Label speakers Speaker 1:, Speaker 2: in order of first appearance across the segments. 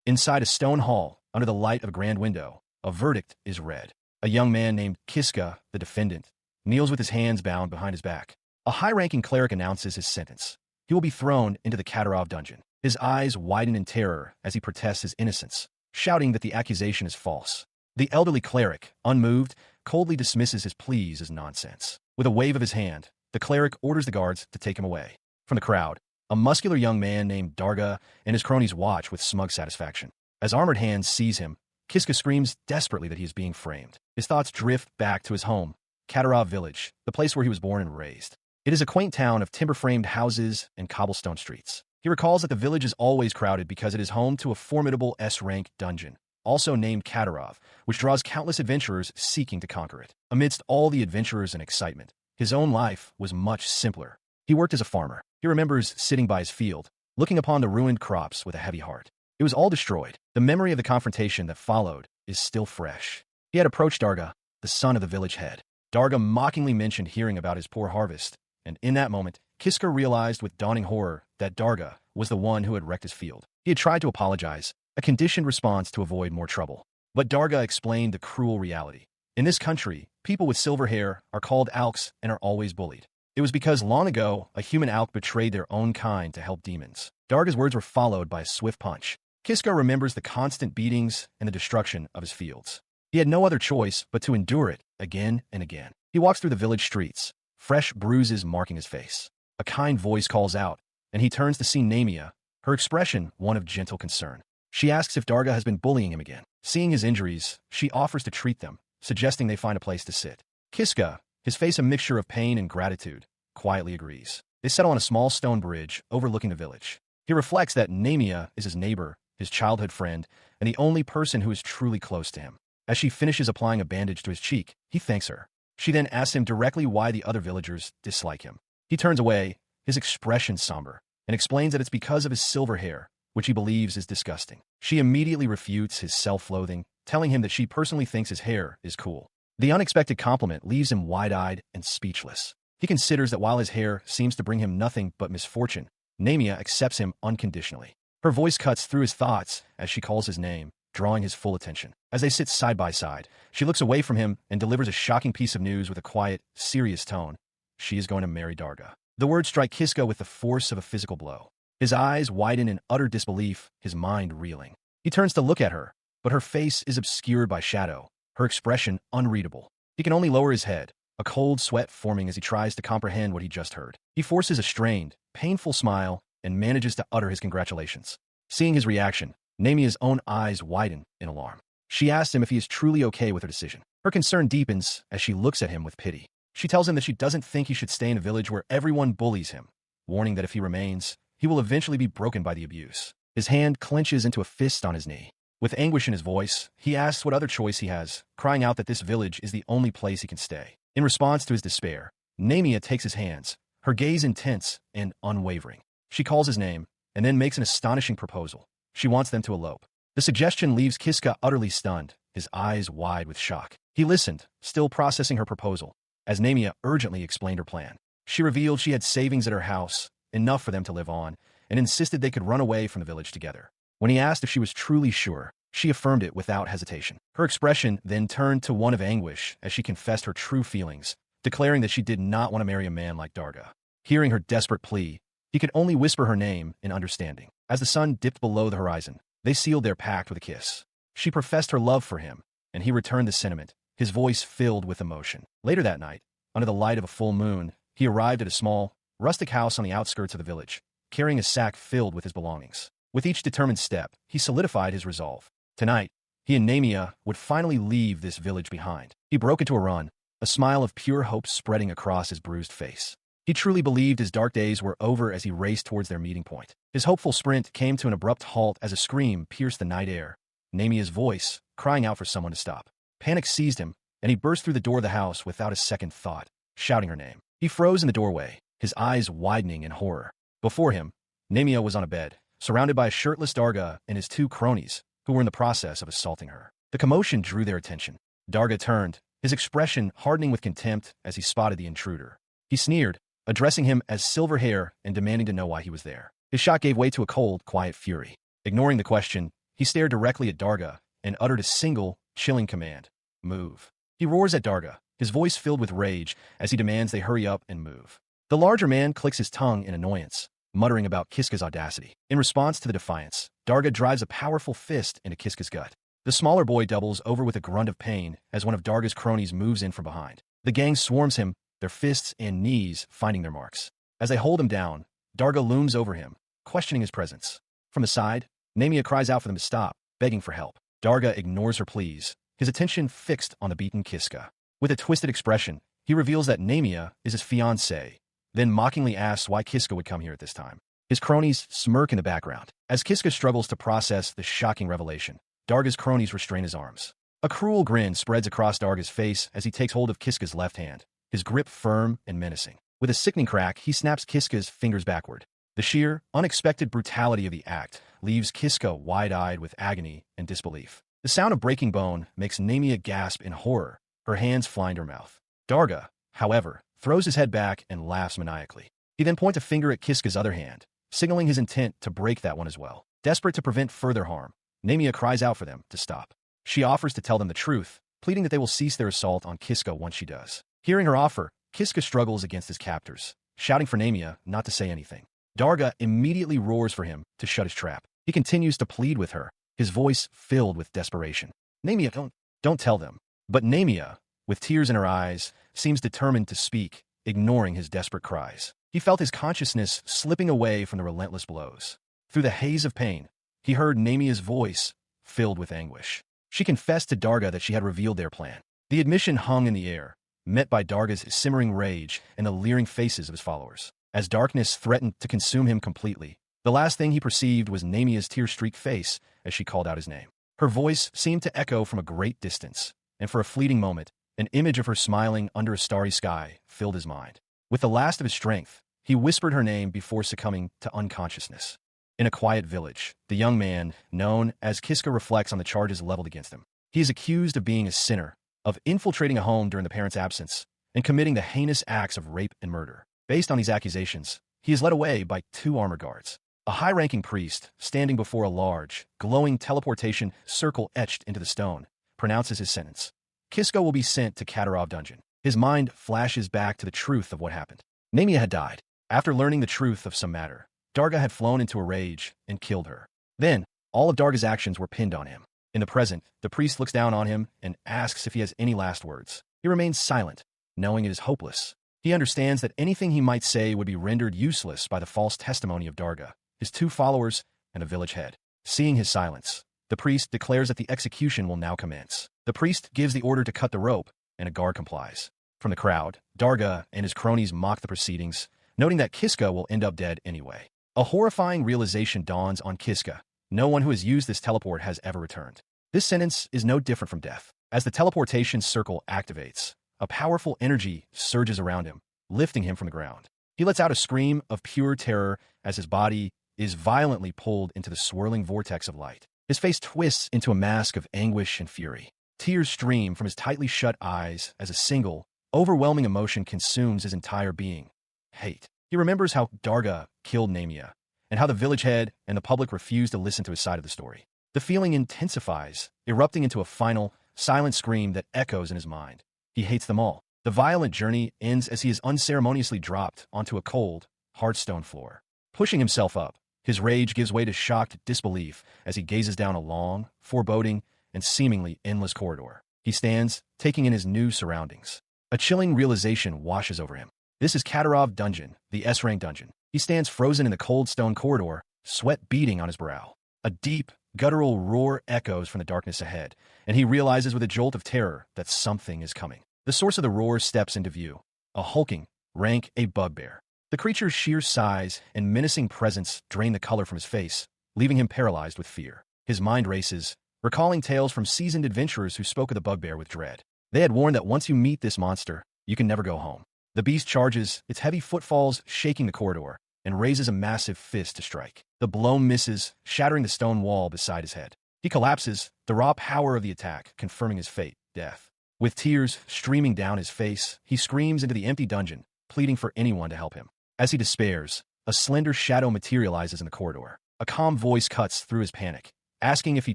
Speaker 1: Inside a stone hall, under the light of a grand window, a verdict is read. A young man named Kiska, the defendant, kneels with his hands bound behind his back. A high-ranking cleric announces his sentence. He will be thrown into the Kadyrov dungeon. His eyes widen in terror as he protests his innocence, shouting that the accusation is false. The elderly cleric, unmoved, coldly dismisses his pleas as nonsense. With a wave of his hand, the cleric orders the guards to take him away. From the crowd, a muscular young man named Darga and his cronies watch with smug satisfaction. As armored hands seize him, Kiska screams desperately that he is being framed. His thoughts drift back to his home, Kadyrov village, the place where he was born and raised. It is a quaint town of timber-framed houses and cobblestone streets. He recalls that the village is always crowded because it is home to a formidable S-rank dungeon, also named Kadyrov, which draws countless adventurers seeking to conquer it. Amidst all the adventurers and excitement, his own life was much simpler. He worked as a farmer. He remembers sitting by his field, looking upon the ruined crops with a heavy heart. It was all destroyed. The memory of the confrontation that followed is still fresh. He had approached Darga, the son of the village head. Darga mockingly mentioned hearing about his poor harvest, and in that moment, Kiska realized with dawning horror that Darga was the one who had wrecked his field. He had tried to apologize, a conditioned response to avoid more trouble. But Darga explained the cruel reality. In this country, people with silver hair are called alks and are always bullied. It was because long ago, a human alk betrayed their own kind to help demons. Darga's words were followed by a swift punch. Kiska remembers the constant beatings and the destruction of his fields. He had no other choice but to endure it again and again. He walks through the village streets, fresh bruises marking his face. A kind voice calls out, and he turns to see Namia, her expression one of gentle concern. She asks if Darga has been bullying him again. Seeing his injuries, she offers to treat them, suggesting they find a place to sit. Kiska, his face a mixture of pain and gratitude, quietly agrees. They settle on a small stone bridge overlooking the village. He reflects that Namia is his neighbor, his childhood friend, and the only person who is truly close to him. As she finishes applying a bandage to his cheek, he thanks her. She then asks him directly why the other villagers dislike him. He turns away, his expression somber, and explains that it's because of his silver hair, which he believes is disgusting. She immediately refutes his self-loathing, telling him that she personally thinks his hair is cool. The unexpected compliment leaves him wide-eyed and speechless. He considers that while his hair seems to bring him nothing but misfortune, Namia accepts him unconditionally. Her voice cuts through his thoughts as she calls his name, drawing his full attention. As they sit side by side, she looks away from him and delivers a shocking piece of news with a quiet, serious tone. She is going to marry Darga. The words strike Kiska with the force of a physical blow. His eyes widen in utter disbelief, his mind reeling. He turns to look at her, but her face is obscured by shadow, her expression unreadable. He can only lower his head, a cold sweat forming as he tries to comprehend what he just heard. He forces a strained, painful smile and manages to utter his congratulations. Seeing his reaction, Namia's own eyes widen in alarm. She asks him if he is truly okay with her decision. Her concern deepens as she looks at him with pity. She tells him that she doesn't think he should stay in a village where everyone bullies him, warning that if he remains, he will eventually be broken by the abuse. His hand clenches into a fist on his knee. With anguish in his voice, he asks what other choice he has, crying out that this village is the only place he can stay. In response to his despair, Namia takes his hands, her gaze intense and unwavering. She calls his name, and then makes an astonishing proposal. She wants them to elope. The suggestion leaves Kiska utterly stunned, his eyes wide with shock. He listened, still processing her proposal, as Namia urgently explained her plan. She revealed she had savings at her house, enough for them to live on, and insisted they could run away from the village together. When he asked if she was truly sure, she affirmed it without hesitation. Her expression then turned to one of anguish as she confessed her true feelings, declaring that she did not want to marry a man like Darga. Hearing her desperate plea, he could only whisper her name in understanding. As the sun dipped below the horizon, they sealed their pact with a kiss. She professed her love for him, and he returned the sentiment, his voice filled with emotion. Later that night, under the light of a full moon, he arrived at a small, rustic house on the outskirts of the village, carrying a sack filled with his belongings. With each determined step, he solidified his resolve. Tonight, he and Namia would finally leave this village behind. He broke into a run, a smile of pure hope spreading across his bruised face. He truly believed his dark days were over as he raced towards their meeting point. His hopeful sprint came to an abrupt halt as a scream pierced the night air, Namia's voice, crying out for someone to stop. Panic seized him, and he burst through the door of the house without a second thought, shouting her name. He froze in the doorway, his eyes widening in horror. Before him, Namia was on a bed, surrounded by a shirtless Darga and his two cronies, who were in the process of assaulting her. The commotion drew their attention. Darga turned, his expression hardening with contempt as he spotted the intruder. He sneered, addressing him as Silver Hair and demanding to know why he was there. His shock gave way to a cold, quiet fury. Ignoring the question, he stared directly at Darga and uttered a single, chilling command. Move. He roars at Darga, his voice filled with rage as he demands they hurry up and move. The larger man clicks his tongue in annoyance, muttering about Kiska's audacity. In response to the defiance, Darga drives a powerful fist into Kiska's gut. The smaller boy doubles over with a grunt of pain as one of Darga's cronies moves in from behind. The gang swarms him, their fists and knees finding their marks. As they hold him down, Darga looms over him, questioning his presence. From the side, Namia cries out for them to stop, begging for help. Darga ignores her pleas, his attention fixed on the beaten Kiska. With a twisted expression, he reveals that Namia is his fiancée, then mockingly asks why Kiska would come here at this time. His cronies smirk in the background. As Kiska struggles to process the shocking revelation, Darga's cronies restrain his arms. A cruel grin spreads across Darga's face as he takes hold of Kiska's left hand, his grip firm and menacing. With a sickening crack, he snaps Kiska's fingers backward. The sheer, unexpected brutality of the act leaves Kiska wide-eyed with agony and disbelief. The sound of breaking bone makes Namia gasp in horror, her hands flying to her mouth. Darga, however, throws his head back and laughs maniacally. He then points a finger at Kiska's other hand, signaling his intent to break that one as well. Desperate to prevent further harm, Namia cries out for them to stop. She offers to tell them the truth, pleading that they will cease their assault on Kiska once she does. Hearing her offer, Kiska struggles against his captors, shouting for Namia not to say anything. Darga immediately roars for him to shut his trap. He continues to plead with her, his voice filled with desperation. Namia, don't tell them. But Namia, with tears in her eyes, seems determined to speak, ignoring his desperate cries. He felt his consciousness slipping away from the relentless blows. Through the haze of pain, he heard Namia's voice, filled with anguish. She confessed to Darga that she had revealed their plan. The admission hung in the air, met by Darga's simmering rage and the leering faces of his followers. As darkness threatened to consume him completely, the last thing he perceived was Namia's tear-streaked face as she called out his name. Her voice seemed to echo from a great distance, and for a fleeting moment, an image of her smiling under a starry sky filled his mind. With the last of his strength, he whispered her name before succumbing to unconsciousness. In a quiet village, the young man, known as Kiska, reflects on the charges leveled against him. He is accused of being a sinner, of infiltrating a home during the parents' absence, and committing the heinous acts of rape and murder. Based on these accusations, he is led away by 2 armored guards. A high-ranking priest, standing before a large, glowing teleportation circle etched into the stone, pronounces his sentence. Kiska will be sent to Katarov dungeon. His mind flashes back to the truth of what happened. Namia had died. After learning the truth of some matter, Darga had flown into a rage and killed her. Then, all of Darga's actions were pinned on him. In the present, the priest looks down on him and asks if he has any last words. He remains silent, knowing it is hopeless. He understands that anything he might say would be rendered useless by the false testimony of Darga, his 2 followers, and a village head. Seeing his silence, the priest declares that the execution will now commence. The priest gives the order to cut the rope, and a guard complies. From the crowd, Darga and his cronies mock the proceedings, noting that Kiska will end up dead anyway. A horrifying realization dawns on Kiska. No one who has used this teleport has ever returned. This sentence is no different from death. As the teleportation circle activates, a powerful energy surges around him, lifting him from the ground. He lets out a scream of pure terror as his body is violently pulled into the swirling vortex of light. His face twists into a mask of anguish and fury. Tears stream from his tightly shut eyes as a single, overwhelming emotion consumes his entire being. Hate. He remembers how Darga killed Namia, and how the village head and the public refused to listen to his side of the story. The feeling intensifies, erupting into a final, silent scream that echoes in his mind. He hates them all. The violent journey ends as he is unceremoniously dropped onto a cold, hard stone floor. Pushing himself up, his rage gives way to shocked disbelief as he gazes down a long, foreboding, and seemingly endless corridor. He stands, taking in his new surroundings. A chilling realization washes over him. This is Katarov dungeon, the S-rank dungeon. He stands frozen in the cold stone corridor, sweat beading on his brow. A deep, guttural roar echoes from the darkness ahead, and he realizes with a jolt of terror that something is coming. The source of the roar steps into view. A hulking, rank, a bugbear. The creature's sheer size and menacing presence drain the color from his face, leaving him paralyzed with fear. His mind races, recalling tales from seasoned adventurers who spoke of the bugbear with dread. They had warned that once you meet this monster, you can never go home. The beast charges, its heavy footfalls shaking the corridor, and raises a massive fist to strike. The blow misses, shattering the stone wall beside his head. He collapses, the raw power of the attack confirming his fate, death. With tears streaming down his face, he screams into the empty dungeon, pleading for anyone to help him. As he despairs, a slender shadow materializes in the corridor. A calm voice cuts through his panic, asking if he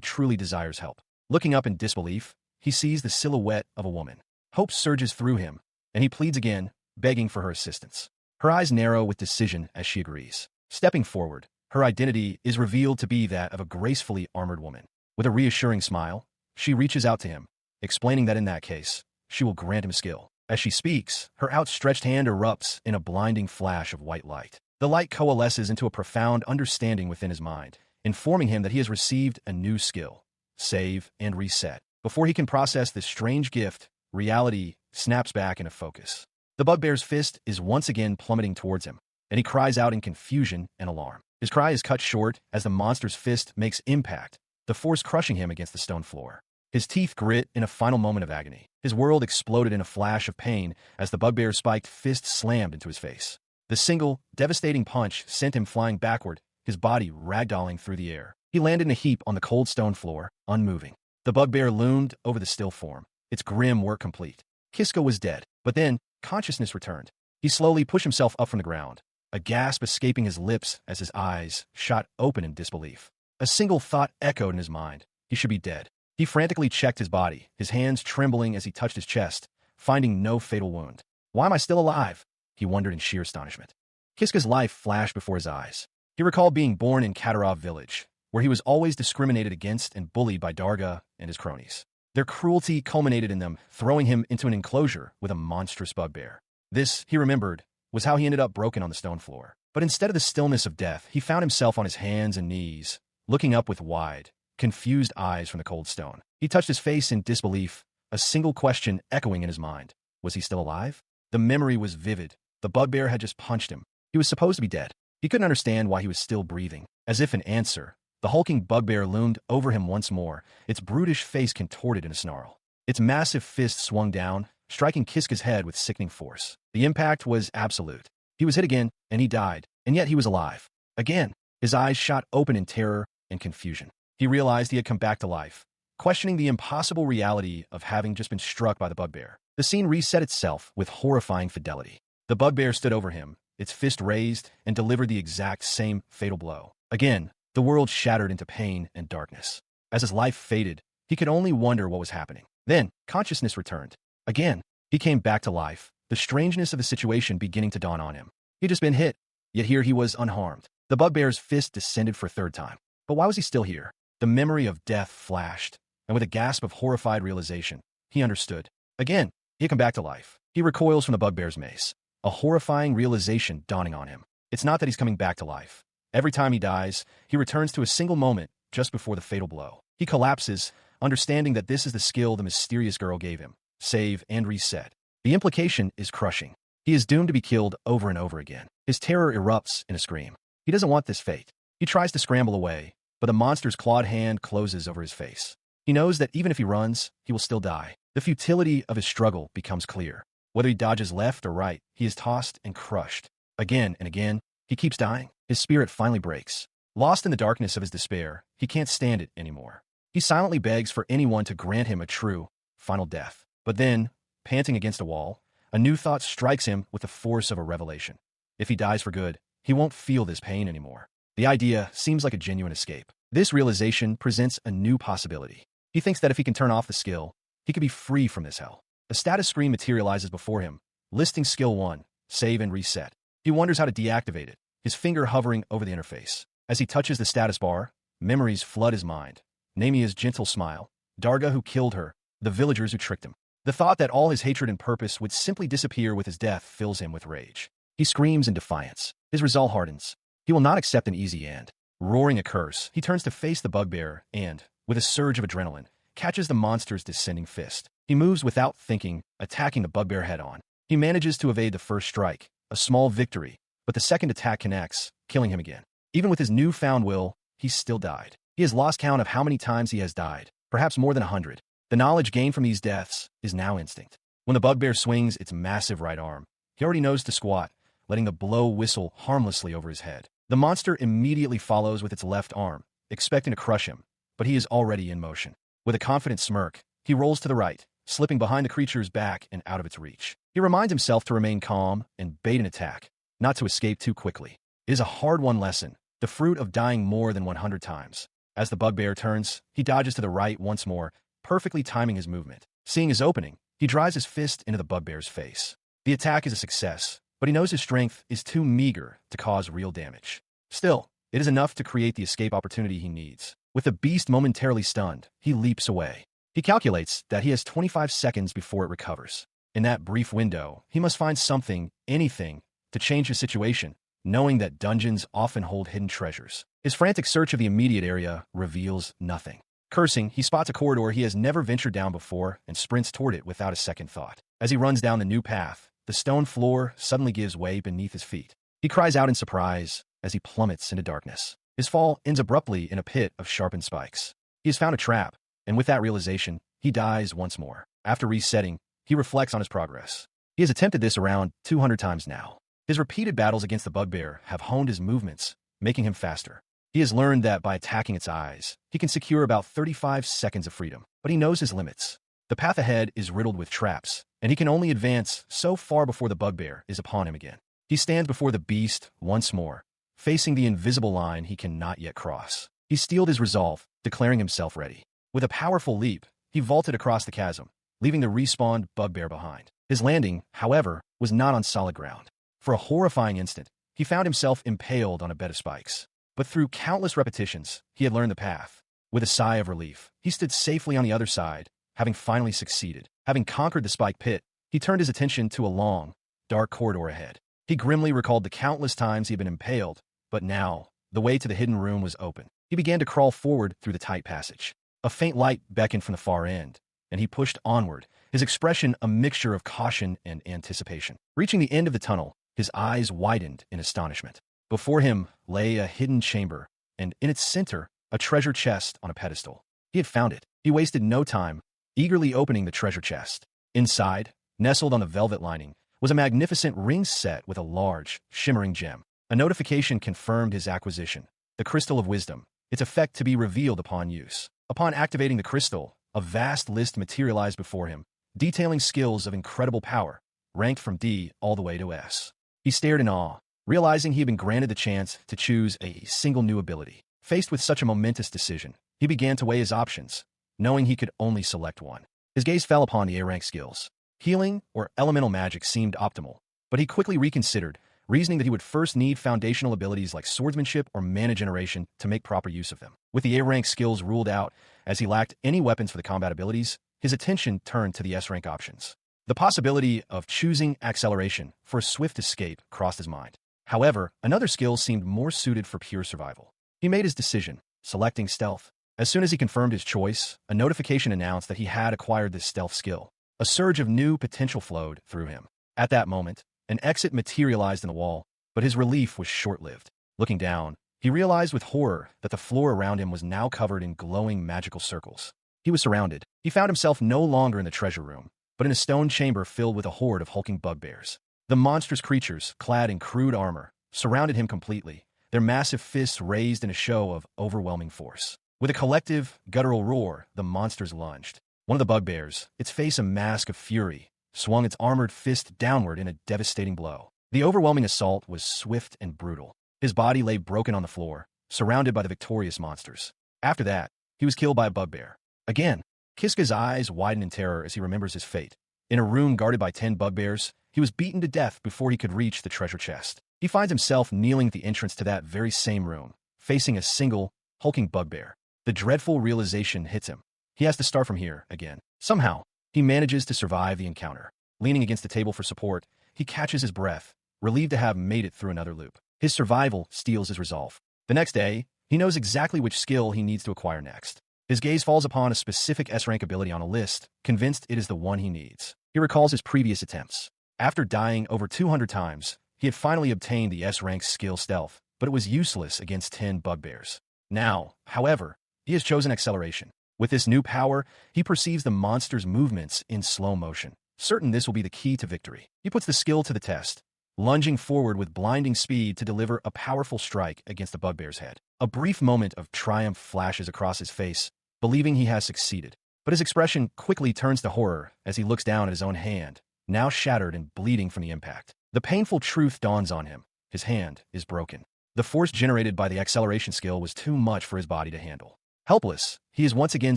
Speaker 1: truly desires help. Looking up in disbelief, he sees the silhouette of a woman. Hope surges through him, and he pleads again, begging for her assistance. Her eyes narrow with decision as she agrees. Stepping forward, her identity is revealed to be that of a gracefully armored woman. With a reassuring smile, she reaches out to him, explaining that in that case, she will grant him skill. As she speaks, her outstretched hand erupts in a blinding flash of white light. The light coalesces into a profound understanding within his mind, informing him that he has received a new skill: save and reset. Before he can process this strange gift, reality snaps back into focus. The bugbear's fist is once again plummeting towards him, and he cries out in confusion and alarm. His cry is cut short as the monster's fist makes impact, the force crushing him against the stone floor. His teeth grit in a final moment of agony. His world exploded in a flash of pain as the bugbear's spiked fist slammed into his face. The single, devastating punch sent him flying backward, his body ragdolling through the air. He landed in a heap on the cold stone floor, unmoving. The bugbear loomed over the still form, its grim work complete. Kiska was dead, but then consciousness returned. He slowly pushed himself up from the ground, a gasp escaping his lips as his eyes shot open in disbelief. A single thought echoed in his mind: he should be dead. He frantically checked his body, his hands trembling as he touched his chest, finding no fatal wound. Why am I still alive? He wondered in sheer astonishment. Kiska's life flashed before his eyes. He recalled being born in Katarov village, where he was always discriminated against and bullied by Darga and his cronies. Their cruelty culminated in them throwing him into an enclosure with a monstrous bugbear. This, he remembered, was how he ended up broken on the stone floor. But instead of the stillness of death, he found himself on his hands and knees, looking up with wide, confused eyes from the cold stone. He touched his face in disbelief, a single question echoing in his mind. Was he still alive? The memory was vivid. The bugbear had just punched him. He was supposed to be dead. He couldn't understand why he was still breathing. As if in answer, the hulking bugbear loomed over him once more, its brutish face contorted in a snarl. Its massive fist swung down, striking Kiska's head with sickening force. The impact was absolute. He was hit again, and he died, and yet he was alive. Again, his eyes shot open in terror and confusion. He realized he had come back to life, questioning the impossible reality of having just been struck by the bugbear. The scene reset itself with horrifying fidelity. The bugbear stood over him, its fist raised, and delivered the exact same fatal blow. Again, the world shattered into pain and darkness. As his life faded, he could only wonder what was happening. Then, consciousness returned. Again, he came back to life, the strangeness of the situation beginning to dawn on him. He'd just been hit, yet here he was unharmed. The bugbear's fist descended for a third time. But why was he still here? The memory of death flashed, and with a gasp of horrified realization, he understood. Again, he had come back to life. He recoils from the bugbear's mace, a horrifying realization dawning on him. It's not that he's coming back to life. Every time he dies, he returns to a single moment just before the fatal blow. He collapses, understanding that this is the skill the mysterious girl gave him: save and reset. The implication is crushing. He is doomed to be killed over and over again. His terror erupts in a scream. He doesn't want this fate. He tries to scramble away, but the monster's clawed hand closes over his face. He knows that even if he runs, he will still die. The futility of his struggle becomes clear. Whether he dodges left or right, he is tossed and crushed. Again and again, he keeps dying. His spirit finally breaks. Lost in the darkness of his despair, he can't stand it anymore. He silently begs for anyone to grant him a true, final death. But then, panting against a wall, a new thought strikes him with the force of a revelation. If he dies for good, he won't feel this pain anymore. The idea seems like a genuine escape. This realization presents a new possibility. He thinks that if he can turn off the skill, he could be free from this hell. A status screen materializes before him, listing Skill 1, Save and Reset. He wonders how to deactivate it, his finger hovering over the interface. As he touches the status bar, memories flood his mind. Namia's gentle smile, Darga who killed her, the villagers who tricked him. The thought that all his hatred and purpose would simply disappear with his death fills him with rage. He screams in defiance. His resolve hardens. He will not accept an easy end. Roaring a curse, he turns to face the bugbear and, with a surge of adrenaline, catches the monster's descending fist. He moves without thinking, attacking the bugbear head-on. He manages to evade the first strike, a small victory, but the second attack connects, killing him again. Even with his newfound will, he still died. He has lost count of how many times he has died, perhaps more than 100. The knowledge gained from these deaths is now instinct. When the bugbear swings its massive right arm, he already knows to squat, letting the blow whistle harmlessly over his head. The monster immediately follows with its left arm, expecting to crush him, but he is already in motion. With a confident smirk, he rolls to the right, slipping behind the creature's back and out of its reach. He reminds himself to remain calm and bait an attack, not to escape too quickly. It is a hard-won lesson, the fruit of dying more than 100 times. As the bugbear turns, he dodges to the right once more, perfectly timing his movement. Seeing his opening, he drives his fist into the bugbear's face. The attack is a success, but he knows his strength is too meager to cause real damage. Still, it is enough to create the escape opportunity he needs. With the beast momentarily stunned, he leaps away. He calculates that he has 25 seconds before it recovers. In that brief window, he must find something, anything, to change his situation, knowing that dungeons often hold hidden treasures. His frantic search of the immediate area reveals nothing. Cursing, he spots a corridor he has never ventured down before and sprints toward it without a second thought. As he runs down the new path, the stone floor suddenly gives way beneath his feet. He cries out in surprise as he plummets into darkness. His fall ends abruptly in a pit of sharpened spikes. He has found a trap, and with that realization, he dies once more. After resetting, he reflects on his progress. He has attempted this around 200 times now. His repeated battles against the bugbear have honed his movements, making him faster. He has learned that by attacking its eyes, he can secure about 35 seconds of freedom, but he knows his limits. The path ahead is riddled with traps, and he can only advance so far before the bugbear is upon him again. He stands before the beast once more, facing the invisible line he cannot yet cross. He steeled his resolve, declaring himself ready. With a powerful leap, he vaulted across the chasm, leaving the respawned bugbear behind. His landing, however, was not on solid ground. For a horrifying instant, he found himself impaled on a bed of spikes. But through countless repetitions, he had learned the path. With a sigh of relief, he stood safely on the other side, having finally succeeded. Having conquered the spike pit, he turned his attention to a long, dark corridor ahead. He grimly recalled the countless times he had been impaled, but now, the way to the hidden room was open. He began to crawl forward through the tight passage. A faint light beckoned from the far end, and he pushed onward, his expression a mixture of caution and anticipation. Reaching the end of the tunnel, his eyes widened in astonishment. Before him lay a hidden chamber, and in its center, a treasure chest on a pedestal. He had found it. He wasted no time, eagerly opening the treasure chest. Inside, nestled on the velvet lining, was a magnificent ring set with a large, shimmering gem. A notification confirmed his acquisition, the Crystal of Wisdom, its effect to be revealed upon use. Upon activating the crystal, a vast list materialized before him, detailing skills of incredible power, ranked from D all the way to S. He stared in awe, realizing he had been granted the chance to choose a single new ability. Faced with such a momentous decision, he began to weigh his options, knowing he could only select one. His gaze fell upon the A-rank skills. Healing or elemental magic seemed optimal, but he quickly reconsidered, reasoning that he would first need foundational abilities like swordsmanship or mana generation to make proper use of them. With the A-rank skills ruled out, as he lacked any weapons for the combat abilities, his attention turned to the S-rank options. The possibility of choosing acceleration for a swift escape crossed his mind. However, another skill seemed more suited for pure survival. He made his decision, selecting stealth. As soon as he confirmed his choice, a notification announced that he had acquired this stealth skill. A surge of new potential flowed through him. At that moment, an exit materialized in the wall, but his relief was short-lived. Looking down, he realized with horror that the floor around him was now covered in glowing magical circles. He was surrounded. He found himself no longer in the treasure room, but in a stone chamber filled with a horde of hulking bugbears. The monstrous creatures, clad in crude armor, surrounded him completely, their massive fists raised in a show of overwhelming force. With a collective, guttural roar, the monsters lunged. One of the bugbears, its face a mask of fury, swung its armored fist downward in a devastating blow. The overwhelming assault was swift and brutal. His body lay broken on the floor, surrounded by the victorious monsters. After that, he was killed by a bugbear. Again, Kiska's eyes widen in terror as he remembers his fate. In a room guarded by 10 bugbears, he was beaten to death before he could reach the treasure chest. He finds himself kneeling at the entrance to that very same room, facing a single, hulking bugbear. The dreadful realization hits him. He has to start from here again. Somehow, he manages to survive the encounter. Leaning against the table for support, he catches his breath, relieved to have made it through another loop. His survival steels his resolve. The next day, he knows exactly which skill he needs to acquire next. His gaze falls upon a specific S-rank ability on a list, convinced it is the one he needs. He recalls his previous attempts. After dying over 200 times, he had finally obtained the S-rank skill Stealth, but it was useless against 10 bugbears. Now, however, he has chosen Acceleration. With this new power, he perceives the monster's movements in slow motion. Certain this will be the key to victory. He puts the skill to the test, lunging forward with blinding speed to deliver a powerful strike against the bugbear's head. A brief moment of triumph flashes across his face, believing he has succeeded. But his expression quickly turns to horror as he looks down at his own hand, now shattered and bleeding from the impact. The painful truth dawns on him. His hand is broken. The force generated by the acceleration skill was too much for his body to handle. Helpless, he is once again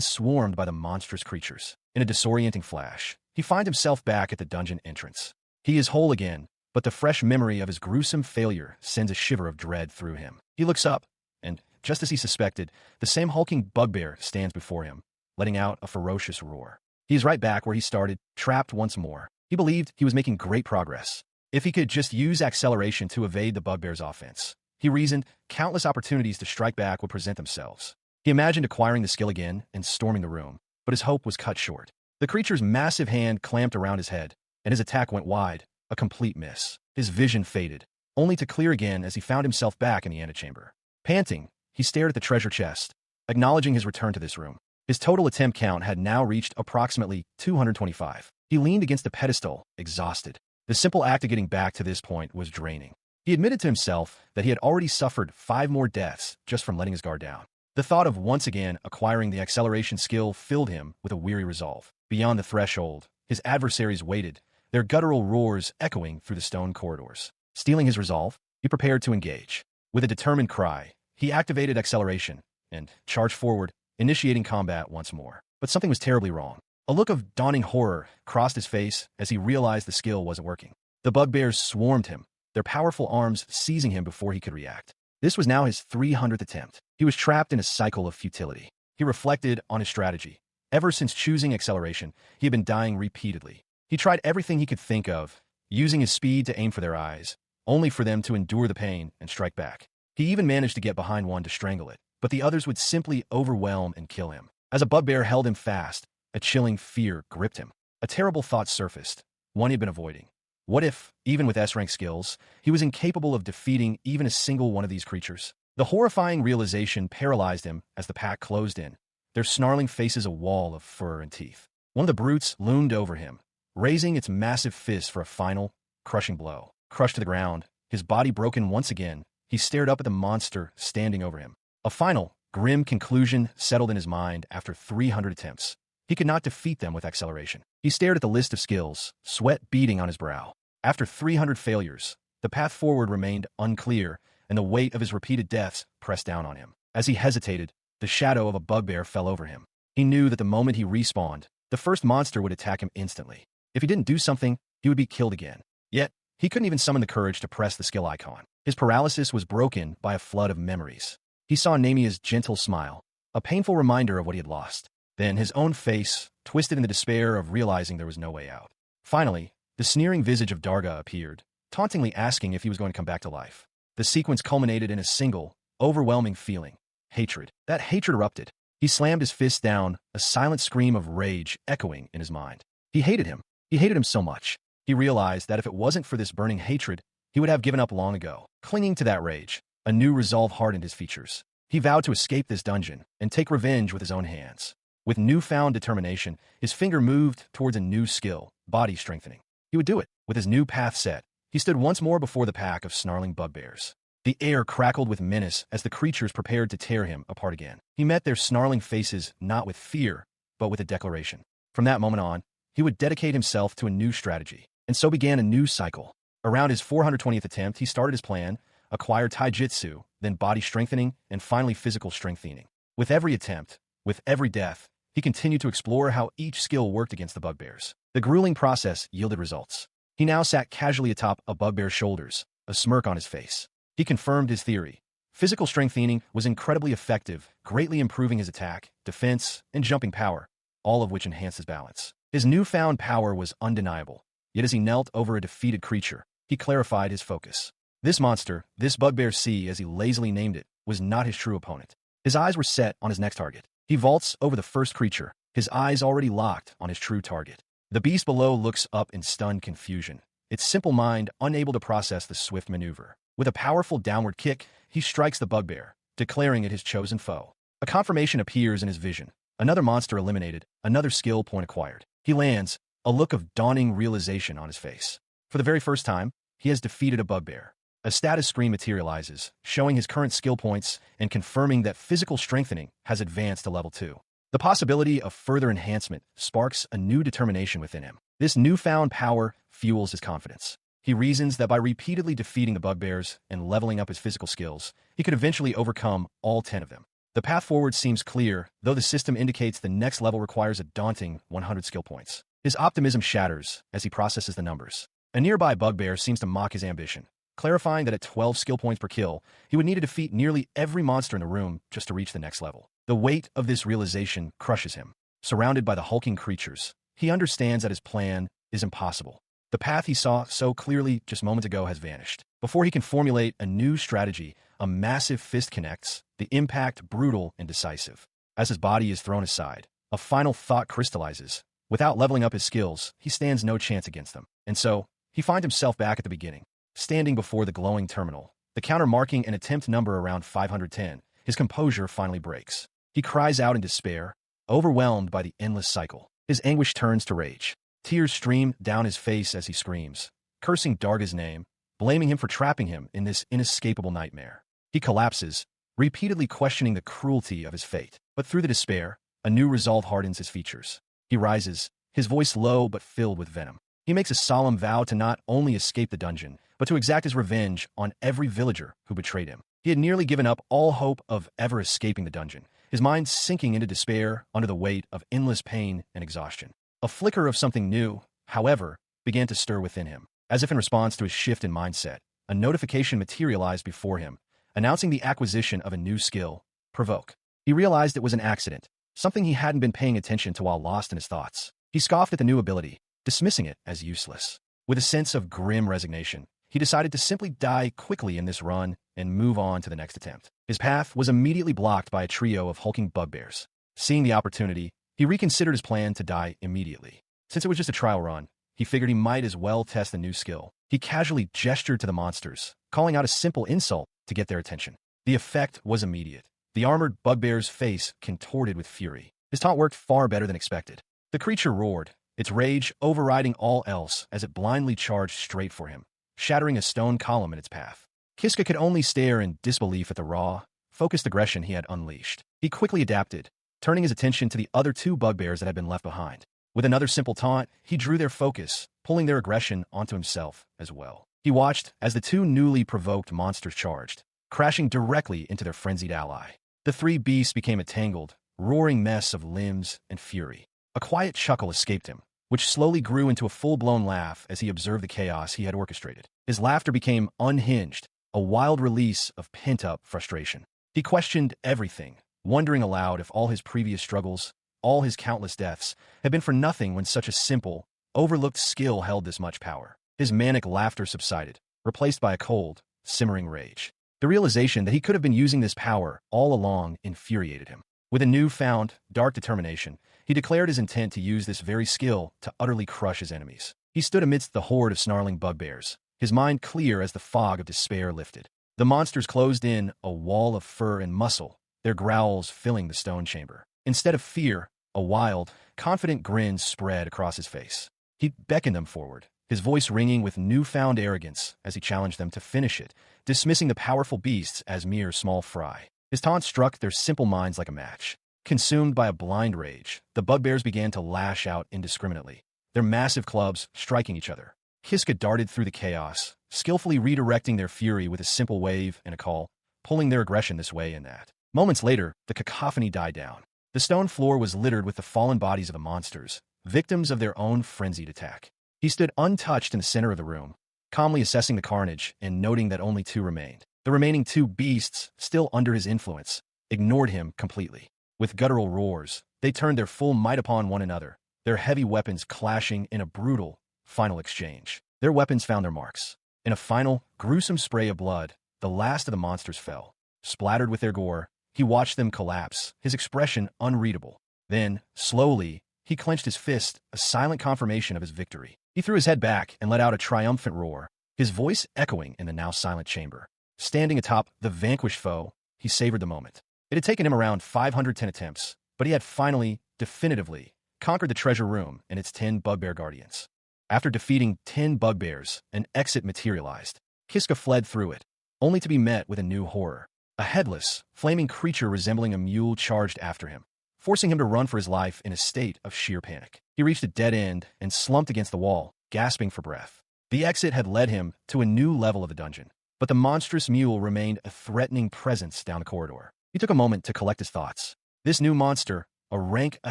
Speaker 1: swarmed by the monstrous creatures. In a disorienting flash, he finds himself back at the dungeon entrance. He is whole again, but the fresh memory of his gruesome failure sends a shiver of dread through him. He looks up, and, just as he suspected, the same hulking bugbear stands before him, letting out a ferocious roar. He is right back where he started, trapped once more. He believed he was making great progress. If he could just use acceleration to evade the bugbear's offense, he reasoned, countless opportunities to strike back would present themselves. He imagined acquiring the skill again and storming the room, but his hope was cut short. The creature's massive hand clamped around his head, and his attack went wide, a complete miss. His vision faded, only to clear again as he found himself back in the antechamber. Panting, he stared at the treasure chest, acknowledging his return to this room. His total attempt count had now reached approximately 225. He leaned against the pedestal, exhausted. The simple act of getting back to this point was draining. He admitted to himself that he had already suffered 5 more deaths just from letting his guard down. The thought of once again acquiring the acceleration skill filled him with a weary resolve. Beyond the threshold, his adversaries waited, their guttural roars echoing through the stone corridors. Stealing his resolve, he prepared to engage. With a determined cry, he activated acceleration and charged forward, initiating combat once more. But something was terribly wrong. A look of dawning horror crossed his face as he realized the skill wasn't working. The bugbears swarmed him, their powerful arms seizing him before he could react. This was now his 300th attempt. He was trapped in a cycle of futility. He reflected on his strategy. Ever since choosing acceleration, he had been dying repeatedly. He tried everything he could think of, using his speed to aim for their eyes, only for them to endure the pain and strike back. He even managed to get behind one to strangle it, but the others would simply overwhelm and kill him. As a bugbear held him fast, a chilling fear gripped him. A terrible thought surfaced, one he had been avoiding. What if, even with S-rank skills, he was incapable of defeating even a single one of these creatures? The horrifying realization paralyzed him as the pack closed in, their snarling faces a wall of fur and teeth. One of the brutes loomed over him, raising its massive fist for a final, crushing blow. Crushed to the ground, his body broken once again, he stared up at the monster standing over him. A final, grim conclusion settled in his mind after 300 attempts. He could not defeat them with acceleration. He stared at the list of skills, sweat beading on his brow. After 300 failures, the path forward remained unclear, and the weight of his repeated deaths pressed down on him. As he hesitated, the shadow of a bugbear fell over him. He knew that the moment he respawned, the first monster would attack him instantly. If he didn't do something, he would be killed again. Yet, he couldn't even summon the courage to press the skill icon. His paralysis was broken by a flood of memories. He saw Namia's gentle smile, a painful reminder of what he had lost. Then his own face, twisted in the despair of realizing there was no way out. Finally, the sneering visage of Darga appeared, tauntingly asking if he was going to come back to life. The sequence culminated in a single, overwhelming feeling: hatred. That hatred erupted. He slammed his fist down, a silent scream of rage echoing in his mind. He hated him. He hated him so much. He realized that if it wasn't for this burning hatred, he would have given up long ago. Clinging to that rage, a new resolve hardened his features. He vowed to escape this dungeon and take revenge with his own hands. With newfound determination, his finger moved towards a new skill, body strengthening. He would do it. With his new path set, he stood once more before the pack of snarling bugbears. The air crackled with menace as the creatures prepared to tear him apart again. He met their snarling faces not with fear, but with a declaration. From that moment on, he would dedicate himself to a new strategy. And so began a new cycle. Around his 420th attempt, he started his plan, acquired taijutsu, then body strengthening, and finally physical strengthening. With every attempt, with every death, he continued to explore how each skill worked against the bugbears. The grueling process yielded results. He now sat casually atop a bugbear's shoulders, a smirk on his face. He confirmed his theory. Physical strengthening was incredibly effective, greatly improving his attack, defense, and jumping power, all of which enhanced his balance. His newfound power was undeniable, yet as he knelt over a defeated creature, he clarified his focus. This monster, this bugbear C, as he lazily named it, was not his true opponent. His eyes were set on his next target. He vaults over the first creature, his eyes already locked on his true target. The beast below looks up in stunned confusion, its simple mind unable to process the swift maneuver. With a powerful downward kick, he strikes the bugbear, declaring it his chosen foe. A confirmation appears in his vision. Another monster eliminated, another skill point acquired. He lands, a look of dawning realization on his face. For the very first time, he has defeated a bugbear. A status screen materializes, showing his current skill points and confirming that physical strengthening has advanced to level 2. The possibility of further enhancement sparks a new determination within him. This newfound power fuels his confidence. He reasons that by repeatedly defeating the bugbears and leveling up his physical skills, he could eventually overcome all 10 of them. The path forward seems clear, though the system indicates the next level requires a daunting 100 skill points. His optimism shatters as he processes the numbers. A nearby bugbear seems to mock his ambition, clarifying that at 12 skill points per kill, he would need to defeat nearly every monster in the room just to reach the next level. The weight of this realization crushes him. Surrounded by the hulking creatures, he understands that his plan is impossible. The path he saw so clearly just moments ago has vanished. Before he can formulate a new strategy, a massive fist connects, the impact brutal and decisive. As his body is thrown aside, a final thought crystallizes. Without leveling up his skills, he stands no chance against them. And so, he finds himself back at the beginning, standing before the glowing terminal. The counter marking an attempt number around 510, his composure finally breaks. He cries out in despair, overwhelmed by the endless cycle. His anguish turns to rage. Tears stream down his face as he screams, cursing Darga's name, blaming him for trapping him in this inescapable nightmare. He collapses, repeatedly questioning the cruelty of his fate. But through the despair, a new resolve hardens his features. He rises, his voice low but filled with venom. He makes a solemn vow to not only escape the dungeon, but to exact his revenge on every villager who betrayed him. He had nearly given up all hope of ever escaping the dungeon, his mind sinking into despair under the weight of endless pain and exhaustion. A flicker of something new, however, began to stir within him. As if in response to his shift in mindset, a notification materialized before him, announcing the acquisition of a new skill, Provoke. He realized it was an accident, something he hadn't been paying attention to while lost in his thoughts. He scoffed at the new ability, dismissing it as useless. With a sense of grim resignation, he decided to simply die quickly in this run and move on to the next attempt. His path was immediately blocked by a trio of hulking bugbears. Seeing the opportunity, he reconsidered his plan to die immediately. Since it was just a trial run, he figured he might as well test the new skill. He casually gestured to the monsters, calling out a simple insult to get their attention. The effect was immediate. The armored bugbear's face contorted with fury. His taunt worked far better than expected. The creature roared, its rage overriding all else as it blindly charged straight for him, shattering a stone column in its path. Kiska could only stare in disbelief at the raw, focused aggression he had unleashed. He quickly adapted, turning his attention to the other two bugbears that had been left behind. With another simple taunt, he drew their focus, pulling their aggression onto himself as well. He watched as the two newly provoked monsters charged, crashing directly into their frenzied ally. The three beasts became a tangled, roaring mess of limbs and fury. A quiet chuckle escaped him, which slowly grew into a full-blown laugh as he observed the chaos he had orchestrated. His laughter became unhinged, a wild release of pent-up frustration. He questioned everything, wondering aloud if all his previous struggles, all his countless deaths, had been for nothing when such a simple, overlooked skill held this much power. His manic laughter subsided, replaced by a cold, simmering rage. The realization that he could have been using this power all along infuriated him. With a newfound, dark determination, he declared his intent to use this very skill to utterly crush his enemies. He stood amidst the horde of snarling bugbears, his mind clear as the fog of despair lifted. The monsters closed in a wall of fur and muscle, their growls filling the stone chamber. Instead of fear, a wild, confident grin spread across his face. He beckoned them forward, his voice ringing with newfound arrogance as he challenged them to finish it, dismissing the powerful beasts as mere small fry. His taunt struck their simple minds like a match. Consumed by a blind rage, the bugbears began to lash out indiscriminately, their massive clubs striking each other. Kiska darted through the chaos, skillfully redirecting their fury with a simple wave and a call, pulling their aggression this way and that. Moments later, the cacophony died down. The stone floor was littered with the fallen bodies of the monsters, victims of their own frenzied attack. He stood untouched in the center of the room, calmly assessing the carnage and noting that only two remained. The remaining two beasts, still under his influence, ignored him completely. With guttural roars, they turned their full might upon one another, their heavy weapons clashing in a brutal, final exchange. Their weapons found their marks. In a final, gruesome spray of blood, the last of the monsters fell. Splattered with their gore, he watched them collapse, his expression unreadable. Then, slowly, he clenched his fist, a silent confirmation of his victory. He threw his head back and let out a triumphant roar, his voice echoing in the now silent chamber. Standing atop the vanquished foe, he savored the moment. It had taken him around 510 attempts, but he had finally, definitively, conquered the treasure room and its 10 bugbear guardians. After defeating 10 bugbears, an exit materialized. Kiska fled through it, only to be met with a new horror. A headless, flaming creature resembling a mule charged after him, forcing him to run for his life in a state of sheer panic. He reached a dead end and slumped against the wall, gasping for breath. The exit had led him to a new level of the dungeon, but the monstrous mule remained a threatening presence down the corridor. He took a moment to collect his thoughts. This new monster, a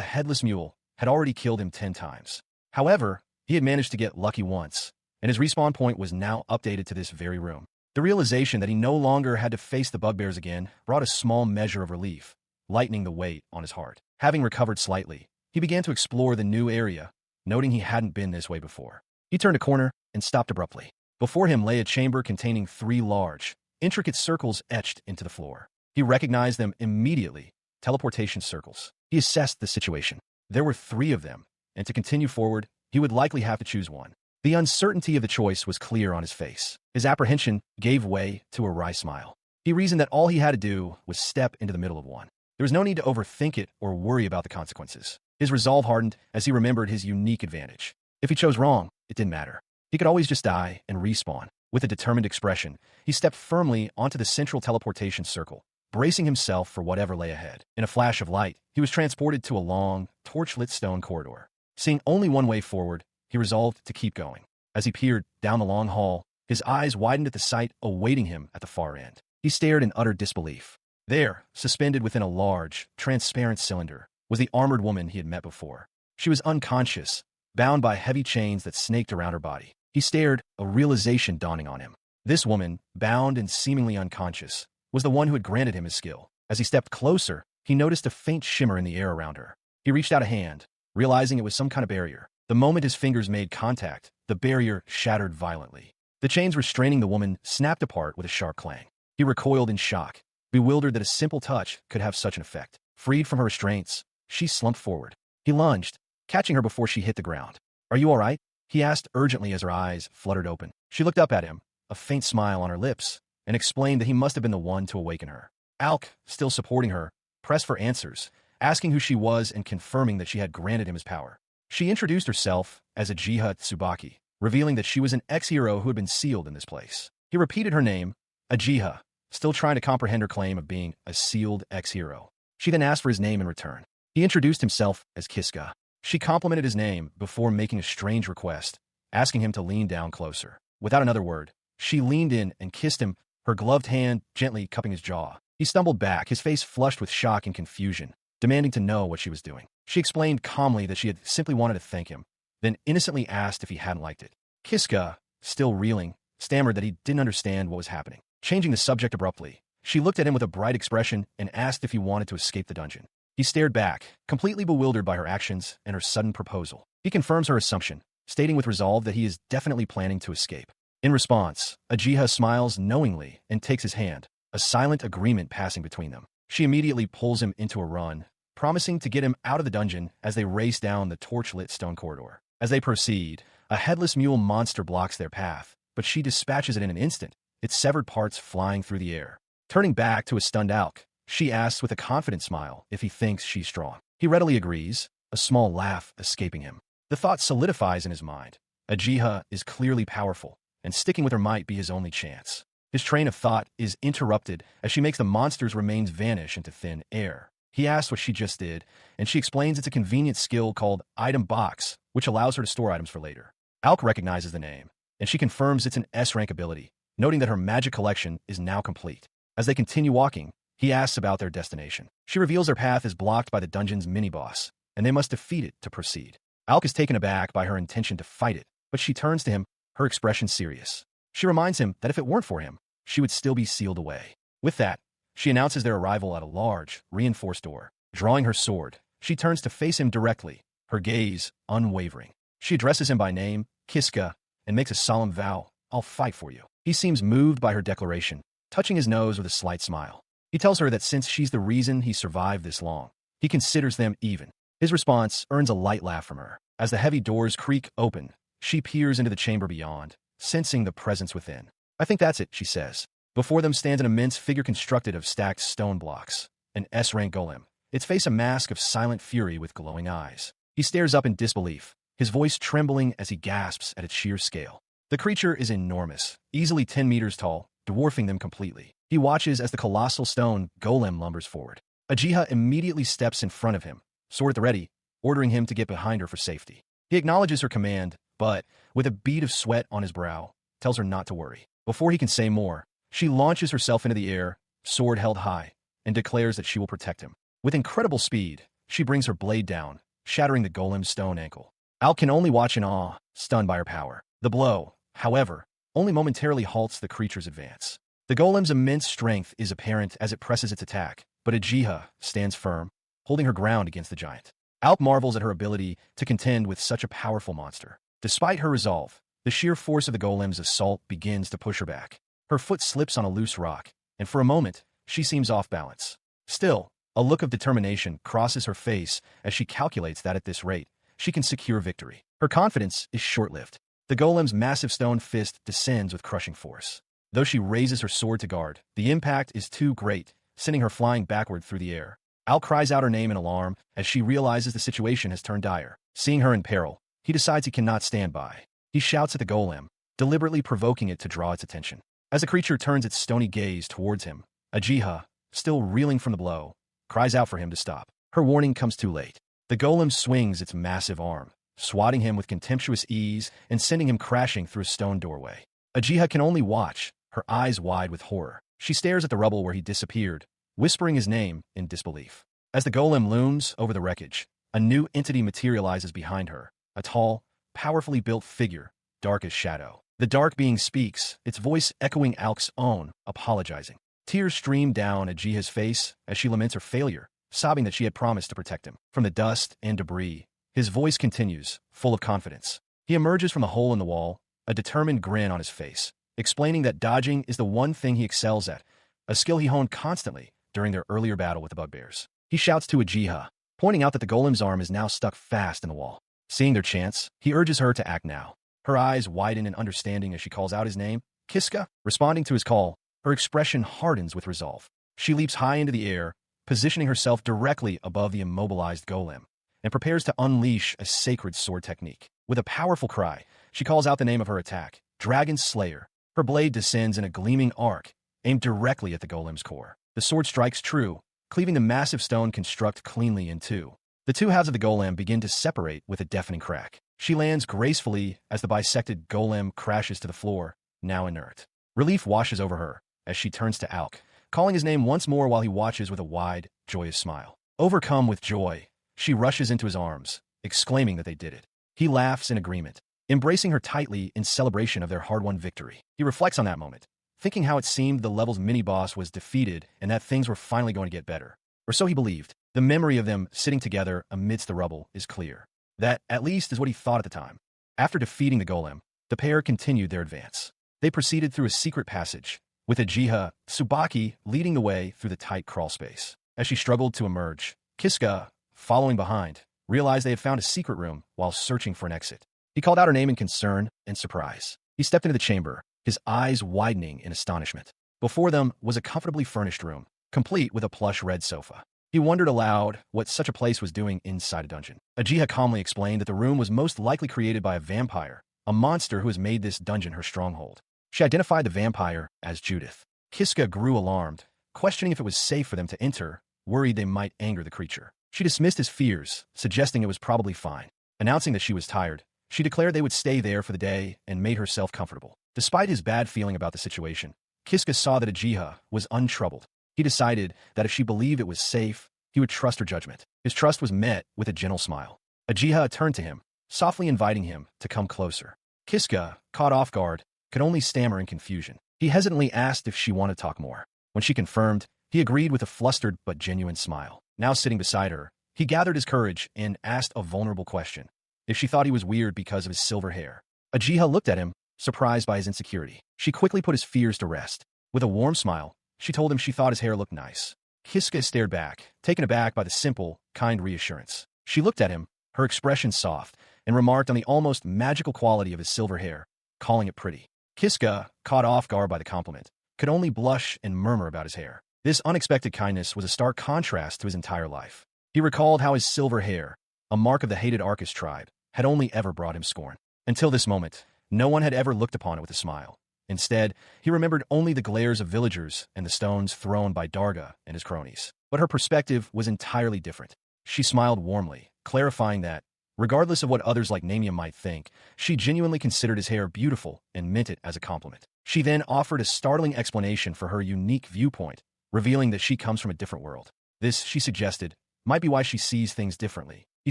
Speaker 1: headless mule, had already killed him 10 times. However, he had managed to get lucky once, and his respawn point was now updated to this very room. The realization that he no longer had to face the bugbears again brought a small measure of relief, lightening the weight on his heart. Having recovered slightly, he began to explore the new area, noting he hadn't been this way before. He turned a corner and stopped abruptly. Before him lay a chamber containing 3 large, intricate circles etched into the floor. He recognized them immediately, teleportation circles. He assessed the situation. There were 3 of them, and to continue forward, he would likely have to choose one. The uncertainty of the choice was clear on his face. His apprehension gave way to a wry smile. He reasoned that all he had to do was step into the middle of one. There was no need to overthink it or worry about the consequences. His resolve hardened as he remembered his unique advantage. If he chose wrong, it didn't matter. He could always just die and respawn. With a determined expression, he stepped firmly onto the central teleportation circle, bracing himself for whatever lay ahead. In a flash of light, he was transported to a long, torch-lit stone corridor. Seeing only one way forward, he resolved to keep going. As he peered down the long hall, his eyes widened at the sight awaiting him at the far end. He stared in utter disbelief. There, suspended within a large, transparent cylinder, was the armored woman he had met before. She was unconscious, bound by heavy chains that snaked around her body. He stared, a realization dawning on him. This woman, bound and seemingly unconscious, was the one who had granted him his skill. As he stepped closer, he noticed a faint shimmer in the air around her. He reached out a hand, realizing it was some kind of barrier. The moment his fingers made contact, the barrier shattered violently. The chains restraining the woman snapped apart with a sharp clang. He recoiled in shock, bewildered that a simple touch could have such an effect. Freed from her restraints, she slumped forward. He lunged, catching her before she hit the ground. "Are you all right?" he asked urgently as her eyes fluttered open. She looked up at him, a faint smile on her lips, and explained that he must have been the one to awaken her. Alk, still supporting her, pressed for answers, asking who she was and confirming that she had granted him his power. She introduced herself as Ajiha Tsubaki, revealing that she was an ex-hero who had been sealed in this place. He repeated her name, Ajiha, still trying to comprehend her claim of being a sealed ex-hero. She then asked for his name in return. He introduced himself as Kiska. She complimented his name before making a strange request, asking him to lean down closer. Without another word, she leaned in and kissed him, her gloved hand gently cupping his jaw. He stumbled back, his face flushed with shock and confusion, demanding to know what she was doing. She explained calmly that she had simply wanted to thank him, then innocently asked if he hadn't liked it. Kiska, still reeling, stammered that he didn't understand what was happening. Changing the subject abruptly, she looked at him with a bright expression and asked if he wanted to escape the dungeon. He stared back, completely bewildered by her actions and her sudden proposal. He confirms her assumption, stating with resolve that he is definitely planning to escape. In response, Ajiha smiles knowingly and takes his hand, a silent agreement passing between them. She immediately pulls him into a run, promising to get him out of the dungeon as they race down the torch-lit stone corridor. As they proceed, a headless mule monster blocks their path, but she dispatches it in an instant, its severed parts flying through the air. Turning back to a stunned Alk, she asks with a confident smile if he thinks she's strong. He readily agrees, a small laugh escaping him. The thought solidifies in his mind. Ajiha is clearly powerful, and sticking with her might be his only chance. His train of thought is interrupted as she makes the monster's remains vanish into thin air. He asks what she just did, and she explains it's a convenient skill called Item Box, which allows her to store items for later. Alk recognizes the name, and she confirms it's an S-rank ability, noting that her magic collection is now complete. As they continue walking, he asks about their destination. She reveals their path is blocked by the dungeon's mini-boss, and they must defeat it to proceed. Alk is taken aback by her intention to fight it, but she turns to him, her expression serious. She reminds him that if it weren't for him, she would still be sealed away. With that, she announces their arrival at a large, reinforced door. Drawing her sword, she turns to face him directly, her gaze unwavering. She addresses him by name, Kiska, and makes a solemn vow, "I'll fight for you." He seems moved by her declaration, touching his nose with a slight smile. He tells her that since she's the reason he survived this long, he considers them even. His response earns a light laugh from her. As the heavy doors creak open, she peers into the chamber beyond, sensing the presence within. "I think that's it," she says. Before them stands an immense figure constructed of stacked stone blocks, an S-rank golem, its face a mask of silent fury with glowing eyes. He stares up in disbelief, his voice trembling as he gasps at its sheer scale. The creature is enormous, easily 10 meters tall, dwarfing them completely. He watches as the colossal stone golem lumbers forward. Ajiha immediately steps in front of him, sword at the ready, ordering him to get behind her for safety. He acknowledges her command, but, with a bead of sweat on his brow, tells her not to worry. Before he can say more, she launches herself into the air, sword held high, and declares that she will protect him. With incredible speed, she brings her blade down, shattering the golem's stone ankle. Alk can only watch in awe, stunned by her power. The blow, however, only momentarily halts the creature's advance. The golem's immense strength is apparent as it presses its attack, but Uchiha stands firm, holding her ground against the giant. Alk marvels at her ability to contend with such a powerful monster. Despite her resolve, the sheer force of the golem's assault begins to push her back. Her foot slips on a loose rock, and for a moment, she seems off balance. Still, a look of determination crosses her face as she calculates that at this rate, she can secure victory. Her confidence is short-lived. The golem's massive stone fist descends with crushing force. Though she raises her sword to guard, the impact is too great, sending her flying backward through the air. Al cries out her name in alarm as she realizes the situation has turned dire. Seeing her in peril, he decides he cannot stand by. He shouts at the golem, deliberately provoking it to draw its attention. As the creature turns its stony gaze towards him, Uchiha, still reeling from the blow, cries out for him to stop. Her warning comes too late. The golem swings its massive arm, swatting him with contemptuous ease and sending him crashing through a stone doorway. Uchiha can only watch, her eyes wide with horror. She stares at the rubble where he disappeared, whispering his name in disbelief. As the golem looms over the wreckage, a new entity materializes behind her, a tall, powerfully built figure, dark as shadow. The dark being speaks, its voice echoing Alk's own, apologizing. Tears stream down Uchiha's face as she laments her failure, sobbing that she had promised to protect him. From the dust and debris, his voice continues, full of confidence. He emerges from the hole in the wall, a determined grin on his face, explaining that dodging is the one thing he excels at, a skill he honed constantly during their earlier battle with the bugbears. He shouts to Uchiha, pointing out that the golem's arm is now stuck fast in the wall. Seeing their chance, he urges her to act now. Her eyes widen in understanding as she calls out his name, Kiska. Responding to his call, her expression hardens with resolve. She leaps high into the air, positioning herself directly above the immobilized golem, and prepares to unleash a sacred sword technique. With a powerful cry, she calls out the name of her attack, Dragon Slayer. Her blade descends in a gleaming arc, aimed directly at the golem's core. The sword strikes true, cleaving the massive stone construct cleanly in two. The two halves of the golem begin to separate with a deafening crack. She lands gracefully as the bisected golem crashes to the floor, now inert. Relief washes over her as she turns to Alk, calling his name once more while he watches with a wide, joyous smile. Overcome with joy, she rushes into his arms, exclaiming that they did it. He laughs in agreement, embracing her tightly in celebration of their hard-won victory. He reflects on that moment, thinking how it seemed the level's mini-boss was defeated and that things were finally going to get better. Or so he believed. The memory of them sitting together amidst the rubble is clear. That, at least, is what he thought at the time. After defeating the golem, the pair continued their advance. They proceeded through a secret passage, with Uchiha Tsubaki leading the way through the tight crawl space. As she struggled to emerge, Kiska, following behind, realized they had found a secret room while searching for an exit. He called out her name in concern and surprise. He stepped into the chamber, his eyes widening in astonishment. Before them was a comfortably furnished room, complete with a plush red sofa. He wondered aloud what such a place was doing inside a dungeon. Uchiha calmly explained that the room was most likely created by a vampire, a monster who has made this dungeon her stronghold. She identified the vampire as Judith. Kiska grew alarmed, questioning if it was safe for them to enter, worried they might anger the creature. She dismissed his fears, suggesting it was probably fine. Announcing that she was tired, she declared they would stay there for the day and made herself comfortable. Despite his bad feeling about the situation, Kiska saw that Uchiha was untroubled. He decided that if she believed it was safe, he would trust her judgment. His trust was met with a gentle smile. Uchiha turned to him, softly inviting him to come closer. Kiska, caught off guard, could only stammer in confusion. He hesitantly asked if she wanted to talk more. When she confirmed, he agreed with a flustered but genuine smile. Now sitting beside her, he gathered his courage and asked a vulnerable question. If she thought he was weird because of his silver hair. Uchiha looked at him, surprised by his insecurity. She quickly put his fears to rest. With a warm smile, she told him she thought his hair looked nice. Kiska stared back, taken aback by the simple, kind reassurance. She looked at him, her expression soft, and remarked on the almost magical quality of his silver hair, calling it pretty. Kiska, caught off guard by the compliment, could only blush and murmur about his hair. This unexpected kindness was a stark contrast to his entire life. He recalled how his silver hair, a mark of the hated Arcus tribe, had only ever brought him scorn. Until this moment, no one had ever looked upon it with a smile. Instead, he remembered only the glares of villagers and the stones thrown by Darga and his cronies. But her perspective was entirely different. She smiled warmly, clarifying that, regardless of what others like Namia might think, she genuinely considered his hair beautiful and meant it as a compliment. She then offered a startling explanation for her unique viewpoint, revealing that she comes from a different world. This, she suggested, might be why she sees things differently. He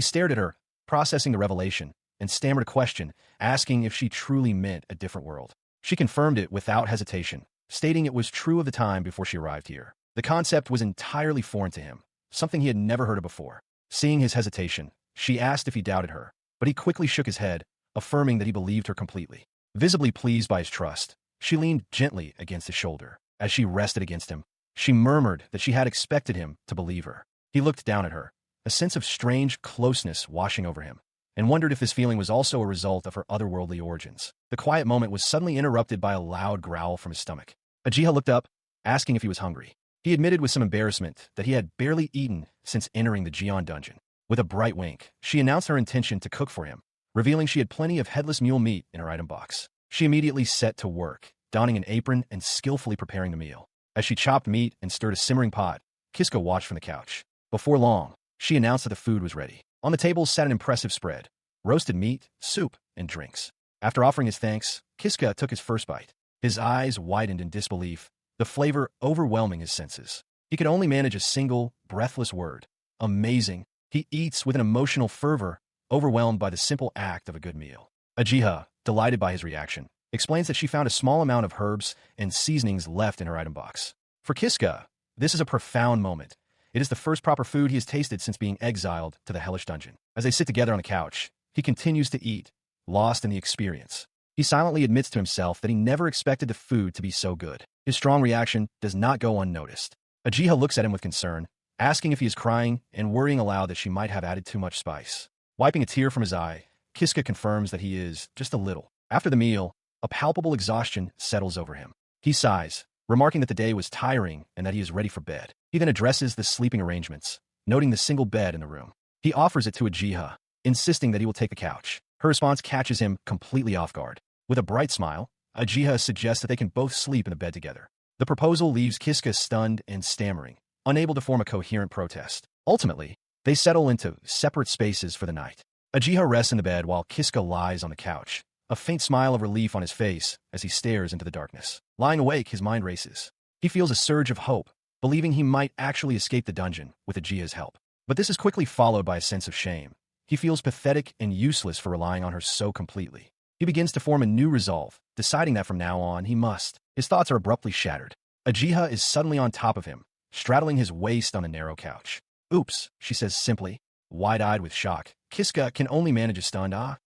Speaker 1: stared at her, processing the revelation, and stammered a question, asking if she truly meant a different world. She confirmed it without hesitation, stating it was true of the time before she arrived here. The concept was entirely foreign to him, something he had never heard of before. Seeing his hesitation, she asked if he doubted her, but he quickly shook his head, affirming that he believed her completely. Visibly pleased by his trust, she leaned gently against his shoulder. As she rested against him, she murmured that she had expected him to believe her. He looked down at her, a sense of strange closeness washing over him, and wondered if this feeling was also a result of her otherworldly origins. The quiet moment was suddenly interrupted by a loud growl from his stomach. Ajiha looked up, asking if he was hungry. He admitted with some embarrassment that he had barely eaten since entering the Jian dungeon. With a bright wink, she announced her intention to cook for him, revealing she had plenty of headless mule meat in her item box. She immediately set to work, donning an apron and skillfully preparing the meal. As she chopped meat and stirred a simmering pot, Kiska watched from the couch. Before long, she announced that the food was ready. On the table sat an impressive spread: roasted meat, soup, and drinks. After offering his thanks, Kiska took his first bite. His eyes widened in disbelief, the flavor overwhelming his senses. He could only manage a single, breathless word: amazing. He eats with an emotional fervor, overwhelmed by the simple act of a good meal. Ajiha, delighted by his reaction, explains that she found a small amount of herbs and seasonings left in her item box. For Kiska, this is a profound moment. It is the first proper food he has tasted since being exiled to the hellish dungeon. As they sit together on the couch, he continues to eat, lost in the experience. He silently admits to himself that he never expected the food to be so good. His strong reaction does not go unnoticed. Ajiha looks at him with concern, asking if he is crying and worrying aloud that she might have added too much spice. Wiping a tear from his eye, Kiska confirms that he is just a little. After the meal, a palpable exhaustion settles over him. He sighs, remarking that the day was tiring and that he is ready for bed. He then addresses the sleeping arrangements, noting the single bed in the room. He offers it to Ajiha, insisting that he will take the couch. Her response catches him completely off guard. With a bright smile, Ajiha suggests that they can both sleep in the bed together. The proposal leaves Kiska stunned and stammering, unable to form a coherent protest. Ultimately, they settle into separate spaces for the night. Ajiha rests in the bed while Kiska lies on the couch, a faint smile of relief on his face as he stares into the darkness. Lying awake, his mind races. He feels a surge of hope, believing he might actually escape the dungeon with Ajiha's help. But this is quickly followed by a sense of shame. He feels pathetic and useless for relying on her so completely. He begins to form a new resolve, deciding that from now on he must. His thoughts are abruptly shattered. Ajiha is suddenly on top of him, straddling his waist on the narrow couch. "Oops," she says simply, wide-eyed with shock. Kiska can only manage a stunned,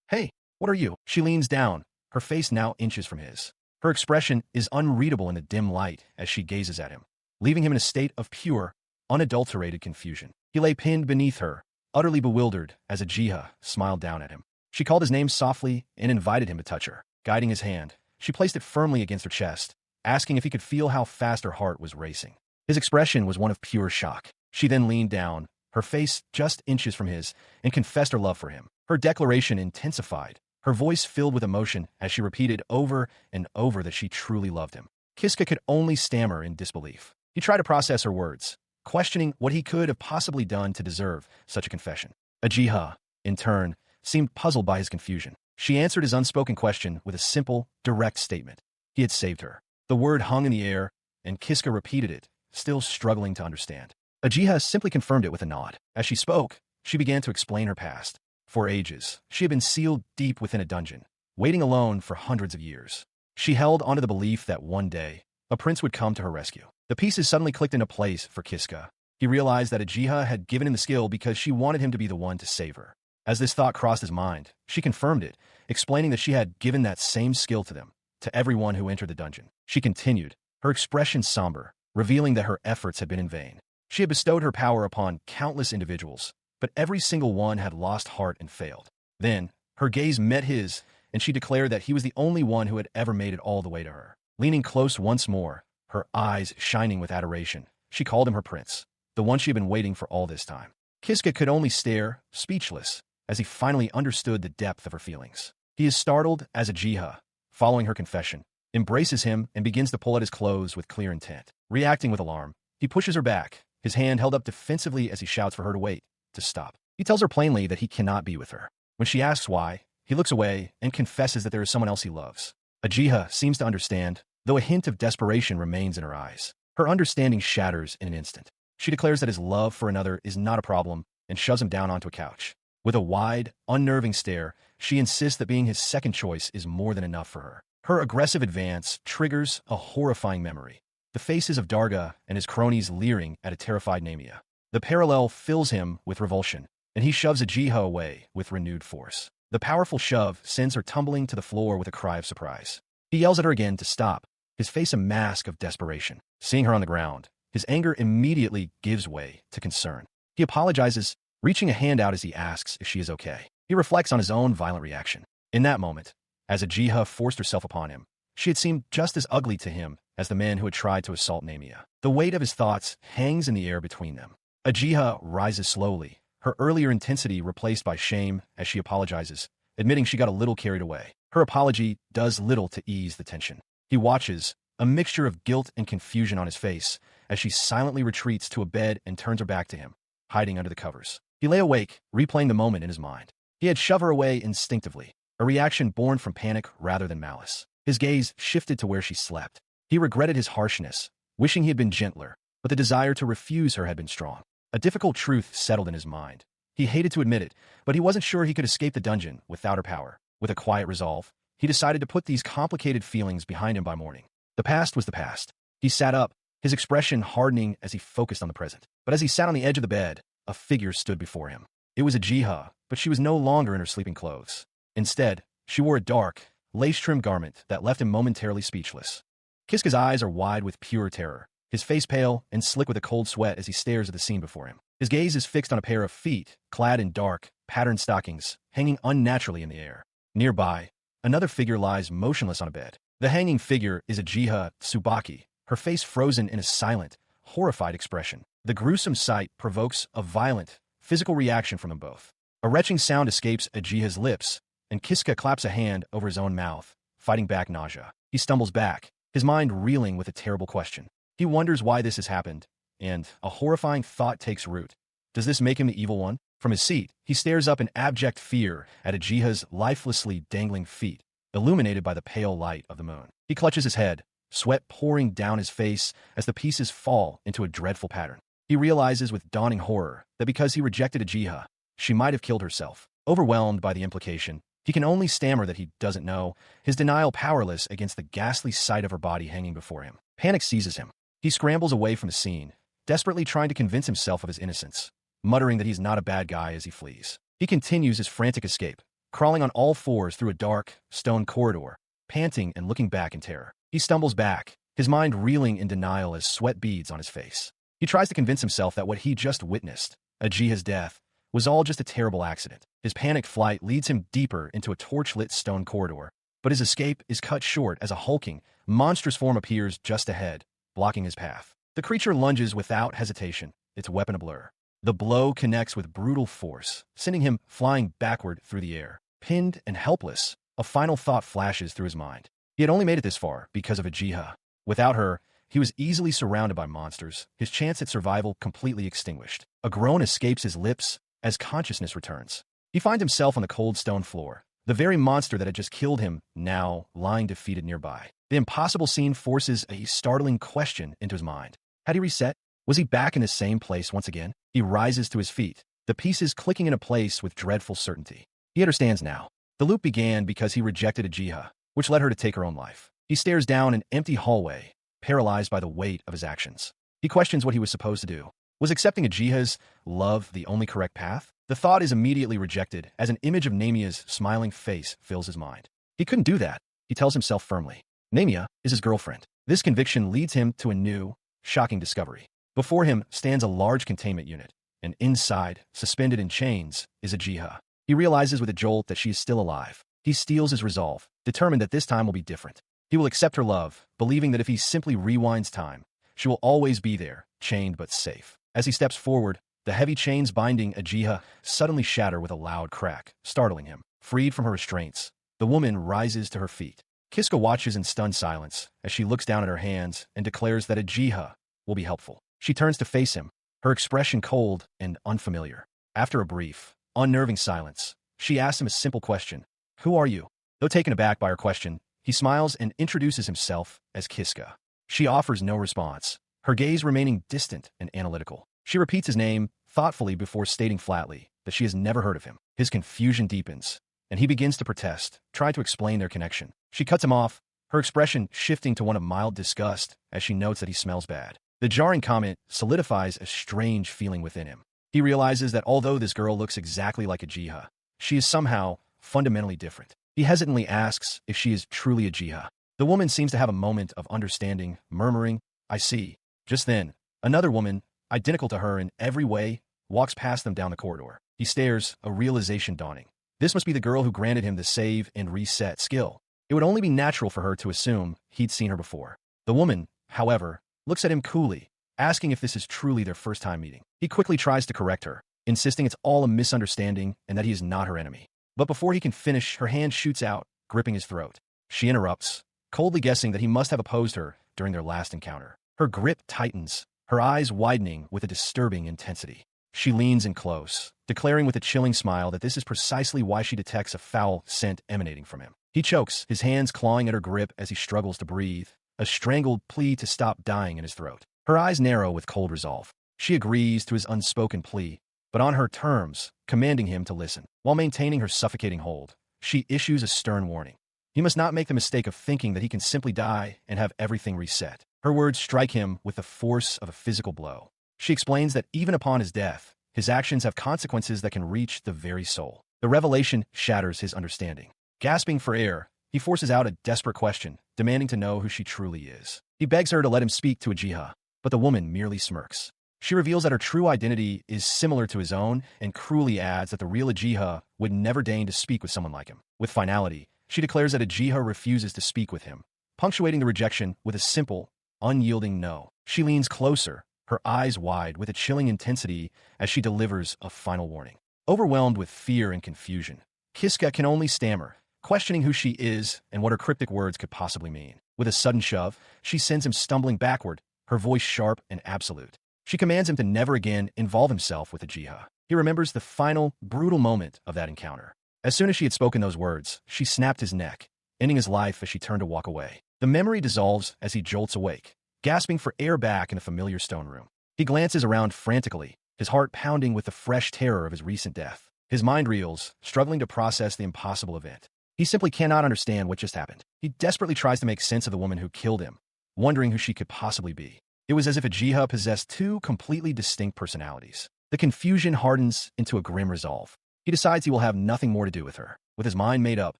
Speaker 1: "Hey, what are you?" She leans down, her face now inches from his. Her expression is unreadable in the dim light as she gazes at him, leaving him in a state of pure, unadulterated confusion. He lay pinned beneath her, utterly bewildered, as Ajiha smiled down at him. She called his name softly and invited him to touch her. Guiding his hand, she placed it firmly against her chest, asking if he could feel how fast her heart was racing. His expression was one of pure shock. She then leaned down, her face just inches from his, and confessed her love for him. Her declaration intensified, her voice filled with emotion as she repeated over and over that she truly loved him. Kiska could only stammer in disbelief. He tried to process her words, questioning what he could have possibly done to deserve such a confession. Ajiha, in turn, seemed puzzled by his confusion. She answered his unspoken question with a simple, direct statement. He had saved her. The word hung in the air, and Kiska repeated it, still struggling to understand. Ajiha simply confirmed it with a nod. As she spoke, she began to explain her past. For ages, she had been sealed deep within a dungeon, waiting alone for hundreds of years. She held onto the belief that one day, a prince would come to her rescue. The pieces suddenly clicked into place for Kiska. He realized that Ajiha had given him the skill because she wanted him to be the one to save her. As this thought crossed his mind, she confirmed it, explaining that she had given that same skill to them, to everyone who entered the dungeon. She continued, her expression somber, revealing that her efforts had been in vain. She had bestowed her power upon countless individuals, but every single one had lost heart and failed. Then, her gaze met his, and she declared that he was the only one who had ever made it all the way to her. Leaning close once more, her eyes shining with adoration, she called him her prince, the one she had been waiting for all this time. Kiska could only stare, speechless, as he finally understood the depth of her feelings. He is startled as Ajiha, following her confession, embraces him and begins to pull at his clothes with clear intent. Reacting with alarm, he pushes her back, his hand held up defensively as he shouts for her to wait, to stop. He tells her plainly that he cannot be with her. When she asks why, he looks away and confesses that there is someone else he loves. Ajiha seems to understand, though a hint of desperation remains in her eyes. Her understanding shatters in an instant. She declares that his love for another is not a problem and shoves him down onto a couch. With a wide, unnerving stare, she insists that being his second choice is more than enough for her. Her aggressive advance triggers a horrifying memory. The faces of Darga and his cronies leering at a terrified Namia. The parallel fills him with revulsion, and he shoves Ajiha away with renewed force. The powerful shove sends her tumbling to the floor with a cry of surprise. He yells at her again to stop, his face a mask of desperation. Seeing her on the ground, his anger immediately gives way to concern. He apologizes, reaching a hand out as he asks if she is okay. He reflects on his own violent reaction. In that moment, as Ajiha forced herself upon him, she had seemed just as ugly to him as the man who had tried to assault Namia. The weight of his thoughts hangs in the air between them. Ajiha rises slowly, her earlier intensity replaced by shame as she apologizes, admitting she got a little carried away. Her apology does little to ease the tension. He watches, a mixture of guilt and confusion on his face, as she silently retreats to a bed and turns her back to him, hiding under the covers. He lay awake, replaying the moment in his mind. He had shoved her away instinctively, a reaction born from panic rather than malice. His gaze shifted to where she slept. He regretted his harshness, wishing he had been gentler, but the desire to refuse her had been strong. A difficult truth settled in his mind. He hated to admit it, but he wasn't sure he could escape the dungeon without her power. With a quiet resolve, he decided to put these complicated feelings behind him by morning. The past was the past. He sat up, his expression hardening as he focused on the present. But as he sat on the edge of the bed, a figure stood before him. It was Ajiha, but she was no longer in her sleeping clothes. Instead, she wore a dark, lace-trimmed garment that left him momentarily speechless. Kiska's eyes are wide with pure terror, his face pale and slick with a cold sweat as he stares at the scene before him. His gaze is fixed on a pair of feet, clad in dark, patterned stockings, hanging unnaturally in the air. Nearby, another figure lies motionless on a bed. The hanging figure is Ajiha Tsubaki, her face frozen in a silent, horrified expression. The gruesome sight provokes a violent, physical reaction from them both. A retching sound escapes Ajiha's lips, and Kiska claps a hand over his own mouth, fighting back nausea. He stumbles back, his mind reeling with a terrible question. He wonders why this has happened, and a horrifying thought takes root. Does this make him the evil one? From his seat, he stares up in abject fear at Ajiha's lifelessly dangling feet, illuminated by the pale light of the moon. He clutches his head, sweat pouring down his face as the pieces fall into a dreadful pattern. He realizes with dawning horror that because he rejected Ajiha, she might have killed herself. Overwhelmed by the implication, he can only stammer that he doesn't know, his denial powerless against the ghastly sight of her body hanging before him. Panic seizes him. He scrambles away from the scene, desperately trying to convince himself of his innocence, muttering that he's not a bad guy as he flees. He continues his frantic escape, crawling on all fours through a dark, stone corridor, panting and looking back in terror. He stumbles back, his mind reeling in denial as sweat beads on his face. He tries to convince himself that what he just witnessed, Ajiha's death, was all just a terrible accident. His panicked flight leads him deeper into a torch-lit stone corridor, but his escape is cut short as a hulking, monstrous form appears just ahead, blocking his path. The creature lunges without hesitation, its weapon a blur. The blow connects with brutal force, sending him flying backward through the air. Pinned and helpless, a final thought flashes through his mind. He had only made it this far because of Ajiha. Without her, he was easily surrounded by monsters, his chance at survival completely extinguished. A groan escapes his lips as consciousness returns. He finds himself on the cold stone floor, the very monster that had just killed him now lying defeated nearby. The impossible scene forces a startling question into his mind. Had he reset? Was he back in the same place once again? He rises to his feet, the pieces clicking into place with dreadful certainty. He understands now. The loop began because he rejected Ajiha, which led her to take her own life. He stares down an empty hallway, paralyzed by the weight of his actions. He questions what he was supposed to do. Was accepting Ajiha's love the only correct path? The thought is immediately rejected as an image of Namia's smiling face fills his mind. He couldn't do that, he tells himself firmly. Namia is his girlfriend. This conviction leads him to a new, shocking discovery. Before him stands a large containment unit, and inside, suspended in chains, is Ajiha. He realizes with a jolt that she is still alive. He steels his resolve, determined that this time will be different. He will accept her love, believing that if he simply rewinds time, she will always be there, chained but safe. As he steps forward, the heavy chains binding Ajiha suddenly shatter with a loud crack, startling him. Freed from her restraints, the woman rises to her feet. Kiska watches in stunned silence as she looks down at her hands and declares that Ajiha will be helpful. She turns to face him, her expression cold and unfamiliar. After a brief, unnerving silence, she asks him a simple question. Who are you? Though taken aback by her question, he smiles and introduces himself as Kiska. She offers no response, her gaze remaining distant and analytical. She repeats his name thoughtfully before stating flatly that she has never heard of him. His confusion deepens, and he begins to protest, trying to explain their connection. She cuts him off, her expression shifting to one of mild disgust as she notes that he smells bad. The jarring comment solidifies a strange feeling within him. He realizes that although this girl looks exactly like a jiha, she is somehow fundamentally different. He hesitantly asks if she is truly a jiha. The woman seems to have a moment of understanding, murmuring, "I see." Just then, another woman, identical to her in every way, walks past them down the corridor. He stares, a realization dawning. This must be the girl who granted him the save and reset skill. It would only be natural for her to assume he'd seen her before. The woman, however, looks at him coolly, asking if this is truly their first time meeting. He quickly tries to correct her, insisting it's all a misunderstanding and that he is not her enemy. But before he can finish, her hand shoots out, gripping his throat. She interrupts, coldly guessing that he must have opposed her during their last encounter. Her grip tightens, her eyes widening with a disturbing intensity. She leans in close, declaring with a chilling smile that this is precisely why she detects a foul scent emanating from him. He chokes, his hands clawing at her grip as he struggles to breathe, a strangled plea to stop dying in his throat. Her eyes narrow with cold resolve. She agrees to his unspoken plea, but on her terms, commanding him to listen. While maintaining her suffocating hold, she issues a stern warning. He must not make the mistake of thinking that he can simply die and have everything reset. Her words strike him with the force of a physical blow. She explains that even upon his death, his actions have consequences that can reach the very soul. The revelation shatters his understanding. Gasping for air, he forces out a desperate question, demanding to know who she truly is. He begs her to let him speak to a jiha, but the woman merely smirks. She reveals that her true identity is similar to his own and cruelly adds that the real jiha would never deign to speak with someone like him. With finality, she declares that a jiha refuses to speak with him, punctuating the rejection with a simple, unyielding no. She leans closer, her eyes wide with a chilling intensity as she delivers a final warning. Overwhelmed with fear and confusion, Kiska can only stammer, questioning who she is and what her cryptic words could possibly mean. With a sudden shove, she sends him stumbling backward, her voice sharp and absolute. She commands him to never again involve himself with a jiha. He remembers the final, brutal moment of that encounter. As soon as she had spoken those words, she snapped his neck, ending his life as she turned to walk away. The memory dissolves as he jolts awake, gasping for air back in the familiar stone room. He glances around frantically, his heart pounding with the fresh terror of his recent death. His mind reels, struggling to process the impossible event. He simply cannot understand what just happened. He desperately tries to make sense of the woman who killed him, wondering who she could possibly be. It was as if a jiha possessed two completely distinct personalities. The confusion hardens into a grim resolve. He decides he will have nothing more to do with her. With his mind made up,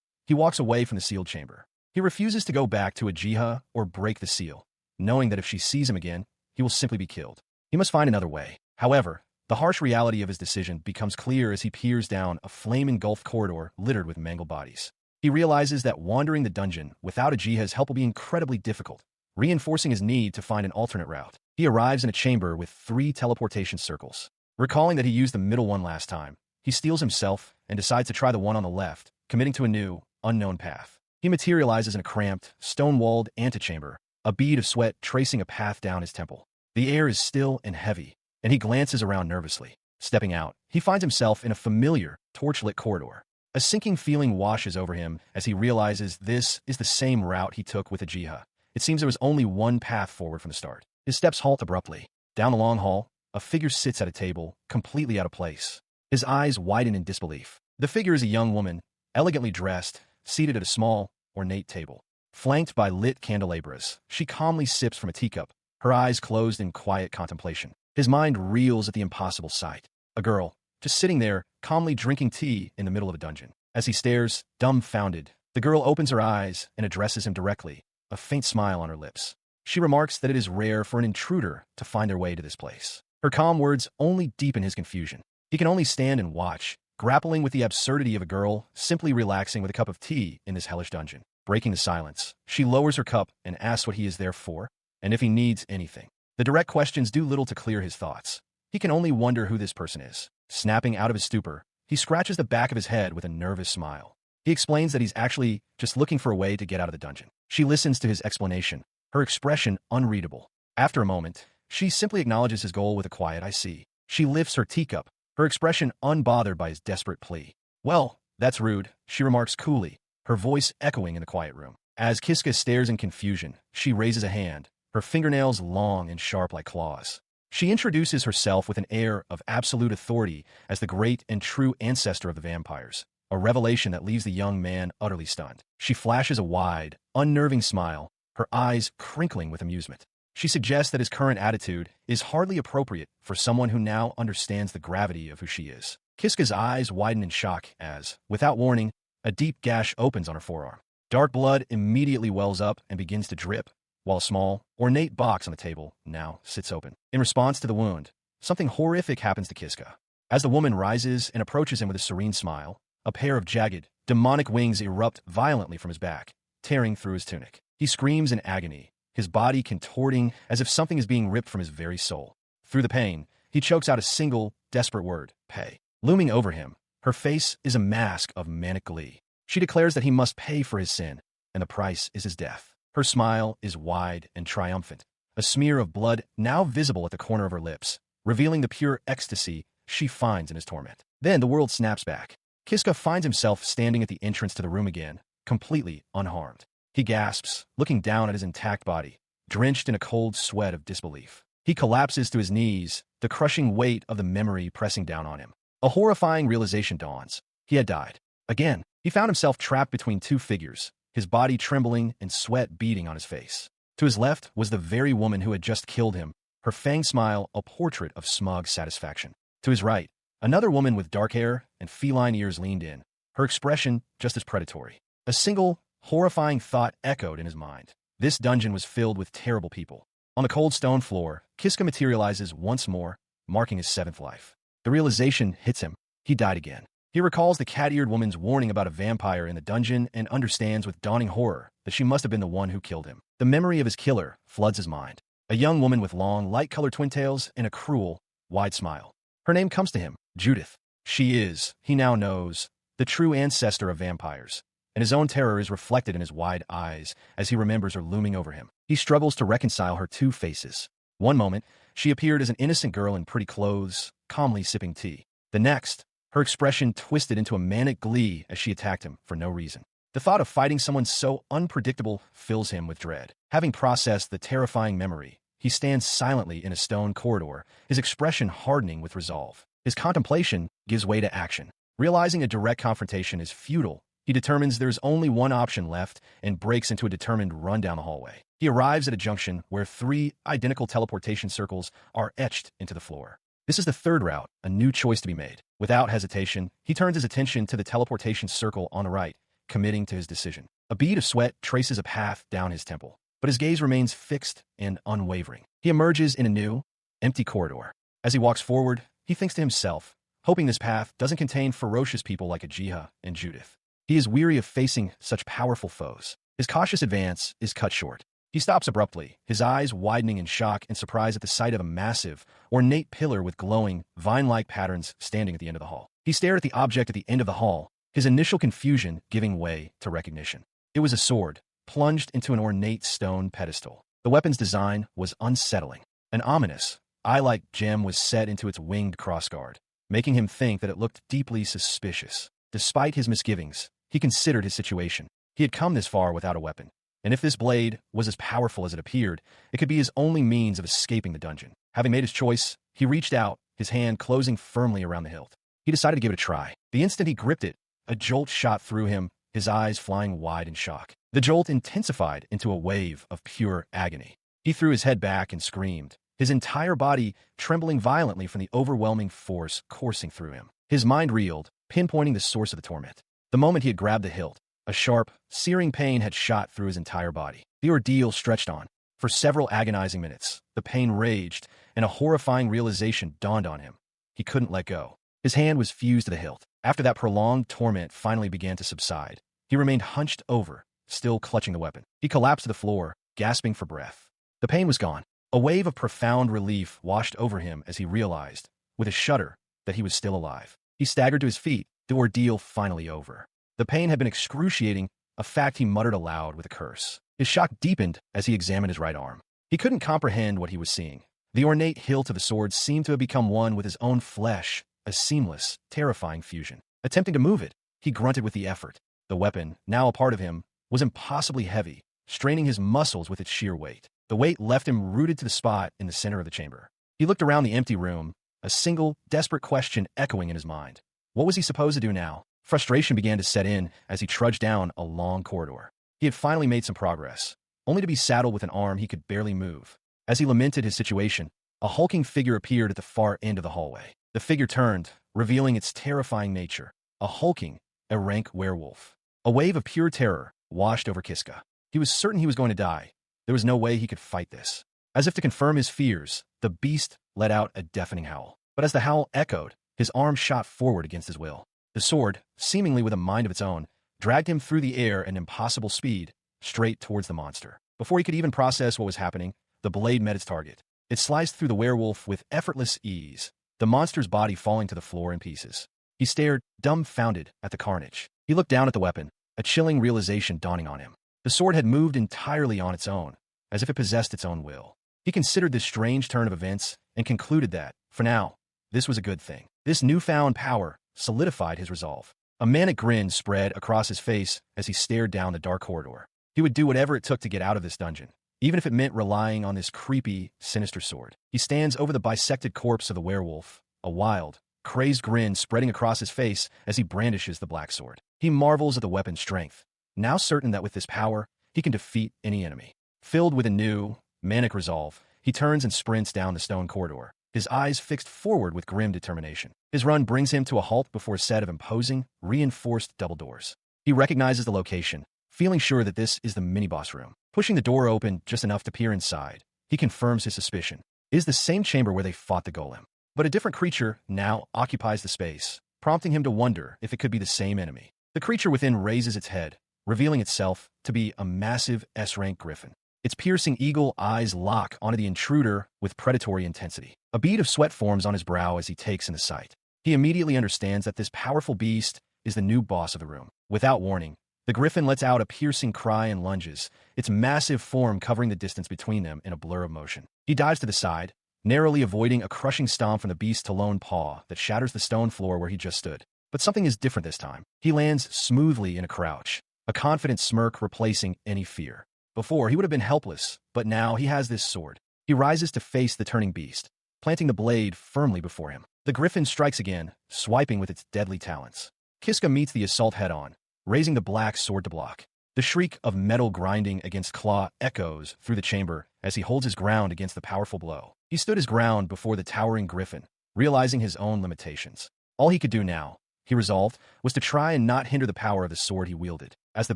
Speaker 1: he walks away from the sealed chamber. He refuses to go back to a jiha or break the seal, knowing that if she sees him again, he will simply be killed. He must find another way. However, the harsh reality of his decision becomes clear as he peers down a flame-engulfed corridor littered with mangled bodies. He realizes that wandering the dungeon without a jiha's help will be incredibly difficult, reinforcing his need to find an alternate route. He arrives in a chamber with 3 teleportation circles. Recalling that he used the middle one last time, he steels himself and decides to try the one on the left, committing to a new, unknown path. He materializes in a cramped, stone-walled antechamber, a bead of sweat tracing a path down his temple. The air is still and heavy, and he glances around nervously. Stepping out, he finds himself in a familiar, torch-lit corridor. A sinking feeling washes over him as he realizes this is the same route he took with a jiha. It seems there was only one path forward from the start. His steps halt abruptly. Down the long hall, a figure sits at a table, completely out of place. His eyes widen in disbelief. The figure is a young woman, elegantly dressed, seated at a small, ornate table. Flanked by lit candelabras, she calmly sips from a teacup, her eyes closed in quiet contemplation. His mind reels at the impossible sight. A girl, just sitting there, calmly drinking tea in the middle of a dungeon. As he stares, dumbfounded, the girl opens her eyes and addresses him directly, a faint smile on her lips. She remarks that it is rare for an intruder to find their way to this place. Her calm words only deepen his confusion. He can only stand and watch, grappling with the absurdity of a girl simply relaxing with a cup of tea in this hellish dungeon. Breaking the silence, she lowers her cup and asks what he is there for, and if he needs anything. The direct questions do little to clear his thoughts. He can only wonder who this person is. Snapping out of his stupor, he scratches the back of his head with a nervous smile. He explains that he's actually just looking for a way to get out of the dungeon. She listens to his explanation, her expression unreadable. After a moment, she simply acknowledges his goal with a quiet "I see." She lifts her teacup, her expression unbothered by his desperate plea. "Well, that's rude," she remarks coolly, her voice echoing in the quiet room. As Kiska stares in confusion, she raises a hand, her fingernails long and sharp like claws. She introduces herself with an air of absolute authority as the great and true ancestor of the vampires, a revelation that leaves the young man utterly stunned. She flashes a wide, unnerving smile, her eyes crinkling with amusement. She suggests that his current attitude is hardly appropriate for someone who now understands the gravity of who she is. Kiska's eyes widen in shock as, without warning, a deep gash opens on her forearm. Dark blood immediately wells up and begins to drip, while a small, ornate box on the table now sits open. In response to the wound, something horrific happens to Kiska. As the woman rises and approaches him with a serene smile, a pair of jagged, demonic wings erupt violently from his back, tearing through his tunic. He screams in agony, his body contorting as if something is being ripped from his very soul. Through the pain, he chokes out a single, desperate word, pay. Looming over him, her face is a mask of manic glee. She declares that he must pay for his sin, and the price is his death. Her smile is wide and triumphant, a smear of blood now visible at the corner of her lips, revealing the pure ecstasy she finds in his torment. Then the world snaps back. Kiska finds himself standing at the entrance to the room again, completely unharmed. He gasps, looking down at his intact body, drenched in a cold sweat of disbelief. He collapses to his knees, the crushing weight of the memory pressing down on him. A horrifying realization dawns. He had died. Again, he found himself trapped between two figures, his body trembling and sweat beading on his face. To his left was the very woman who had just killed him, her fanged smile a portrait of smug satisfaction. To his right, another woman with dark hair and feline ears leaned in, her expression just as predatory. A single, horrifying thought echoed in his mind. This dungeon was filled with terrible people. On the cold stone floor, Kiska materializes once more, marking his seventh life. The realization hits him. He died again. He recalls the cat-eared woman's warning about a vampire in the dungeon and understands with dawning horror that she must have been the one who killed him. The memory of his killer floods his mind. A young woman with long, light-colored twin tails and a cruel, wide smile. Her name comes to him, Judith. She is, he now knows, the true ancestor of vampires, and his own terror is reflected in his wide eyes as he remembers her looming over him. He struggles to reconcile her two faces. One moment, she appeared as an innocent girl in pretty clothes, calmly sipping tea. The next, her expression twisted into a manic glee as she attacked him for no reason. The thought of fighting someone so unpredictable fills him with dread. Having processed the terrifying memory, he stands silently in a stone corridor, his expression hardening with resolve. His contemplation gives way to action. Realizing a direct confrontation is futile, he determines there's only one option left and breaks into a determined run down the hallway. He arrives at a junction where 3 identical teleportation circles are etched into the floor. This is the third route, a new choice to be made. Without hesitation, he turns his attention to the teleportation circle on the right, committing to his decision. A bead of sweat traces a path down his temple, but his gaze remains fixed and unwavering. He emerges in a new, empty corridor. As he walks forward, he thinks to himself, hoping this path doesn't contain ferocious people like Ajiha and Judith. He is weary of facing such powerful foes. His cautious advance is cut short. He stops abruptly, his eyes widening in shock and surprise at the sight of a massive, ornate pillar with glowing, vine-like patterns standing at the end of the hall. He stared at the object at the end of the hall, his initial confusion giving way to recognition. It was a sword, plunged into an ornate stone pedestal. The weapon's design was unsettling. An ominous, eye-like gem was set into its winged crossguard, making him think that it looked deeply suspicious. Despite his misgivings, he considered his situation. He had come this far without a weapon, and if this blade was as powerful as it appeared, it could be his only means of escaping the dungeon. Having made his choice, he reached out, his hand closing firmly around the hilt. He decided to give it a try. The instant he gripped it, a jolt shot through him, his eyes flying wide in shock. The jolt intensified into a wave of pure agony. He threw his head back and screamed, his entire body trembling violently from the overwhelming force coursing through him. His mind reeled, pinpointing the source of the torment. The moment he had grabbed the hilt, a sharp, searing pain had shot through his entire body. The ordeal stretched on. For several agonizing minutes, the pain raged, and a horrifying realization dawned on him. He couldn't let go. His hand was fused to the hilt. After that prolonged torment finally began to subside, he remained hunched over, still clutching the weapon. He collapsed to the floor, gasping for breath. The pain was gone. A wave of profound relief washed over him as he realized, with a shudder, that he was still alive. He staggered to his feet, the ordeal finally over. The pain had been excruciating, a fact he muttered aloud with a curse. His shock deepened as he examined his right arm. He couldn't comprehend what he was seeing. The ornate hilt of the sword seemed to have become one with his own flesh, a seamless, terrifying fusion. Attempting to move it, he grunted with the effort. The weapon, now a part of him, was impossibly heavy, straining his muscles with its sheer weight. The weight left him rooted to the spot in the center of the chamber. He looked around the empty room, a single, desperate question echoing in his mind. What was he supposed to do now? Frustration began to set in as he trudged down a long corridor. He had finally made some progress, only to be saddled with an arm he could barely move. As he lamented his situation, a hulking figure appeared at the far end of the hallway. The figure turned, revealing its terrifying nature. A hulking, rank werewolf. A wave of pure terror washed over Kiska. He was certain he was going to die. There was no way he could fight this. As if to confirm his fears, the beast let out a deafening howl. But as the howl echoed, his arm shot forward against his will. The sword, seemingly with a mind of its own, dragged him through the air at an impossible speed, straight towards the monster. Before he could even process what was happening, the blade met its target. It sliced through the werewolf with effortless ease, the monster's body falling to the floor in pieces. He stared, dumbfounded, at the carnage. He looked down at the weapon, a chilling realization dawning on him. The sword had moved entirely on its own, as if it possessed its own will. He considered this strange turn of events and concluded that, for now, this was a good thing. This newfound power solidified his resolve. A manic grin spread across his face as he stared down the dark corridor. He would do whatever it took to get out of this dungeon, even if it meant relying on this creepy, sinister sword. He stands over the bisected corpse of the werewolf, a wild, crazed grin spreading across his face as he brandishes the black sword. He marvels at the weapon's strength, now certain that with this power, he can defeat any enemy. Filled with a new, manic resolve, he turns and sprints down the stone corridor, his eyes fixed forward with grim determination. His run brings him to a halt before a set of imposing, reinforced double doors. He recognizes the location, feeling sure that this is the mini-boss room. Pushing the door open just enough to peer inside, he confirms his suspicion. It is the same chamber where they fought the golem. But a different creature now occupies the space, prompting him to wonder if it could be the same enemy. The creature within raises its head, revealing itself to be a massive S-rank griffin. Its piercing eagle eyes lock onto the intruder with predatory intensity. A bead of sweat forms on his brow as he takes in the sight. He immediately understands that this powerful beast is the new boss of the room. Without warning, the griffin lets out a piercing cry and lunges, its massive form covering the distance between them in a blur of motion. He dives to the side, narrowly avoiding a crushing stomp from the beast's lone paw that shatters the stone floor where he just stood. But something is different this time. He lands smoothly in a crouch, a confident smirk replacing any fear. Before, he would have been helpless, but now he has this sword. He rises to face the turning beast, planting the blade firmly before him. The griffin strikes again, swiping with its deadly talons. Kiska meets the assault head-on, raising the black sword to block. The shriek of metal grinding against claw echoes through the chamber as he holds his ground against the powerful blow. He stood his ground before the towering griffin, realizing his own limitations. All he could do now, he resolved, was to try and not hinder the power of the sword he wielded. As the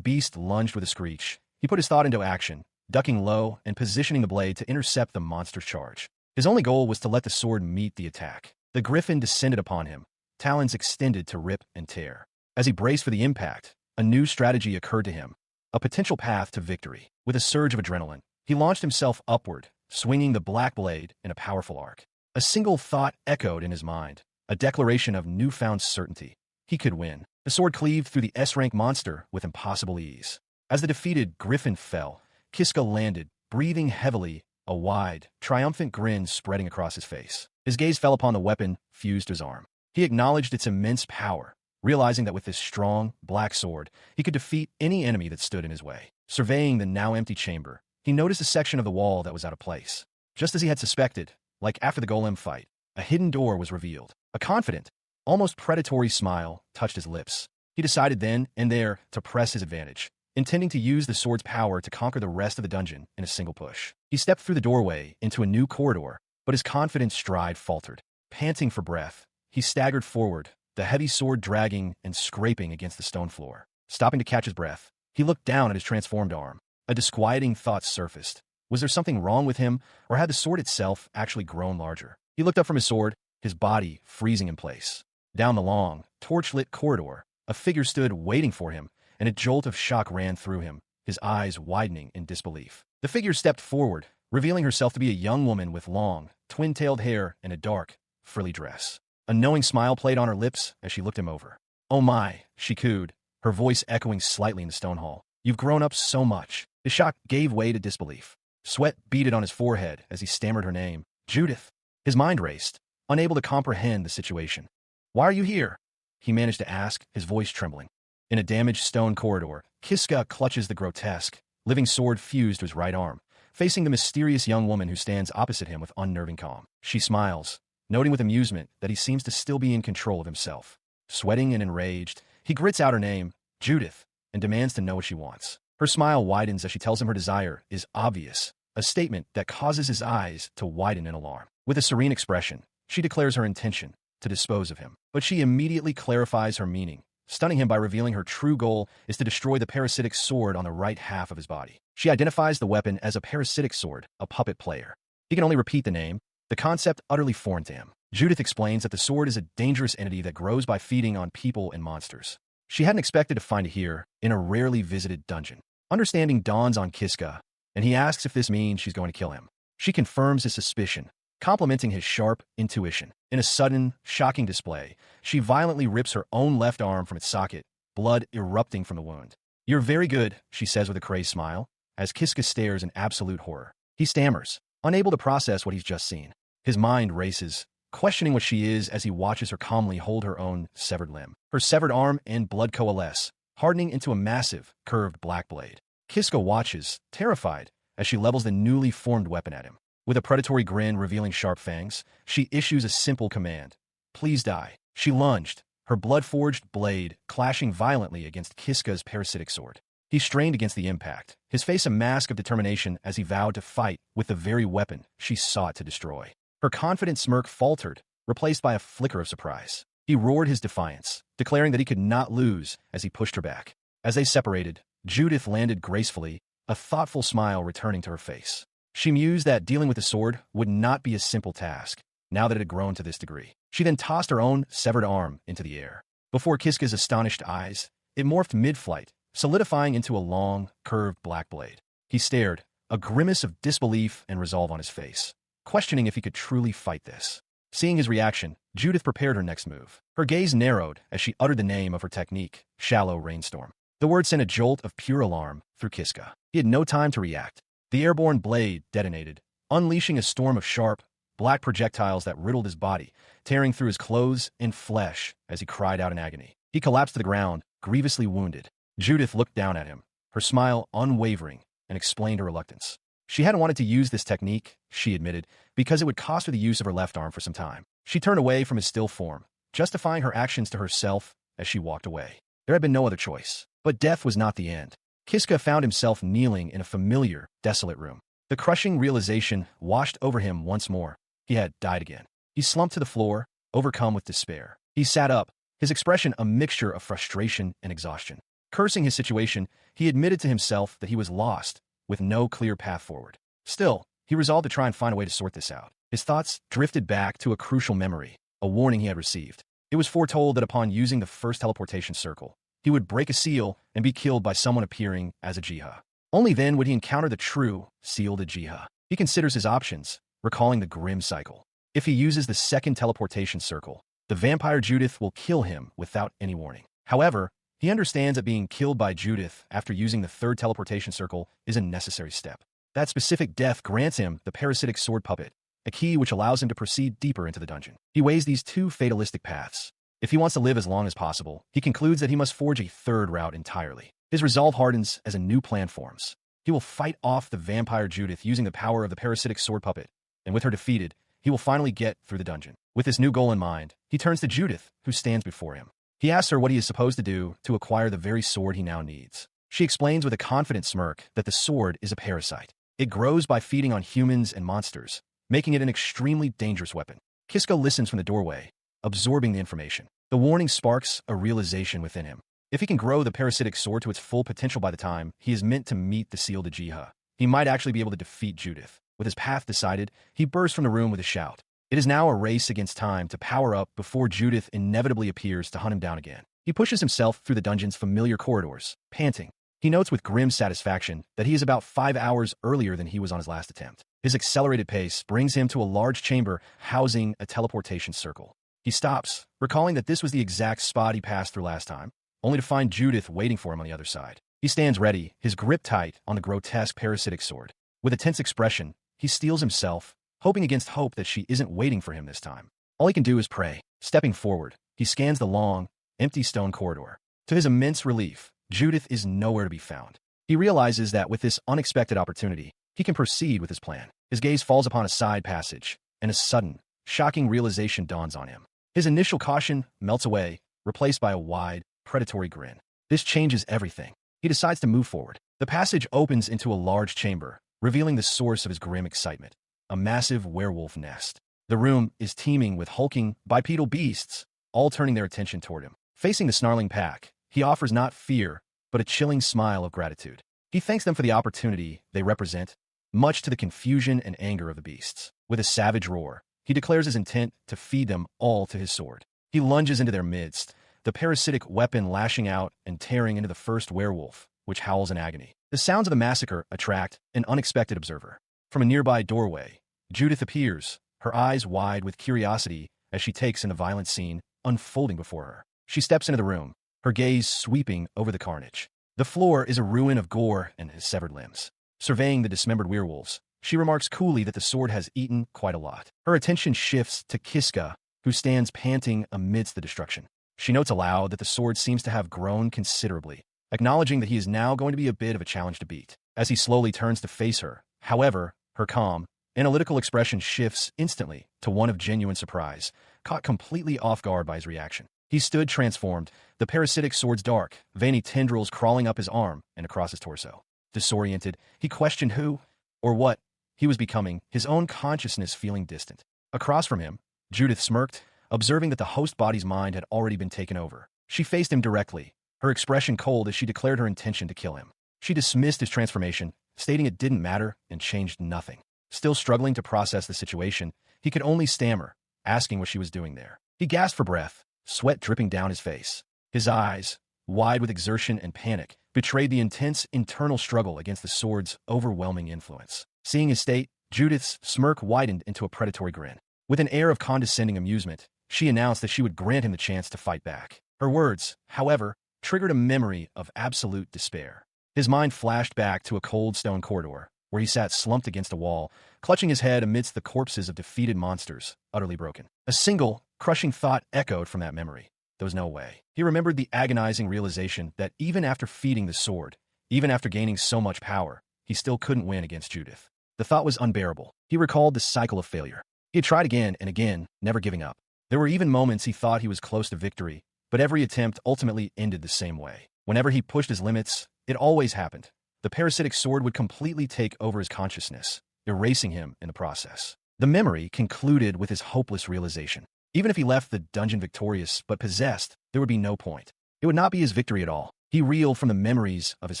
Speaker 1: beast lunged with a screech, he put his thought into action, ducking low and positioning the blade to intercept the monster's charge. His only goal was to let the sword meet the attack. The griffin descended upon him, talons extended to rip and tear. As he braced for the impact, a new strategy occurred to him, a potential path to victory. With a surge of adrenaline, he launched himself upward, swinging the black blade in a powerful arc. A single thought echoed in his mind, a declaration of newfound certainty. He could win. The sword cleaved through the S-rank monster with impossible ease. As the defeated griffin fell, Kiska landed, breathing heavily, a wide, triumphant grin spreading across his face. His gaze fell upon the weapon fused to his arm. He acknowledged its immense power, realizing that with this strong, black sword, he could defeat any enemy that stood in his way. Surveying the now empty chamber, he noticed a section of the wall that was out of place. Just as he had suspected, like after the golem fight, a hidden door was revealed. A confident, almost predatory smile touched his lips. He decided then and there to press his advantage, intending to use the sword's power to conquer the rest of the dungeon in a single push. He stepped through the doorway into a new corridor, but his confident stride faltered. Panting for breath, he staggered forward, the heavy sword dragging and scraping against the stone floor. Stopping to catch his breath, he looked down at his transformed arm. A disquieting thought surfaced. Was there something wrong with him, or had the sword itself actually grown larger? He looked up from his sword, his body freezing in place. Down the long, torch-lit corridor, a figure stood waiting for him, and a jolt of shock ran through him, his eyes widening in disbelief. The figure stepped forward, revealing herself to be a young woman with long, twin-tailed hair and a dark, frilly dress. A knowing smile played on her lips as she looked him over. "Oh my," she cooed, her voice echoing slightly in the stone hall. "You've grown up so much." His shock gave way to disbelief. Sweat beaded on his forehead as he stammered her name. "Judith." His mind raced, unable to comprehend the situation. "Why are you here?" he managed to ask, his voice trembling. In a damaged stone corridor, Kiska clutches the grotesque, living sword fused to his right arm, facing the mysterious young woman who stands opposite him with unnerving calm. She smiles, noting with amusement that he seems to still be in control of himself. Sweating and enraged, he grits out her name, Judith, and demands to know what she wants. Her smile widens as she tells him her desire is obvious, a statement that causes his eyes to widen in alarm. With a serene expression, she declares her intention to dispose of him. But she immediately clarifies her meaning, stunning him by revealing her true goal is to destroy the parasitic sword on the right half of his body. She identifies the weapon as a parasitic sword, a puppet player. He can only repeat the name, the concept utterly foreign to him. Judith explains that the sword is a dangerous entity that grows by feeding on people and monsters. She hadn't expected to find it here, in a rarely visited dungeon. Understanding dawns on Kiska, and he asks if this means she's going to kill him. She confirms his suspicion, complimenting his sharp intuition. In a sudden, shocking display, she violently rips her own left arm from its socket, blood erupting from the wound. "You're very good," she says with a crazed smile, as Kiska stares in absolute horror. He stammers, unable to process what he's just seen. His mind races, questioning what she is as he watches her calmly hold her own severed limb. Her severed arm and blood coalesce, hardening into a massive, curved black blade. Kiska watches, terrified, as she levels the newly formed weapon at him. With a predatory grin revealing sharp fangs, she issues a simple command. "Please die." She lunged, her blood-forged blade clashing violently against Kiska's parasitic sword. He strained against the impact, his face a mask of determination as he vowed to fight with the very weapon she sought to destroy. Her confident smirk faltered, replaced by a flicker of surprise. He roared his defiance, declaring that he could not lose as he pushed her back. As they separated, Judith landed gracefully, a thoughtful smile returning to her face. She mused that dealing with the sword would not be a simple task, now that it had grown to this degree. She then tossed her own severed arm into the air. Before Kiska's astonished eyes, it morphed mid-flight, solidifying into a long, curved black blade. He stared, a grimace of disbelief and resolve on his face, questioning if he could truly fight this. Seeing his reaction, Judith prepared her next move. Her gaze narrowed as she uttered the name of her technique, Shallow Rainstorm. The word sent a jolt of pure alarm through Kiska. He had no time to react. The airborne blade detonated, unleashing a storm of sharp, black projectiles that riddled his body, tearing through his clothes and flesh as he cried out in agony. He collapsed to the ground, grievously wounded. Judith looked down at him, her smile unwavering, and explained her reluctance. She hadn't wanted to use this technique, she admitted, because it would cost her the use of her left arm for some time. She turned away from his still form, justifying her actions to herself as she walked away. There had been no other choice. But death was not the end. Kiska found himself kneeling in a familiar, desolate room. The crushing realization washed over him once more. He had died again. He slumped to the floor, overcome with despair. He sat up, his expression a mixture of frustration and exhaustion. Cursing his situation, he admitted to himself that he was lost, with no clear path forward. Still, he resolved to try and find a way to sort this out. His thoughts drifted back to a crucial memory, a warning he had received. It was foretold that upon using the first teleportation circle, he would break a seal and be killed by someone appearing as a Jiha. Only then would he encounter the true sealed Jiha. He considers his options, recalling the grim cycle. If he uses the second teleportation circle, the vampire Judith will kill him without any warning. However, he understands that being killed by Judith after using the third teleportation circle is a necessary step. That specific death grants him the parasitic sword puppet, a key which allows him to proceed deeper into the dungeon. He weighs these two fatalistic paths. If he wants to live as long as possible, he concludes that he must forge a third route entirely. His resolve hardens as a new plan forms. He will fight off the vampire Judith using the power of the parasitic sword puppet, and with her defeated, he will finally get through the dungeon. With this new goal in mind, he turns to Judith, who stands before him. He asks her what he is supposed to do to acquire the very sword he now needs. She explains with a confident smirk that the sword is a parasite. It grows by feeding on humans and monsters, making it an extremely dangerous weapon. Kiska listens from the doorway, absorbing the information. The warning sparks a realization within him. If he can grow the parasitic sword to its full potential by the time he is meant to meet the sealed Jiha, he might actually be able to defeat Judith. With his path decided, he burst from the room with a shout. It is now a race against time to power up before Judith inevitably appears to hunt him down again. He pushes himself through the dungeon's familiar corridors, panting. He notes with grim satisfaction that he is about 5 hours earlier than he was on his last attempt. His accelerated pace brings him to a large chamber housing a teleportation circle. He stops, recalling that this was the exact spot he passed through last time, only to find Judith waiting for him on the other side. He stands ready, his grip tight on the grotesque parasitic sword. With a tense expression, he steels himself, hoping against hope that she isn't waiting for him this time. All he can do is pray. Stepping forward, he scans the long, empty stone corridor. To his immense relief, Judith is nowhere to be found. He realizes that with this unexpected opportunity, he can proceed with his plan. His gaze falls upon a side passage, and a sudden, shocking realization dawns on him. His initial caution melts away, replaced by a wide, predatory grin. This changes everything. He decides to move forward. The passage opens into a large chamber, revealing the source of his grim excitement, a massive werewolf nest. The room is teeming with hulking, bipedal beasts, all turning their attention toward him. Facing the snarling pack, he offers not fear, but a chilling smile of gratitude. He thanks them for the opportunity they represent, much to the confusion and anger of the beasts. With a savage roar, he declares his intent to feed them all to his sword. He lunges into their midst, the parasitic weapon lashing out and tearing into the first werewolf, which howls in agony. The sounds of the massacre attract an unexpected observer. From a nearby doorway, Judith appears, her eyes wide with curiosity as she takes in the violent scene unfolding before her. She steps into the room, her gaze sweeping over the carnage. The floor is a ruin of gore and his severed limbs. Surveying the dismembered werewolves, she remarks coolly that the sword has eaten quite a lot. Her attention shifts to Kiska, who stands panting amidst the destruction. She notes aloud that the sword seems to have grown considerably, acknowledging that he is now going to be a bit of a challenge to beat. As he slowly turns to face her, however, her calm, analytical expression shifts instantly to one of genuine surprise, caught completely off guard by his reaction. He stood transformed, the parasitic sword's dark, veiny tendrils crawling up his arm and across his torso. Disoriented, he questioned who, or what, he was becoming, his own consciousness feeling distant. Across from him, Judith smirked, observing that the host body's mind had already been taken over. She faced him directly, her expression cold as she declared her intention to kill him. She dismissed his transformation, stating it didn't matter and changed nothing. Still struggling to process the situation, he could only stammer, asking what she was doing there. He gasped for breath, sweat dripping down his face. His eyes, wide with exertion and panic, betrayed the intense internal struggle against the sword's overwhelming influence. Seeing his state, Judith's smirk widened into a predatory grin. With an air of condescending amusement, she announced that she would grant him the chance to fight back. Her words, however, triggered a memory of absolute despair. His mind flashed back to a cold stone corridor, where he sat slumped against a wall, clutching his head amidst the corpses of defeated monsters, utterly broken. A single, crushing thought echoed from that memory. There was no way. He remembered the agonizing realization that even after feeding the sword, even after gaining so much power, he still couldn't win against Judith. The thought was unbearable. He recalled the cycle of failure. He had tried again and again, never giving up. There were even moments he thought he was close to victory, but every attempt ultimately ended the same way. Whenever he pushed his limits, it always happened. The parasitic sword would completely take over his consciousness, erasing him in the process. The memory concluded with his hopeless realization. Even if he left the dungeon victorious but possessed, there would be no point. It would not be his victory at all. He reeled from the memories of his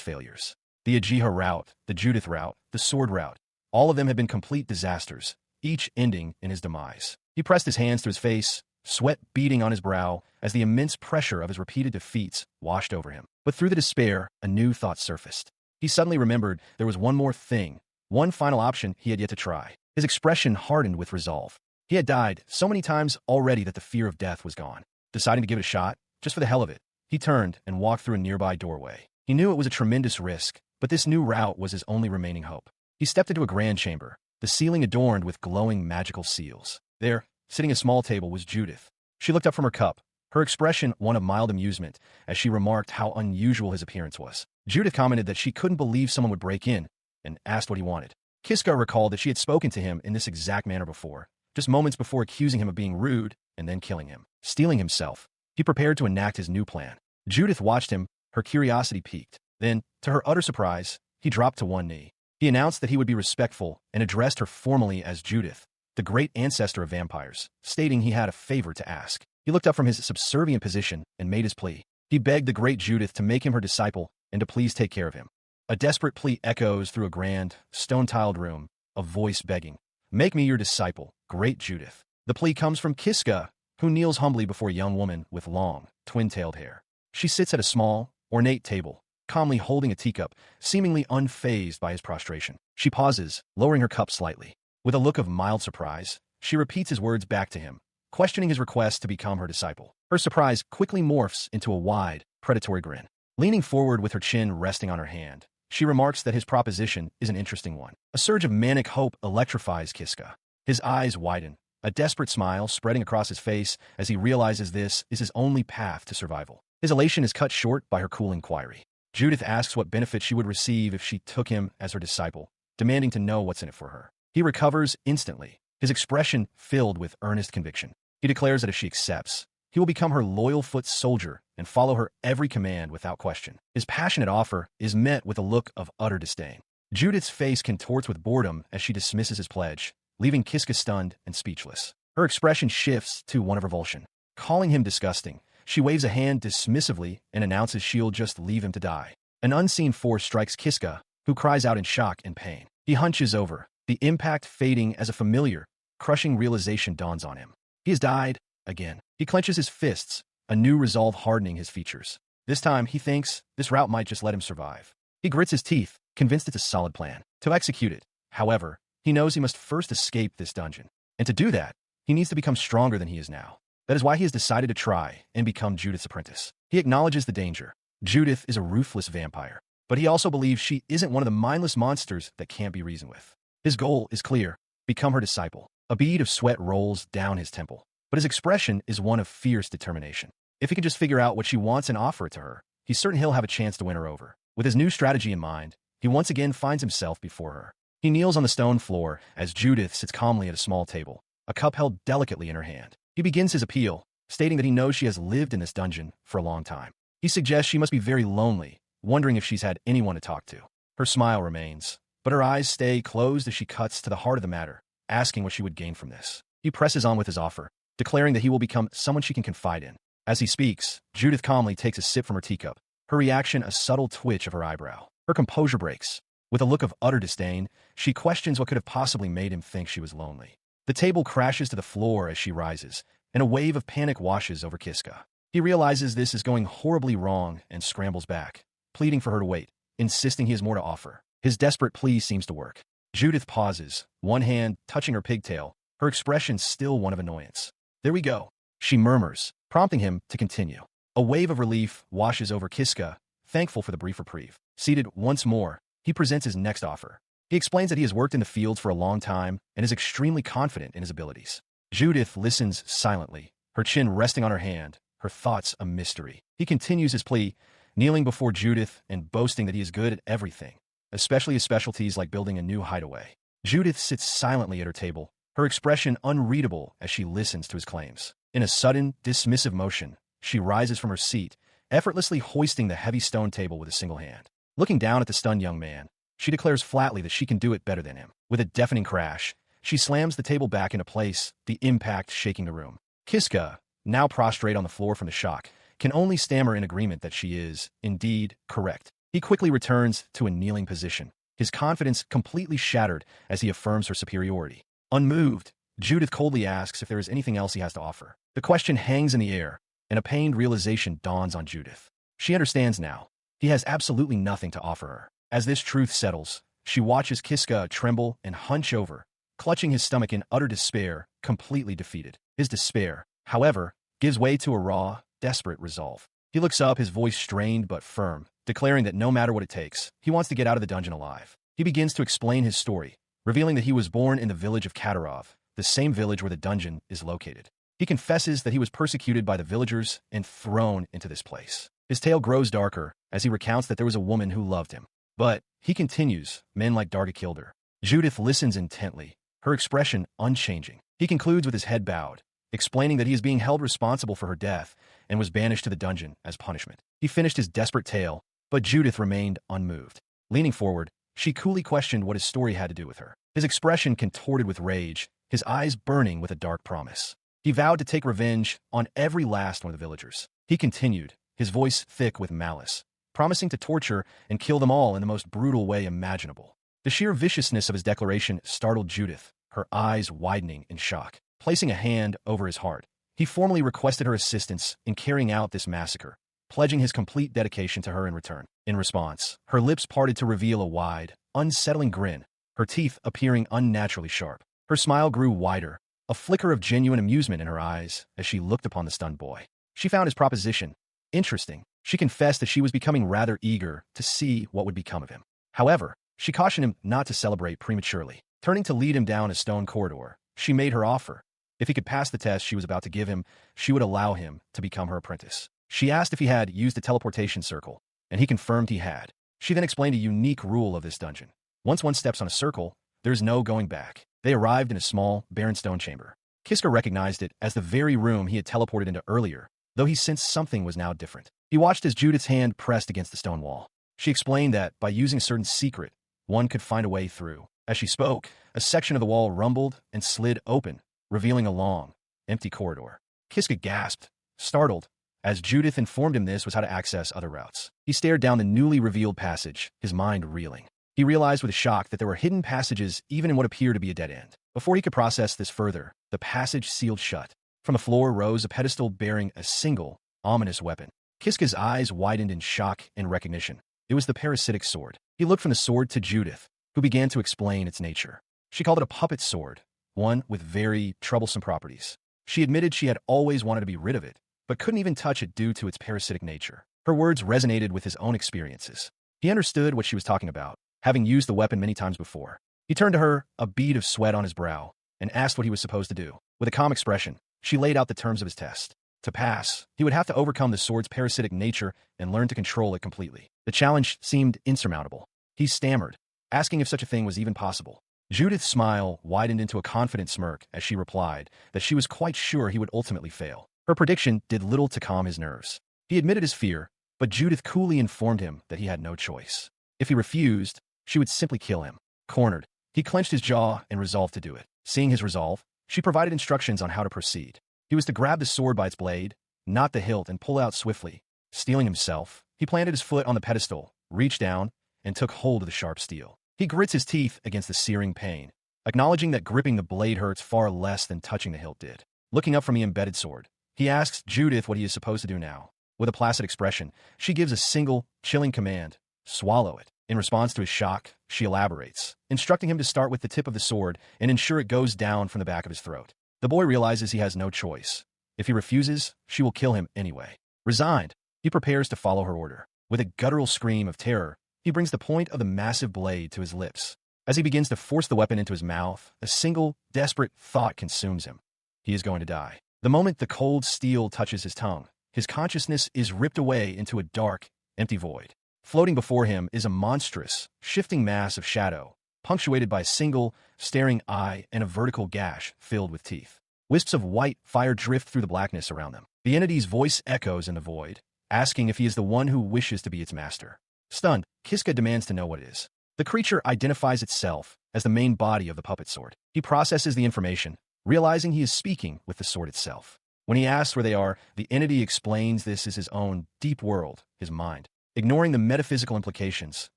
Speaker 1: failures. The Ajiha route, the Judith route, the sword route, all of them had been complete disasters, each ending in his demise. He pressed his hands to his face, sweat beading on his brow as the immense pressure of his repeated defeats washed over him. But through the despair, a new thought surfaced. He suddenly remembered there was one more thing, one final option he had yet to try. His expression hardened with resolve. He had died so many times already that the fear of death was gone. Deciding to give it a shot, just for the hell of it, he turned and walked through a nearby doorway. He knew it was a tremendous risk, but this new route was his only remaining hope. He stepped into a grand chamber, the ceiling adorned with glowing magical seals. There, sitting at a small table, was Judith. She looked up from her cup, her expression one of mild amusement as she remarked how unusual his appearance was. Judith commented that she couldn't believe someone would break in and asked what he wanted. Kiska recalled that she had spoken to him in this exact manner before, just moments before accusing him of being rude and then killing him. Stealing himself, he prepared to enact his new plan. Judith watched him, her curiosity piqued. Then, to her utter surprise, he dropped to one knee. He announced that he would be respectful and addressed her formally as Judith, the great ancestor of vampires, stating he had a favor to ask. He looked up from his subservient position and made his plea. He begged the great Judith to make him her disciple and to please take care of him. A desperate plea echoes through a grand, stone-tiled room, a voice begging, "Make me your disciple, great Judith." The plea comes from Kiska, who kneels humbly before a young woman with long, twin-tailed hair. She sits at a small, ornate table, calmly holding a teacup, seemingly unfazed by his prostration. She pauses, lowering her cup slightly. With a look of mild surprise, she repeats his words back to him, questioning his request to become her disciple. Her surprise quickly morphs into a wide, predatory grin. Leaning forward with her chin resting on her hand, she remarks that his proposition is an interesting one. A surge of manic hope electrifies Kiska. His eyes widen, a desperate smile spreading across his face as he realizes this is his only path to survival. His elation is cut short by her cool inquiry. Judith asks what benefit she would receive if she took him as her disciple, demanding to know what's in it for her. He recovers instantly, his expression filled with earnest conviction. He declares that if she accepts, he will become her loyal foot soldier and follow her every command without question. His passionate offer is met with a look of utter disdain. Judith's face contorts with boredom as she dismisses his pledge, leaving Kiska stunned and speechless. Her expression shifts to one of revulsion. Calling him disgusting, she waves a hand dismissively and announces she'll just leave him to die. An unseen force strikes Kiska, who cries out in shock and pain. He hunches over, the impact fading as a familiar, crushing realization dawns on him. He has died again. He clenches his fists, a new resolve hardening his features. This time, he thinks this route might just let him survive. He grits his teeth, convinced it's a solid plan to execute it. However, he knows he must first escape this dungeon. And to do that, he needs to become stronger than he is now. That is why he has decided to try and become Judith's apprentice. He acknowledges the danger. Judith is a ruthless vampire, but he also believes she isn't one of the mindless monsters that can't be reasoned with. His goal is clear: become her disciple. A bead of sweat rolls down his temple, but his expression is one of fierce determination. If he can just figure out what she wants and offer it to her, he's certain he'll have a chance to win her over. With his new strategy in mind, he once again finds himself before her. He kneels on the stone floor as Judith sits calmly at a small table, a cup held delicately in her hand. He begins his appeal, stating that he knows she has lived in this dungeon for a long time. He suggests she must be very lonely, wondering if she's had anyone to talk to. Her smile remains, but her eyes stay closed as she cuts to the heart of the matter, asking what she would gain from this. He presses on with his offer, declaring that he will become someone she can confide in. As he speaks, Judith calmly takes a sip from her teacup, her reaction a subtle twitch of her eyebrow. Her composure breaks. With a look of utter disdain, she questions what could have possibly made him think she was lonely. The table crashes to the floor as she rises, and a wave of panic washes over Kiska. He realizes this is going horribly wrong and scrambles back, pleading for her to wait, insisting he has more to offer. His desperate plea seems to work. Judith pauses, one hand touching her pigtail, her expression still one of annoyance. "There we go," she murmurs, prompting him to continue. A wave of relief washes over Kiska, thankful for the brief reprieve. Seated once more, he presents his next offer. He explains that he has worked in the fields for a long time and is extremely confident in his abilities. Judith listens silently, her chin resting on her hand, her thoughts a mystery. He continues his plea, kneeling before Judith and boasting that he is good at everything, especially his specialties like building a new hideaway. Judith sits silently at her table, her expression unreadable as she listens to his claims. In a sudden, dismissive motion, she rises from her seat, effortlessly hoisting the heavy stone table with a single hand. Looking down at the stunned young man, she declares flatly that she can do it better than him. With a deafening crash, she slams the table back into place, the impact shaking the room. Kiska, now prostrate on the floor from the shock, can only stammer in agreement that she is, indeed, correct. He quickly returns to a kneeling position, his confidence completely shattered as he affirms her superiority. Unmoved, Judith coldly asks if there is anything else he has to offer. The question hangs in the air, and a pained realization dawns on Judith. She understands now. He has absolutely nothing to offer her. As this truth settles, she watches Kiska tremble and hunch over, clutching his stomach in utter despair, completely defeated. His despair, however, gives way to a raw, desperate resolve. He looks up, his voice strained but firm, declaring that no matter what it takes, he wants to get out of the dungeon alive. He begins to explain his story, revealing that he was born in the village of Katarov, the same village where the dungeon is located. He confesses that he was persecuted by the villagers and thrown into this place. His tale grows darker as he recounts that there was a woman who loved him. But, he continues, men like Darga killed her. Judith listens intently, her expression unchanging. He concludes with his head bowed, explaining that he is being held responsible for her death and was banished to the dungeon as punishment. He finished his desperate tale, but Judith remained unmoved. Leaning forward, she coolly questioned what his story had to do with her. His expression contorted with rage, his eyes burning with a dark promise. He vowed to take revenge on every last one of the villagers. He continued, his voice thick with malice, promising to torture and kill them all in the most brutal way imaginable. The sheer viciousness of his declaration startled Judith, her eyes widening in shock. Placing a hand over his heart, he formally requested her assistance in carrying out this massacre, pledging his complete dedication to her in return. In response, her lips parted to reveal a wide, unsettling grin, her teeth appearing unnaturally sharp. Her smile grew wider, a flicker of genuine amusement in her eyes as she looked upon the stunned boy. She found his proposition interesting. She confessed that she was becoming rather eager to see what would become of him. However, she cautioned him not to celebrate prematurely. Turning to lead him down a stone corridor, she made her offer. If he could pass the test she was about to give him, she would allow him to become her apprentice. She asked if he had used a teleportation circle, and he confirmed he had. She then explained a unique rule of this dungeon. Once one steps on a circle, there is no going back. They arrived in a small, barren stone chamber. Kiska recognized it as the very room he had teleported into earlier, though he sensed something was now different. He watched as Judith's hand pressed against the stone wall. She explained that, by using a certain secret, one could find a way through. As she spoke, a section of the wall rumbled and slid open, revealing a long, empty corridor. Kiska gasped, startled, as Judith informed him this was how to access other routes. He stared down the newly revealed passage, his mind reeling. He realized with a shock that there were hidden passages even in what appeared to be a dead end. Before he could process this further, the passage sealed shut. From the floor rose a pedestal bearing a single, ominous weapon. Kiska's eyes widened in shock and recognition. It was the parasitic sword. He looked from the sword to Judith, who began to explain its nature. She called it a puppet sword, one with very troublesome properties. She admitted she had always wanted to be rid of it, but couldn't even touch it due to its parasitic nature. Her words resonated with his own experiences. He understood what she was talking about, having used the weapon many times before. He turned to her, a bead of sweat on his brow, and asked what he was supposed to do. With a calm expression, she laid out the terms of his test. To pass, he would have to overcome the sword's parasitic nature and learn to control it completely. The challenge seemed insurmountable. He stammered, asking if such a thing was even possible. Judith's smile widened into a confident smirk as she replied that she was quite sure he would ultimately fail. Her prediction did little to calm his nerves. He admitted his fear, but Judith coolly informed him that he had no choice. If he refused, she would simply kill him. Cornered, he clenched his jaw and resolved to do it. Seeing his resolve, she provided instructions on how to proceed. He was to grab the sword by its blade, not the hilt, and pull out swiftly. Steeling himself, he planted his foot on the pedestal, reached down, and took hold of the sharp steel. He grits his teeth against the searing pain, acknowledging that gripping the blade hurts far less than touching the hilt did. Looking up from the embedded sword, he asks Judith what he is supposed to do now. With a placid expression, she gives a single, chilling command: swallow it. In response to his shock, she elaborates, instructing him to start with the tip of the sword and ensure it goes down from the back of his throat. The boy realizes he has no choice. If he refuses, she will kill him anyway. Resigned, he prepares to follow her order. With a guttural scream of terror, he brings the point of the massive blade to his lips. As he begins to force the weapon into his mouth, a single, desperate thought consumes him. He is going to die. The moment the cold steel touches his tongue, his consciousness is ripped away into a dark, empty void. Floating before him is a monstrous, shifting mass of shadow, punctuated by a single, staring eye and a vertical gash filled with teeth. Wisps of white fire drift through the blackness around them. The entity's voice echoes in the void, asking if he is the one who wishes to be its master. Stunned, Kiska demands to know what it is. The creature identifies itself as the main body of the puppet sword. He processes the information, realizing he is speaking with the sword itself. When he asks where they are, the entity explains this is his own deep world, his mind. Ignoring the metaphysical implications,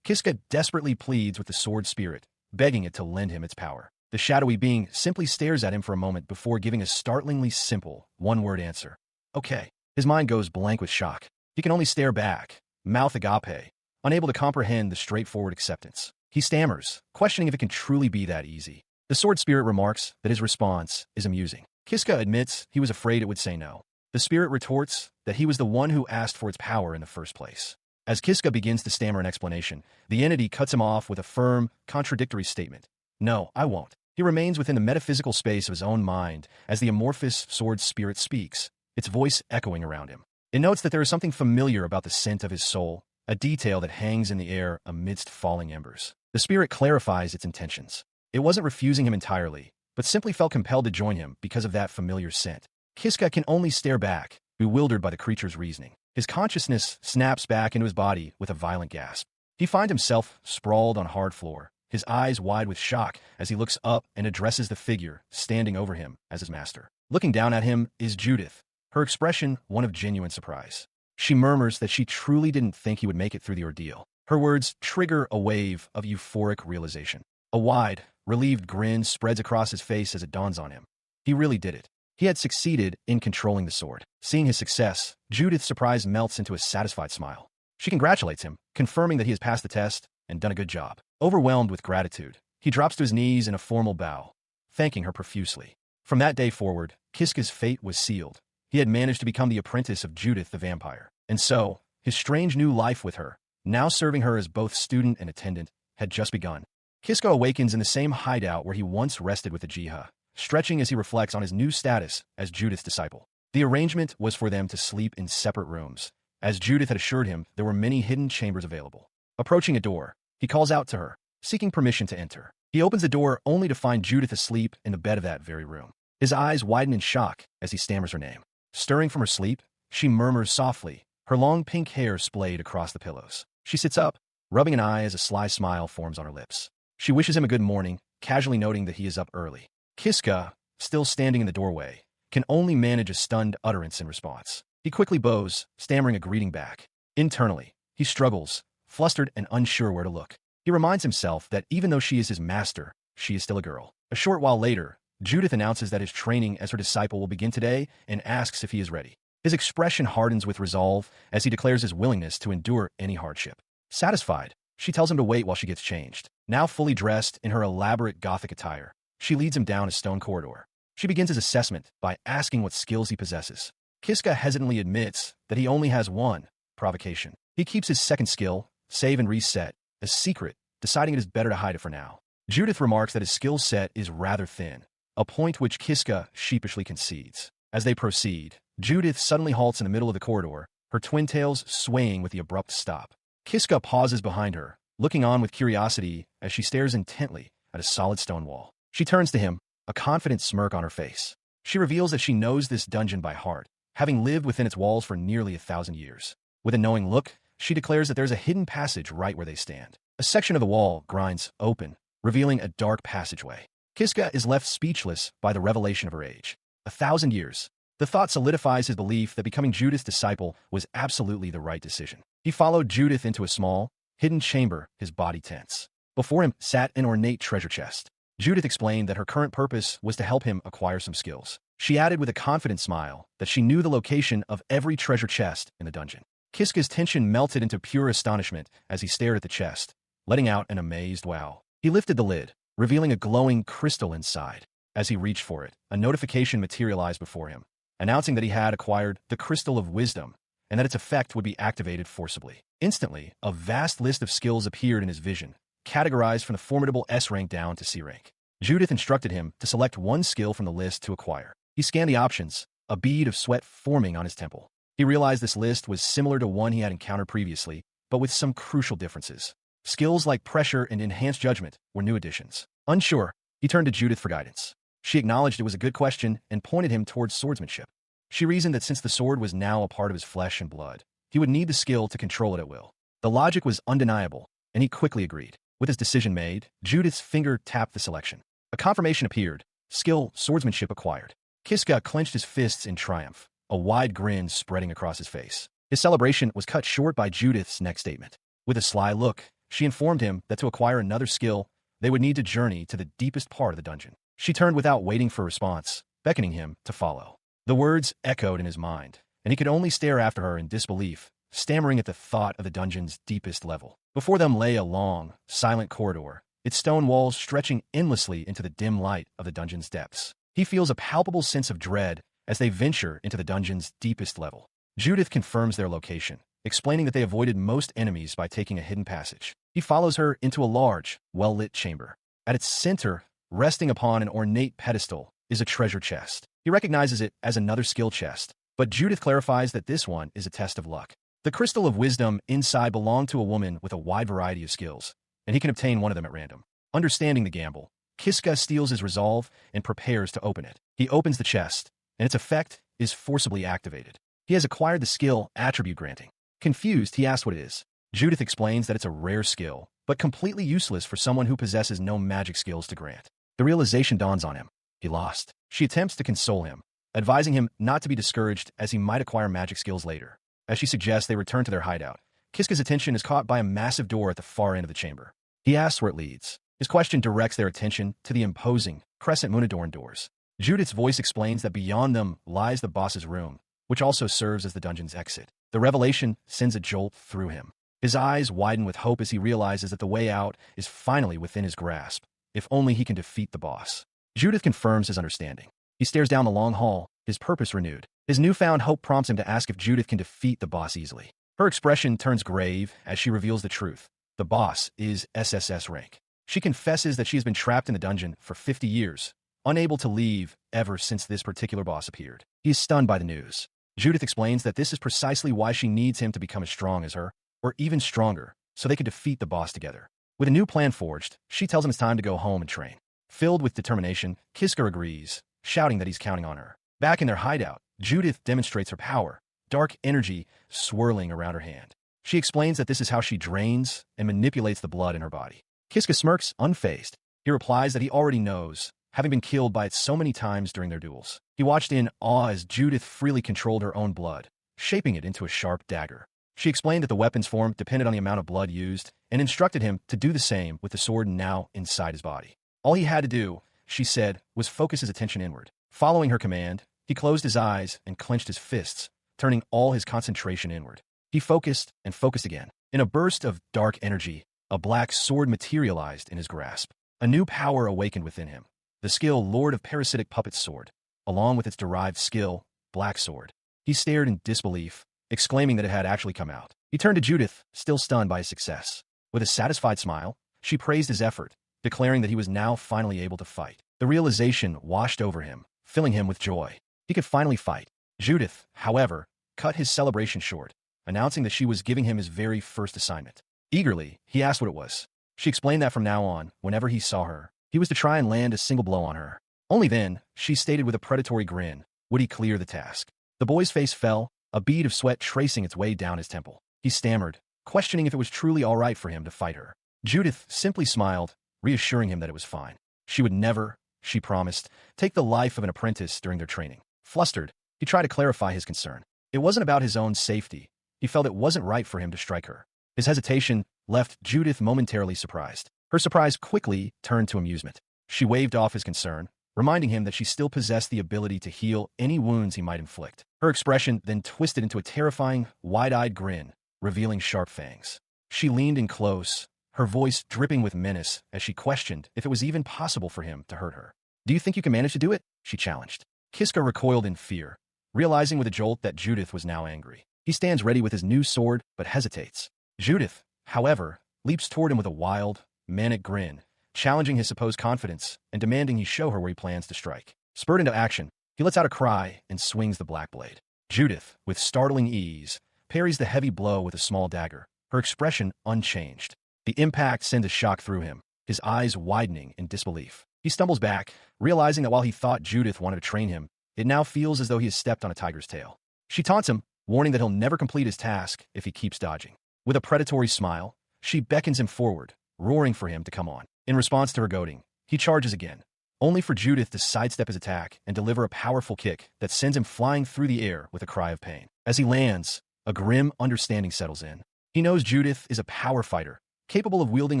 Speaker 1: Kiska desperately pleads with the sword spirit, begging it to lend him its power. The shadowy being simply stares at him for a moment before giving a startlingly simple, one-word answer. Okay. His mind goes blank with shock. He can only stare back, mouth agape, unable to comprehend the straightforward acceptance. He stammers, questioning if it can truly be that easy. The sword spirit remarks that his response is amusing. Kiska admits he was afraid it would say no. The spirit retorts that he was the one who asked for its power in the first place. As Kiska begins to stammer an explanation, the entity cuts him off with a firm, contradictory statement. No, I won't. He remains within the metaphysical space of his own mind as the amorphous sword spirit speaks, its voice echoing around him. It notes that there is something familiar about the scent of his soul, a detail that hangs in the air amidst falling embers. The spirit clarifies its intentions. It wasn't refusing him entirely, but simply felt compelled to join him because of that familiar scent. Kiska can only stare back, bewildered by the creature's reasoning. His consciousness snaps back into his body with a violent gasp. He finds himself sprawled on hard floor, his eyes wide with shock as he looks up and addresses the figure standing over him as his master. Looking down at him is Judith, her expression one of genuine surprise. She murmurs that she truly didn't think he would make it through the ordeal. Her words trigger a wave of euphoric realization. A wide, relieved grin spreads across his face as it dawns on him. He really did it. He had succeeded in controlling the sword. Seeing his success, Judith's surprise melts into a satisfied smile. She congratulates him, confirming that he has passed the test and done a good job. Overwhelmed with gratitude, he drops to his knees in a formal bow, thanking her profusely. From that day forward, Kiska's fate was sealed. He had managed to become the apprentice of Judith the vampire. And so, his strange new life with her, now serving her as both student and attendant, had just begun. Kiska awakens in the same hideout where he once rested with the Jiha, stretching as he reflects on his new status as Judith's disciple. The arrangement was for them to sleep in separate rooms. As Judith had assured him, there were many hidden chambers available. Approaching a door, he calls out to her, seeking permission to enter. He opens the door only to find Judith asleep in the bed of that very room. His eyes widen in shock as he stammers her name. Stirring from her sleep, she murmurs softly, her long pink hair splayed across the pillows. She sits up, rubbing an eye as a sly smile forms on her lips. She wishes him a good morning, casually noting that he is up early. Kiska, still standing in the doorway, can only manage a stunned utterance in response. He quickly bows, stammering a greeting back. Internally, he struggles, flustered and unsure where to look. He reminds himself that even though she is his master, she is still a girl. A short while later, Judith announces that his training as her disciple will begin today and asks if he is ready. His expression hardens with resolve as he declares his willingness to endure any hardship. Satisfied, she tells him to wait while she gets changed. Now fully dressed in her elaborate Gothic attire, she leads him down a stone corridor. She begins his assessment by asking what skills he possesses. Kiska hesitantly admits that he only has one, provocation. He keeps his second skill, save and reset, a secret, deciding it is better to hide it for now. Judith remarks that his skill set is rather thin, a point which Kiska sheepishly concedes. As they proceed, Judith suddenly halts in the middle of the corridor, her twin tails swaying with the abrupt stop. Kiska pauses behind her, looking on with curiosity as she stares intently at a solid stone wall. She turns to him, a confident smirk on her face. She reveals that she knows this dungeon by heart, having lived within its walls for nearly 1,000 years. With a knowing look, she declares that there's a hidden passage right where they stand. A section of the wall grinds open, revealing a dark passageway. Kiska is left speechless by the revelation of her age. 1,000 years. The thought solidifies his belief that becoming Judith's disciple was absolutely the right decision. He followed Judith into a small, hidden chamber, his body tense. Before him sat an ornate treasure chest. Judith explained that her current purpose was to help him acquire some skills. She added with a confident smile that she knew the location of every treasure chest in the dungeon. Kiska's tension melted into pure astonishment as he stared at the chest, letting out an amazed wow. He lifted the lid, revealing a glowing crystal inside. As he reached for it, a notification materialized before him, announcing that he had acquired the Crystal of Wisdom and that its effect would be activated forcibly. Instantly, a vast list of skills appeared in his vision, categorized from the formidable S rank down to C rank. Judith instructed him to select one skill from the list to acquire. He scanned the options, a bead of sweat forming on his temple. He realized this list was similar to one he had encountered previously, but with some crucial differences. Skills like pressure and enhanced judgment were new additions. Unsure, he turned to Judith for guidance. She acknowledged it was a good question and pointed him towards swordsmanship. She reasoned that since the sword was now a part of his flesh and blood, he would need the skill to control it at will. The logic was undeniable, and he quickly agreed. With his decision made, Judith's finger tapped the selection. A confirmation appeared. Skill, swordsmanship acquired. Kiska clenched his fists in triumph, a wide grin spreading across his face. His celebration was cut short by Judith's next statement. With a sly look, she informed him that to acquire another skill, they would need to journey to the deepest part of the dungeon. She turned without waiting for a response, beckoning him to follow. The words echoed in his mind, and he could only stare after her in disbelief, stammering at the thought of the dungeon's deepest level. Before them lay a long, silent corridor, its stone walls stretching endlessly into the dim light of the dungeon's depths. He feels a palpable sense of dread as they venture into the dungeon's deepest level. Judith confirms their location, explaining that they avoided most enemies by taking a hidden passage. He follows her into a large, well-lit chamber. At its center, resting upon an ornate pedestal, is a treasure chest. He recognizes it as another skill chest, but Judith clarifies that this one is a test of luck. The Crystal of Wisdom inside belonged to a woman with a wide variety of skills, and he can obtain one of them at random. Understanding the gamble, Kiska steals his resolve and prepares to open it. He opens the chest, and its effect is forcibly activated. He has acquired the skill Attribute Granting. Confused, he asks what it is. Judith explains that it's a rare skill, but completely useless for someone who possesses no magic skills to grant. The realization dawns on him. He lost. She attempts to console him, advising him not to be discouraged as he might acquire magic skills later. As she suggests they return to their hideout, Kiska's attention is caught by a massive door at the far end of the chamber. He asks where it leads. His question directs their attention to the imposing, crescent moon-adorned doors. Judith's voice explains that beyond them lies the boss's room, which also serves as the dungeon's exit. The revelation sends a jolt through him. His eyes widen with hope as he realizes that the way out is finally within his grasp, if only he can defeat the boss. Judith confirms his understanding. He stares down the long hall, his purpose renewed. His newfound hope prompts him to ask if Judith can defeat the boss easily. Her expression turns grave as she reveals the truth. The boss is SSS rank. She confesses that she has been trapped in the dungeon for 50 years, unable to leave ever since this particular boss appeared. He is stunned by the news. Judith explains that this is precisely why she needs him to become as strong as her, or even stronger, so they can defeat the boss together. With a new plan forged, she tells him it's time to go home and train. Filled with determination, Kiska agrees, shouting that he's counting on her. Back in their hideout, Judith demonstrates her power, dark energy swirling around her hand. She explains that this is how she drains and manipulates the blood in her body. Kiska smirks, unfazed. He replies that he already knows, having been killed by it so many times during their duels. He watched in awe as Judith freely controlled her own blood, shaping it into a sharp dagger. She explained that the weapon's form depended on the amount of blood used and instructed him to do the same with the sword now inside his body. All he had to do, she said, was focus his attention inward. Following her command, he closed his eyes and clenched his fists, turning all his concentration inward. He focused and focused again. In a burst of dark energy, a black sword materialized in his grasp. A new power awakened within him. The skill Lord of Parasitic Puppet's sword, along with its derived skill, Black Sword. He stared in disbelief, exclaiming that it had actually come out. He turned to Judith, still stunned by his success. With a satisfied smile, she praised his effort, declaring that he was now finally able to fight. The realization washed over him, filling him with joy. He could finally fight. Judith, however, cut his celebration short, announcing that she was giving him his very first assignment. Eagerly, he asked what it was. She explained that from now on, whenever he saw her, he was to try and land a single blow on her. Only then, she stated with a predatory grin, would he clear the task. The boy's face fell, a bead of sweat tracing its way down his temple. He stammered, questioning if it was truly all right for him to fight her. Judith simply smiled, reassuring him that it was fine. She would never, she promised, take the life of an apprentice during their training. Flustered, he tried to clarify his concern. It wasn't about his own safety. He felt it wasn't right for him to strike her. His hesitation left Judith momentarily surprised. Her surprise quickly turned to amusement. She waved off his concern, reminding him that she still possessed the ability to heal any wounds he might inflict. Her expression then twisted into a terrifying, wide-eyed grin, revealing sharp fangs. She leaned in close, her voice dripping with menace as she questioned if it was even possible for him to hurt her. "Do you think you can manage to do it?" she challenged. Kiska recoiled in fear, realizing with a jolt that Judith was now angry. He stands ready with his new sword, but hesitates. Judith, however, leaps toward him with a wild, manic grin, challenging his supposed confidence and demanding he show her where he plans to strike. Spurred into action, he lets out a cry and swings the black blade. Judith, with startling ease, parries the heavy blow with a small dagger, her expression unchanged. The impact sends a shock through him, his eyes widening in disbelief. He stumbles back, realizing that while he thought Judith wanted to train him, it now feels as though he has stepped on a tiger's tail. She taunts him, warning that he'll never complete his task if he keeps dodging. With a predatory smile, she beckons him forward, roaring for him to come on. In response to her goading, he charges again, only for Judith to sidestep his attack and deliver a powerful kick that sends him flying through the air with a cry of pain. As he lands, a grim understanding settles in. He knows Judith is a power fighter, capable of wielding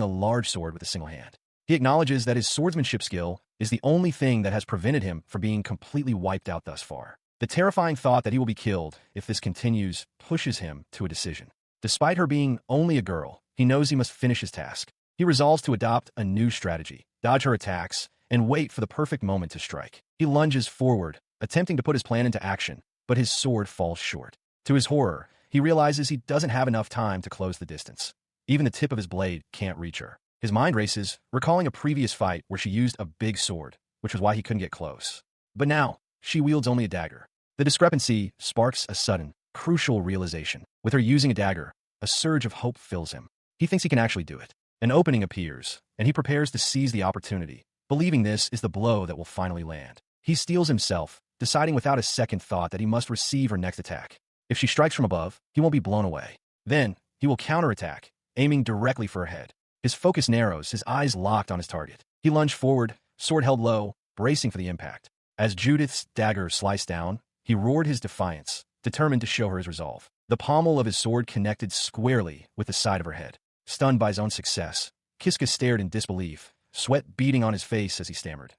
Speaker 1: a large sword with a single hand. He acknowledges that his swordsmanship skill is the only thing that has prevented him from being completely wiped out thus far. The terrifying thought that he will be killed if this continues pushes him to a decision. Despite her being only a girl, he knows he must finish his task. He resolves to adopt a new strategy, dodge her attacks, and wait for the perfect moment to strike. He lunges forward, attempting to put his plan into action, but his sword falls short. To his horror, he realizes he doesn't have enough time to close the distance. Even the tip of his blade can't reach her. His mind races, recalling a previous fight where she used a big sword, which was why he couldn't get close. But now, she wields only a dagger. The discrepancy sparks a sudden, crucial realization. With her using a dagger, a surge of hope fills him. He thinks he can actually do it. An opening appears, and he prepares to seize the opportunity, believing this is the blow that will finally land. He steels himself, deciding without a second thought that he must receive her next attack. If she strikes from above, he won't be blown away. Then, he will counterattack, aiming directly for her head. His focus narrows, his eyes locked on his target. He lunged forward, sword held low, bracing for the impact. As Judith's dagger sliced down, he roared his defiance, determined to show her his resolve. The pommel of his sword connected squarely with the side of her head. Stunned by his own success, Kiska stared in disbelief, sweat beading on his face as he stammered.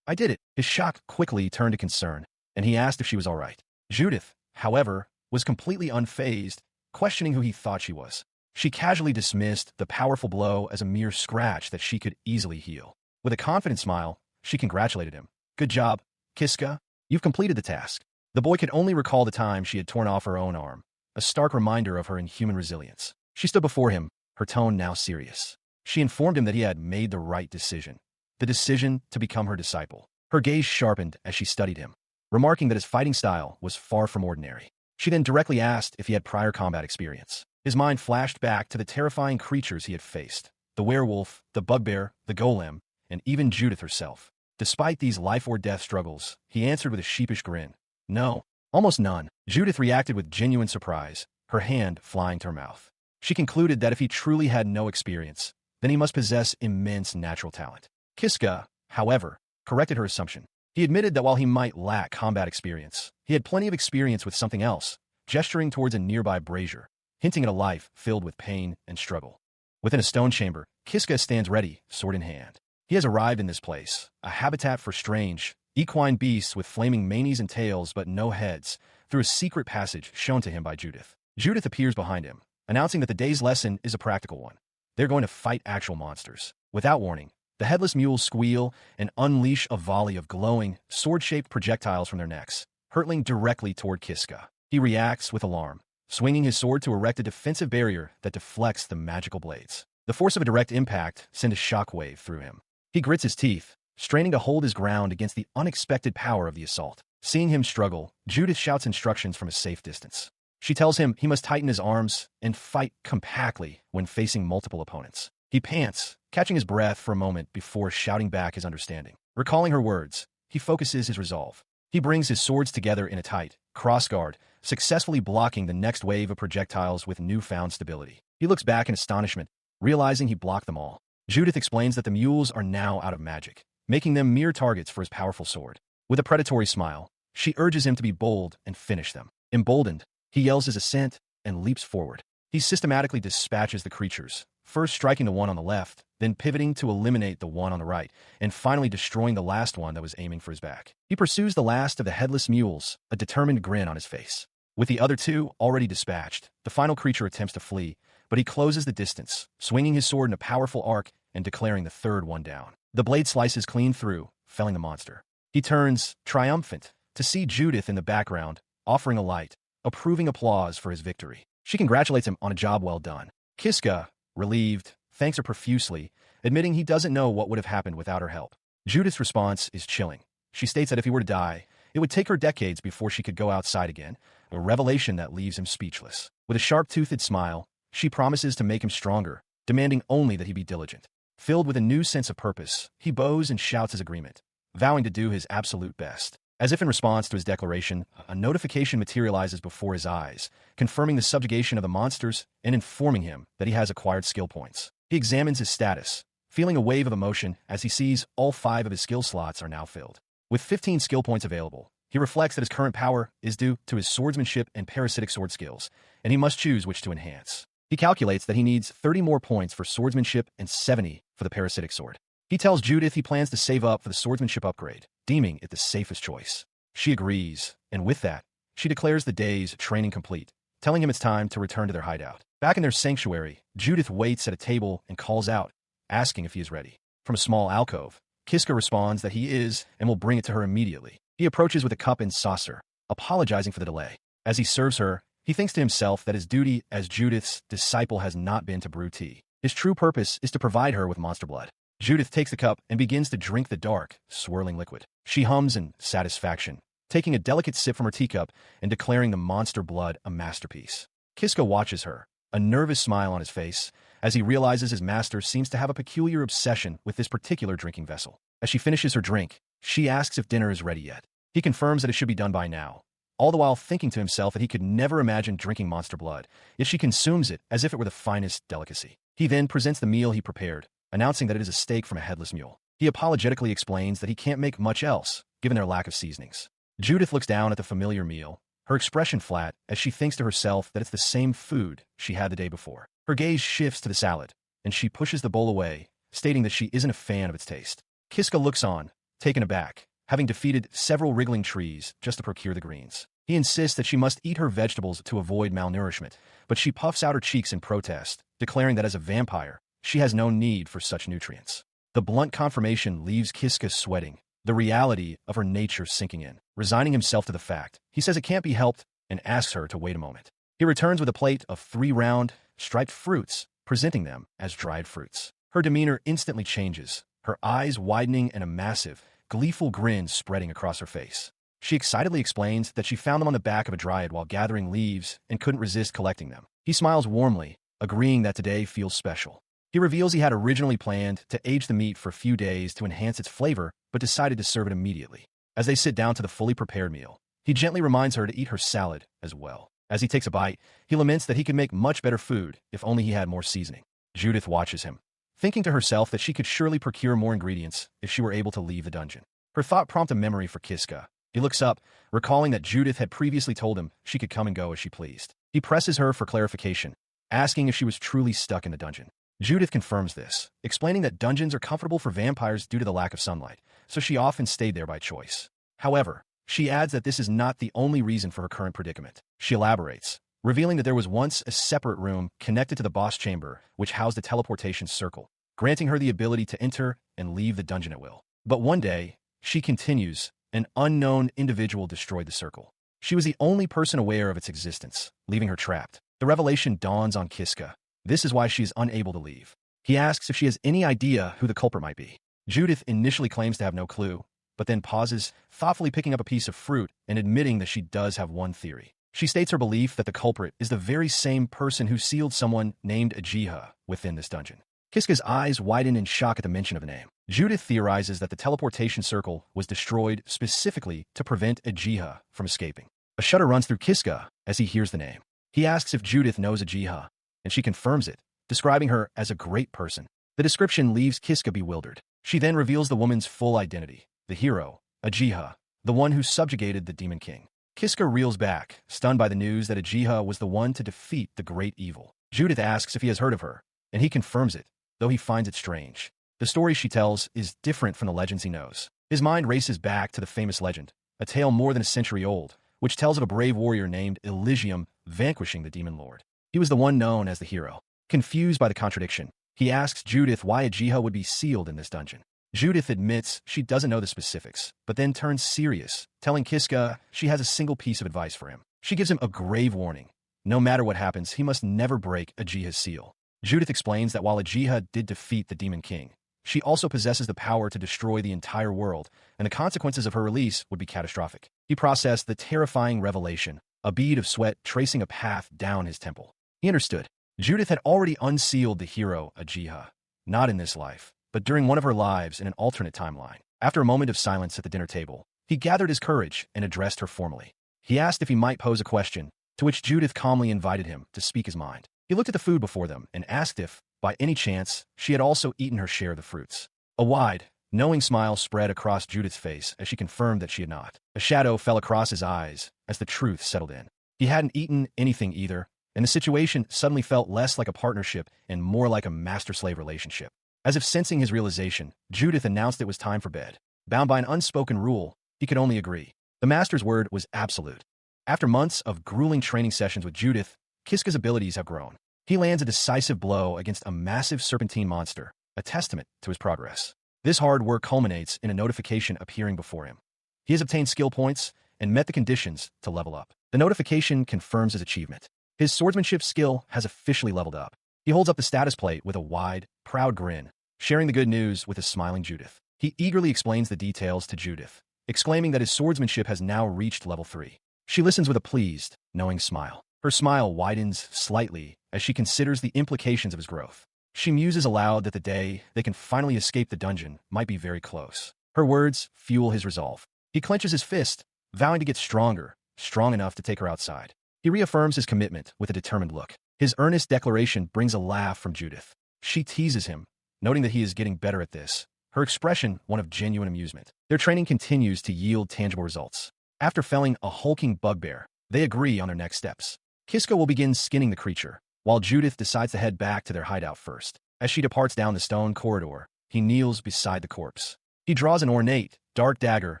Speaker 1: I did it." His shock quickly turned to concern, and he asked if she was all right. Judith, however, was completely unfazed, questioning who he thought she was. She casually dismissed the powerful blow as a mere scratch that she could easily heal. With a confident smile, she congratulated him. "Good job, Kiska. You've completed the task." The boy could only recall the time she had torn off her own arm, a stark reminder of her inhuman resilience. She stood before him, her tone now serious. She informed him that he had made the right decision, the decision to become her disciple. Her gaze sharpened as she studied him, remarking that his fighting style was far from ordinary. She then directly asked if he had prior combat experience. His mind flashed back to the terrifying creatures he had faced, the werewolf, the bugbear, the golem, and even Judith herself. Despite these life-or-death struggles, he answered with a sheepish grin. No, almost none. Judith reacted with genuine surprise, her hand flying to her mouth. She concluded that if he truly had no experience, then he must possess immense natural talent. Kiska, however, corrected her assumption. He admitted that while he might lack combat experience, he had plenty of experience with something else, gesturing towards a nearby brazier, hinting at a life filled with pain and struggle. Within a stone chamber, Kiska stands ready, sword in hand. He has arrived in this place, a habitat for strange, equine beasts with flaming manes and tails but no heads, through a secret passage shown to him by Judith. Judith appears behind him, announcing that the day's lesson is a practical one. They're going to fight actual monsters. Without warning, the headless mules squeal and unleash a volley of glowing, sword-shaped projectiles from their necks, hurtling directly toward Kiska. He reacts with alarm, swinging his sword to erect a defensive barrier that deflects the magical blades. The force of a direct impact sent a shockwave through him. He grits his teeth, straining to hold his ground against the unexpected power of the assault. Seeing him struggle, Judith shouts instructions from a safe distance. She tells him he must tighten his arms and fight compactly when facing multiple opponents. He pants, catching his breath for a moment before shouting back his understanding. Recalling her words, he focuses his resolve. He brings his swords together in a tight crossguard, successfully blocking the next wave of projectiles with newfound stability. He looks back in astonishment, realizing he blocked them all. Judith explains that the mules are now out of magic, making them mere targets for his powerful sword. With a predatory smile, she urges him to be bold and finish them. Emboldened, he yells his assent and leaps forward. He systematically dispatches the creatures, first striking the one on the left, then pivoting to eliminate the one on the right, and finally destroying the last one that was aiming for his back. He pursues the last of the headless mules, a determined grin on his face. With the other two already dispatched, the final creature attempts to flee, but he closes the distance, swinging his sword in a powerful arc and declaring the third one down. The blade slices clean through, felling the monster. He turns, triumphant, to see Judith in the background, offering a light, approving applause for his victory. She congratulates him on a job well done. Kiska, relieved, thanks her profusely, admitting he doesn't know what would have happened without her help. Judith's response is chilling. She states that if he were to die, it would take her decades before she could go outside again, a revelation that leaves him speechless. With a sharp-toothed smile, she promises to make him stronger, demanding only that he be diligent. Filled with a new sense of purpose, he bows and shouts his agreement, vowing to do his absolute best. As if in response to his declaration, a notification materializes before his eyes, confirming the subjugation of the monsters and informing him that he has acquired skill points. He examines his status, feeling a wave of emotion as he sees all 5 of his skill slots are now filled. With 15 skill points available, he reflects that his current power is due to his swordsmanship and parasitic sword skills, and he must choose which to enhance. He calculates that he needs 30 more points for swordsmanship and 70 for the parasitic sword. He tells Judith he plans to save up for the swordsmanship upgrade, deeming it the safest choice. She agrees, and with that, she declares the day's training complete, telling him it's time to return to their hideout. Back in their sanctuary, Judith waits at a table and calls out, asking if he is ready. From a small alcove, Kiska responds that he is and will bring it to her immediately. He approaches with a cup and saucer, apologizing for the delay. As he serves her, he thinks to himself that his duty as Judith's disciple has not been to brew tea. His true purpose is to provide her with monster blood. Judith takes the cup and begins to drink the dark, swirling liquid. She hums in satisfaction, taking a delicate sip from her teacup and declaring the monster blood a masterpiece. Kiska watches her, a nervous smile on his face, as he realizes his master seems to have a peculiar obsession with this particular drinking vessel. As she finishes her drink, she asks if dinner is ready yet. He confirms that it should be done by now, all the while thinking to himself that he could never imagine drinking monster blood, yet she consumes it as if it were the finest delicacy. He then presents the meal he prepared, announcing that it is a steak from a headless mule. He apologetically explains that he can't make much else, given their lack of seasonings. Judith looks down at the familiar meal, her expression flat as she thinks to herself that it's the same food she had the day before. Her gaze shifts to the salad, and she pushes the bowl away, stating that she isn't a fan of its taste. Kiska looks on, taken aback, having defeated several wriggling trees just to procure the greens. He insists that she must eat her vegetables to avoid malnourishment, but she puffs out her cheeks in protest, declaring that as a vampire, she has no need for such nutrients. The blunt confirmation leaves Kiska sweating, the reality of her nature sinking in. Resigning himself to the fact, he says it can't be helped and asks her to wait a moment. He returns with a plate of 3 round, striped fruits, presenting them as dried fruits. Her demeanor instantly changes, her eyes widening and a massive, gleeful grin spreading across her face. She excitedly explains that she found them on the back of a dryad while gathering leaves and couldn't resist collecting them. He smiles warmly, agreeing that today feels special. He reveals he had originally planned to age the meat for a few days to enhance its flavor, but decided to serve it immediately. As they sit down to the fully prepared meal, he gently reminds her to eat her salad as well. As he takes a bite, he laments that he could make much better food if only he had more seasoning. Judith watches him, thinking to herself that she could surely procure more ingredients if she were able to leave the dungeon. Her thought prompts a memory for Kiska. He looks up, recalling that Judith had previously told him she could come and go as she pleased. He presses her for clarification, asking if she was truly stuck in the dungeon. Judith confirms this, explaining that dungeons are comfortable for vampires due to the lack of sunlight, so she often stayed there by choice. However, she adds that this is not the only reason for her current predicament. She elaborates, revealing that there was once a separate room connected to the boss chamber which housed a teleportation circle, granting her the ability to enter and leave the dungeon at will. But one day, she continues, an unknown individual destroyed the circle. She was the only person aware of its existence, leaving her trapped. The revelation dawns on Kiska. This is why she is unable to leave. He asks if she has any idea who the culprit might be. Judith initially claims to have no clue, but then pauses, thoughtfully picking up a piece of fruit and admitting that she does have one theory. She states her belief that the culprit is the very same person who sealed someone named Ajiha within this dungeon. Kiska's eyes widen in shock at the mention of a name. Judith theorizes that the teleportation circle was destroyed specifically to prevent Ajiha from escaping. A shudder runs through Kiska as he hears the name. He asks if Judith knows Ajiha, and she confirms it, describing her as a great person. The description leaves Kiska bewildered. She then reveals the woman's full identity, the hero, Ajiha, the one who subjugated the Demon King. Kiska reels back, stunned by the news that Ajiha was the one to defeat the great evil. Judith asks if he has heard of her, and he confirms it, though he finds it strange. The story she tells is different from the legends he knows. His mind races back to the famous legend, a tale more than a century old, which tells of a brave warrior named Elysium vanquishing the Demon Lord. He was the one known as the hero. Confused by the contradiction, he asks Judith why Ajiha would be sealed in this dungeon. Judith admits she doesn't know the specifics, but then turns serious, telling Kiska she has a single piece of advice for him. She gives him a grave warning. No matter what happens, he must never break Ajiha's seal. Judith explains that while Ajiha did defeat the Demon King, she also possesses the power to destroy the entire world, and the consequences of her release would be catastrophic. He processed the terrifying revelation, a bead of sweat tracing a path down his temple. He understood. Judith had already unsealed the hero Ajiha, not in this life, but during one of her lives in an alternate timeline. After a moment of silence at the dinner table, he gathered his courage and addressed her formally. He asked if he might pose a question, to which Judith calmly invited him to speak his mind. He looked at the food before them and asked if, by any chance, she had also eaten her share of the fruits. A wide, knowing smile spread across Judith's face as she confirmed that she had not. A shadow fell across his eyes as the truth settled in. He hadn't eaten anything either, and the situation suddenly felt less like a partnership and more like a master-slave relationship. As if sensing his realization, Judith announced it was time for bed. Bound by an unspoken rule, he could only agree. The master's word was absolute. After months of grueling training sessions with Judith, Kiska's abilities have grown. He lands a decisive blow against a massive serpentine monster, a testament to his progress. This hard work culminates in a notification appearing before him. He has obtained skill points and met the conditions to level up. The notification confirms his achievement. His swordsmanship skill has officially leveled up. He holds up the status plate with a wide, proud grin, sharing the good news with his smiling Judith. He eagerly explains the details to Judith, exclaiming that his swordsmanship has now reached level 3. She listens with a pleased, knowing smile. Her smile widens slightly as she considers the implications of his growth. She muses aloud that the day they can finally escape the dungeon might be very close. Her words fuel his resolve. He clenches his fist, vowing to get stronger, strong enough to take her outside. He reaffirms his commitment with a determined look. His earnest declaration brings a laugh from Judith. She teases him, noting that he is getting better at this, her expression one of genuine amusement. Their training continues to yield tangible results. After felling a hulking bugbear, they agree on their next steps. Kiska will begin skinning the creature, while Judith decides to head back to their hideout first. As she departs down the stone corridor, he kneels beside the corpse. He draws an ornate, dark dagger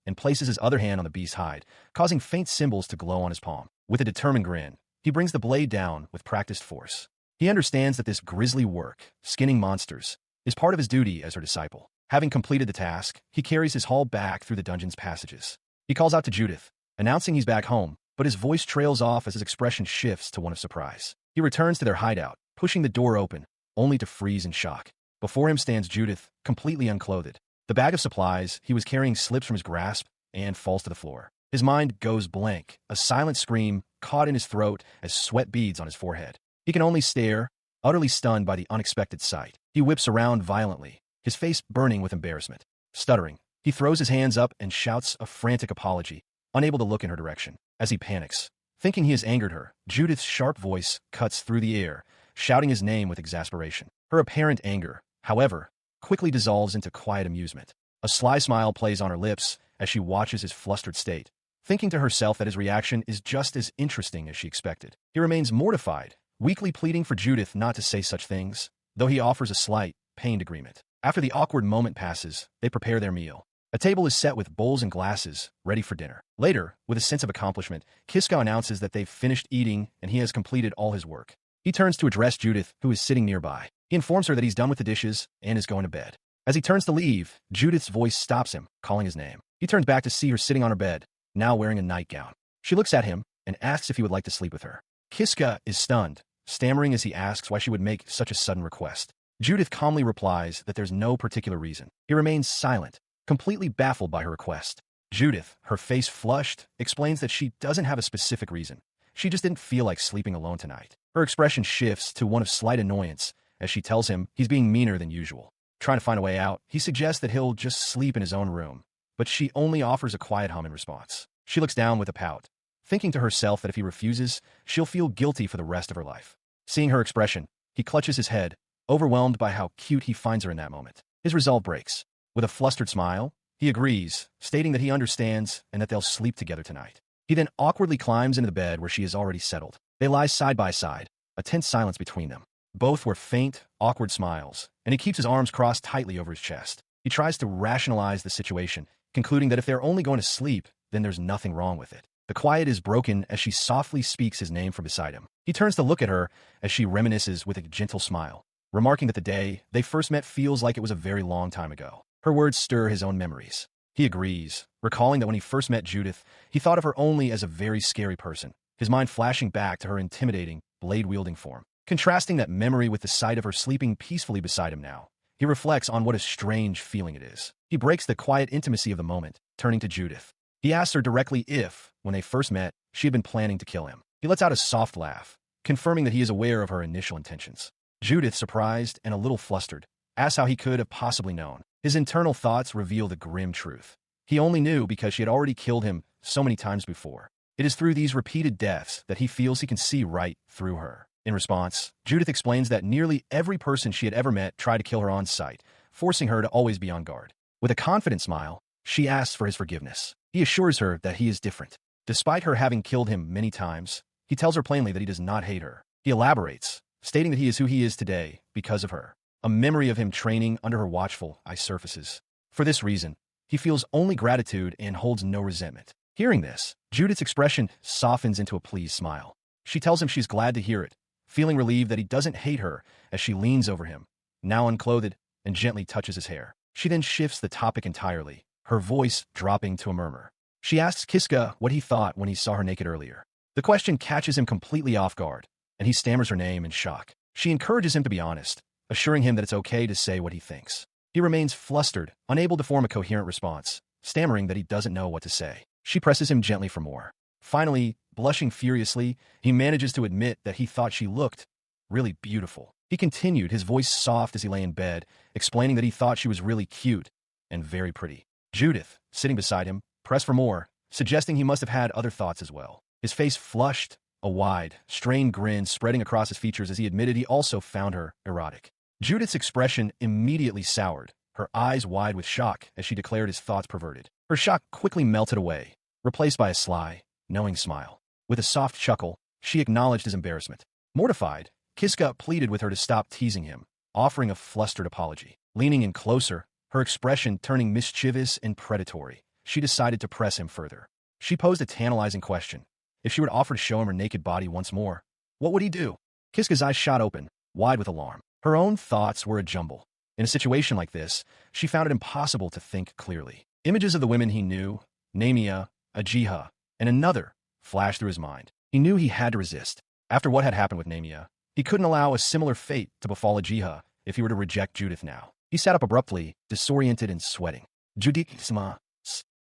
Speaker 1: and places his other hand on the beast's hide, causing faint symbols to glow on his palm. With a determined grin, he brings the blade down with practiced force. He understands that this grisly work, skinning monsters, is part of his duty as her disciple. Having completed the task, he carries his haul back through the dungeon's passages. He calls out to Judith, announcing he's back home, but his voice trails off as his expression shifts to one of surprise. He returns to their hideout, pushing the door open, only to freeze in shock. Before him stands Judith, completely unclothed. The bag of supplies he was carrying slips from his grasp and falls to the floor. His mind goes blank, a silent scream caught in his throat as sweat beads on his forehead. He can only stare, utterly stunned by the unexpected sight. He whips around violently, his face burning with embarrassment. Stuttering, he throws his hands up and shouts a frantic apology, unable to look in her direction. As he panics, thinking he has angered her, Judith's sharp voice cuts through the air, shouting his name with exasperation. Her apparent anger, however, quickly dissolves into quiet amusement. A sly smile plays on her lips as she watches his flustered state, thinking to herself that his reaction is just as interesting as she expected. He remains mortified, weakly pleading for Judith not to say such things, though he offers a slight, pained agreement. After the awkward moment passes, they prepare their meal. A table is set with bowls and glasses, ready for dinner. Later, with a sense of accomplishment, Kiska announces that they've finished eating and he has completed all his work. He turns to address Judith, who is sitting nearby. He informs her that he's done with the dishes and is going to bed. As he turns to leave, Judith's voice stops him, calling his name. He turns back to see her sitting on her bed, now wearing a nightgown. She looks at him and asks if he would like to sleep with her. Kiska is stunned, stammering as he asks why she would make such a sudden request. Judith calmly replies that there's no particular reason. He remains silent, completely baffled by her request. Judith, her face flushed, explains that she doesn't have a specific reason. She just didn't feel like sleeping alone tonight. Her expression shifts to one of slight annoyance as she tells him he's being meaner than usual. Trying to find a way out, he suggests that he'll just sleep in his own room, but she only offers a quiet hum in response. She looks down with a pout, thinking to herself that if he refuses, she'll feel guilty for the rest of her life. Seeing her expression, he clutches his head, overwhelmed by how cute he finds her in that moment. His resolve breaks. With a flustered smile, he agrees, stating that he understands and that they'll sleep together tonight. He then awkwardly climbs into the bed where she is already settled. They lie side by side, a tense silence between them. Both wear faint, awkward smiles, and he keeps his arms crossed tightly over his chest. He tries to rationalize the situation, concluding that if they're only going to sleep, then there's nothing wrong with it. The quiet is broken as she softly speaks his name from beside him. He turns to look at her as she reminisces with a gentle smile, remarking that the day they first met feels like it was a very long time ago. Her words stir his own memories. He agrees, recalling that when he first met Judith, he thought of her only as a very scary person, his mind flashing back to her intimidating, blade-wielding form. Contrasting that memory with the sight of her sleeping peacefully beside him now, he reflects on what a strange feeling it is. He breaks the quiet intimacy of the moment, turning to Judith. He asks her directly if, when they first met, she had been planning to kill him. He lets out a soft laugh, confirming that he is aware of her initial intentions. Judith, surprised and a little flustered, asks how he could have possibly known. His internal thoughts reveal the grim truth. He only knew because she had already killed him so many times before. It is through these repeated deaths that he feels he can see right through her. In response, Judith explains that nearly every person she had ever met tried to kill her on sight, forcing her to always be on guard. With a confident smile, she asks for his forgiveness. He assures her that he is different. Despite her having killed him many times, he tells her plainly that he does not hate her. He elaborates, stating that he is who he is today because of her. A memory of him training under her watchful eye surfaces. For this reason, he feels only gratitude and holds no resentment. Hearing this, Judith's expression softens into a pleased smile. She tells him she's glad to hear it, feeling relieved that he doesn't hate her as she leans over him, now unclothed, and gently touches his hair. She then shifts the topic entirely, her voice dropping to a murmur. She asks Kiska what he thought when he saw her naked earlier. The question catches him completely off guard, and he stammers her name in shock. She encourages him to be honest, assuring him that it's okay to say what he thinks. He remains flustered, unable to form a coherent response, stammering that he doesn't know what to say. She presses him gently for more. Finally, blushing furiously, he manages to admit that he thought she looked really beautiful. He continued, his voice soft as he lay in bed, explaining that he thought she was really cute and very pretty. Judith, sitting beside him, pressed for more, suggesting he must have had other thoughts as well. His face flushed, a wide, strained grin spreading across his features as he admitted he also found her erotic. Judith's expression immediately soured, her eyes wide with shock as she declared his thoughts perverted. Her shock quickly melted away, replaced by a sly, knowing smile. With a soft chuckle, she acknowledged his embarrassment. Mortified, Kiska pleaded with her to stop teasing him, offering a flustered apology. Leaning in closer, her expression turning mischievous and predatory, she decided to press him further. She posed a tantalizing question. If she would offer to show him her naked body once more, what would he do? Kiska's eyes shot open, wide with alarm. Her own thoughts were a jumble. In a situation like this, she found it impossible to think clearly. Images of the women he knew, Namia, Ajiha, and another, flashed through his mind. He knew he had to resist. After what had happened with Namia, he couldn't allow a similar fate to befall Ajiha if he were to reject Judith now. He sat up abruptly, disoriented and sweating. Judith,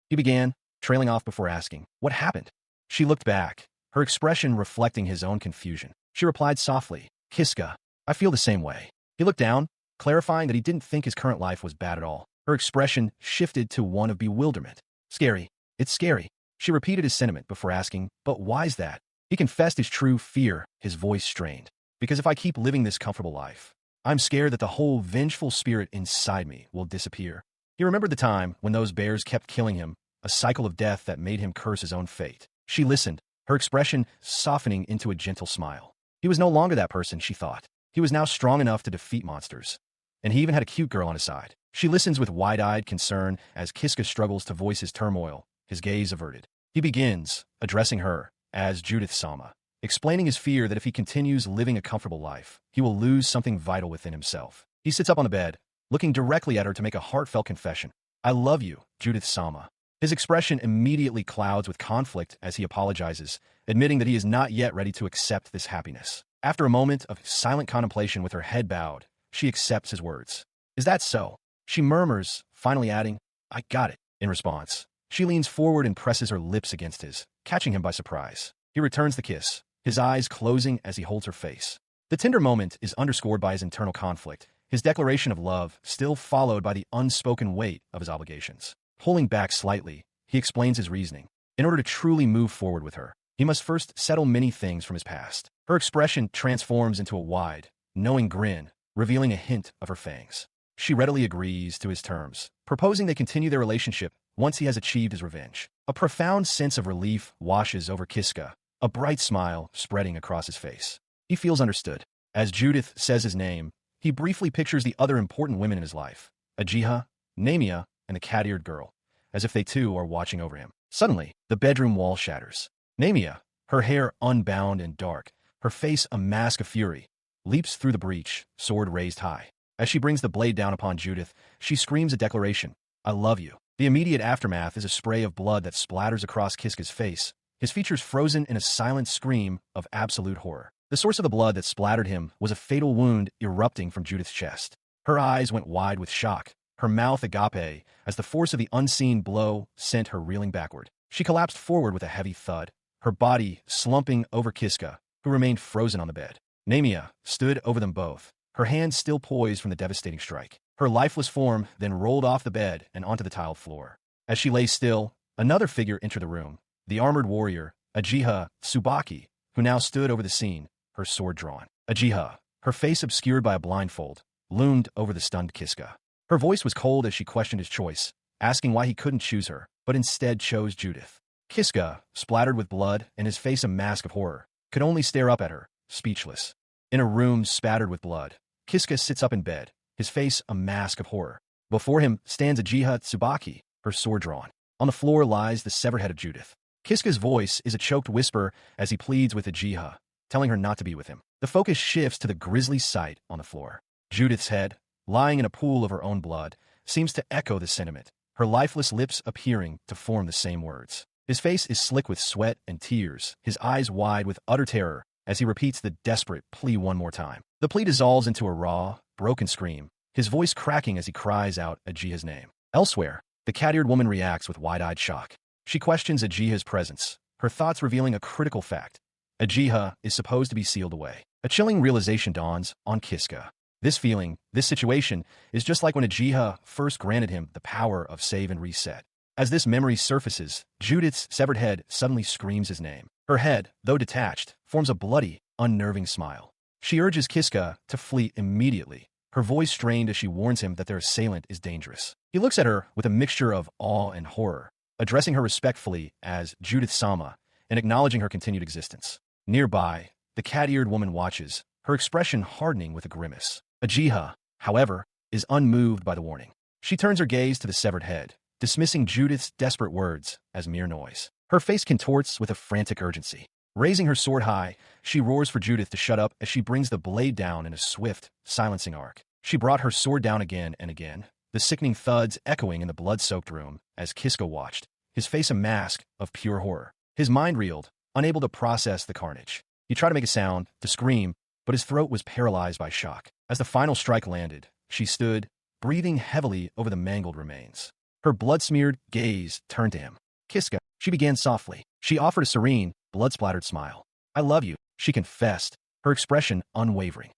Speaker 1: he began, trailing off before asking, what happened? She looked back, her expression reflecting his own confusion. She replied softly, Kiska, I feel the same way. He looked down, clarifying that he didn't think his current life was bad at all. Her expression shifted to one of bewilderment. Scary. It's scary. She repeated his sentiment before asking, but why's that? He confessed his true fear, his voice strained. Because if I keep living this comfortable life, I'm scared that the whole vengeful spirit inside me will disappear. He remembered the time when those bears kept killing him, a cycle of death that made him curse his own fate. She listened, her expression softening into a gentle smile. He was no longer that person, she thought. He was now strong enough to defeat monsters. And he even had a cute girl on his side. She listens with wide-eyed concern as Kiska struggles to voice his turmoil, his gaze averted. He begins, addressing her, as Judith Sama, explaining his fear that if he continues living a comfortable life, he will lose something vital within himself. He sits up on the bed, looking directly at her to make a heartfelt confession. I love you, Judith Sama. His expression immediately clouds with conflict as he apologizes, admitting that he is not yet ready to accept this happiness. After a moment of silent contemplation with her head bowed, she accepts his words. Is that so? She murmurs, finally adding, I got it. In response, she leans forward and presses her lips against his, catching him by surprise. He returns the kiss, his eyes closing as he holds her face. The tender moment is underscored by his internal conflict, his declaration of love still followed by the unspoken weight of his obligations. Pulling back slightly, he explains his reasoning. In order to truly move forward with her, he must first settle many things from his past. Her expression transforms into a wide, knowing grin, revealing a hint of her fangs. She readily agrees to his terms, proposing they continue their relationship once he has achieved his revenge. A profound sense of relief washes over Kiska, a bright smile spreading across his face. He feels understood. As Judith says his name, he briefly pictures the other important women in his life, Ajiha, Namia, and the cat-eared girl, as if they too are watching over him. Suddenly, the bedroom wall shatters. Namia, her hair unbound and dark, her face a mask of fury, leaps through the breach, sword raised high. As she brings the blade down upon Judith, she screams a declaration, I love you. The immediate aftermath is a spray of blood that splatters across Kiska's face, his features frozen in a silent scream of absolute horror. The source of the blood that splattered him was a fatal wound erupting from Judith's chest. Her eyes went wide with shock, her mouth agape, as the force of the unseen blow sent her reeling backward. She collapsed forward with a heavy thud, her body slumping over Kiska, who remained frozen on the bed. Namia stood over them both, her hands still poised from the devastating strike. Her lifeless form then rolled off the bed and onto the tiled floor. As she lay still, another figure entered the room, the armored warrior, Ajiha Tsubaki, who now stood over the scene, her sword drawn. Ajiha, her face obscured by a blindfold, loomed over the stunned Kiska. Her voice was cold as she questioned his choice, asking why he couldn't choose her, but instead chose Judith. Kiska, splattered with blood and his face a mask of horror, could only stare up at her, speechless. In a room spattered with blood, Kiska sits up in bed, his face a mask of horror. Before him stands Ajiha Tsubaki, her sword drawn. On the floor lies the severed head of Judith. Kiska's voice is a choked whisper as he pleads with Ajiha, telling her not to be with him. The focus shifts to the grisly sight on the floor. Judith's head, lying in a pool of her own blood, seems to echo the sentiment, her lifeless lips appearing to form the same words. His face is slick with sweat and tears, his eyes wide with utter terror as he repeats the desperate plea one more time. The plea dissolves into a raw, broken scream, his voice cracking as he cries out Ajiha's name. Elsewhere, the cat-eared woman reacts with wide-eyed shock. She questions Ajiha's presence, her thoughts revealing a critical fact. Ajiha is supposed to be sealed away. A chilling realization dawns on Kiska. This feeling, this situation, is just like when Ajiha first granted him the power of save and reset. As this memory surfaces, Judith's severed head suddenly screams his name. Her head, though detached, forms a bloody, unnerving smile. She urges Kiska to flee immediately, her voice strained as she warns him that their assailant is dangerous. He looks at her with a mixture of awe and horror, addressing her respectfully as Judith Sama and acknowledging her continued existence. Nearby, the cat-eared woman watches, her expression hardening with a grimace. Ajiha, however, is unmoved by the warning. She turns her gaze to the severed head, dismissing Judith's desperate words as mere noise. Her face contorts with a frantic urgency. Raising her sword high, she roars for Judith to shut up as she brings the blade down in a swift, silencing arc. She brought her sword down again and again, the sickening thuds echoing in the blood-soaked room as Kiska watched, his face a mask of pure horror. His mind reeled, unable to process the carnage. He tried to make a sound, to scream, but his throat was paralyzed by shock. As the final strike landed, she stood, breathing heavily over the mangled remains. Her blood-smeared gaze turned to him. Kiska, she began softly. She offered a serene, blood-splattered smile. I love you, she confessed, her expression unwavering.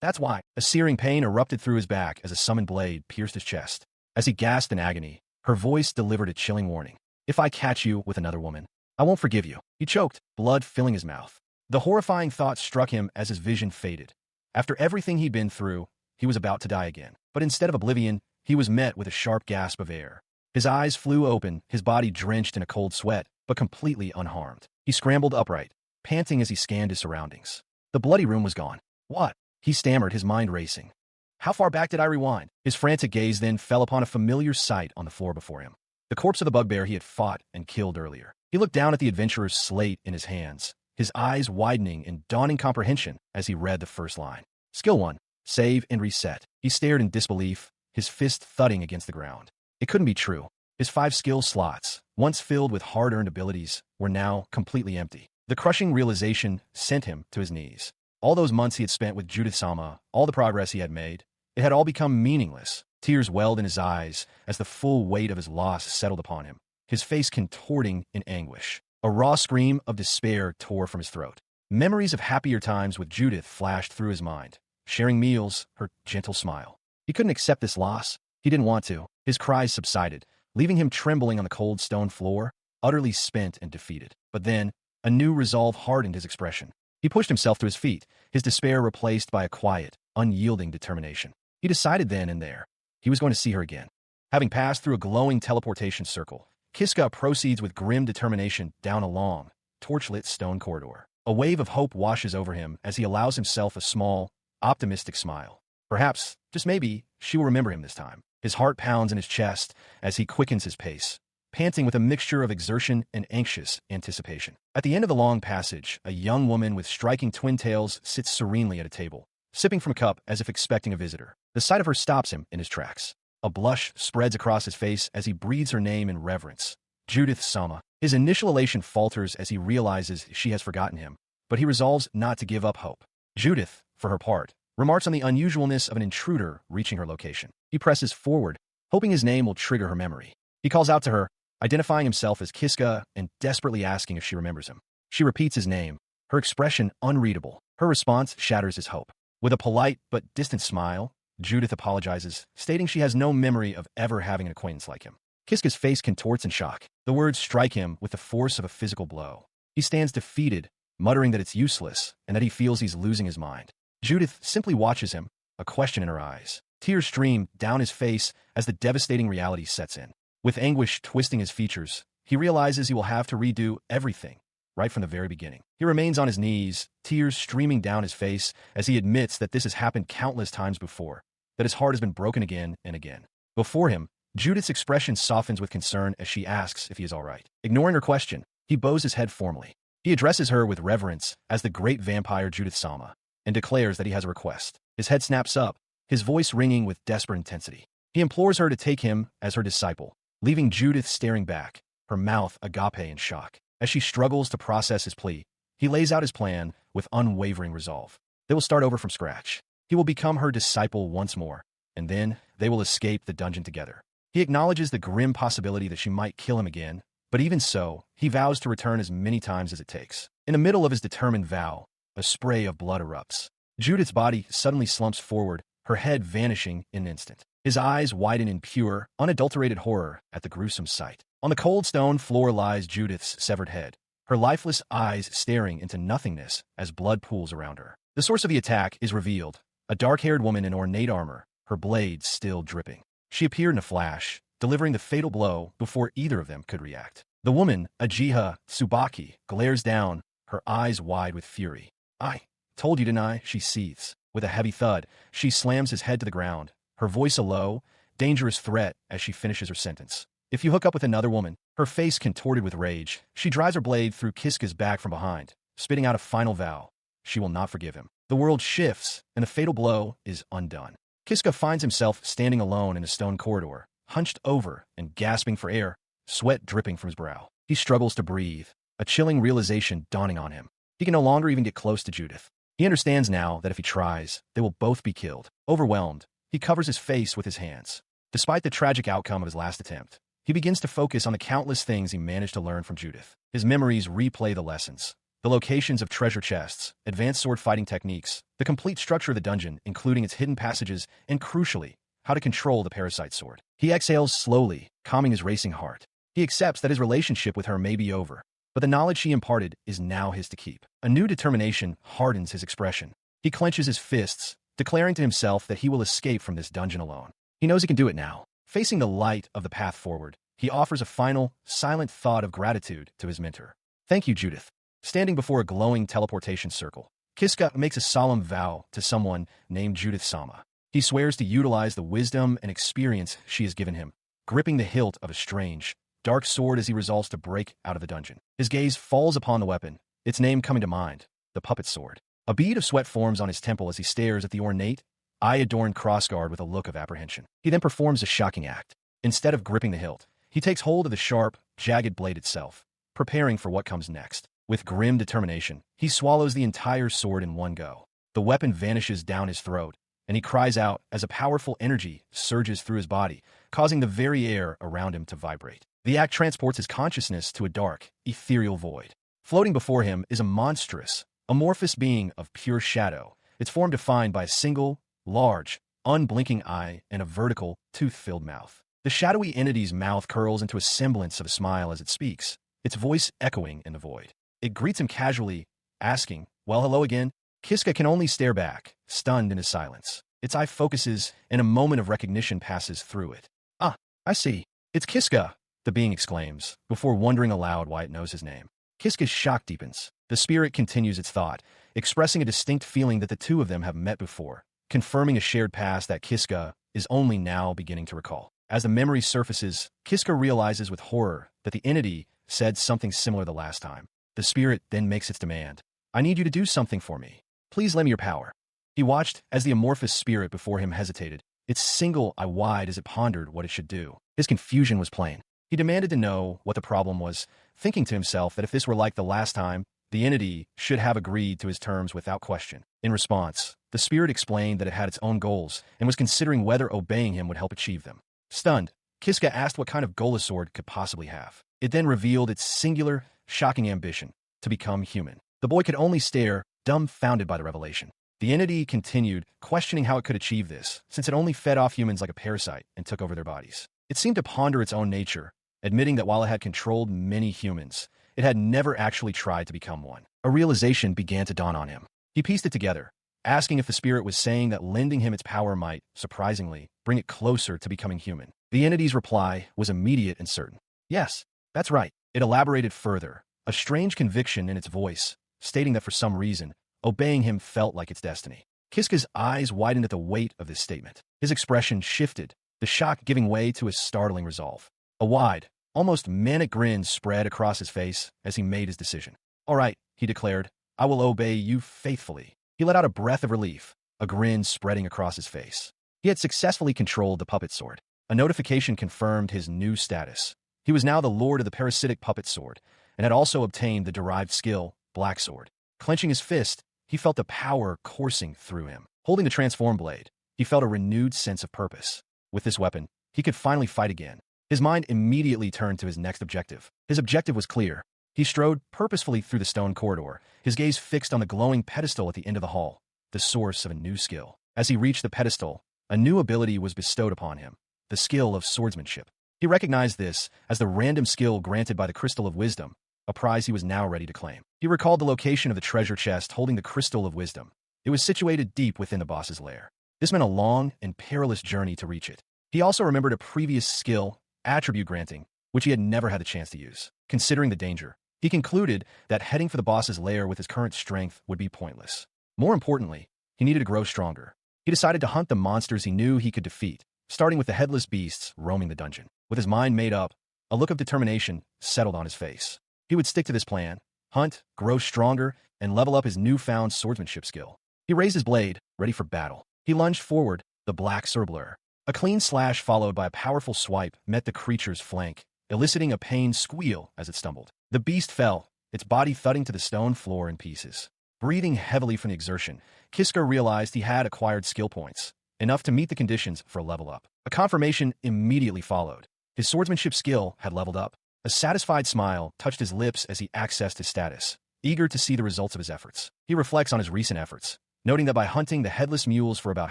Speaker 1: That's why. A searing pain erupted through his back as a summoned blade pierced his chest. As he gasped in agony, her voice delivered a chilling warning. If I catch you with another woman, I won't forgive you. He choked, blood filling his mouth. The horrifying thought struck him as his vision faded. After everything he'd been through, he was about to die again. But instead of oblivion, he was met with a sharp gasp of air. His eyes flew open, his body drenched in a cold sweat, but completely unharmed. He scrambled upright, panting as he scanned his surroundings. The bloody room was gone. What? He stammered, his mind racing. How far back did I rewind? His frantic gaze then fell upon a familiar sight on the floor before him. The corpse of the bugbear he had fought and killed earlier. He looked down at the adventurer's slate in his hands, his eyes widening in dawning comprehension as he read the first line. Skill 1. Save and reset. He stared in disbelief, his fist thudding against the ground. It couldn't be true. His 5 skill slots, once filled with hard-earned abilities, were now completely empty. The crushing realization sent him to his knees. All those months he had spent with Judith-sama, all the progress he had made, it had all become meaningless. Tears welled in his eyes as the full weight of his loss settled upon him, his face contorting in anguish. A raw scream of despair tore from his throat. Memories of happier times with Judith flashed through his mind, sharing meals, her gentle smile. He couldn't accept this loss. He didn't want to. His cries subsided, leaving him trembling on the cold stone floor, utterly spent and defeated. But then, a new resolve hardened his expression. He pushed himself to his feet, his despair replaced by a quiet, unyielding determination. He decided then and there, he was going to see her again. Having passed through a glowing teleportation circle, Kiska proceeds with grim determination down a long, torchlit stone corridor. A wave of hope washes over him as he allows himself a small, optimistic smile. Perhaps, just maybe, she will remember him this time. His heart pounds in his chest as he quickens his pace, panting with a mixture of exertion and anxious anticipation. At the end of the long passage, a young woman with striking twin tails sits serenely at a table, sipping from a cup as if expecting a visitor. The sight of her stops him in his tracks. A blush spreads across his face as he breathes her name in reverence. Judith-sama. His initial elation falters as he realizes she has forgotten him, but he resolves not to give up hope. Judith, for her part, remarks on the unusualness of an intruder reaching her location. He presses forward, hoping his name will trigger her memory. He calls out to her, identifying himself as Kiska and desperately asking if she remembers him. She repeats his name, her expression unreadable. Her response shatters his hope. With a polite but distant smile, Judith apologizes, stating she has no memory of ever having an acquaintance like him. Kiska's face contorts in shock. The words strike him with the force of a physical blow. He stands defeated, muttering that it's useless and that he feels he's losing his mind. Judith simply watches him, a question in her eyes. Tears stream down his face as the devastating reality sets in. With anguish twisting his features, he realizes he will have to redo everything, right from the very beginning. He remains on his knees, tears streaming down his face as he admits that this has happened countless times before, that his heart has been broken again and again. Before him, Judith's expression softens with concern as she asks if he is all right. Ignoring her question, he bows his head formally. He addresses her with reverence as the great vampire Judith-sama and declares that he has a request. His head snaps up, his voice ringing with desperate intensity. He implores her to take him as her disciple, leaving Judith staring back, her mouth agape in shock. As she struggles to process his plea, he lays out his plan with unwavering resolve. They will start over from scratch. He will become her disciple once more, and then they will escape the dungeon together. He acknowledges the grim possibility that she might kill him again, but even so, he vows to return as many times as it takes. In the middle of his determined vow, a spray of blood erupts. Judith's body suddenly slumps forward, her head vanishing in an instant. His eyes widen in pure, unadulterated horror at the gruesome sight. On the cold stone floor lies Judith's severed head, her lifeless eyes staring into nothingness as blood pools around her. The source of the attack is revealed, a dark-haired woman in ornate armor, her blade still dripping. She appeared in a flash, delivering the fatal blow before either of them could react. The woman, Ajiha Tsubaki, glares down, her eyes wide with fury. I told you, didn't I? She seethes. With a heavy thud, she slams his head to the ground, her voice a low, dangerous threat as she finishes her sentence. If you hook up with another woman, her face contorted with rage, she drives her blade through Kiska's back from behind, spitting out a final vow. She will not forgive him. The world shifts, and the fatal blow is undone. Kiska finds himself standing alone in a stone corridor, hunched over and gasping for air, sweat dripping from his brow. He struggles to breathe, a chilling realization dawning on him. He can no longer even get close to Judith. He understands now that if he tries, they will both be killed. Overwhelmed, he covers his face with his hands. Despite the tragic outcome of his last attempt, he begins to focus on the countless things he managed to learn from Judith. His memories replay the lessons, the locations of treasure chests, advanced sword fighting techniques, the complete structure of the dungeon, including its hidden passages, and crucially, how to control the parasite sword. He exhales slowly, calming his racing heart. He accepts that his relationship with her may be over, but the knowledge she imparted is now his to keep. A new determination hardens his expression. He clenches his fists, declaring to himself that he will escape from this dungeon alone. He knows he can do it now. Facing the light of the path forward, he offers a final, silent thought of gratitude to his mentor. Thank you, Judith. Standing before a glowing teleportation circle, Kiska makes a solemn vow to someone named Judith Sama. He swears to utilize the wisdom and experience she has given him, gripping the hilt of a strange, dark sword as he resolves to break out of the dungeon. His gaze falls upon the weapon, its name coming to mind, the puppet sword. A bead of sweat forms on his temple as he stares at the ornate, eye-adorned crossguard with a look of apprehension. He then performs a shocking act. Instead of gripping the hilt, he takes hold of the sharp, jagged blade itself, preparing for what comes next. With grim determination, he swallows the entire sword in one go. The weapon vanishes down his throat, and he cries out as a powerful energy surges through his body, causing the very air around him to vibrate. The act transports his consciousness to a dark, ethereal void. Floating before him is a monstrous, amorphous being of pure shadow, its form defined by a single, large, unblinking eye and a vertical, tooth-filled mouth. The shadowy entity's mouth curls into a semblance of a smile as it speaks, its voice echoing in the void. It greets him casually, asking, "Well, hello again?" Kiska can only stare back, stunned in his silence. Its eye focuses, and a moment of recognition passes through it. "Ah, I see. It's Kiska," the being exclaims, before wondering aloud why it knows his name. Kiska's shock deepens. The spirit continues its thought, expressing a distinct feeling that the two of them have met before, confirming a shared past that Kiska is only now beginning to recall. As the memory surfaces, Kiska realizes with horror that the entity said something similar the last time. The spirit then makes its demand. "I need you to do something for me. Please lend me your power." He watched as the amorphous spirit before him hesitated, its single eye wide as it pondered what it should do. His confusion was plain. He demanded to know what the problem was, thinking to himself that if this were like the last time, the entity should have agreed to his terms without question. In response, the spirit explained that it had its own goals and was considering whether obeying him would help achieve them. Stunned, Kiska asked what kind of goal a sword could possibly have. It then revealed its singular, shocking ambition, to become human. The boy could only stare, dumbfounded by the revelation. The entity continued, questioning how it could achieve this, since it only fed off humans like a parasite and took over their bodies. It seemed to ponder its own nature, admitting that while it had controlled many humans, it had never actually tried to become one. A realization began to dawn on him. He pieced it together, asking if the spirit was saying that lending him its power might, surprisingly, bring it closer to becoming human. The entity's reply was immediate and certain. "Yes, that's right." It elaborated further, a strange conviction in its voice, stating that for some reason, obeying him felt like its destiny. Kiska's eyes widened at the weight of this statement. His expression shifted, the shock giving way to a startling resolve. A wide, almost manic grin spread across his face as he made his decision. "All right," he declared, "I will obey you faithfully." He let out a breath of relief, a grin spreading across his face. He had successfully controlled the puppet sword. A notification confirmed his new status. He was now the lord of the parasitic puppet sword, and had also obtained the derived skill, Black Sword. Clenching his fist, he felt the power coursing through him. Holding the transformed blade, he felt a renewed sense of purpose. With this weapon, he could finally fight again. His mind immediately turned to his next objective. His objective was clear. He strode purposefully through the stone corridor, his gaze fixed on the glowing pedestal at the end of the hall, the source of a new skill. As he reached the pedestal, a new ability was bestowed upon him, the skill of swordsmanship. He recognized this as the random skill granted by the Crystal of Wisdom, a prize he was now ready to claim. He recalled the location of the treasure chest holding the Crystal of Wisdom. It was situated deep within the boss's lair. This meant a long and perilous journey to reach it. He also remembered a previous skill, attribute granting, which he had never had the chance to use. Considering the danger, he concluded that heading for the boss's lair with his current strength would be pointless. More importantly, he needed to grow stronger. He decided to hunt the monsters he knew he could defeat, starting with the headless beasts roaming the dungeon. With his mind made up, a look of determination settled on his face. He would stick to this plan, hunt, grow stronger, and level up his newfound swordsmanship skill. He raised his blade, ready for battle. He lunged forward, the black surblur. A clean slash followed by a powerful swipe met the creature's flank, eliciting a pained squeal as it stumbled. The beast fell, its body thudding to the stone floor in pieces. Breathing heavily from the exertion, Kiska realized he had acquired skill points, enough to meet the conditions for a level up. A confirmation immediately followed. His swordsmanship skill had leveled up. A satisfied smile touched his lips as he accessed his status, eager to see the results of his efforts. He reflects on his recent efforts, noting that by hunting the headless mules for about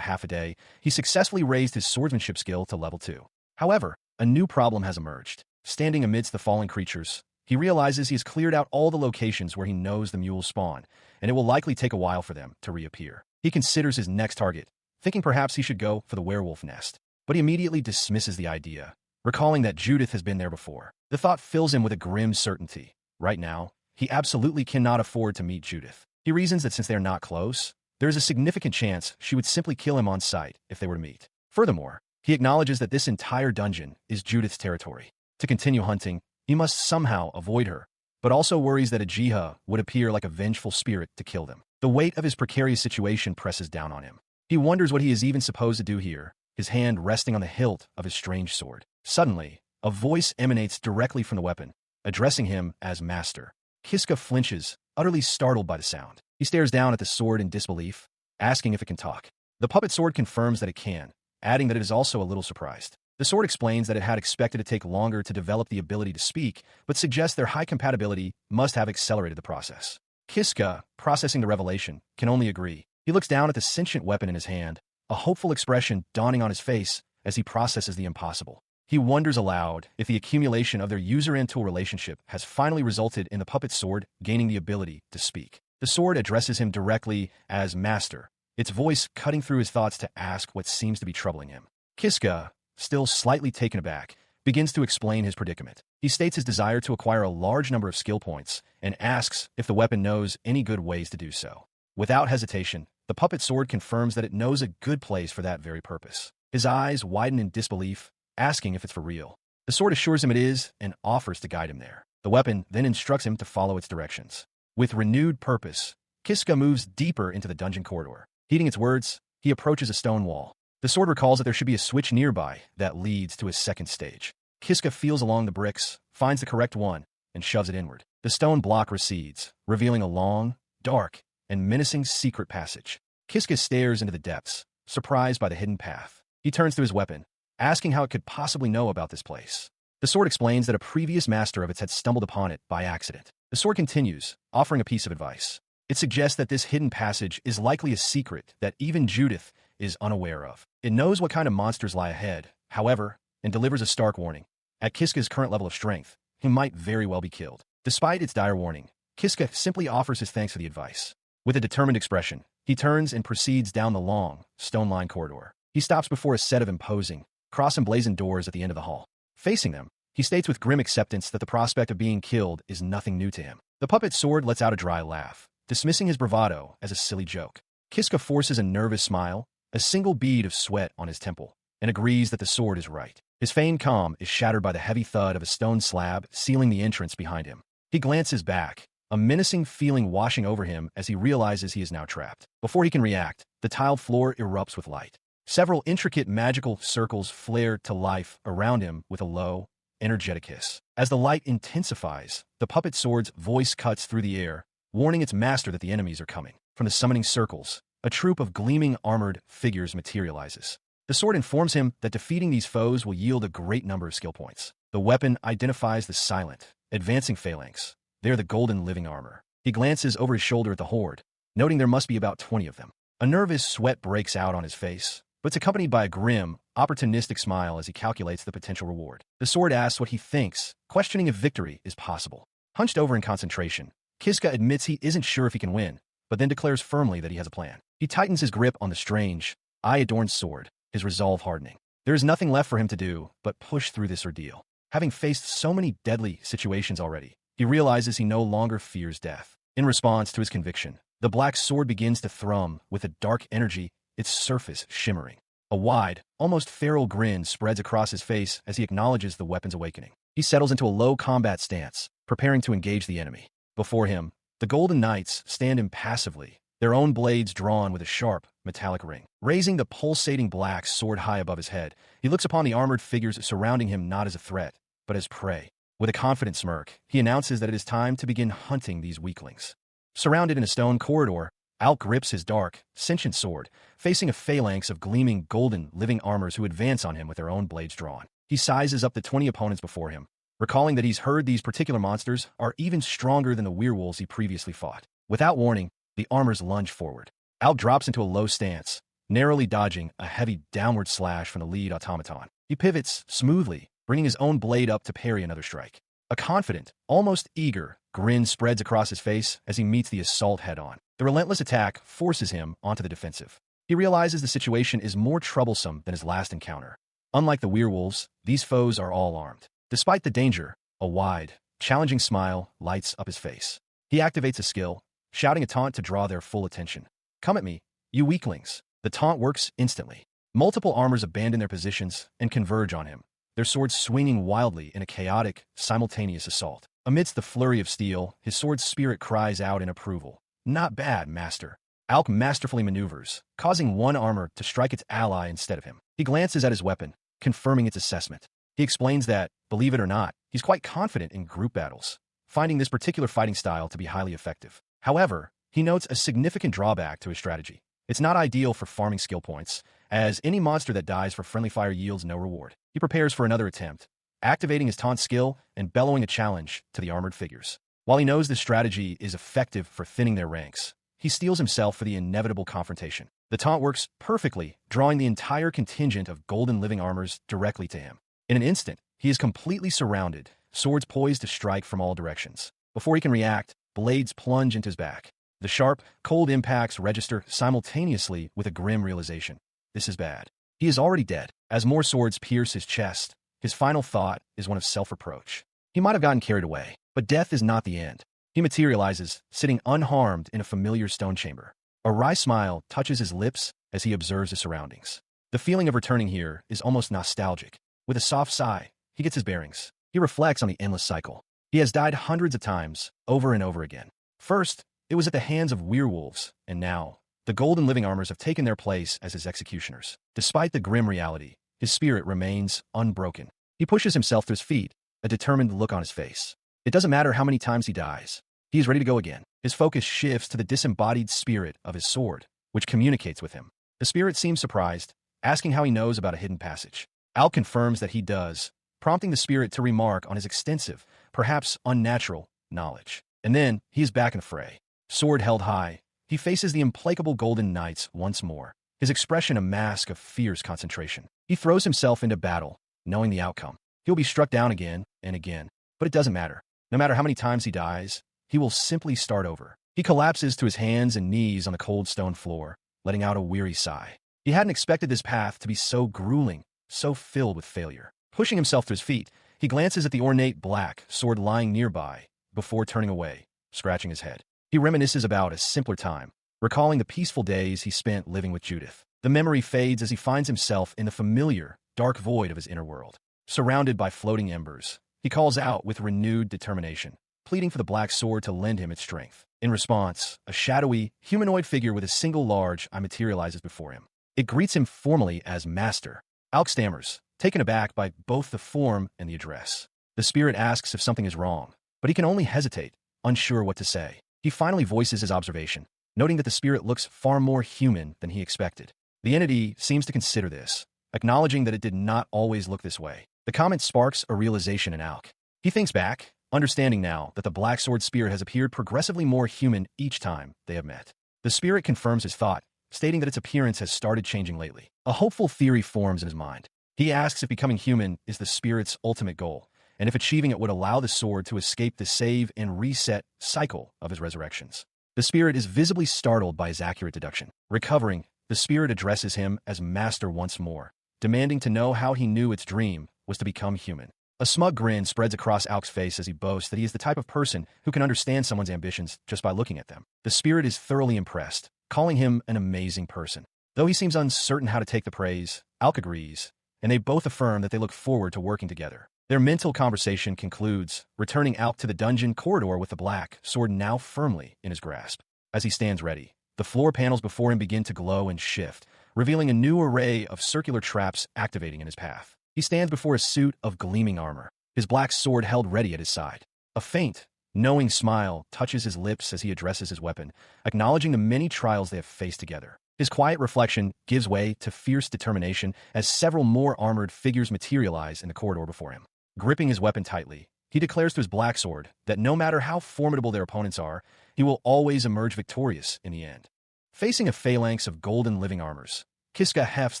Speaker 1: half a day, he successfully raised his swordsmanship skill to level 2. However, a new problem has emerged. Standing amidst the fallen creatures, he realizes he has cleared out all the locations where he knows the mules spawn, and it will likely take a while for them to reappear. He considers his next target, thinking perhaps he should go for the werewolf nest. But he immediately dismisses the idea, recalling that Judith has been there before. The thought fills him with a grim certainty. Right now, he absolutely cannot afford to meet Judith. He reasons that since they are not close, there is a significant chance she would simply kill him on sight if they were to meet. Furthermore, he acknowledges that this entire dungeon is Judith's territory. To continue hunting, he must somehow avoid her, but also worries that a Jiha would appear like a vengeful spirit to kill them. The weight of his precarious situation presses down on him. He wonders what he is even supposed to do here, his hand resting on the hilt of his strange sword. Suddenly, a voice emanates directly from the weapon, addressing him as Master. Kiska flinches, utterly startled by the sound. He stares down at the sword in disbelief, asking if it can talk. The puppet sword confirms that it can, adding that it is also a little surprised. The sword explains that it had expected to take longer to develop the ability to speak, but suggests their high compatibility must have accelerated the process. Kiska, processing the revelation, can only agree. He looks down at the sentient weapon in his hand, a hopeful expression dawning on his face as he processes the impossible. He wonders aloud if the accumulation of their user and tool relationship has finally resulted in the puppet sword gaining the ability to speak. The sword addresses him directly as Master, its voice cutting through his thoughts to ask what seems to be troubling him. Kiska, still slightly taken aback, begins to explain his predicament. He states his desire to acquire a large number of skill points and asks if the weapon knows any good ways to do so. Without hesitation, the puppet sword confirms that it knows a good place for that very purpose. His eyes widen in disbelief, asking if it's for real. The sword assures him it is and offers to guide him there. The weapon then instructs him to follow its directions. With renewed purpose, Kiska moves deeper into the dungeon corridor. Heeding its words, he approaches a stone wall. The sword recalls that there should be a switch nearby that leads to his second stage. Kiska feels along the bricks, finds the correct one, and shoves it inward. The stone block recedes, revealing a long, dark, and menacing secret passage. Kiska stares into the depths, surprised by the hidden path. He turns to his weapon, asking how it could possibly know about this place. The sword explains that a previous master of it had stumbled upon it by accident. The sword continues, offering a piece of advice. It suggests that this hidden passage is likely a secret that even Judith is unaware of. It knows what kind of monsters lie ahead, however, and delivers a stark warning. At Kiska's current level of strength, he might very well be killed. Despite its dire warning, Kiska simply offers his thanks for the advice. With a determined expression, he turns and proceeds down the long, stone-lined corridor. He stops before a set of imposing, cross-emblazoned doors at the end of the hall. Facing them, he states with grim acceptance that the prospect of being killed is nothing new to him. The puppet sword lets out a dry laugh, dismissing his bravado as a silly joke. Kiska forces a nervous smile, a single bead of sweat on his temple, and agrees that the sword is right. His feigned calm is shattered by the heavy thud of a stone slab sealing the entrance behind him. He glances back, a menacing feeling washing over him as he realizes he is now trapped. Before he can react, the tiled floor erupts with light. Several intricate magical circles flare to life around him with a low, energetic hiss. As the light intensifies, the puppet sword's voice cuts through the air, warning its master that the enemies are coming. From the summoning circles, a troop of gleaming armored figures materializes. The sword informs him that defeating these foes will yield a great number of skill points. The weapon identifies the silent, advancing phalanx. They are the golden living armor. He glances over his shoulder at the horde, noting there must be about 20 of them. A nervous sweat breaks out on his face, but it's accompanied by a grim, opportunistic smile as he calculates the potential reward. The sword asks what he thinks, questioning if victory is possible. Hunched over in concentration, Kiska admits he isn't sure if he can win, but then declares firmly that he has a plan. He tightens his grip on the strange, eye-adorned sword, his resolve hardening. There is nothing left for him to do but push through this ordeal. Having faced so many deadly situations already, he realizes he no longer fears death. In response to his conviction, the black sword begins to thrum with a dark energy, its surface shimmering. A wide, almost feral grin spreads across his face as he acknowledges the weapon's awakening. He settles into a low combat stance, preparing to engage the enemy. Before him, the Golden Knights stand impassively, their own blades drawn with a sharp, metallic ring. Raising the pulsating black sword high above his head, he looks upon the armored figures surrounding him not as a threat, but as prey. With a confident smirk, he announces that it is time to begin hunting these weaklings. Surrounded in a stone corridor, Alk grips his dark, sentient sword, facing a phalanx of gleaming golden living armors who advance on him with their own blades drawn. He sizes up the 20 opponents before him, recalling that he's heard these particular monsters are even stronger than the werewolves he previously fought. Without warning, the armors lunge forward. Alk drops into a low stance, narrowly dodging a heavy downward slash from the lead automaton. He pivots smoothly, bringing his own blade up to parry another strike. A confident, almost eager, grin spreads across his face as he meets the assault head-on. The relentless attack forces him onto the defensive. He realizes the situation is more troublesome than his last encounter. Unlike the werewolves, these foes are all armed. Despite the danger, a wide, challenging smile lights up his face. He activates a skill, shouting a taunt to draw their full attention. "Come at me, you weaklings." The taunt works instantly. Multiple armors abandon their positions and converge on him, their swords swinging wildly in a chaotic, simultaneous assault. Amidst the flurry of steel, his sword's spirit cries out in approval. "Not bad, master." Alk masterfully maneuvers, causing one armor to strike its ally instead of him. He glances at his weapon, confirming its assessment. He explains that, believe it or not, he's quite confident in group battles, finding this particular fighting style to be highly effective. However, he notes a significant drawback to his strategy. It's not ideal for farming skill points, as any monster that dies for friendly fire yields no reward. He prepares for another attempt, activating his taunt skill and bellowing a challenge to the armored figures. While he knows this strategy is effective for thinning their ranks, he steels himself for the inevitable confrontation. The taunt works perfectly, drawing the entire contingent of golden living armors directly to him. In an instant, he is completely surrounded, swords poised to strike from all directions. Before he can react, blades plunge into his back. The sharp, cold impacts register simultaneously with a grim realization. This is bad. He is already dead. As more swords pierce his chest, his final thought is one of self-reproach. He might have gotten carried away, but death is not the end. He materializes, sitting unharmed in a familiar stone chamber. A wry smile touches his lips as he observes his surroundings. The feeling of returning here is almost nostalgic. With a soft sigh, he gets his bearings. He reflects on the endless cycle. He has died hundreds of times, over and over again. First, it was at the hands of werewolves, and now, the golden living armors have taken their place as his executioners. Despite the grim reality, his spirit remains unbroken. He pushes himself to his feet, a determined look on his face. It doesn't matter how many times he dies. He is ready to go again. His focus shifts to the disembodied spirit of his sword, which communicates with him. The spirit seems surprised, asking how he knows about a hidden passage. Al confirms that he does, prompting the spirit to remark on his extensive, perhaps unnatural, knowledge. And then, he is back in the fray. Sword held high, he faces the implacable golden knights once more, his expression a mask of fierce concentration. He throws himself into battle, knowing the outcome. He'll be struck down again and again, but it doesn't matter. No matter how many times he dies, he will simply start over. He collapses to his hands and knees on the cold stone floor, letting out a weary sigh. He hadn't expected this path to be so grueling, so filled with failure. Pushing himself to his feet, he glances at the ornate black sword lying nearby, before turning away, scratching his head. He reminisces about a simpler time, recalling the peaceful days he spent living with Judith. The memory fades as he finds himself in the familiar, dark void of his inner world. Surrounded by floating embers, he calls out with renewed determination, pleading for the black sword to lend him its strength. In response, a shadowy, humanoid figure with a single large eye materializes before him. It greets him formally as Master. Alk stammers, taken aback by both the form and the address. The spirit asks if something is wrong, but he can only hesitate, unsure what to say. He finally voices his observation, noting that the spirit looks far more human than he expected. The entity seems to consider this, acknowledging that it did not always look this way. The comment sparks a realization in Alk. He thinks back, understanding now that the black sword spirit has appeared progressively more human each time they have met. The spirit confirms his thought, stating that its appearance has started changing lately. A hopeful theory forms in his mind. He asks if becoming human is the spirit's ultimate goal, and if achieving it would allow the sword to escape the save and reset cycle of his resurrections. The spirit is visibly startled by his accurate deduction. Recovering, the spirit addresses him as Master once more, demanding to know how he knew its dream was to become human. A smug grin spreads across Alk's face as he boasts that he is the type of person who can understand someone's ambitions just by looking at them. The spirit is thoroughly impressed, calling him an amazing person. Though he seems uncertain how to take the praise, Alk agrees, and they both affirm that they look forward to working together. Their mental conversation concludes, returning Alk to the dungeon corridor with the black sword now firmly in his grasp. As he stands ready, the floor panels before him begin to glow and shift, revealing a new array of circular traps activating in his path. He stands before a suit of gleaming armor, his black sword held ready at his side. A faint, knowing smile touches his lips as he addresses his weapon, acknowledging the many trials they have faced together. His quiet reflection gives way to fierce determination as several more armored figures materialize in the corridor before him. Gripping his weapon tightly, he declares to his black sword that no matter how formidable their opponents are, he will always emerge victorious in the end. Facing a phalanx of golden living armors, Kiska hefts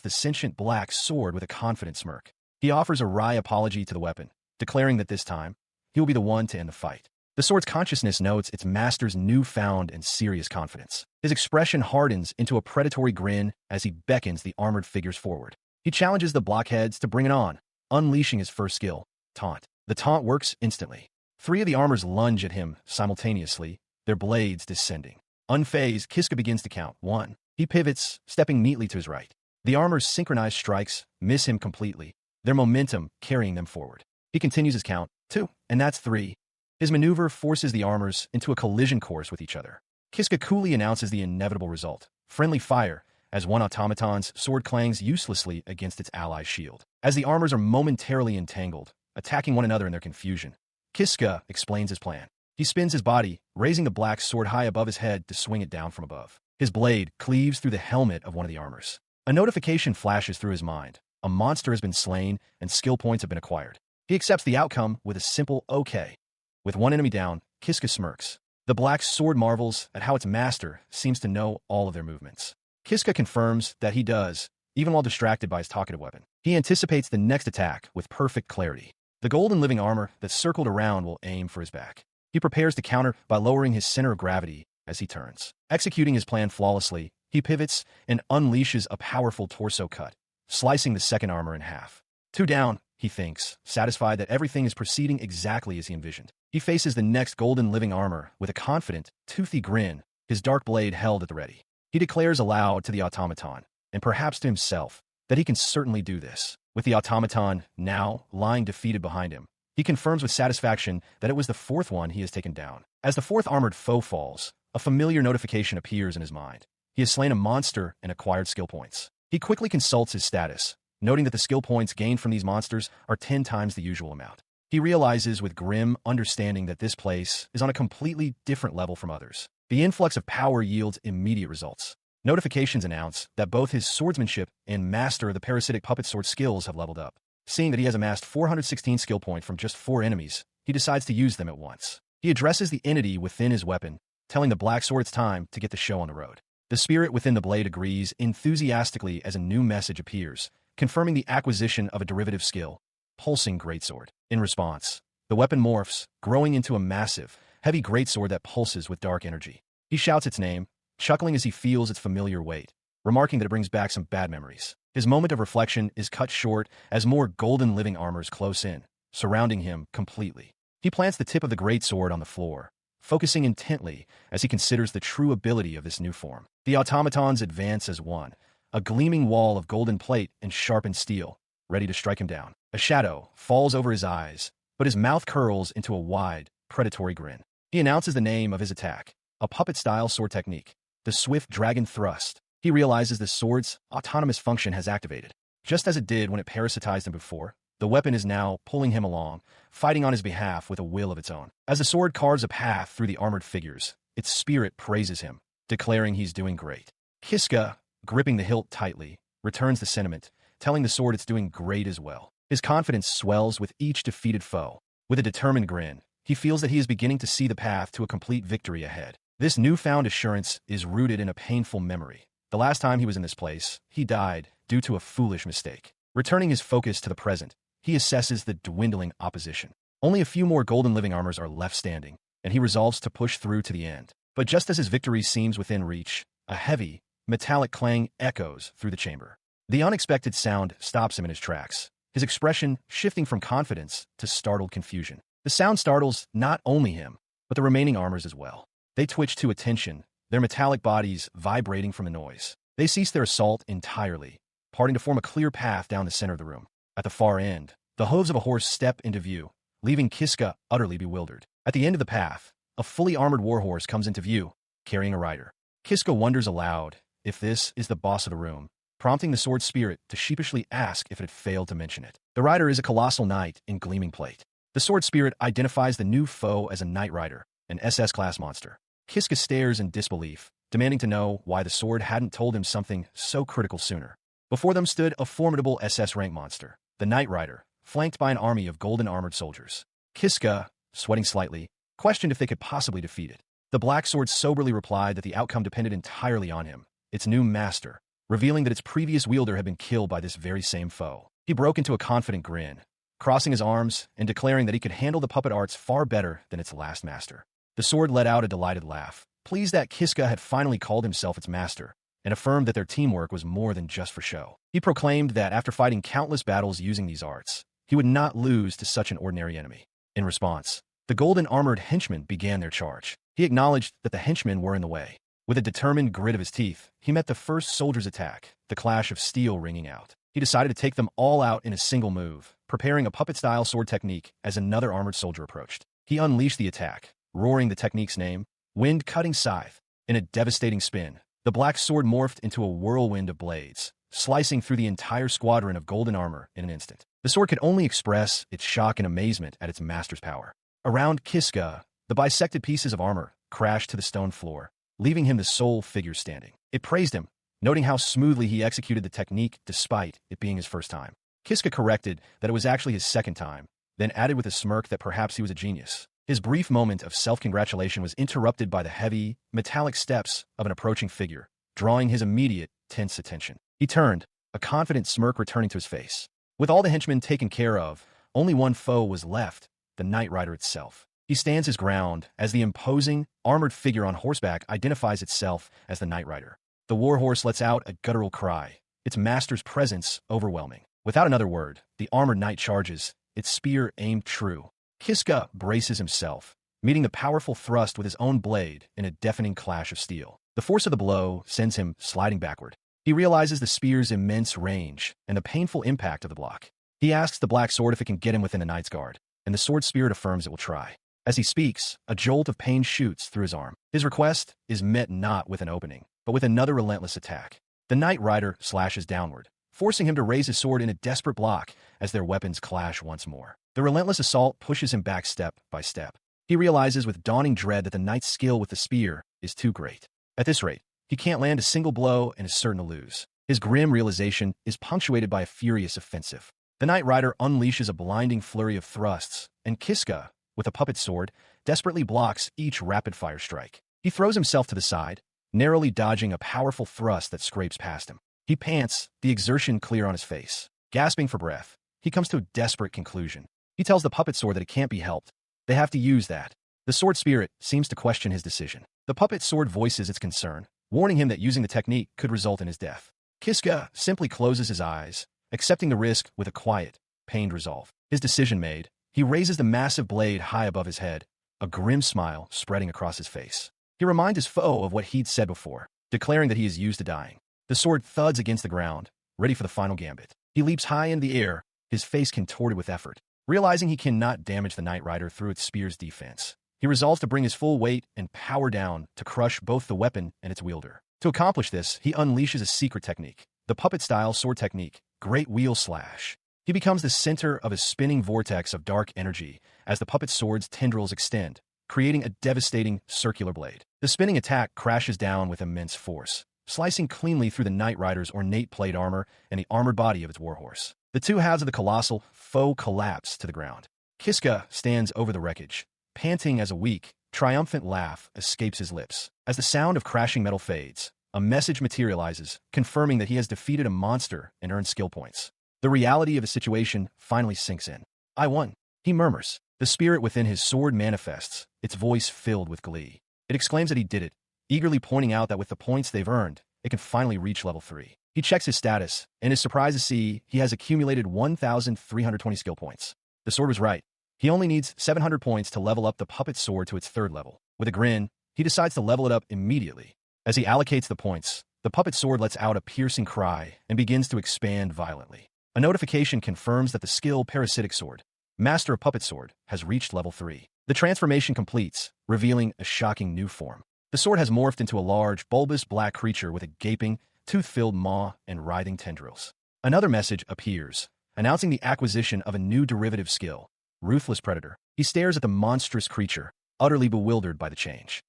Speaker 1: the sentient black sword with a confident smirk. He offers a wry apology to the weapon, declaring that this time, he will be the one to end the fight. The sword's consciousness notes its master's newfound and serious confidence. His expression hardens into a predatory grin as he beckons the armored figures forward. He challenges the blockheads to bring it on, unleashing his first skill, taunt. The taunt works instantly. 3 of the armors lunge at him simultaneously, their blades descending. Unfazed, Kiska begins to count. 1. He pivots, stepping neatly to his right. The armor's synchronized strikes miss him completely, their momentum carrying them forward. He continues his count. 2. And that's 3. His maneuver forces the armors into a collision course with each other. Kiska coolly announces the inevitable result. Friendly fire, as one automaton's sword clangs uselessly against its ally's shield. As the armors are momentarily entangled, attacking one another in their confusion, Kiska explains his plan. He spins his body, raising the black sword high above his head to swing it down from above. His blade cleaves through the helmet of one of the armors. A notification flashes through his mind. A monster has been slain, and skill points have been acquired. He accepts the outcome with a simple okay. With one enemy down, Kiska smirks. The black sword marvels at how its master seems to know all of their movements. Kiska confirms that he does, even while distracted by his talkative weapon. He anticipates the next attack with perfect clarity. The golden living armor that circled around will aim for his back. He prepares to counter by lowering his center of gravity as he turns. Executing his plan flawlessly, he pivots and unleashes a powerful torso cut, slicing the second armor in half. 2 down, he thinks, satisfied that everything is proceeding exactly as he envisioned. He faces the next golden living armor with a confident, toothy grin, his dark blade held at the ready. He declares aloud to the automaton, and perhaps to himself, that he can certainly do this. With the automaton now lying defeated behind him, he confirms with satisfaction that it was the 4th one he has taken down. As the 4th armored foe falls, a familiar notification appears in his mind. He has slain a monster and acquired skill points. He quickly consults his status, noting that the skill points gained from these monsters are 10 times the usual amount. He realizes with grim understanding that this place is on a completely different level from others. The influx of power yields immediate results. Notifications announce that both his swordsmanship and master of the parasitic puppet sword skills have leveled up. Seeing that he has amassed 416 skill points from just 4 enemies, he decides to use them at once. He addresses the entity within his weapon, telling the black sword it's time to get the show on the road. The spirit within the blade agrees enthusiastically as a new message appears, confirming the acquisition of a derivative skill, pulsing greatsword. In response, the weapon morphs, growing into a massive, heavy greatsword that pulses with dark energy. He shouts its name, chuckling as he feels its familiar weight, remarking that it brings back some bad memories. His moment of reflection is cut short as more golden living armors close in, surrounding him completely. He plants the tip of the greatsword on the floor, focusing intently as he considers the true ability of this new form. The automatons advance as one, a gleaming wall of golden plate and sharpened steel, ready to strike him down. A shadow falls over his eyes, but his mouth curls into a wide, predatory grin. He announces the name of his attack, a puppet-style sword technique, the swift dragon thrust. He realizes the sword's autonomous function has activated. Just as it did when it parasitized him before, the weapon is now pulling him along, fighting on his behalf with a will of its own. As the sword carves a path through the armored figures, its spirit praises him, declaring he's doing great. Kiska, gripping the hilt tightly, returns the sentiment, telling the sword it's doing great as well. His confidence swells with each defeated foe. With a determined grin, he feels that he is beginning to see the path to a complete victory ahead. This newfound assurance is rooted in a painful memory. The last time he was in this place, he died due to a foolish mistake. Returning his focus to the present, he assesses the dwindling opposition. Only a few more golden living armors are left standing, and he resolves to push through to the end. But just as his victory seems within reach, a heavy, metallic clang echoes through the chamber. The unexpected sound stops him in his tracks, his expression shifting from confidence to startled confusion. The sound startles not only him, but the remaining armors as well. They twitch to attention, their metallic bodies vibrating from the noise. They cease their assault entirely, parting to form a clear path down the center of the room. At the far end, the hooves of a horse step into view, leaving Kiska utterly bewildered. At the end of the path, a fully armored warhorse comes into view, carrying a rider. Kiska wonders aloud if this is the boss of the room, prompting the sword spirit to sheepishly ask if it had failed to mention it. The rider is a colossal knight in gleaming plate. The sword spirit identifies the new foe as a knight rider, an SS-class monster. Kiska stares in disbelief, demanding to know why the sword hadn't told him something so critical sooner. Before them stood a formidable SS rank monster, the Knight Rider, flanked by an army of golden-armored soldiers. Kiska, sweating slightly, questioned if they could possibly defeat it. The Black Sword soberly replied that the outcome depended entirely on him, its new master, revealing that its previous wielder had been killed by this very same foe. He broke into a confident grin, crossing his arms and declaring that he could handle the puppet arts far better than its last master. The sword let out a delighted laugh, pleased that Kiska had finally called himself its master, and affirmed that their teamwork was more than just for show. He proclaimed that after fighting countless battles using these arts, he would not lose to such an ordinary enemy. In response, the golden-armored henchmen began their charge. He acknowledged that the henchmen were in the way. With a determined grit of his teeth, he met the first soldier's attack, the clash of steel ringing out. He decided to take them all out in a single move, preparing a puppet-style sword technique as another armored soldier approached. He unleashed the attack, roaring the technique's name, Wind-Cutting Scythe. In a devastating spin, the black sword morphed into a whirlwind of blades, slicing through the entire squadron of golden armor in an instant. The sword could only express its shock and amazement at its master's power. Around Kiska, the bisected pieces of armor crashed to the stone floor, leaving him the sole figure standing. It praised him, noting how smoothly he executed the technique despite it being his first time. Kiska corrected that it was actually his second time, then added with a smirk that perhaps he was a genius. His brief moment of self-congratulation was interrupted by the heavy, metallic steps of an approaching figure, drawing his immediate, tense attention. He turned, a confident smirk returning to his face. With all the henchmen taken care of, only one foe was left, the Knight Rider itself. He stands his ground as the imposing, armored figure on horseback identifies itself as the Knight Rider. The warhorse lets out a guttural cry, its master's presence overwhelming. Without another word, the armored knight charges, its spear aimed true. Kiska braces himself, meeting the powerful thrust with his own blade in a deafening clash of steel. The force of the blow sends him sliding backward. He realizes the spear's immense range and the painful impact of the block. He asks the black sword if it can get him within the knight's guard, and the sword spirit affirms it will try. As he speaks, a jolt of pain shoots through his arm. His request is met not with an opening, but with another relentless attack. The Knight Rider slashes downward, forcing him to raise his sword in a desperate block as their weapons clash once more. The relentless assault pushes him back step by step. He realizes with dawning dread that the knight's skill with the spear is too great. At this rate, he can't land a single blow and is certain to lose. His grim realization is punctuated by a furious offensive. The Knight Rider unleashes a blinding flurry of thrusts, and Kiska, with a puppet sword, desperately blocks each rapid-fire strike. He throws himself to the side, narrowly dodging a powerful thrust that scrapes past him. He pants, the exertion clear on his face. Gasping for breath, he comes to a desperate conclusion. He tells the puppet sword that it can't be helped. They have to use that. The sword spirit seems to question his decision. The puppet sword voices its concern, warning him that using the technique could result in his death. Kiska simply closes his eyes, accepting the risk with a quiet, pained resolve. His decision made, he raises the massive blade high above his head, a grim smile spreading across his face. He reminds his foe of what he'd said before, declaring that he is used to dying. The sword thuds against the ground, ready for the final gambit. He leaps high in the air, his face contorted with effort. Realizing he cannot damage the Knight Rider through its spear's defense, he resolves to bring his full weight and power down to crush both the weapon and its wielder. To accomplish this, he unleashes a secret technique, the puppet-style sword technique, Great Wheel Slash. He becomes the center of a spinning vortex of dark energy as the puppet sword's tendrils extend, creating a devastating circular blade. The spinning attack crashes down with immense force, slicing cleanly through the Knight Rider's ornate plate armor and the armored body of its warhorse. The two halves of the colossal foe collapse to the ground. Kiska stands over the wreckage, panting as a weak, triumphant laugh escapes his lips. As the sound of crashing metal fades, a message materializes, confirming that he has defeated a monster and earned skill points. The reality of his situation finally sinks in. I won, he murmurs. The spirit within his sword manifests, its voice filled with glee. It exclaims that he did it, eagerly pointing out that with the points they've earned, it can finally reach level 3. He checks his status, and is surprised to see he has accumulated 1,320 skill points. The sword was right. He only needs 700 points to level up the puppet sword to its 3rd level. With a grin, he decides to level it up immediately. As he allocates the points, the puppet sword lets out a piercing cry and begins to expand violently. A notification confirms that the skill Parasitic Sword, Master of Puppet Sword, has reached level 3. The transformation completes, revealing a shocking new form. The sword has morphed into a large, bulbous black creature with a gaping, tooth-filled maw and writhing tendrils. Another message appears, announcing the acquisition of a new derivative skill, Ruthless Predator. He stares at the monstrous creature, utterly bewildered by the change.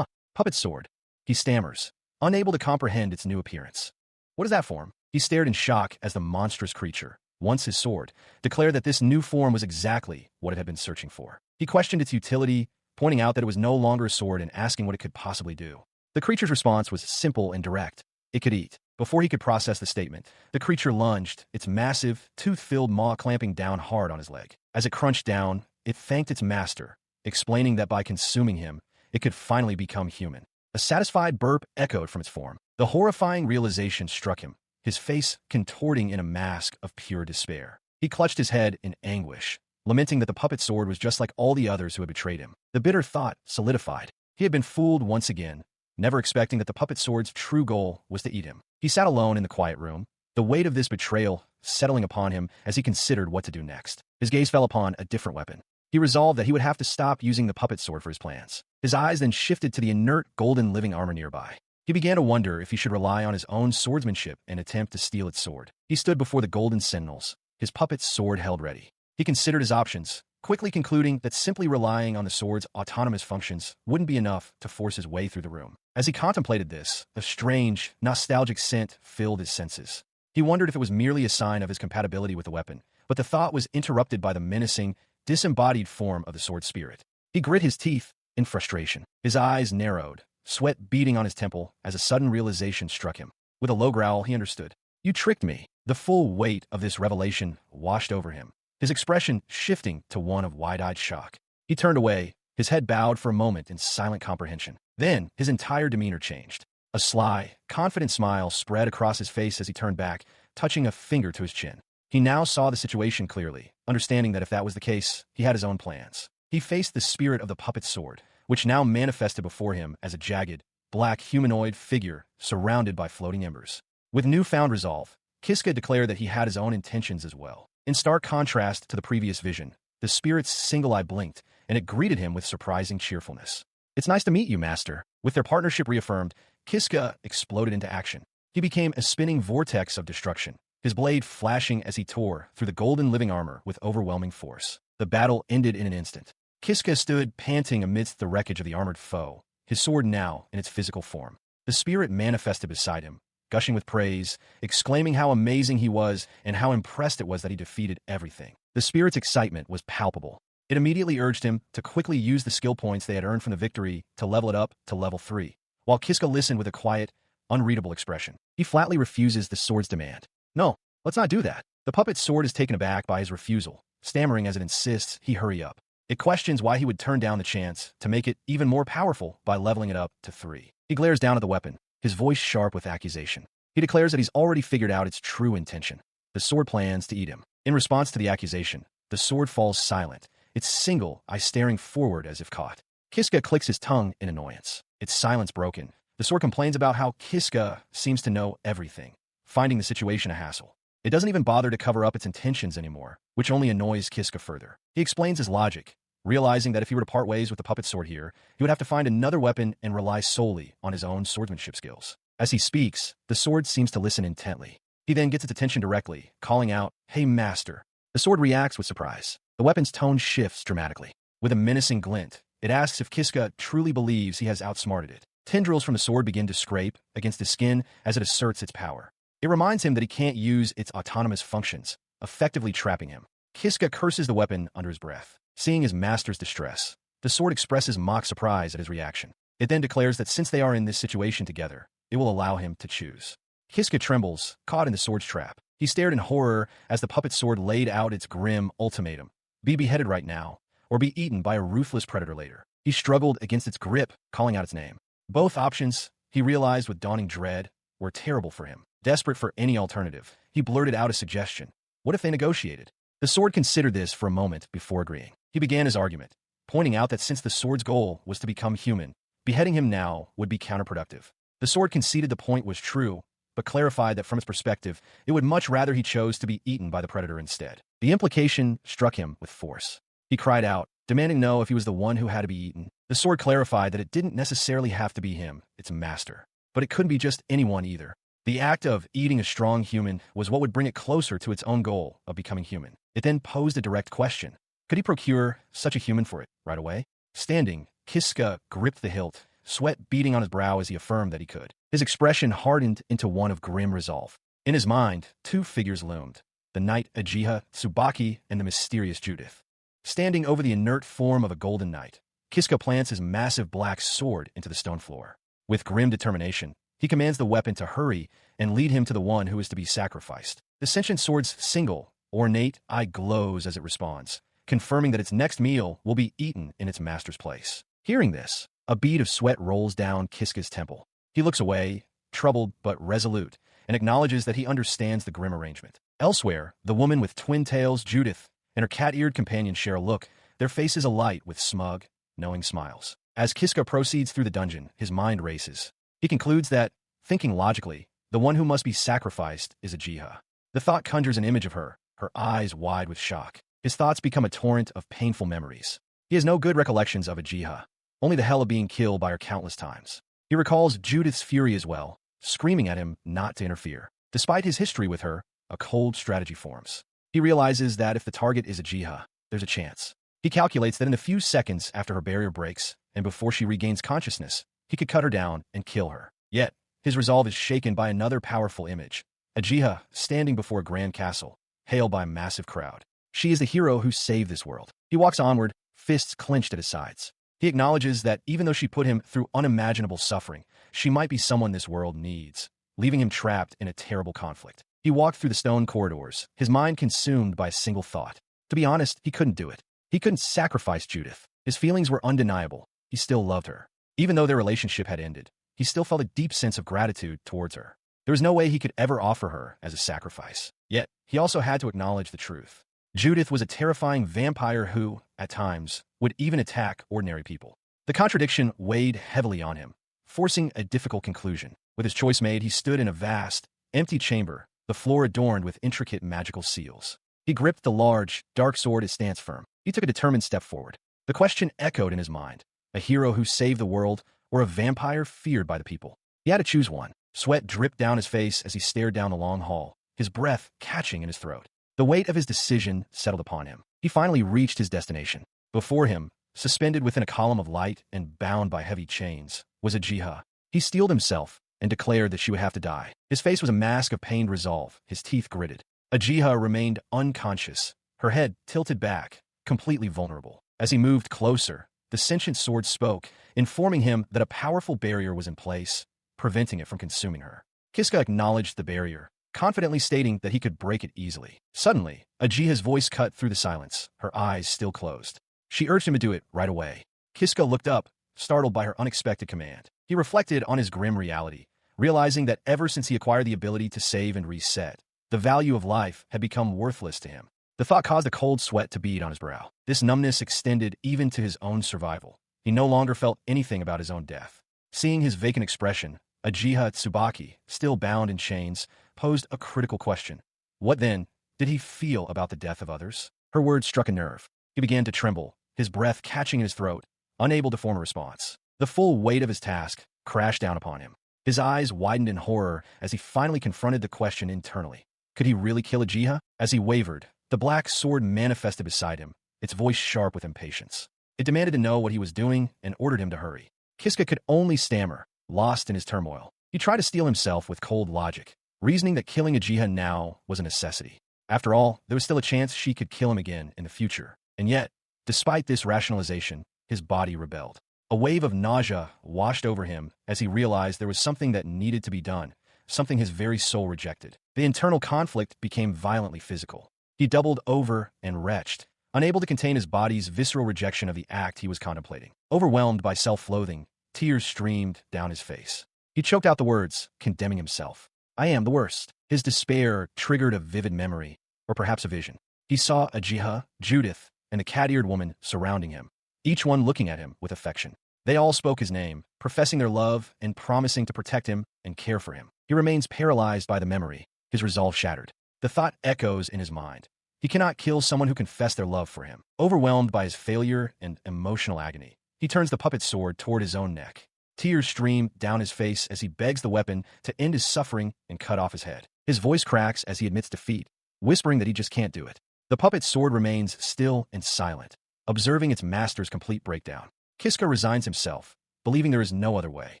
Speaker 1: Puppet sword, he stammers, unable to comprehend its new appearance. What is that form? He stared in shock as the monstrous creature, once his sword, declared that this new form was exactly what it had been searching for. He questioned its utility, pointing out that it was no longer a sword and asking what it could possibly do. The creature's response was simple and direct. It could eat. Before he could process the statement, the creature lunged, its massive, tooth-filled maw clamping down hard on his leg. As it crunched down, it thanked its master, explaining that by consuming him, it could finally become human. A satisfied burp echoed from its form. The horrifying realization struck him, his face contorting in a mask of pure despair. He clutched his head in anguish, lamenting that the puppet sword was just like all the others who had betrayed him. The bitter thought solidified. He had been fooled once again, never expecting that the puppet sword's true goal was to eat him. He sat alone in the quiet room, the weight of this betrayal settling upon him as he considered what to do next. His gaze fell upon a different weapon. He resolved that he would have to stop using the puppet sword for his plans. His eyes then shifted to the inert golden living armor nearby. He began to wonder if he should rely on his own swordsmanship and attempt to steal its sword. He stood before the golden sentinels, his puppet's sword held ready. He considered his options, quickly concluding that simply relying on the sword's autonomous functions wouldn't be enough to force his way through the room. As he contemplated this, a strange, nostalgic scent filled his senses. He wondered if it was merely a sign of his compatibility with the weapon, but the thought was interrupted by the menacing, disembodied form of the sword spirit. He grit his teeth in frustration. His eyes narrowed, sweat beading on his temple as a sudden realization struck him. With a low growl, he understood. "You tricked me." The full weight of this revelation washed over him, his expression shifting to one of wide-eyed shock. He turned away, his head bowed for a moment in silent comprehension. Then, his entire demeanor changed. A sly, confident smile spread across his face as he turned back, touching a finger to his chin. He now saw the situation clearly, understanding that if that was the case, he had his own plans. He faced the spirit of the puppet sword, which now manifested before him as a jagged, black humanoid figure surrounded by floating embers. With newfound resolve, Kiska declared that he had his own intentions as well. In stark contrast to the previous vision, the spirit's single eye blinked, and it greeted him with surprising cheerfulness. "It's nice to meet you, Master." With their partnership reaffirmed, Kiska exploded into action. He became a spinning vortex of destruction, his blade flashing as he tore through the golden living armor with overwhelming force. The battle ended in an instant. Kiska stood panting amidst the wreckage of the armored foe, his sword now in its physical form. The spirit manifested beside him, gushing with praise, exclaiming how amazing he was and how impressed it was that he defeated everything. The spirit's excitement was palpable. It immediately urged him to quickly use the skill points they had earned from the victory to level it up to level 3, while Kiska listened with a quiet, unreadable expression. He flatly refuses the sword's demand. "No, let's not do that." The puppet's sword is taken aback by his refusal, stammering as it insists he hurry up. It questions why he would turn down the chance to make it even more powerful by leveling it up to 3. He glares down at the weapon, his voice sharp with accusation. He declares that he's already figured out its true intention. The sword plans to eat him. In response to the accusation, the sword falls silent, its single eye staring forward as if caught. Kiska clicks his tongue in annoyance. Its silence broken. The sword complains about how Kiska seems to know everything, finding the situation a hassle. It doesn't even bother to cover up its intentions anymore, which only annoys Kiska further. He explains his logic, realizing that if he were to part ways with the puppet sword here, he would have to find another weapon and rely solely on his own swordsmanship skills. As he speaks, the sword seems to listen intently. He then gets its attention directly, calling out, "Hey, Master." The sword reacts with surprise. The weapon's tone shifts dramatically. With a menacing glint, it asks if Kiska truly believes he has outsmarted it. Tendrils from the sword begin to scrape against his skin as it asserts its power. It reminds him that he can't use its autonomous functions, effectively trapping him. Kiska curses the weapon under his breath. Seeing his master's distress, the sword expresses mock surprise at his reaction. It then declares that since they are in this situation together, it will allow him to choose. Kiska trembles, caught in the sword's trap. He stared in horror as the puppet sword laid out its grim ultimatum. Be beheaded right now, or be eaten by a ruthless predator later. He struggled against its grip, calling out its name. Both options, he realized with dawning dread, were terrible for him. Desperate for any alternative, he blurted out a suggestion. What if they negotiated? The sword considered this for a moment before agreeing. He began his argument, pointing out that since the sword's goal was to become human, beheading him now would be counterproductive. The sword conceded the point was true, but clarified that from its perspective, it would much rather he chose to be eaten by the predator instead. The implication struck him with force. He cried out, demanding to know if he was the one who had to be eaten. The sword clarified that it didn't necessarily have to be him, its master, but it couldn't be just anyone either. The act of eating a strong human was what would bring it closer to its own goal of becoming human. It then posed a direct question. Could he procure such a human for it right away? Standing, Kiska gripped the hilt, sweat beading on his brow as he affirmed that he could. His expression hardened into one of grim resolve. In his mind, two figures loomed. the knight Uchiha Tsubaki, and the mysterious Judith. Standing over the inert form of a golden knight, Kiska plants his massive black sword into the stone floor. With grim determination, he commands the weapon to hurry and lead him to the one who is to be sacrificed. The sentient sword's single, ornate eye glows as it responds, confirming that its next meal will be eaten in its master's place. Hearing this, a bead of sweat rolls down Kiska's temple. He looks away, troubled but resolute, and acknowledges that he understands the grim arrangement. Elsewhere, the woman with twin tails, Judith, and her cat-eared companion share a look, their faces alight with smug, knowing smiles. As Kiska proceeds through the dungeon, his mind races. He concludes that, thinking logically, the one who must be sacrificed is Uchiha. The thought conjures an image of her, her eyes wide with shock. His thoughts become a torrent of painful memories. He has no good recollections of Uchiha, only the hell of being killed by her countless times. He recalls Judith's fury as well, screaming at him not to interfere. Despite his history with her, a cold strategy forms. He realizes that if the target is Uchiha, there's a chance. He calculates that in the few seconds after her barrier breaks, and before she regains consciousness, he could cut her down and kill her. Yet, his resolve is shaken by another powerful image. Uchiha, standing before a grand castle, hailed by a massive crowd. She is the hero who saved this world. He walks onward, fists clenched at his sides. He acknowledges that even though she put him through unimaginable suffering, she might be someone this world needs, leaving him trapped in a terrible conflict. He walked through the stone corridors, his mind consumed by a single thought. To be honest, he couldn't do it. He couldn't sacrifice Judith. His feelings were undeniable. He still loved her. Even though their relationship had ended, he still felt a deep sense of gratitude towards her. There was no way he could ever offer her as a sacrifice. Yet, he also had to acknowledge the truth. Judith was a terrifying vampire who, at times, would even attack ordinary people. The contradiction weighed heavily on him, forcing a difficult conclusion. With his choice made, he stood in a vast, empty chamber, the floor adorned with intricate magical seals. He gripped the large, dark sword, his stance firm. He took a determined step forward. The question echoed in his mind: a hero who saved the world, or a vampire feared by the people? He had to choose one. Sweat dripped down his face as he stared down the long hall, his breath catching in his throat. The weight of his decision settled upon him. He finally reached his destination. Before him, suspended within a column of light and bound by heavy chains, was Uchiha. He steeled himself and declared that she would have to die. His face was a mask of pained resolve, his teeth gritted. Uchiha remained unconscious, her head tilted back, completely vulnerable. As he moved closer, the sentient sword spoke, informing him that a powerful barrier was in place, preventing it from consuming her. Kiska acknowledged the barrier, confidently stating that he could break it easily. Suddenly, Uchiha's voice cut through the silence, her eyes still closed. She urged him to do it right away. Kiska looked up, startled by her unexpected command. He reflected on his grim reality, realizing that ever since he acquired the ability to save and reset, the value of life had become worthless to him. The thought caused a cold sweat to bead on his brow. This numbness extended even to his own survival. He no longer felt anything about his own death. Seeing his vacant expression, Uchiha Tsubaki, still bound in chains, posed a critical question. What then did he feel about the death of others? Her words struck a nerve. He began to tremble, his breath catching in his throat, unable to form a response. The full weight of his task crashed down upon him. His eyes widened in horror as he finally confronted the question internally. Could he really kill Uchiha? As he wavered, the black sword manifested beside him, its voice sharp with impatience. It demanded to know what he was doing and ordered him to hurry. Kiska could only stammer, lost in his turmoil. He tried to steel himself with cold logic, reasoning that killing Uchiha now was a necessity. After all, there was still a chance she could kill him again in the future. And yet, despite this rationalization, his body rebelled. A wave of nausea washed over him as he realized there was something that needed to be done, something his very soul rejected. The internal conflict became violently physical. He doubled over and retched, unable to contain his body's visceral rejection of the act he was contemplating. Overwhelmed by self-loathing, tears streamed down his face. He choked out the words, condemning himself. I am the worst. His despair triggered a vivid memory, or perhaps a vision. He saw Uchiha, Judith, and the cat-eared woman surrounding him, each one looking at him with affection. They all spoke his name, professing their love and promising to protect him and care for him. He remains paralyzed by the memory, his resolve shattered. The thought echoes in his mind. He cannot kill someone who confessed their love for him. Overwhelmed by his failure and emotional agony, he turns the puppet sword toward his own neck. Tears stream down his face as he begs the weapon to end his suffering and cut off his head. His voice cracks as he admits defeat, whispering that he just can't do it. The puppet sword remains still and silent, observing its master's complete breakdown. Kiska resigns himself, believing there is no other way.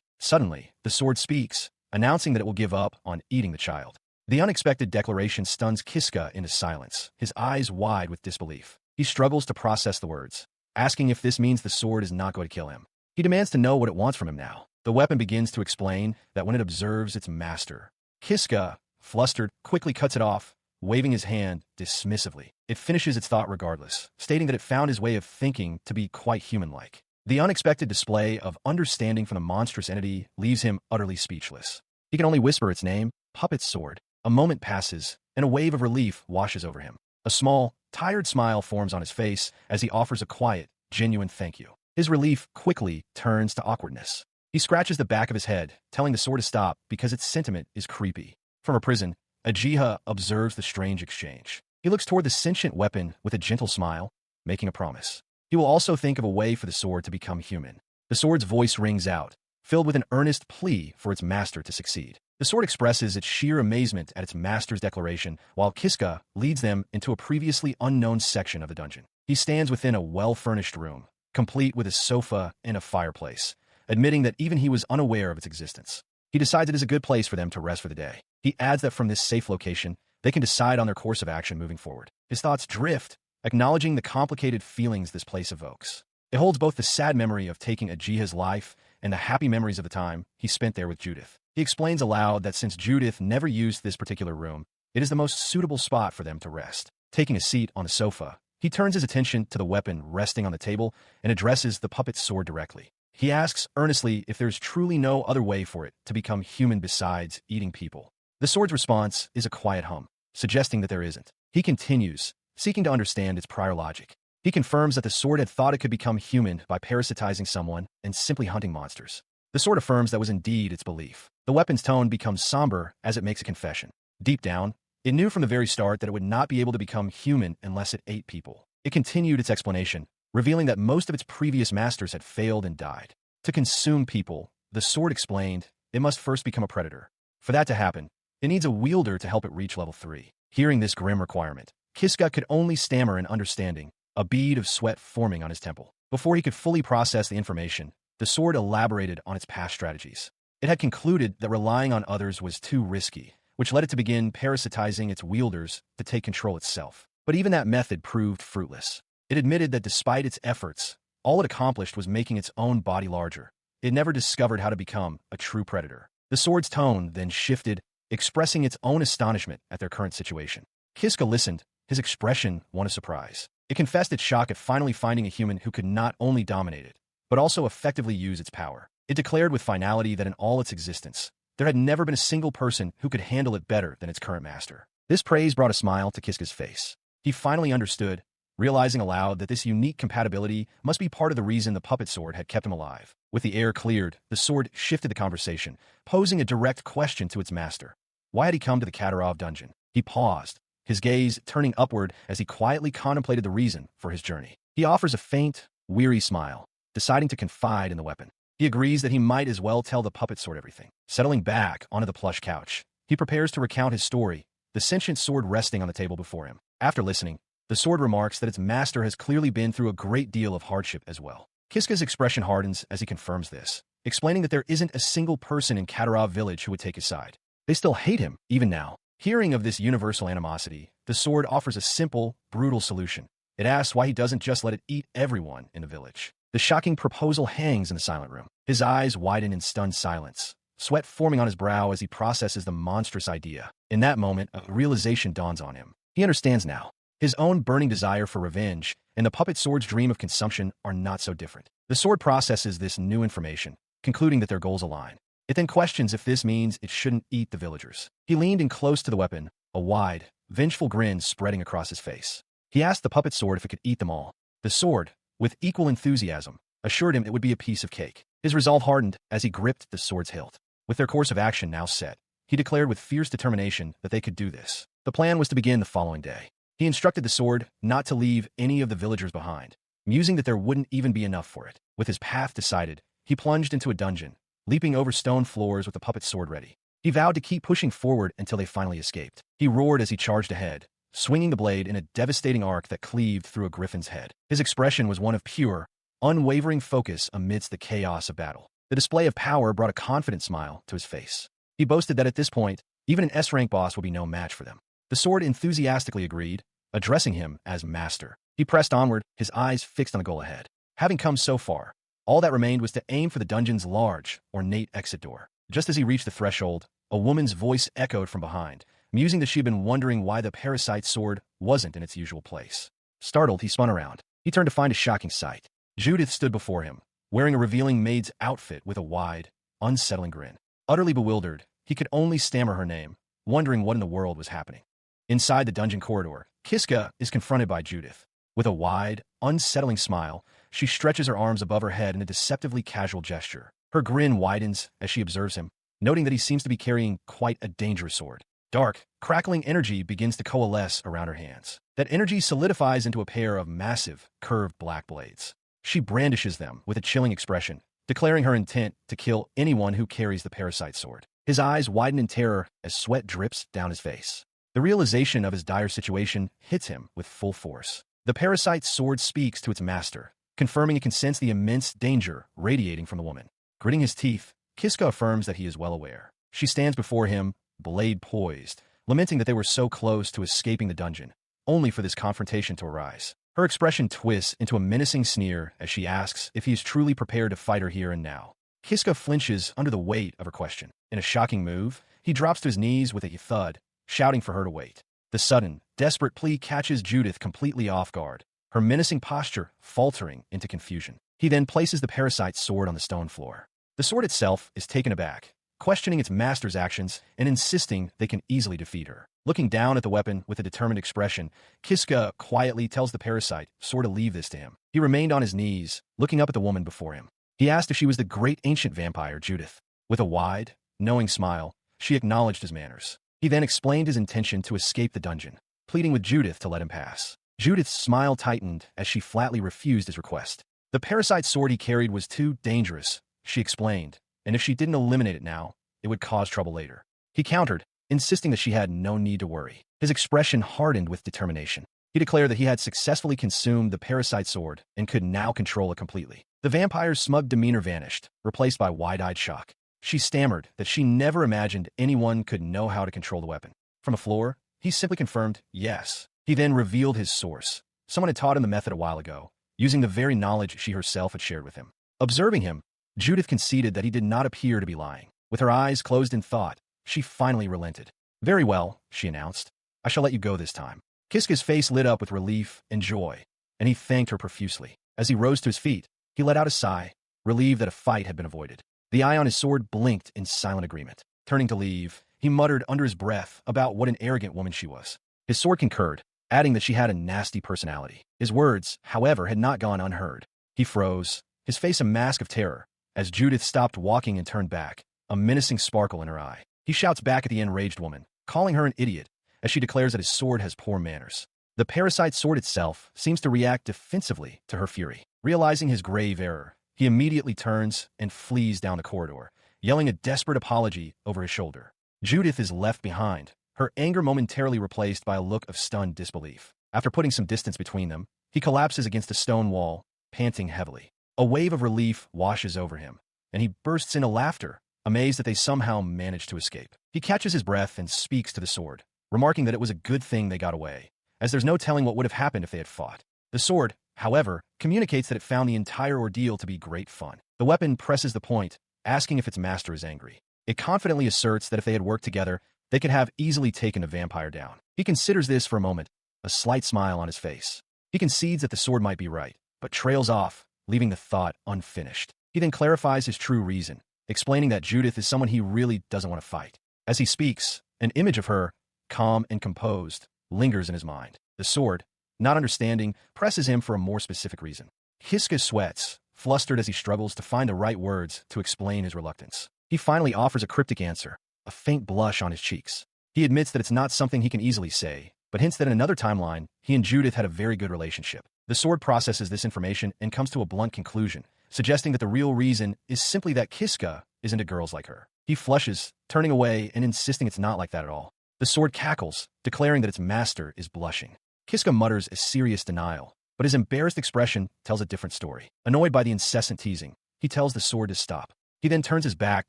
Speaker 1: Suddenly, the sword speaks, announcing that it will give up on eating the child. The unexpected declaration stuns Kiska into silence, his eyes wide with disbelief. He struggles to process the words, asking if this means the sword is not going to kill him. He demands to know what it wants from him now. The weapon begins to explain that when it observes its master. Kiska, flustered, quickly cuts it off, waving his hand dismissively. It finishes its thought regardless, stating that it found his way of thinking to be quite human-like. The unexpected display of understanding from the monstrous entity leaves him utterly speechless. He can only whisper its name, Puppet Sword. A moment passes, and a wave of relief washes over him. A small, tired smile forms on his face as he offers a quiet, genuine thank you. His relief quickly turns to awkwardness. He scratches the back of his head, telling the sword to stop because its sentiment is creepy. From a prison, Ajiha observes the strange exchange. He looks toward the sentient weapon with a gentle smile, making a promise. He will also think of a way for the sword to become human. The sword's voice rings out, filled with an earnest plea for its master to succeed. The sword expresses its sheer amazement at its master's declaration, while Kiska leads them into a previously unknown section of the dungeon. He stands within a well-furnished room, complete with a sofa and a fireplace, admitting that even he was unaware of its existence. He decides it is a good place for them to rest for the day. He adds that from this safe location, they can decide on their course of action moving forward. His thoughts drift, acknowledging the complicated feelings this place evokes. It holds both the sad memory of taking Ajiha's life and the happy memories of the time he spent there with Judith. He explains aloud that since Judith never used this particular room, it is the most suitable spot for them to rest. Taking a seat on the sofa, he turns his attention to the weapon resting on the table and addresses the puppet sword directly. He asks earnestly if there's truly no other way for it to become human besides eating people. The sword's response is a quiet hum, suggesting that there isn't. He continues, seeking to understand its prior logic. He confirms that the sword had thought it could become human by parasitizing someone and simply hunting monsters. The sword affirms that was indeed its belief. The weapon's tone becomes somber as it makes a confession. Deep down, it knew from the very start that it would not be able to become human unless it ate people. It continued its explanation, revealing that most of its previous masters had failed and died. To consume people, the sword explained, it must first become a predator. For that to happen, it needs a wielder to help it reach level 3. Hearing this grim requirement, Kiska could only stammer an understanding, a bead of sweat forming on his temple. Before he could fully process the information, the sword elaborated on its past strategies. It had concluded that relying on others was too risky, which led it to begin parasitizing its wielders to take control itself. But even that method proved fruitless. It admitted that despite its efforts, all it accomplished was making its own body larger. It never discovered how to become a true predator. The sword's tone then shifted, expressing its own astonishment at their current situation. Kiska listened, his expression one of surprise. It confessed its shock at finally finding a human who could not only dominate it, but also effectively use its power. It declared with finality that in all its existence, there had never been a single person who could handle it better than its current master. This praise brought a smile to Kiska's face. He finally understood, realizing aloud that this unique compatibility must be part of the reason the puppet sword had kept him alive. With the air cleared, the sword shifted the conversation, posing a direct question to its master. Why had he come to the Katarov dungeon? He paused, his gaze turning upward as he quietly contemplated the reason for his journey. He offers a faint, weary smile, deciding to confide in the weapon. He agrees that he might as well tell the puppet sword everything. Settling back onto the plush couch, he prepares to recount his story, the sentient sword resting on the table before him. After listening, the sword remarks that its master has clearly been through a great deal of hardship as well. Kiska's expression hardens as he confirms this, explaining that there isn't a single person in Katarov village who would take his side. They still hate him, even now. Hearing of this universal animosity, the sword offers a simple, brutal solution. It asks why he doesn't just let it eat everyone in the village. The shocking proposal hangs in the silent room. His eyes widen in stunned silence, sweat forming on his brow as he processes the monstrous idea. In that moment, a realization dawns on him. He understands now. His own burning desire for revenge and the puppet sword's dream of consumption are not so different. The sword processes this new information, concluding that their goals align. It then questions if this means it shouldn't eat the villagers. He leaned in close to the weapon, a wide, vengeful grin spreading across his face. He asked the puppet sword if it could eat them all. The sword, with equal enthusiasm, assured him it would be a piece of cake. His resolve hardened as he gripped the sword's hilt. With their course of action now set, he declared with fierce determination that they could do this. The plan was to begin the following day. He instructed the sword not to leave any of the villagers behind, musing that there wouldn't even be enough for it. With his path decided, he plunged into a dungeon, leaping over stone floors with the puppet sword ready. He vowed to keep pushing forward until they finally escaped. He roared as he charged ahead, swinging the blade in a devastating arc that cleaved through a griffin's head. His expression was one of pure, unwavering focus amidst the chaos of battle. The display of power brought a confident smile to his face. He boasted that at this point, Even an S-rank boss would be no match for them. The sword enthusiastically agreed, addressing him as master. He pressed onward, his eyes fixed on the goal ahead. Having come so far, all that remained was to aim for the dungeon's large, ornate exit door. Just as he reached the threshold, a woman's voice echoed from behind, musing that she had been wondering why the parasite's sword wasn't in its usual place. Startled, he spun around. He turned to find a shocking sight. Judith stood before him, wearing a revealing maid's outfit with a wide, unsettling grin. Utterly bewildered, he could only stammer her name, wondering what in the world was happening. Inside the dungeon corridor, Kiska is confronted by Judith. With a wide, unsettling smile, she stretches her arms above her head in a deceptively casual gesture. Her grin widens as she observes him, noting that he seems to be carrying quite a dangerous sword. Dark, crackling energy begins to coalesce around her hands. That energy solidifies into a pair of massive, curved black blades. She brandishes them with a chilling expression, declaring her intent to kill anyone who carries the parasite sword. His eyes widen in terror as sweat drips down his face. The realization of his dire situation hits him with full force. The parasite's sword speaks to its master, confirming he can sense the immense danger radiating from the woman. Gritting his teeth, Kiska affirms that he is well aware. She stands before him, blade poised, lamenting that they were so close to escaping the dungeon, only for this confrontation to arise. Her expression twists into a menacing sneer as she asks if he is truly prepared to fight her here and now. Kiska flinches under the weight of her question. In a shocking move, he drops to his knees with a thud, shouting for her to wait. The sudden, desperate plea catches Judith completely off guard, her menacing posture faltering into confusion. He then places the parasite's sword on the stone floor. The sword itself is taken aback, questioning its master's actions and insisting they can easily defeat her. Looking down at the weapon with a determined expression, Kiska quietly tells the parasite sword to leave this to him. He remained on his knees, looking up at the woman before him. He asked if she was the great ancient vampire, Judith. With a wide, knowing smile, she acknowledged his manners. He then explained his intention to escape the dungeon, pleading with Judith to let him pass. Judith's smile tightened as she flatly refused his request. The parasite sword he carried was too dangerous, she explained, and if she didn't eliminate it now, it would cause trouble later. He countered, insisting that she had no need to worry. His expression hardened with determination. He declared that he had successfully consumed the parasite sword and could now control it completely. The vampire's smug demeanor vanished, replaced by wide-eyed shock. She stammered that she never imagined anyone could know how to control the weapon. From the floor, he simply confirmed, yes. He then revealed his source. Someone had taught him the method a while ago, using the very knowledge she herself had shared with him. Observing him, Judith conceded that he did not appear to be lying. With her eyes closed in thought, she finally relented. Very well, she announced. I shall let you go this time. Kiska's face lit up with relief and joy, and he thanked her profusely. As he rose to his feet, he let out a sigh, relieved that a fight had been avoided. The eye on his sword blinked in silent agreement. Turning to leave, he muttered under his breath about what an arrogant woman she was. His sword concurred, adding that she had a nasty personality. His words, however, had not gone unheard. He froze, his face a mask of terror, as Judith stopped walking and turned back, a menacing sparkle in her eye. He shouts back at the enraged woman, calling her an idiot, as she declares that his sword has poor manners. The parasite sword itself seems to react defensively to her fury. Realizing his grave error, he immediately turns and flees down the corridor, yelling a desperate apology over his shoulder. Judith is left behind, her anger momentarily replaced by a look of stunned disbelief. After putting some distance between them, he collapses against a stone wall, panting heavily. A wave of relief washes over him, and he bursts into laughter, amazed that they somehow managed to escape. He catches his breath and speaks to the sword, remarking that it was a good thing they got away, as there's no telling what would have happened if they had fought. The sword, however, communicates that it found the entire ordeal to be great fun. The weapon presses the point, asking if its master is angry. It confidently asserts that if they had worked together, they could have easily taken a vampire down. He considers this for a moment, a slight smile on his face. He concedes that the sword might be right, but trails off, leaving the thought unfinished. He then clarifies his true reason, explaining that Judith is someone he really doesn't want to fight. As he speaks, an image of her, calm and composed, lingers in his mind. The sword, not understanding, presses him for a more specific reason. Kiska sweats, flustered as he struggles to find the right words to explain his reluctance. He finally offers a cryptic answer, a faint blush on his cheeks. He admits that it's not something he can easily say, but hints that in another timeline, he and Judith had a very good relationship. The sword processes this information and comes to a blunt conclusion, suggesting that the real reason is simply that Kiska is into girls like her. He flushes, turning away and insisting it's not like that at all. The sword cackles, declaring that its master is blushing. Kiska mutters a serious denial, but his embarrassed expression tells a different story. Annoyed by the incessant teasing, he tells the sword to stop. He then turns his back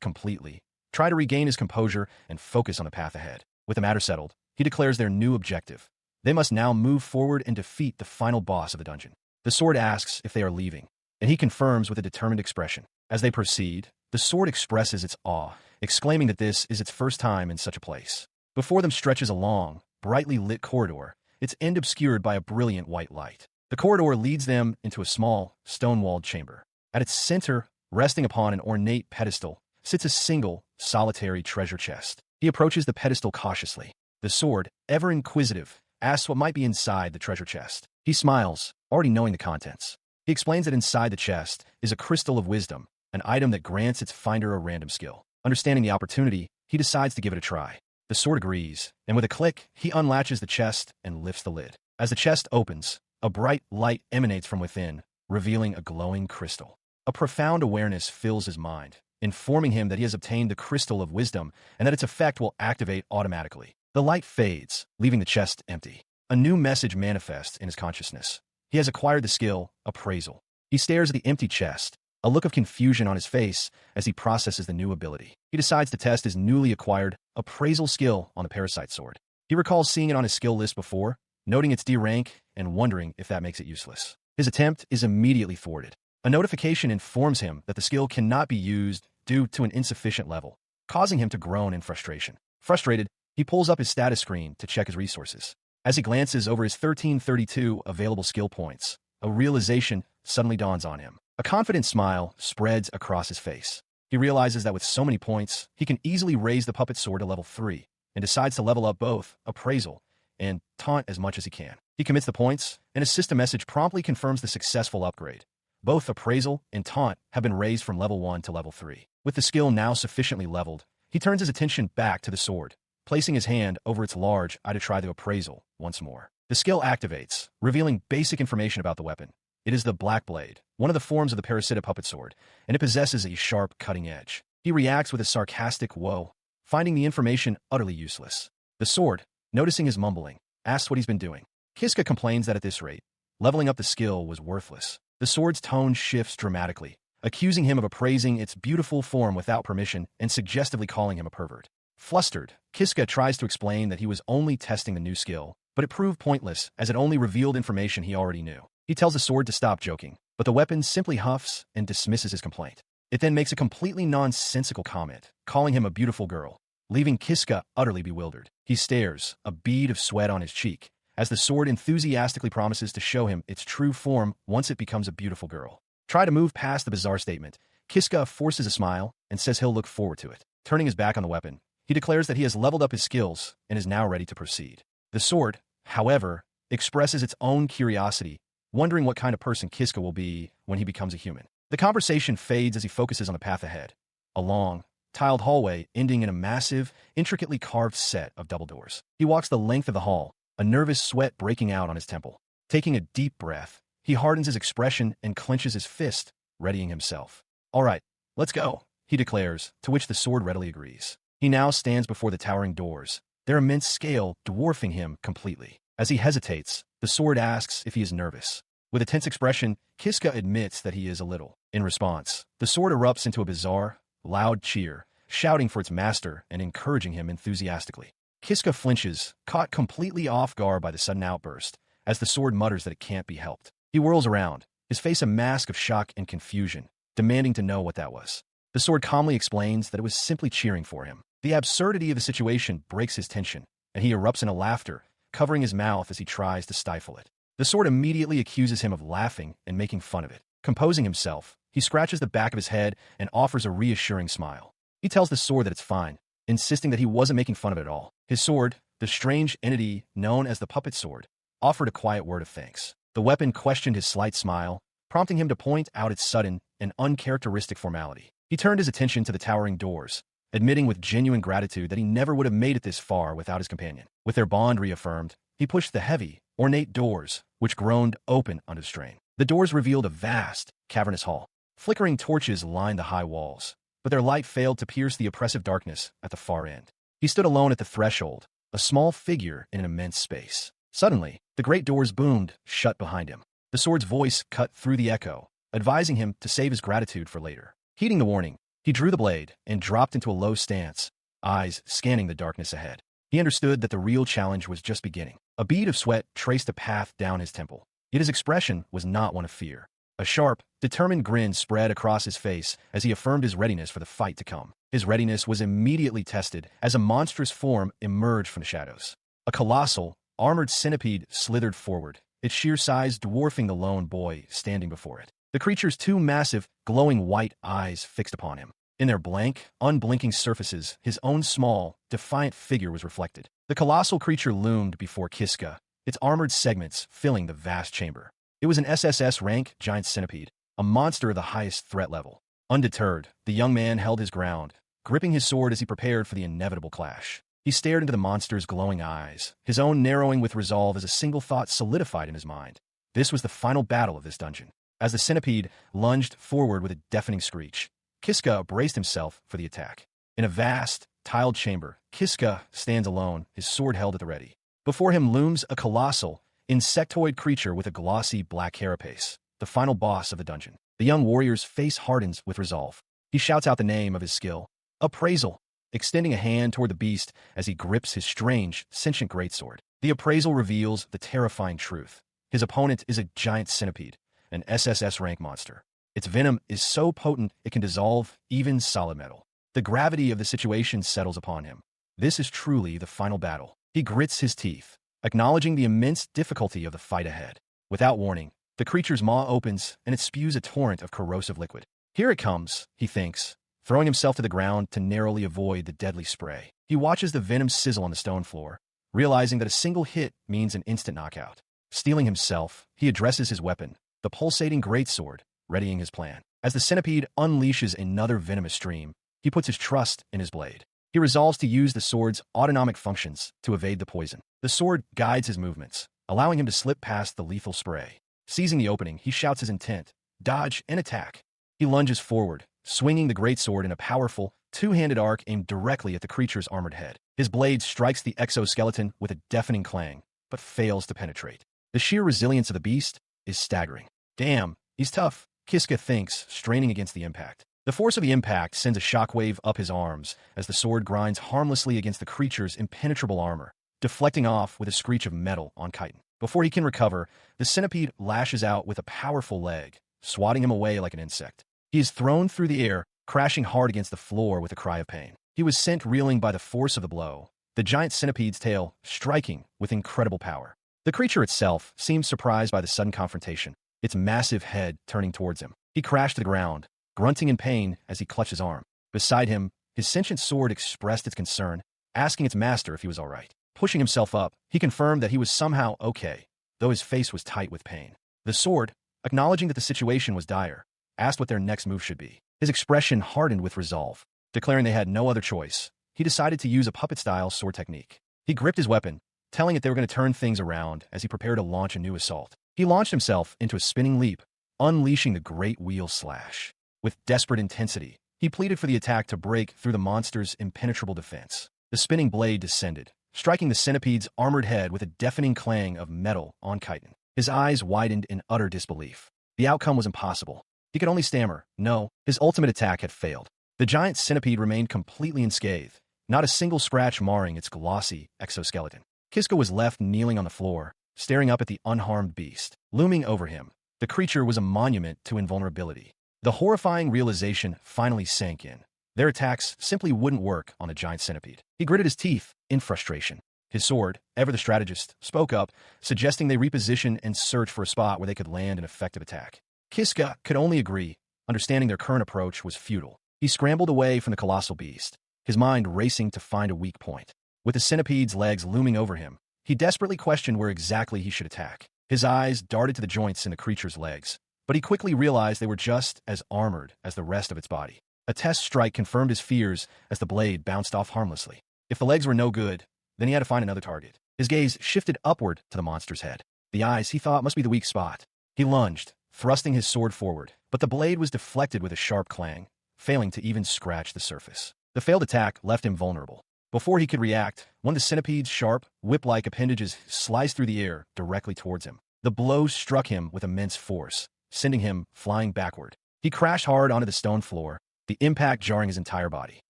Speaker 1: completely, try to regain his composure and focus on the path ahead. With the matter settled, he declares their new objective. They must now move forward and defeat the final boss of the dungeon. The sword asks if they are leaving, and he confirms with a determined expression. As they proceed, the sword expresses its awe, exclaiming that this is its first time in such a place. Before them stretches a long, brightly lit corridor, its end obscured by a brilliant white light. The corridor leads them into a small, stone-walled chamber. At its center, resting upon an ornate pedestal, sits a single, solitary treasure chest. He approaches the pedestal cautiously. The sword, ever inquisitive, asks what might be inside the treasure chest. He smiles, already knowing the contents. He explains that inside the chest is a crystal of wisdom, an item that grants its finder a random skill. Understanding the opportunity, he decides to give it a try. The sword agrees, and with a click, he unlatches the chest and lifts the lid. As the chest opens, a bright light emanates from within, revealing a glowing crystal. A profound awareness fills his mind, informing him that he has obtained the crystal of wisdom and that its effect will activate automatically. The light fades, leaving the chest empty. A new message manifests in his consciousness. He has acquired the skill, appraisal. He stares at the empty chest, a look of confusion on his face as he processes the new ability. He decides to test his newly acquired appraisal skill on the parasite sword. He recalls seeing it on his skill list before, noting its D rank and wondering if that makes it useless. His attempt is immediately thwarted. A notification informs him that the skill cannot be used due to an insufficient level, causing him to groan in frustration. Frustrated, he pulls up his status screen to check his resources. As he glances over his 1332 available skill points, a realization suddenly dawns on him. A confident smile spreads across his face. He realizes that with so many points, he can easily raise the puppet sword to level 3, and decides to level up both appraisal and taunt as much as he can. He commits the points, and a system message promptly confirms the successful upgrade. Both appraisal and taunt have been raised from level 1 to level 3. With the skill now sufficiently leveled, he turns his attention back to the sword, placing his hand over its large eye to try the appraisal once more. The skill activates, revealing basic information about the weapon. It is the Black Blade, one of the forms of the parasitic puppet sword, and it possesses a sharp, cutting edge. He reacts with a sarcastic whoa, finding the information utterly useless. The sword, noticing his mumbling, asks what he's been doing. Kiska complains that at this rate, leveling up the skill was worthless. The sword's tone shifts dramatically, accusing him of appraising its beautiful form without permission and suggestively calling him a pervert. Flustered, Kiska tries to explain that he was only testing the new skill, but it proved pointless as it only revealed information he already knew. He tells the sword to stop joking, but the weapon simply huffs and dismisses his complaint. It then makes a completely nonsensical comment, calling him a beautiful girl, leaving Kiska utterly bewildered. He stares, a bead of sweat on his cheek, as the sword enthusiastically promises to show him its true form once it becomes a beautiful girl. Try to move past the bizarre statement. Kiska forces a smile and says he'll look forward to it. Turning his back on the weapon, he declares that he has leveled up his skills and is now ready to proceed. The sword, however, expresses its own curiosity, wondering what kind of person Kiska will be when he becomes a human. The conversation fades as he focuses on the path ahead, a long, tiled hallway ending in a massive, intricately carved set of double doors. He walks the length of the hall, a nervous sweat breaking out on his temple. Taking a deep breath, he hardens his expression and clenches his fist, readying himself. "All right, let's go," he declares, to which the sword readily agrees. He now stands before the towering doors, their immense scale dwarfing him completely. As he hesitates, the sword asks if he is nervous. With a tense expression, Kiska admits that he is a little. In response, the sword erupts into a bizarre, loud cheer, shouting for its master and encouraging him enthusiastically. Kiska flinches, caught completely off guard by the sudden outburst, as the sword mutters that it can't be helped. He whirls around, his face a mask of shock and confusion, demanding to know what that was. The sword calmly explains that it was simply cheering for him. The absurdity of the situation breaks his tension, and he erupts into laughter, covering his mouth as he tries to stifle it. The sword immediately accuses him of laughing and making fun of it. Composing himself, he scratches the back of his head and offers a reassuring smile. He tells the sword that it's fine, insisting that he wasn't making fun of it at all. His sword, the strange entity known as the puppet sword, offered a quiet word of thanks. The weapon questioned his slight smile, prompting him to point out its sudden and uncharacteristic formality. He turned his attention to the towering doors, admitting with genuine gratitude that he never would have made it this far without his companion. With their bond reaffirmed, he pushed the heavy, ornate doors, which groaned open under the strain. The doors revealed a vast, cavernous hall. Flickering torches lined the high walls, but their light failed to pierce the oppressive darkness at the far end. He stood alone at the threshold, a small figure in an immense space. Suddenly, the great doors boomed shut behind him. The sword's voice cut through the echo, advising him to save his gratitude for later. Heeding the warning, He drew the blade and dropped into a low stance, eyes scanning the darkness ahead. He understood that the real challenge was just beginning. A bead of sweat traced a path down his temple. Yet his expression was not one of fear. A sharp, determined grin spread across his face as he affirmed his readiness for the fight to come. His readiness was immediately tested as a monstrous form emerged from the shadows. A colossal, armored centipede slithered forward, its sheer size dwarfing the lone boy standing before it. The creature's two massive, glowing white eyes fixed upon him. In their blank, unblinking surfaces, his own small, defiant figure was reflected. The colossal creature loomed before Kiska, its armored segments filling the vast chamber. It was an SSS rank giant centipede, a monster of the highest threat level. Undeterred, the young man held his ground, gripping his sword as he prepared for the inevitable clash. He stared into the monster's glowing eyes, his own narrowing with resolve as a single thought solidified in his mind. This was the final battle of this dungeon. As the centipede lunged forward with a deafening screech, Kiska braced himself for the attack. In a vast, tiled chamber, Kiska stands alone, his sword held at the ready. Before him looms a colossal, insectoid creature with a glossy black carapace, the final boss of the dungeon. The young warrior's face hardens with resolve. He shouts out the name of his skill, Appraisal, extending a hand toward the beast as he grips his strange, sentient greatsword. The appraisal reveals the terrifying truth. His opponent is a giant centipede, an SSS rank monster. Its venom is so potent it can dissolve even solid metal. The gravity of the situation settles upon him. This is truly the final battle. He grits his teeth, acknowledging the immense difficulty of the fight ahead. Without warning, the creature's maw opens and it spews a torrent of corrosive liquid. Here it comes, he thinks, throwing himself to the ground to narrowly avoid the deadly spray. He watches the venom sizzle on the stone floor, realizing that a single hit means an instant knockout. Steeling himself, he addresses his weapon, the pulsating greatsword, readying his plan. As the centipede unleashes another venomous stream, he puts his trust in his blade. He resolves to use the sword's autonomic functions to evade the poison. The sword guides his movements, allowing him to slip past the lethal spray. Seizing the opening, he shouts his intent, dodge and attack. He lunges forward, swinging the greatsword in a powerful, two-handed arc aimed directly at the creature's armored head. His blade strikes the exoskeleton with a deafening clang, but fails to penetrate. The sheer resilience of the beast is staggering. Damn, he's tough, Kiska thinks, straining against the impact. The force of the impact sends a shockwave up his arms as the sword grinds harmlessly against the creature's impenetrable armor, deflecting off with a screech of metal on chitin. Before he can recover, the centipede lashes out with a powerful leg, swatting him away like an insect. He is thrown through the air, crashing hard against the floor with a cry of pain. He was sent reeling by the force of the blow, the giant centipede's tail striking with incredible power. The creature itself seemed surprised by the sudden confrontation, its massive head turning towards him. He crashed to the ground, grunting in pain as he clutched his arm. Beside him, his sentient sword expressed its concern, asking its master if he was all right. Pushing himself up, he confirmed that he was somehow okay, though his face was tight with pain. The sword, acknowledging that the situation was dire, asked what their next move should be. His expression hardened with resolve. Declaring they had no other choice, he decided to use a puppet-style sword technique. He gripped his weapon, telling it they were going to turn things around as he prepared to launch a new assault. He launched himself into a spinning leap, unleashing the great wheel slash. With desperate intensity, he pleaded for the attack to break through the monster's impenetrable defense. The spinning blade descended, striking the centipede's armored head with a deafening clang of metal on chitin. His eyes widened in utter disbelief. The outcome was impossible. He could only stammer, no. His ultimate attack had failed. The giant centipede remained completely unscathed, not a single scratch marring its glossy exoskeleton. Kiska was left kneeling on the floor, staring up at the unharmed beast. Looming over him, the creature was a monument to invulnerability. The horrifying realization finally sank in. Their attacks simply wouldn't work on the giant centipede. He gritted his teeth in frustration. His sword, ever the strategist, spoke up, suggesting they reposition and search for a spot where they could land an effective attack. Kiska could only agree, understanding their current approach was futile. He scrambled away from the colossal beast, his mind racing to find a weak point. With the centipede's legs looming over him, he desperately questioned where exactly he should attack. His eyes darted to the joints in the creature's legs, but he quickly realized they were just as armored as the rest of its body. A test strike confirmed his fears as the blade bounced off harmlessly. If the legs were no good, then he had to find another target. His gaze shifted upward to the monster's head. The eyes, he thought, must be the weak spot. He lunged, thrusting his sword forward, but the blade was deflected with a sharp clang, failing to even scratch the surface. The failed attack left him vulnerable. Before he could react, one of the centipede's sharp, whip-like appendages sliced through the air directly towards him. The blow struck him with immense force, sending him flying backward. He crashed hard onto the stone floor, the impact jarring his entire body.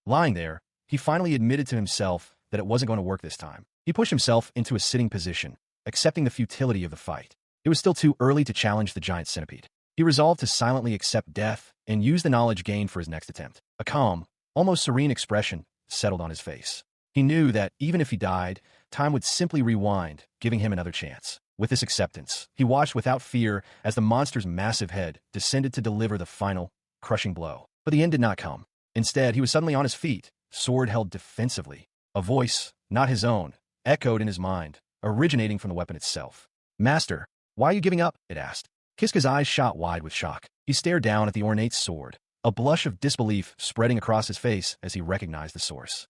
Speaker 1: Lying there, he finally admitted to himself that it wasn't going to work this time. He pushed himself into a sitting position, accepting the futility of the fight. It was still too early to challenge the giant centipede. He resolved to silently accept death and use the knowledge gained for his next attempt. A calm, almost serene expression settled on his face. He knew that even if he died, time would simply rewind, giving him another chance. With this acceptance, he watched without fear as the monster's massive head descended to deliver the final, crushing blow. But the end did not come. Instead, he was suddenly on his feet, sword held defensively. A voice, not his own, echoed in his mind, originating from the weapon itself. "Master, why are you giving up?" it asked. Kiska's eyes shot wide with shock. He stared down at the ornate sword, a blush of disbelief spreading across his face as he recognized the source.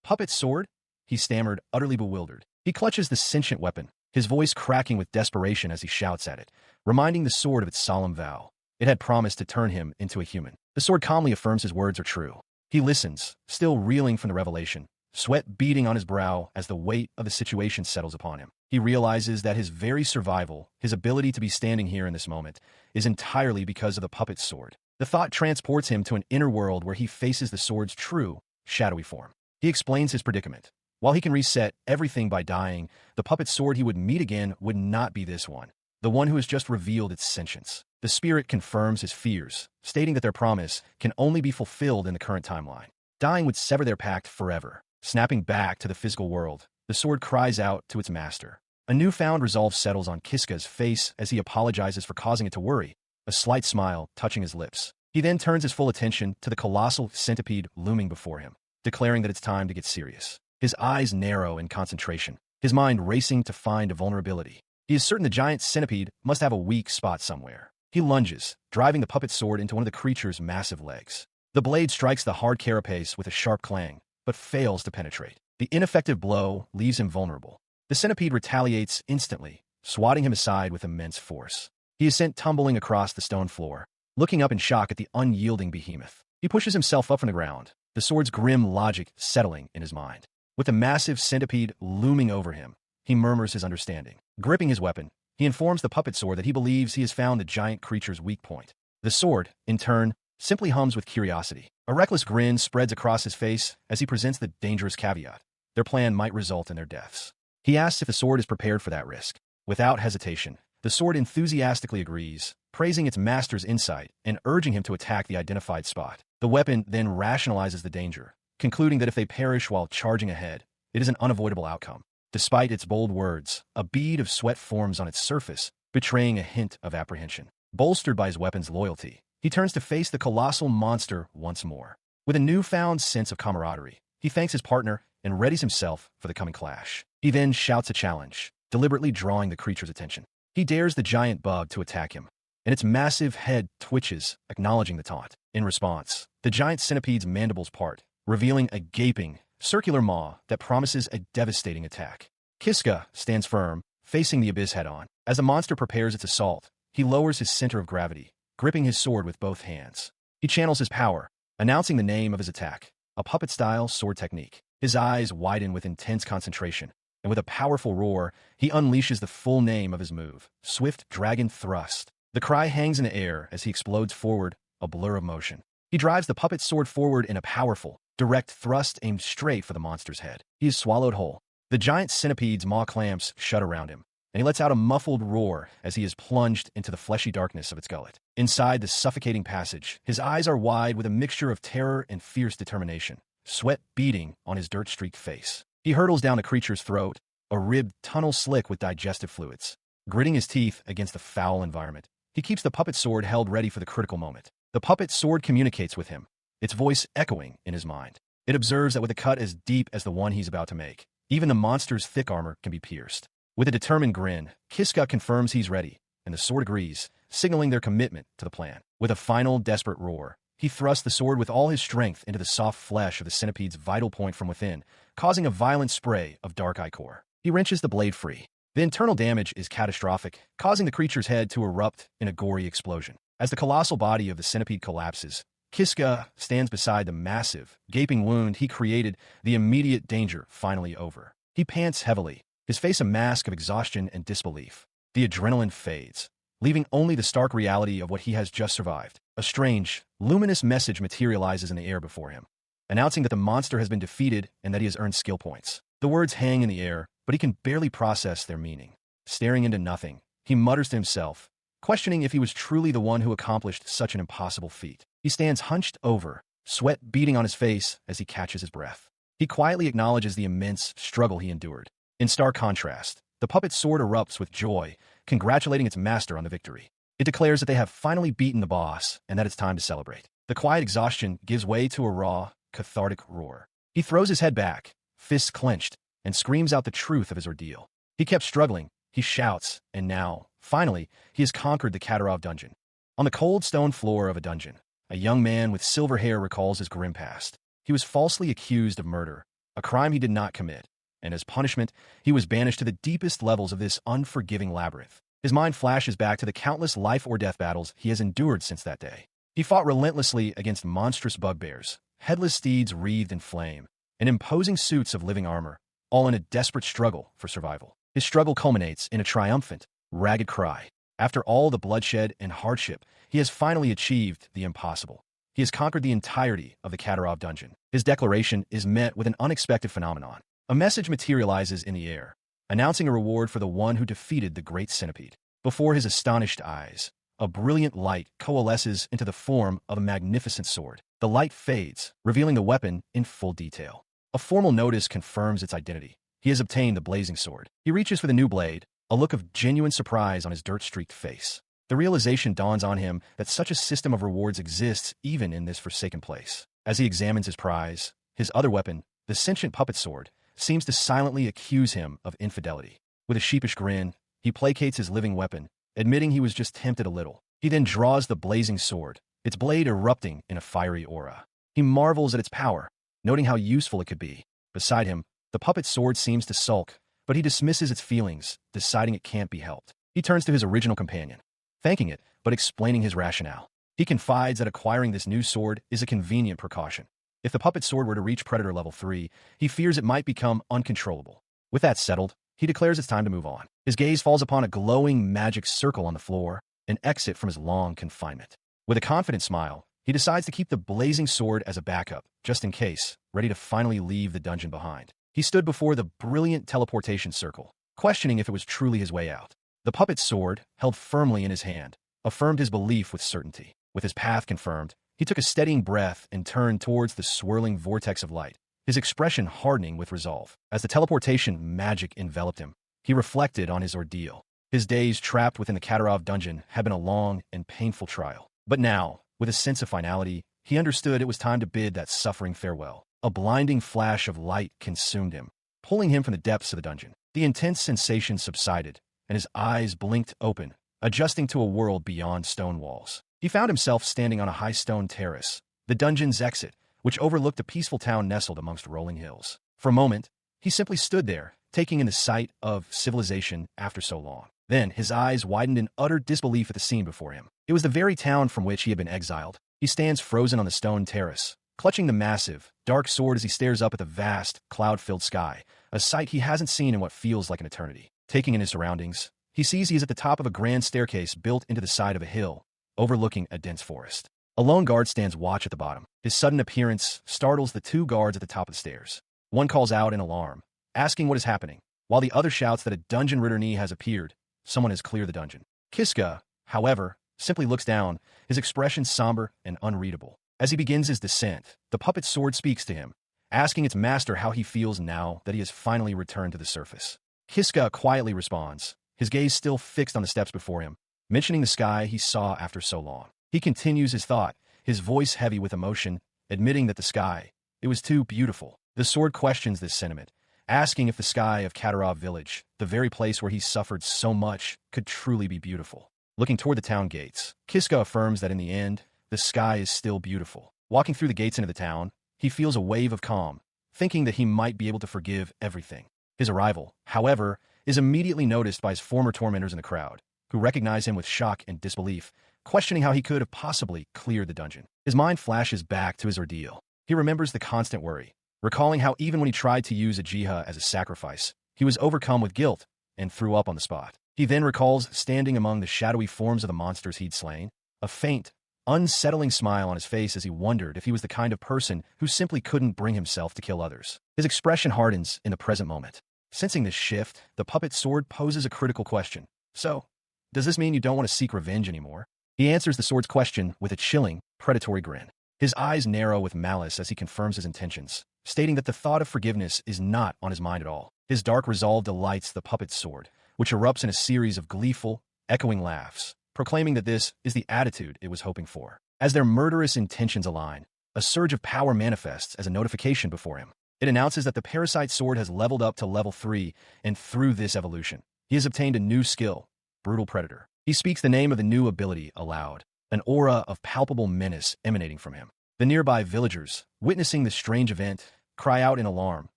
Speaker 1: Puppet sword?" he stammered, utterly bewildered. He clutches the sentient weapon, his voice cracking with desperation as he shouts at it, reminding the sword of its solemn vow. It had promised to turn him into a human. The sword calmly affirms his words are true. He listens, still reeling from the revelation, sweat beading on his brow as the weight of the situation settles upon him. He realizes that his very survival, his ability to be standing here in this moment, is entirely because of the puppet sword. The thought transports him to an inner world where he faces the sword's true, shadowy form. He explains his predicament. While he can reset everything by dying, the puppet sword he would meet again would not be this one, the one who has just revealed its sentience. The spirit confirms his fears, stating that their promise can only be fulfilled in the current timeline. Dying would sever their pact forever. Snapping back to the physical world, the sword cries out to its master. A newfound resolve settles on Kiska's face as he apologizes for causing it to worry, a slight smile touching his lips. He then turns his full attention to the colossal centipede looming before him, declaring that it's time to get serious. His eyes narrow in concentration, his mind racing to find a vulnerability. He is certain the giant centipede must have a weak spot somewhere. He lunges, driving the puppet sword into one of the creature's massive legs. The blade strikes the hard carapace with a sharp clang, but fails to penetrate. The ineffective blow leaves him vulnerable. The centipede retaliates instantly, swatting him aside with immense force. He is sent tumbling across the stone floor, looking up in shock at the unyielding behemoth. He pushes himself up from the ground, the sword's grim logic settling in his mind. With the massive centipede looming over him, he murmurs his understanding. Gripping his weapon, he informs the puppet sword that he believes he has found the giant creature's weak point. The sword, in turn, simply hums with curiosity. A reckless grin spreads across his face as he presents the dangerous caveat. Their plan might result in their deaths. He asks if the sword is prepared for that risk. Without hesitation, the sword enthusiastically agrees, praising its master's insight and urging him to attack the identified spot. The weapon then rationalizes the danger, concluding that if they perish while charging ahead, it is an unavoidable outcome. Despite its bold words, a bead of sweat forms on its surface, betraying a hint of apprehension. Bolstered by his weapon's loyalty, he turns to face the colossal monster once more. With a newfound sense of camaraderie, he thanks his partner and readies himself for the coming clash. He then shouts a challenge, deliberately drawing the creature's attention. He dares the giant bug to attack him, and its massive head twitches, acknowledging the taunt. In response, the giant centipede's mandibles part, revealing a gaping, circular maw that promises a devastating attack. Kiska stands firm, facing the abyss head-on. As the monster prepares its assault, he lowers his center of gravity, gripping his sword with both hands. He channels his power, announcing the name of his attack, a puppet-style sword technique. His eyes widen with intense concentration, and with a powerful roar, he unleashes the full name of his move, Swift Dragon Thrust. The cry hangs in the air as he explodes forward, a blur of motion. He drives the puppet sword forward in a powerful, direct thrust aimed straight for the monster's head. He is swallowed whole. The giant centipede's maw clamps shut around him, and he lets out a muffled roar as he is plunged into the fleshy darkness of its gullet. Inside the suffocating passage, his eyes are wide with a mixture of terror and fierce determination, sweat beading on his dirt-streaked face. He hurtles down the creature's throat, a ribbed tunnel slick with digestive fluids. Gritting his teeth against the foul environment, he keeps the puppet sword held ready for the critical moment. The puppet sword communicates with him, its voice echoing in his mind. It observes that with a cut as deep as the one he's about to make, even the monster's thick armor can be pierced. With a determined grin, Kiska confirms he's ready, and the sword agrees, signaling their commitment to the plan. With a final desperate roar, he thrusts the sword with all his strength into the soft flesh of the centipede's vital point from within, causing a violent spray of dark ichor. He wrenches the blade free. The internal damage is catastrophic, causing the creature's head to erupt in a gory explosion. As the colossal body of the centipede collapses, Kiska stands beside the massive, gaping wound he created, the immediate danger finally over. He pants heavily, his face a mask of exhaustion and disbelief. The adrenaline fades, leaving only the stark reality of what he has just survived. A A strange, luminous message materializes in the air before him, announcing that the monster has been defeated and that he has earned skill points. The words hang in the air, but he can barely process their meaning. Staring into nothing, he mutters to himself, questioning if he was truly the one who accomplished such an impossible feat. He stands hunched over, sweat beading on his face as he catches his breath. He quietly acknowledges the immense struggle he endured. In stark contrast, the puppet sword erupts with joy, congratulating its master on the victory. It declares that they have finally beaten the boss and that it's time to celebrate. The quiet exhaustion gives way to a raw, cathartic roar. He throws his head back, fists clenched, and screams out the truth of his ordeal. He kept struggling, he shouts, and now, finally, he has conquered the Katarov dungeon. On the cold stone floor of a dungeon, a young man with silver hair recalls his grim past. He was falsely accused of murder, a crime he did not commit, and as punishment, he was banished to the deepest levels of this unforgiving labyrinth. His mind flashes back to the countless life-or-death battles he has endured since that day. He fought relentlessly against monstrous bugbears, headless steeds wreathed in flame, and imposing suits of living armor, all in a desperate struggle for survival. His struggle culminates in a triumphant, ragged cry. After all the bloodshed and hardship, he has finally achieved the impossible. He has conquered the entirety of the Katarov dungeon. His declaration is met with an unexpected phenomenon. A message materializes in the air, announcing a reward for the one who defeated the great centipede. Before his astonished eyes, a brilliant light coalesces into the form of a magnificent sword. The light fades, revealing the weapon in full detail. A formal notice confirms its identity. He has obtained the blazing sword. He reaches for the new blade, a look of genuine surprise on his dirt-streaked face. The realization dawns on him that such a system of rewards exists even in this forsaken place. As he examines his prize, his other weapon, the sentient puppet sword, seems to silently accuse him of infidelity. With a sheepish grin, he placates his living weapon, admitting he was just tempted a little. He then draws the blazing sword, its blade erupting in a fiery aura. He marvels at its power, noting how useful it could be. Beside him, the puppet sword seems to sulk, but he dismisses its feelings, deciding it can't be helped. He turns to his original companion, thanking it, but explaining his rationale. He confides that acquiring this new sword is a convenient precaution. If the puppet sword were to reach Predator Level 3, he fears it might become uncontrollable. With that settled, he declares it's time to move on. His gaze falls upon a glowing magic circle on the floor, an exit from his long confinement. With a confident smile, he decides to keep the blazing sword as a backup, just in case, ready to finally leave the dungeon behind. He stood before the brilliant teleportation circle, questioning if it was truly his way out. The puppet sword, held firmly in his hand, affirmed his belief with certainty. With his path confirmed, he took a steadying breath and turned towards the swirling vortex of light, his expression hardening with resolve. As the teleportation magic enveloped him, he reflected on his ordeal. His days trapped within the Katarov dungeon had been a long and painful trial. But now, with a sense of finality, he understood it was time to bid that suffering farewell. A blinding flash of light consumed him, pulling him from the depths of the dungeon. The intense sensation subsided, and his eyes blinked open, adjusting to a world beyond stone walls. He found himself standing on a high stone terrace, the dungeon's exit, which overlooked the peaceful town nestled amongst rolling hills. For a moment, he simply stood there, taking in the sight of civilization after so long. Then his eyes widened in utter disbelief at the scene before him. It was the very town from which he had been exiled. He stands frozen on the stone terrace, clutching the massive, dark sword as he stares up at the vast, cloud-filled sky, a sight he hasn't seen in what feels like an eternity. Taking in his surroundings, he sees he is at the top of a grand staircase built into the side of a hill, overlooking a dense forest. A lone guard stands watch at the bottom. His sudden appearance startles the two guards at the top of the stairs. One calls out in alarm, asking what is happening, while the other shouts that a dungeon riddernee has appeared. Someone has cleared the dungeon. Kiska, however, simply looks down, his expression somber and unreadable. As he begins his descent, the puppet sword speaks to him, asking its master how he feels now that he has finally returned to the surface. Kiska quietly responds, his gaze still fixed on the steps before him, mentioning the sky he saw after so long. He continues his thought, his voice heavy with emotion, admitting that the sky, it was too beautiful. The sword questions this sentiment, asking if the sky of Katarov village, the very place where he suffered so much, could truly be beautiful. Looking toward the town gates, Kiska affirms that in the end, the sky is still beautiful. Walking through the gates into the town, he feels a wave of calm, thinking that he might be able to forgive everything. His arrival, however, is immediately noticed by his former tormentors in the crowd, who recognize him with shock and disbelief, questioning how he could have possibly cleared the dungeon. His mind flashes back to his ordeal. He remembers the constant worry, recalling how even when he tried to use a jiha as a sacrifice, he was overcome with guilt and threw up on the spot. He then recalls standing among the shadowy forms of the monsters he'd slain, a faint, unsettling smile on his face as he wondered if he was the kind of person who simply couldn't bring himself to kill others. His expression hardens in the present moment. Sensing this shift, the puppet sword poses a critical question. So, does this mean you don't want to seek revenge anymore? He answers the sword's question with a chilling, predatory grin. His eyes narrow with malice as he confirms his intentions, stating that the thought of forgiveness is not on his mind at all. His dark resolve delights the puppet's sword, which erupts in a series of gleeful, echoing laughs, proclaiming that this is the attitude it was hoping for. As their murderous intentions align, a surge of power manifests as a notification before him. It announces that the parasite sword has leveled up to level 3, and through this evolution, he has obtained a new skill, Brutal Predator. He speaks the name of the new ability aloud, an aura of palpable menace emanating from him. The nearby villagers, witnessing this strange event, cry out in alarm,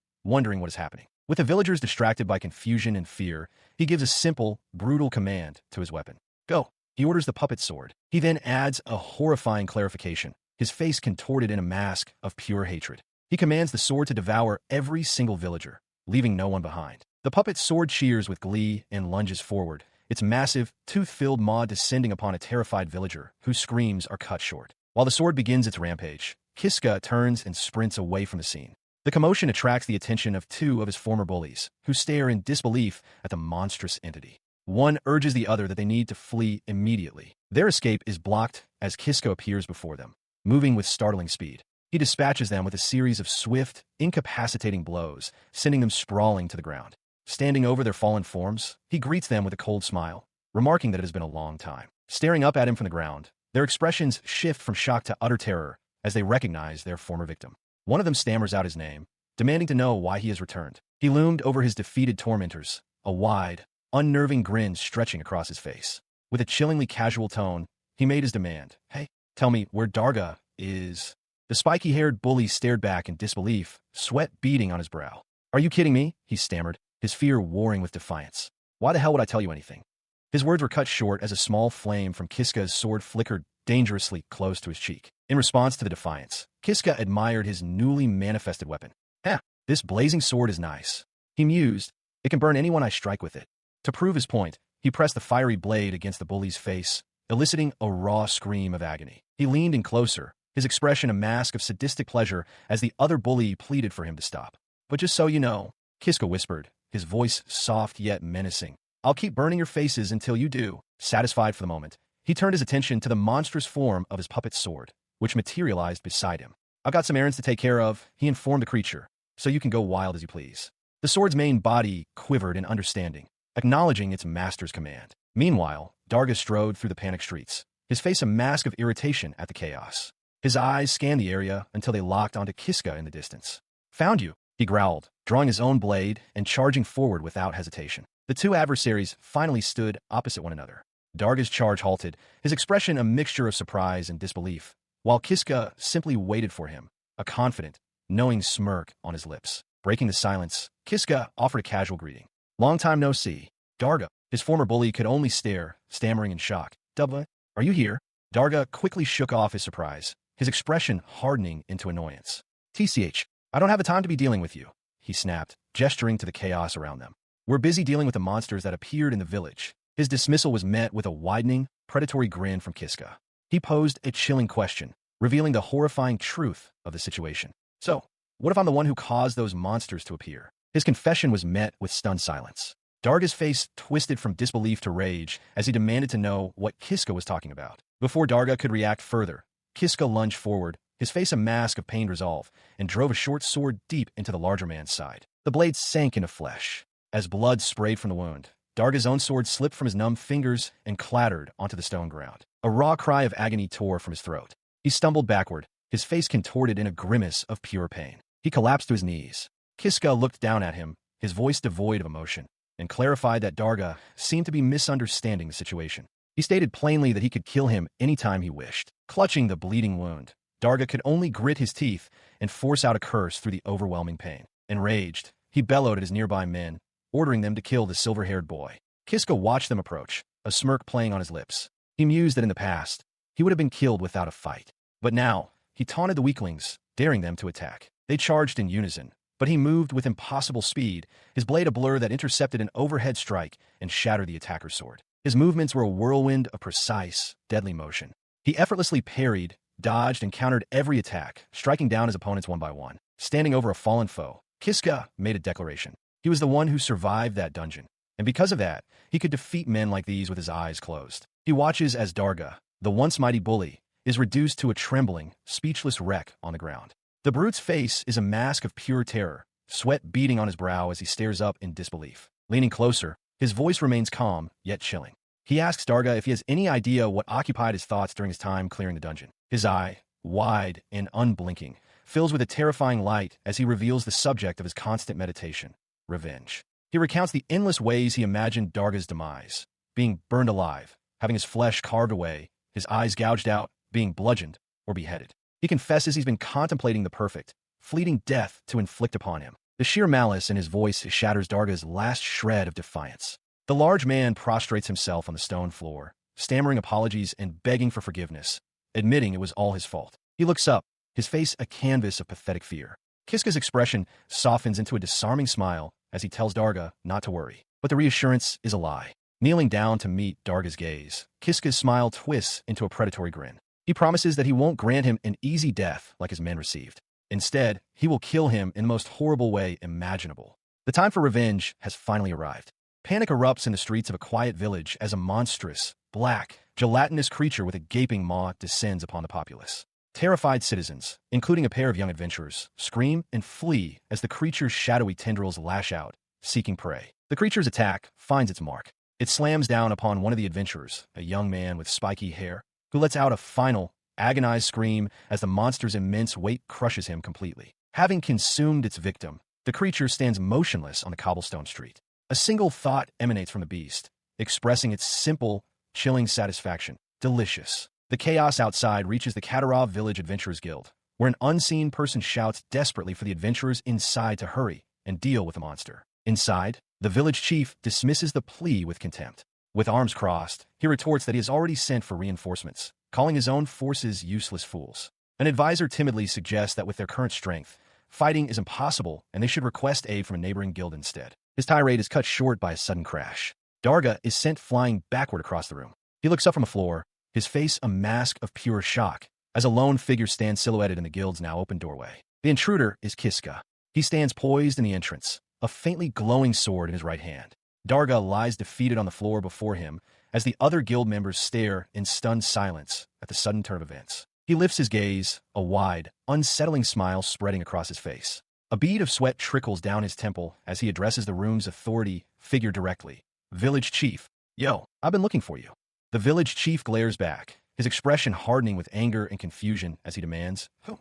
Speaker 1: wondering what is happening. With the villagers distracted by confusion and fear, he gives a simple, brutal command to his weapon. Go. He orders the puppet sword. He then adds a horrifying clarification, his face contorted in a mask of pure hatred. He commands the sword to devour every single villager, leaving no one behind. The puppet sword cheers with glee and lunges forward, its massive, tooth-filled maw descending upon a terrified villager, whose screams are cut short. While the sword begins its rampage, Kiska turns and sprints away from the scene. The commotion attracts the attention of two of his former bullies, who stare in disbelief at the monstrous entity. One urges the other that they need to flee immediately. Their escape is blocked as Kiska appears before them, moving with startling speed. He dispatches them with a series of swift, incapacitating blows, sending them sprawling to the ground. Standing over their fallen forms, he greets them with a cold smile, remarking that it has been a long time. Staring up at him from the ground, their expressions shift from shock to utter terror as they recognize their former victim. One of them stammers out his name, demanding to know why he has returned. He loomed over his defeated tormentors, a wide, unnerving grin stretching across his face. With a chillingly casual tone, he made his demand. Hey, tell me where Darga is. The spiky-haired bully stared back in disbelief, sweat beading on his brow. Are you kidding me? He stammered, his fear warring with defiance. Why the hell would I tell you anything? His words were cut short as a small flame from Kiska's sword flickered dangerously close to his cheek. In response to the defiance, Kiska admired his newly manifested weapon. This blazing sword is nice. He mused. It can burn anyone I strike with it. To prove his point, he pressed the fiery blade against the bully's face, eliciting a raw scream of agony. He leaned in closer, his expression a mask of sadistic pleasure as the other bully pleaded for him to stop. But just so you know, Kiska whispered, his voice soft yet menacing, I'll keep burning your faces until you do. Satisfied for the moment, he turned his attention to the monstrous form of his puppet sword, which materialized beside him. I've got some errands to take care of, he informed the creature, so you can go wild as you please. The sword's main body quivered in understanding, acknowledging its master's command. Meanwhile, Darga strode through the panicked streets, his face a mask of irritation at the chaos. His eyes scanned the area until they locked onto Kiska in the distance. Found you, he growled, drawing his own blade and charging forward without hesitation. The two adversaries finally stood opposite one another. Darga's charge halted, his expression a mixture of surprise and disbelief, while Kiska simply waited for him, a confident, knowing smirk on his lips. Breaking the silence, Kiska offered a casual greeting. Long time no see. Darga, his former bully, could only stare, stammering in shock. Dubba, are you here? Darga quickly shook off his surprise, his expression hardening into annoyance. TCH, I don't have the time to be dealing with you, he snapped, gesturing to the chaos around them. We're busy dealing with the monsters that appeared in the village. His dismissal was met with a widening, predatory grin from Kiska. He posed a chilling question, revealing the horrifying truth of the situation. So, what if I'm the one who caused those monsters to appear? His confession was met with stunned silence. Darga's face twisted from disbelief to rage as he demanded to know what Kiska was talking about. Before Darga could react further, Kiska lunged forward, his face a mask of pained resolve, and drove a short sword deep into the larger man's side. The blade sank into flesh. As blood sprayed from the wound, Darga's own sword slipped from his numb fingers and clattered onto the stone ground. A raw cry of agony tore from his throat. He stumbled backward, his face contorted in a grimace of pure pain. He collapsed to his knees. Kiska looked down at him, his voice devoid of emotion, and clarified that Darga seemed to be misunderstanding the situation. He stated plainly that he could kill him any time he wished. Clutching the bleeding wound, Darga could only grit his teeth and force out a curse through the overwhelming pain. Enraged, he bellowed at his nearby men, ordering them to kill the silver-haired boy. Kiska watched them approach, a smirk playing on his lips. He mused that in the past, he would have been killed without a fight. But now, he taunted the weaklings, daring them to attack. They charged in unison, but he moved with impossible speed, his blade a blur that intercepted an overhead strike and shattered the attacker's sword. His movements were a whirlwind of precise, deadly motion. He effortlessly parried, dodged, and countered every attack, striking down his opponents one by one. Standing over a fallen foe, Kiska made a declaration. He was the one who survived that dungeon, and because of that, he could defeat men like these with his eyes closed. He watches as Darga, the once mighty bully, is reduced to a trembling, speechless wreck on the ground. The brute's face is a mask of pure terror, sweat beading on his brow as he stares up in disbelief. Leaning closer, his voice remains calm, yet chilling. He asks Darga if he has any idea what occupied his thoughts during his time clearing the dungeon. His eye, wide and unblinking, fills with a terrifying light as he reveals the subject of his constant meditation: revenge. He recounts the endless ways he imagined Darga's demise: being burned alive, having his flesh carved away, his eyes gouged out, being bludgeoned, or beheaded. He confesses he's been contemplating the perfect, fleeting death to inflict upon him. The sheer malice in his voice shatters Darga's last shred of defiance. The large man prostrates himself on the stone floor, stammering apologies and begging for forgiveness, admitting it was all his fault. He looks up, his face a canvas of pathetic fear. Kiska's expression softens into a disarming smile as he tells Darga not to worry. But the reassurance is a lie. Kneeling down to meet Darga's gaze, Kiska's smile twists into a predatory grin. He promises that he won't grant him an easy death like his men received. Instead, he will kill him in the most horrible way imaginable. The time for revenge has finally arrived. Panic erupts in the streets of a quiet village as a monstrous, black, gelatinous creature with a gaping maw descends upon the populace. Terrified citizens, including a pair of young adventurers, scream and flee as the creature's shadowy tendrils lash out, seeking prey. The creature's attack finds its mark. It slams down upon one of the adventurers, a young man with spiky hair, who lets out a final, agonized scream as the monster's immense weight crushes him completely. Having consumed its victim, the creature stands motionless on the cobblestone street. A single thought emanates from the beast, expressing its simple, chilling satisfaction: delicious. The chaos outside reaches the Katarov Village Adventurers Guild, where an unseen person shouts desperately for the adventurers inside to hurry and deal with the monster. Inside, the village chief dismisses the plea with contempt. With arms crossed, he retorts that he has already sent for reinforcements, calling his own forces useless fools. An advisor timidly suggests that with their current strength, fighting is impossible and they should request aid from a neighboring guild instead. His tirade is cut short by a sudden crash. Darga is sent flying backward across the room. He looks up from the floor, his face a mask of pure shock, as a lone figure stands silhouetted in the guild's now open doorway. The intruder is Kiska. He stands poised in the entrance, a faintly glowing sword in his right hand. Darga lies defeated on the floor before him as the other guild members stare in stunned silence at the sudden turn of events. He lifts his gaze, a wide, unsettling smile spreading across his face. A bead of sweat trickles down his temple as he addresses the room's authority figure directly. Village Chief. Yo, I've been looking for you. The village chief glares back, his expression hardening with anger and confusion as he demands, "Who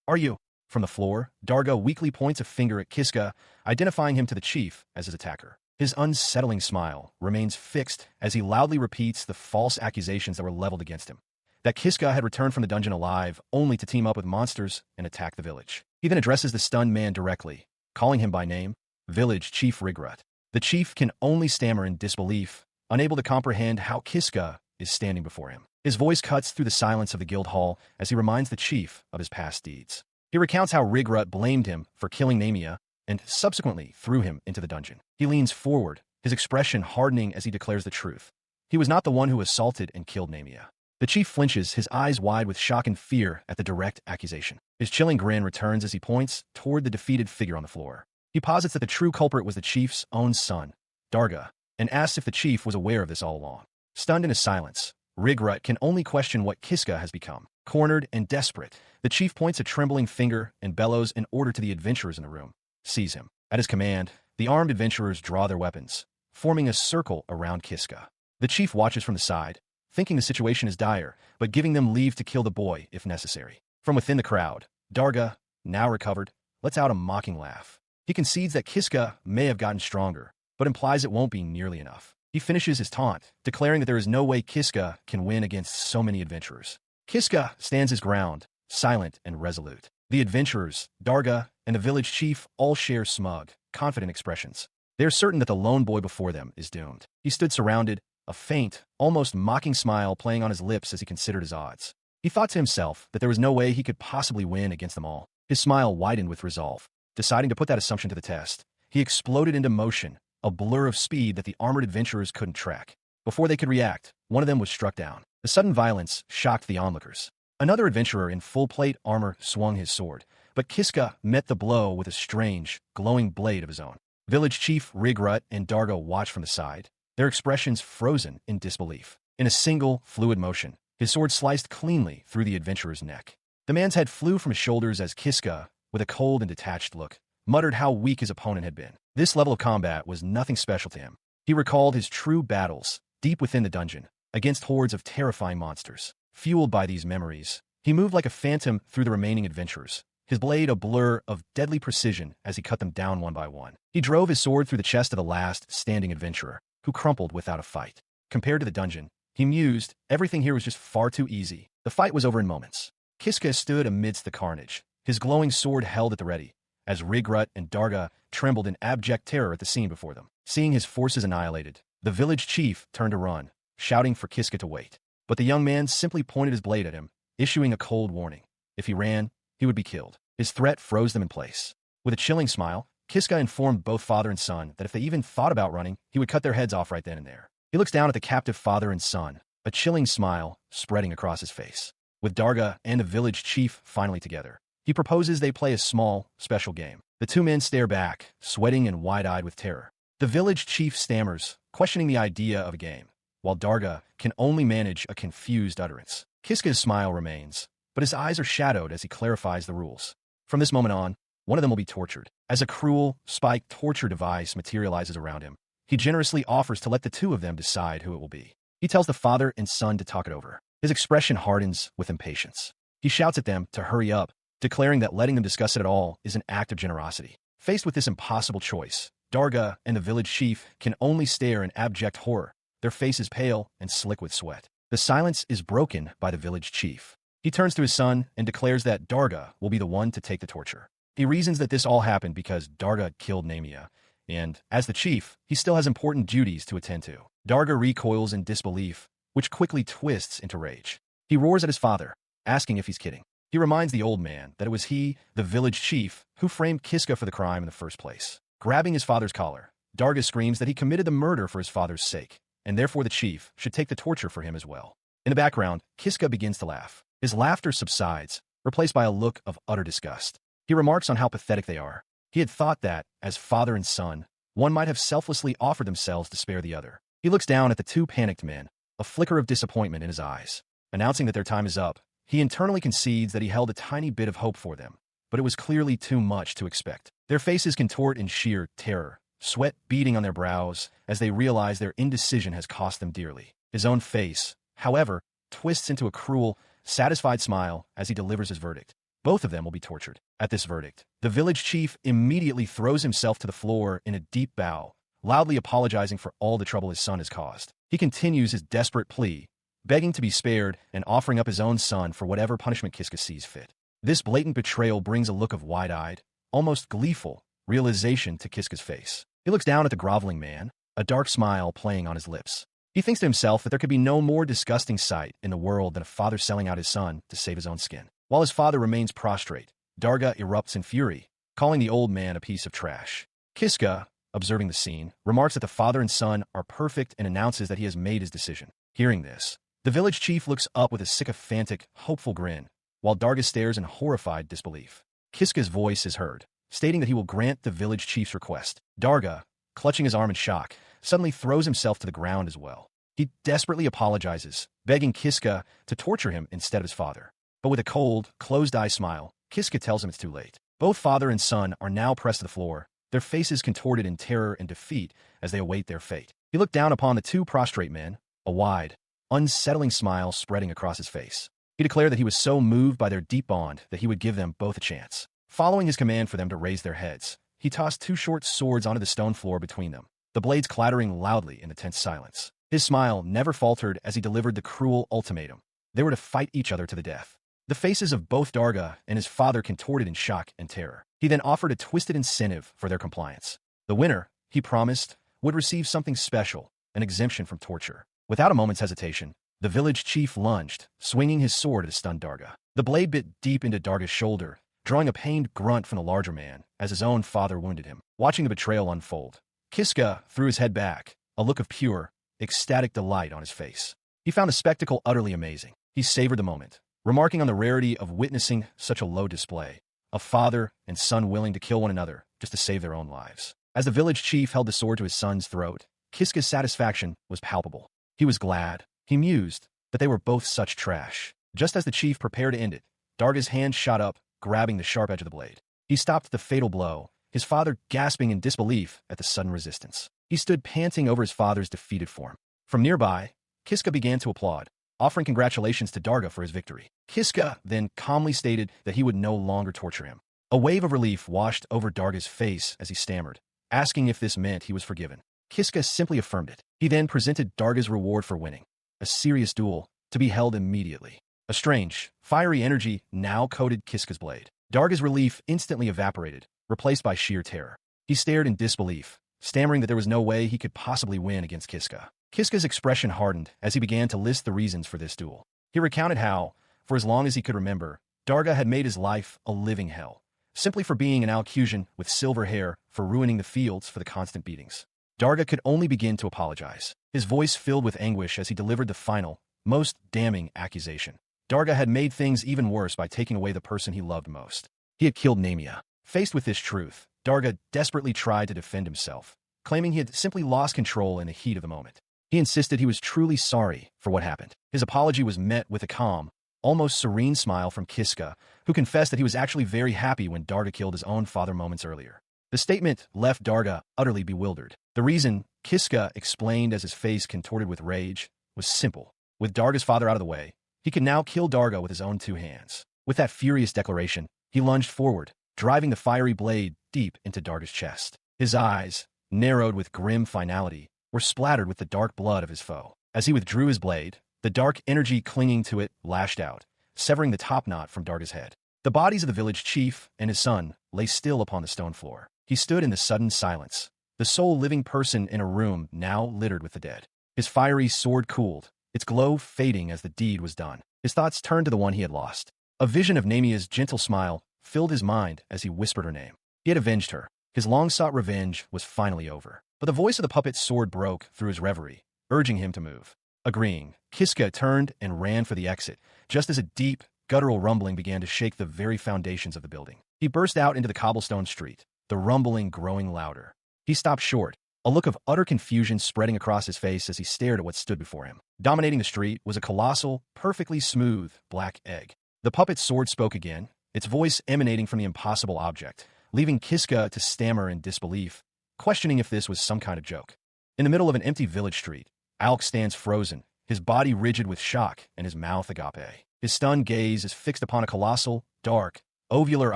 Speaker 1: are you?" From the floor, Darga weakly points a finger at Kiska, identifying him to the chief as his attacker. His unsettling smile remains fixed as he loudly repeats the false accusations that were leveled against him: that Kiska had returned from the dungeon alive only to team up with monsters and attack the village. He then addresses the stunned man directly, calling him by name: Village Chief Rigrut. The chief can only stammer in disbelief, unable to comprehend how Kiska is standing before him. His voice cuts through the silence of the guild hall as he reminds the chief of his past deeds. He recounts how Rigrut blamed him for killing Namia and subsequently threw him into the dungeon. He leans forward, his expression hardening as he declares the truth. He was not the one who assaulted and killed Namia. The chief flinches, his eyes wide with shock and fear at the direct accusation. His chilling grin returns as he points toward the defeated figure on the floor. He posits that the true culprit was the chief's own son, Darga, and asks if the chief was aware of this all along. Stunned in his silence, Rigrut can only question what Kiska has become. Cornered and desperate, the chief points a trembling finger and bellows an order to the adventurers in the room: seize him. At his command, the armed adventurers draw their weapons, forming a circle around Kiska. The chief watches from the side, thinking the situation is dire, but giving them leave to kill the boy if necessary. From within the crowd, Darga, now recovered, lets out a mocking laugh. He concedes that Kiska may have gotten stronger, but implies it won't be nearly enough. He finishes his taunt, declaring that there is no way Kiska can win against so many adventurers. Kiska stands his ground, silent and resolute. The adventurers, Darga, and the village chief all share smug, confident expressions. They are certain that the lone boy before them is doomed. He stood surrounded, a faint, almost mocking smile playing on his lips as he considered his odds. He thought to himself that there was no way he could possibly win against them all. His smile widened with resolve. Deciding to put that assumption to the test, he exploded into motion, a blur of speed that the armored adventurers couldn't track. Before they could react, one of them was struck down. The sudden violence shocked the onlookers. Another adventurer in full plate armor swung his sword, but Kiska met the blow with a strange, glowing blade of his own. Village chief Rigrut and Darga watched from the side, their expressions frozen in disbelief. In a single, fluid motion, his sword sliced cleanly through the adventurer's neck. The man's head flew from his shoulders as Kiska, with a cold and detached look, muttered how weak his opponent had been. This level of combat was nothing special to him. He recalled his true battles, deep within the dungeon, against hordes of terrifying monsters. Fueled by these memories, he moved like a phantom through the remaining adventurers, his blade a blur of deadly precision as he cut them down one by one. He drove his sword through the chest of the last standing adventurer, who crumpled without a fight. Compared to the dungeon, he mused, everything here was just far too easy. The fight was over in moments. Kiska stood amidst the carnage, his glowing sword held at the ready, as Rigrut and Darga trembled in abject terror at the scene before them. Seeing his forces annihilated, the village chief turned to run, shouting for Kiska to wait. But the young man simply pointed his blade at him, issuing a cold warning. If he ran, he would be killed. His threat froze them in place. With a chilling smile, Kiska informed both father and son that if they even thought about running, he would cut their heads off right then and there. He looks down at the captive father and son, a chilling smile spreading across his face. With Darga and the village chief finally together, he proposes they play a small, special game. The two men stare back, sweating and wide-eyed with terror. The village chief stammers, questioning the idea of a game, while Darga can only manage a confused utterance. Kiska's smile remains, but his eyes are shadowed as he clarifies the rules. From this moment on, one of them will be tortured. As a cruel, spiked torture device materializes around him, he generously offers to let the two of them decide who it will be. He tells the father and son to talk it over. His expression hardens with impatience. He shouts at them to hurry up, declaring that letting them discuss it at all is an act of generosity. Faced with this impossible choice, Darga and the village chief can only stare in abject horror, their faces pale and slick with sweat. The silence is broken by the village chief. He turns to his son and declares that Darga will be the one to take the torture. He reasons that this all happened because Darga killed Namia, and, as the chief, he still has important duties to attend to. Darga recoils in disbelief, which quickly twists into rage. He roars at his father, asking if he's kidding. He reminds the old man that it was he, the village chief, who framed Kiska for the crime in the first place. Grabbing his father's collar, Darga screams that he committed the murder for his father's sake, and therefore the chief should take the torture for him as well. In the background, Kiska begins to laugh. His laughter subsides, replaced by a look of utter disgust. He remarks on how pathetic they are. He had thought that, as father and son, one might have selflessly offered themselves to spare the other. He looks down at the two panicked men, a flicker of disappointment in his eyes. Announcing that their time is up, he internally concedes that he held a tiny bit of hope for them, but it was clearly too much to expect. Their faces contort in sheer terror, sweat beading on their brows as they realize their indecision has cost them dearly. His own face, however, twists into a cruel, satisfied smile as he delivers his verdict. Both of them will be tortured. At this verdict, the village chief immediately throws himself to the floor in a deep bow, loudly apologizing for all the trouble his son has caused. He continues his desperate plea, begging to be spared and offering up his own son for whatever punishment Kiska sees fit. This blatant betrayal brings a look of wide-eyed, almost gleeful, realization to Kiska's face. He looks down at the groveling man, a dark smile playing on his lips. He thinks to himself that there could be no more disgusting sight in the world than a father selling out his son to save his own skin. While his father remains prostrate, Darga erupts in fury, calling the old man a piece of trash. Kiska, observing the scene, remarks that the father and son are perfect and announces that he has made his decision. Hearing this, the village chief looks up with a sycophantic, hopeful grin, while Darga stares in horrified disbelief. Kiska's voice is heard, stating that he will grant the village chief's request. Darga, clutching his arm in shock, suddenly throws himself to the ground as well. He desperately apologizes, begging Kiska to torture him instead of his father. But with a cold, closed-eye smile, Kiska tells him it's too late. Both father and son are now pressed to the floor, their faces contorted in terror and defeat as they await their fate. He looked down upon the two prostrate men, a wide, unsettling smile spreading across his face. He declared that he was so moved by their deep bond that he would give them both a chance. Following his command for them to raise their heads, he tossed two short swords onto the stone floor between them, the blades clattering loudly in the tense silence. His smile never faltered as he delivered the cruel ultimatum. They were to fight each other to the death. The faces of both Darga and his father contorted in shock and terror. He then offered a twisted incentive for their compliance. The winner, he promised, would receive something special, an exemption from torture. Without a moment's hesitation, the village chief lunged, swinging his sword at a stunned Darga. The blade bit deep into Darga's shoulder, drawing a pained grunt from the larger man as his own father wounded him. Watching the betrayal unfold, Kiska threw his head back, a look of pure, ecstatic delight on his face. He found the spectacle utterly amazing. He savored the moment, remarking on the rarity of witnessing such a low display. A father and son willing to kill one another just to save their own lives. As the village chief held the sword to his son's throat, Kiska's satisfaction was palpable. He was glad. He mused that they were both such trash. Just as the chief prepared to end it, Darga's hand shot up, grabbing the sharp edge of the blade. He stopped the fatal blow, his father gasping in disbelief at the sudden resistance. He stood panting over his father's defeated form. From nearby, Kiska began to applaud, offering congratulations to Darga for his victory. Kiska then calmly stated that he would no longer torture him. A wave of relief washed over Darga's face as he stammered, asking if this meant he was forgiven. Kiska simply affirmed it. He then presented Darga's reward for winning, a serious duel to be held immediately. A strange, fiery energy now coated Kiska's blade. Darga's relief instantly evaporated, replaced by sheer terror. He stared in disbelief, stammering that there was no way he could possibly win against Kiska. Kiska's expression hardened as he began to list the reasons for this duel. He recounted how, for as long as he could remember, Darga had made his life a living hell, simply for being an Alcusian with silver hair, for ruining the fields for the constant beatings. Darga could only begin to apologize, his voice filled with anguish as he delivered the final, most damning accusation. Darga had made things even worse by taking away the person he loved most. He had killed Nemia. Faced with this truth, Darga desperately tried to defend himself, claiming he had simply lost control in the heat of the moment. He insisted he was truly sorry for what happened. His apology was met with a calm, almost serene smile from Kiska, who confessed that he was actually very happy when Darga killed his own father moments earlier. The statement left Darga utterly bewildered. The reason, Kiska explained as his face contorted with rage, was simple. With Darga's father out of the way, he could now kill Darga with his own 2 hands. With that furious declaration, he lunged forward, driving the fiery blade deep into Darga's chest. His eyes, narrowed with grim finality, were splattered with the dark blood of his foe. As he withdrew his blade, the dark energy clinging to it lashed out, severing the top knot from Darga's head. The bodies of the village chief and his son lay still upon the stone floor. He stood in the sudden silence, the sole living person in a room now littered with the dead. His fiery sword cooled, its glow fading as the deed was done. His thoughts turned to the one he had lost. A vision of Nemia's gentle smile filled his mind as he whispered her name. He had avenged her. His long-sought revenge was finally over. But the voice of the puppet's sword broke through his reverie, urging him to move. Agreeing, Kiska turned and ran for the exit, just as a deep, guttural rumbling began to shake the very foundations of the building. He burst out into the cobblestone street, the rumbling growing louder. He stopped short, a look of utter confusion spreading across his face as he stared at what stood before him. Dominating the street was a colossal, perfectly smooth, black egg. The puppet's sword spoke again, its voice emanating from the impossible object, leaving Kiska to stammer in disbelief, questioning if this was some kind of joke. In the middle of an empty village street, Alk stands frozen, his body rigid with shock and his mouth agape. His stunned gaze is fixed upon a colossal, dark, ovular